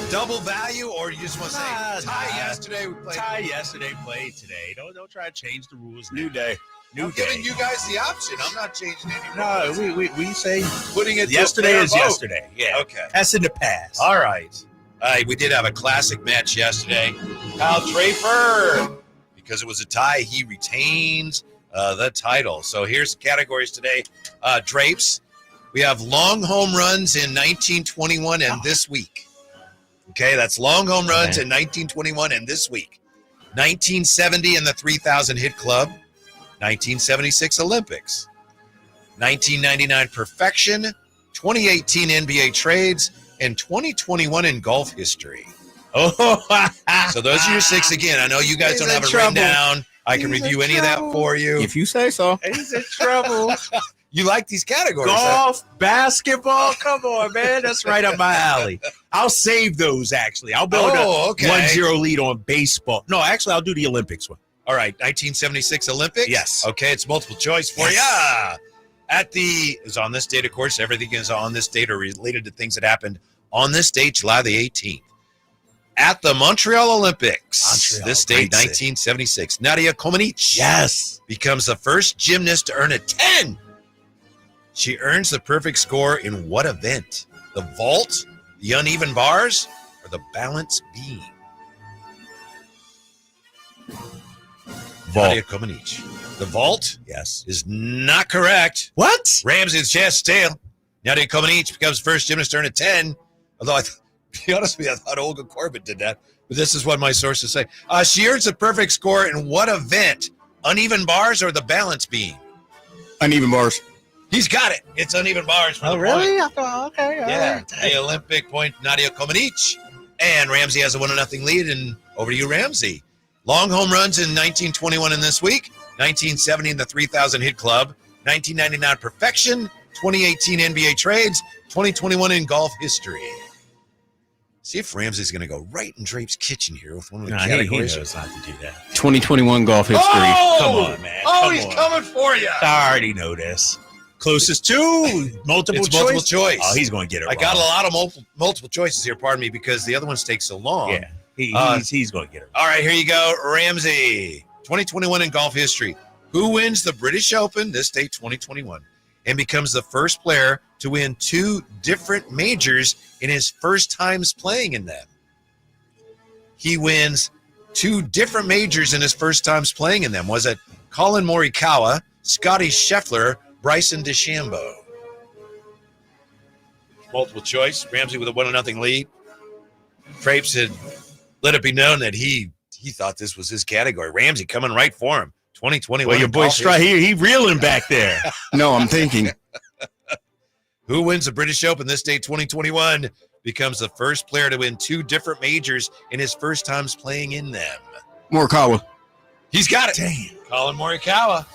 Double value, or you just want to say tie yesterday? We played. Tie yesterday, play today. Don't try to change the rules. New day. I'm giving you guys the option. I'm not changing any rules. No, we say putting it yesterday is vote. yesterday. Yeah. Okay. That's in the past. All right. We did have a classic match yesterday. Kyle Draper, because it was a tie, he retains the title. So here's the categories today. Drapes. We have long home runs in 1921 and this week. Okay, that's long home runs in 1921 and this week. 1970 and the 3,000 hit club. 1976 Olympics. 1999 perfection. 2018 NBA trades. And 2021 in golf history. Oh, so those are your six again. I know you guys don't have it written down. I can review any of that for you. If you say so. He's in trouble. You like these categories. Golf, basketball. Come on, man. That's right up my alley. I'll save those, actually. I'll build a 1-0 lead on baseball. No, actually, I'll do the Olympics one. All right, 1976 Olympics? Yes. Okay, it's multiple choice for you. Is on this date, of course. Everything is on this date or related to things that happened on this date, July the 18th. At the Montreal Olympics, this date, 1976, Nadia Comaneci becomes the first gymnast to earn a 10. She earns the perfect score in what event? The vault, the uneven bars, or the balance beam? Nadia Comaneci. The vault? Yes. Is not correct. What? Ramsey's chest tail. Nadia Comaneci becomes first gymnast to earn a 10. Although, to be honest with you, I thought Olga Corbett did that. But this is what my sources say. She earns the perfect score in what event? Uneven bars or the balance beam? Uneven bars. He's got it. It's uneven bars. Oh, really? I thought, okay. Yeah. The Olympic point, Nadia Comaneci. And Ramsey has a 1-0 lead. And over to you, Ramsey. Long home runs in 1921 and this week. 1970 in the 3,000 hit club. 1999 perfection. 2018 NBA trades. 2021 in golf history. See if Ramsey's going to go right in Drape's kitchen here with one of the categories. He knows not to do that. 2021 golf history. Come on, man. He's coming for you. I already know this. Closest to multiple choice. Oh, he's going to get it. I got a lot of multiple choices here, pardon me, because the other ones take so long. Yeah, he's going to get it. All right, here you go, Ramsey. 2021 in golf history. Who wins the British Open this date, 2021, and becomes the first player to win 2 different majors in his first times playing in them? He wins 2 different majors in his first times playing in them. Was it Colin Morikawa, Scotty Scheffler, Bryson DeChambeau? Multiple choice. Ramsey with a 1-0 lead. Drapes had let it be known that he thought this was his category. Ramsey coming right for him. 2021. Well, your boy he reeling back there. No, I'm thinking. Who wins the British Open this day, 2021, becomes the first player to win 2 different majors in his first times playing in them? Morikawa. He's got it. Damn. Colin Morikawa.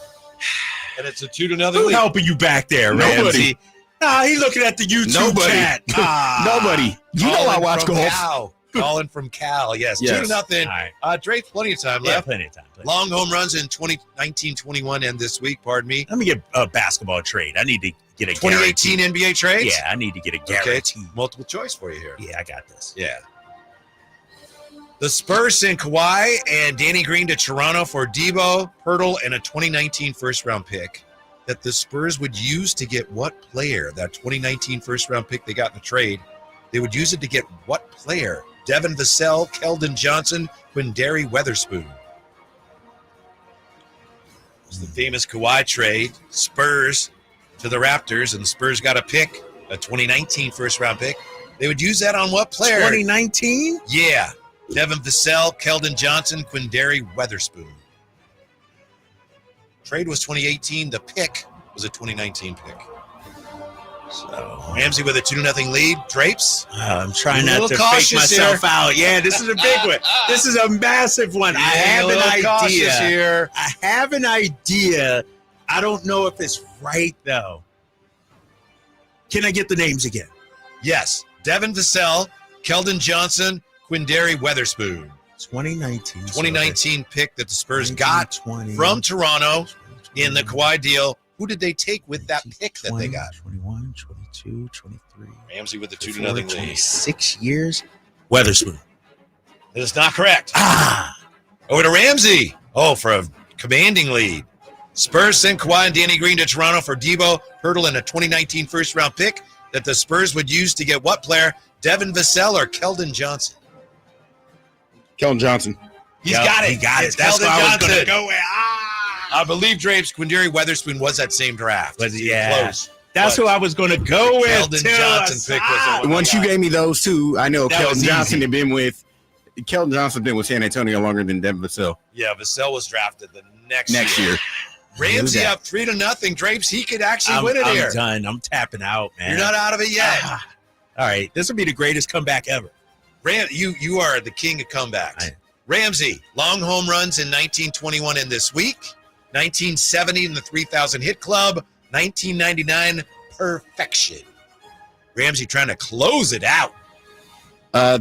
And it's a 2-0 Who's lead. helping you back there, Ramsey? Nah, he's looking at the YouTube chat. Nobody. You know I watch golf. Cal. Calling from Cal. Yes. Yes. 2-0. Right. Drake's plenty of time Yeah, left. plenty of time. Long home runs in 2019-21 and this week, pardon me. Let me get a basketball trade. I need to get a 2018 guarantee. NBA trades? Yeah, I need to get a Okay. guarantee. Multiple choice for you here. Yeah, I got this. Yeah. The Spurs sent Kawhi and Danny Green to Toronto for Debo, Pirtle, and a 2019 first-round pick that the Spurs would use to get what player? That 2019 first-round pick they got in the trade, they would use it to get what player? Devin Vassell, Keldon Johnson, Quindary Weatherspoon. It was the famous Kawhi trade, Spurs to the Raptors, and the Spurs got a pick, a 2019 first-round pick. They would use that on what player? 2019? Yeah. Devin Vassell, Keldon Johnson, Quindary Weatherspoon. Trade was 2018. The pick was a 2019 pick. So Ramsey with a 2-0 lead. Drapes. I'm trying not to fake myself out. Yeah, this is a big one. This is a massive one. I have an idea here. I have an idea. I don't know if it's right, though. Can I get the names again? Yes. Devin Vassell, Keldon Johnson, Quindary Weatherspoon. 2019 pick that the Spurs got from Toronto in the Kawhi deal. Who did they take with that pick that they got? 21, 22, 23. Ramsey with the 2-0 lead. 26 years. Weatherspoon. That is not correct. Over to Ramsey. Oh, for a commanding lead. Spurs sent Kawhi and Danny Green to Toronto for Debo, Pirtle, and a 2019 first-round pick that the Spurs would use to get what player? Devin Vassell or Keldon Johnson? Keldon Johnson. He's got it. He got It's it. That's Keldon where I was going Johnson. to go with. I believe Drapes, Quindary Weatherspoon was that same draft. But yeah, Close. that's who I was going to go with. Keldon Johnson pick was the one. Once you gave me those two, I know That was Keldon Johnson easy. had been with Keldon Johnson been with San Antonio longer than Devin Vassell. Yeah, Vassell was drafted the next year. Ramsey Knew that. up 3-0. Drapes, he could actually I'm win it here. done. I'm tapping out, man. You're not out of it yet. All right, this will be the greatest comeback ever. You are the king of comebacks. Ramsey, long home runs in 1921 and this week. 1970 in the 3,000 hit club. 1999 perfection. Ramsey trying to close it out.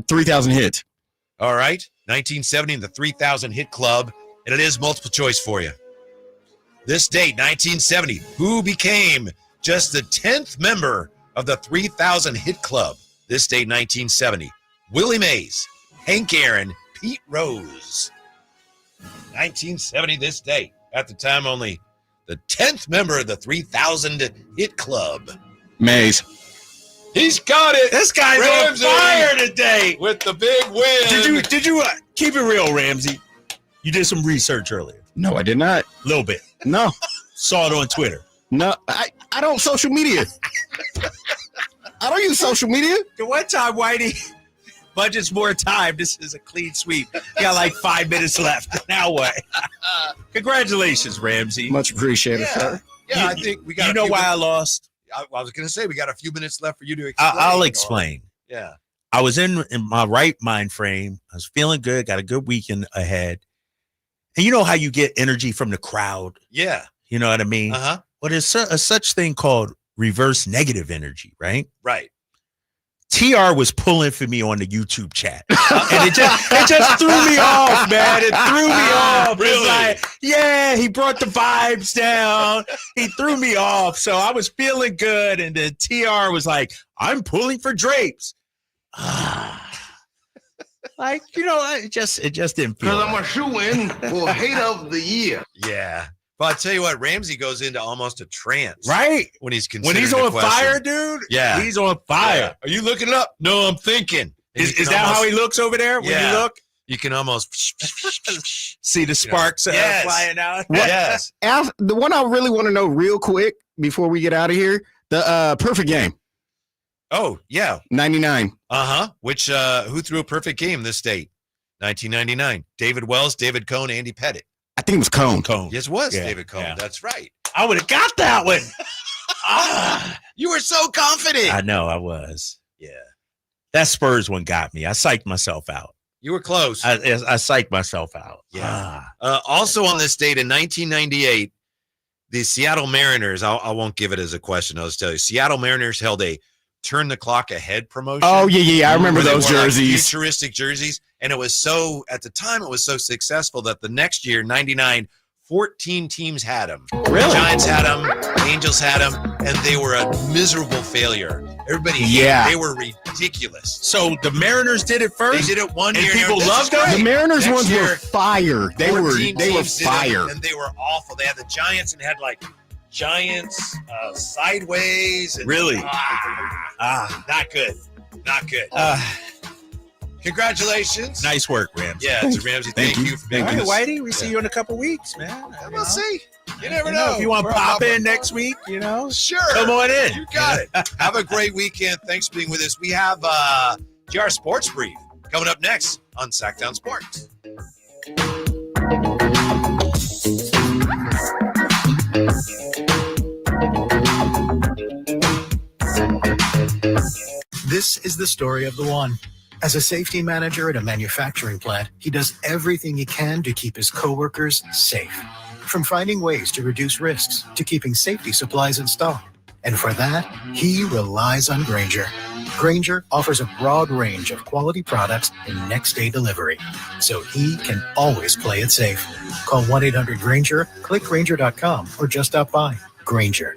3,000 hits. All right. 1970 in the 3,000 hit club. And it is multiple choice for you. This date, 1970, who became just the 10th member of the 3,000 hit club? This date, 1970. Willie Mays, Hank Aaron, Pete Rose. 1970, this date. At the time, only the 10th member of the 3,000 hit club. Mays. He's got it. This guy's Ramsey on fire today. with the big win. Did you keep it real, Ramsey? You did some research earlier. No, I did not. A little bit. No. Saw it on Twitter. No, I don't social media. I don't use social media. The one time, Whitey, budget's more time. This is a clean sweep. You got like 5 minutes left. Now what? Congratulations, Ramsey. Much appreciated, sir. Yeah, I think we got. You know why I lost? I was going to say we got a few minutes left for you to explain. I'll explain. Yeah. I was in my right mind frame. I was feeling good. Got a good weekend ahead. And you know how you get energy from the crowd? Yeah. You know what I mean? Uh-huh. Well, there's a such thing called reverse negative energy, right? Right. TR was pulling for me on the YouTube chat. And it just threw me off, man. It threw me off. Really? It's like, yeah, he brought the vibes down. He threw me off. So I was feeling good. And then TR was like, I'm pulling for Drapes. Like, you know, it just didn't feel Because I'm a shoe-in for hate of the year. Yeah. But I'll tell you what, Ramsey goes into almost a trance. right. When he's When considering he's the on question. fire, dude. Yeah. He's on fire. Yeah. Are you looking it up? No, I'm thinking. And Is that how he looks over there when Yeah. you look? You can almost See the sparks Yes. flying out? Yes. The one I really want to know real quick before we get out of here, the perfect game, Oh, yeah. 99. Uh-huh. Which who threw a perfect game this date? 1999. David Wells, David Cohn, Andy Pettit. I think it was Cone. Yes, it was Yeah, David Cohn. yeah. That's right. I would have got that one. You were so confident. I know I was. Yeah. That Spurs one got me. I psyched myself out. You were close. I psyched myself out. Yeah. Also on this date in 1998, the Seattle Mariners, I won't give it as a question. I'll just tell you, Seattle Mariners held a turn the clock ahead promotion. Oh, yeah. I remember those jerseys. Like futuristic jerseys. And it was so, at the time, it was so successful that the next year, 99, 14 teams had them. Really? The Giants had them, Angels had them, and they were a miserable failure. Everybody hated them. They were ridiculous. So the Mariners did it first? They did it one year. And people loved them? The Mariners ones were fire. They were fire. And they were awful. They had the Giants and had like Giants sideways. And, really? Not good. Not good. Congratulations. Nice work, Ramsey. Yeah, it's Ramsey. Thank you for making this. All right, Whitey, we see you in a couple weeks, man. We'll see. You never know. If you want to pop in next week, Sure. Come on in. You got it. Have a great weekend. Thanks for being with us. We have GR Sports Brief coming up next on Sactown Sports. This is the story of the one. As a safety manager at a manufacturing plant, he does everything he can to keep his coworkers safe. From finding ways to reduce risks to keeping safety supplies in stock. And for that, he relies on Grainger. Grainger offers a broad range of quality products and next-day delivery, so he can always play it safe. Call 1-800-GRAINGER, click Grainger.com, or just stop by. Grainger.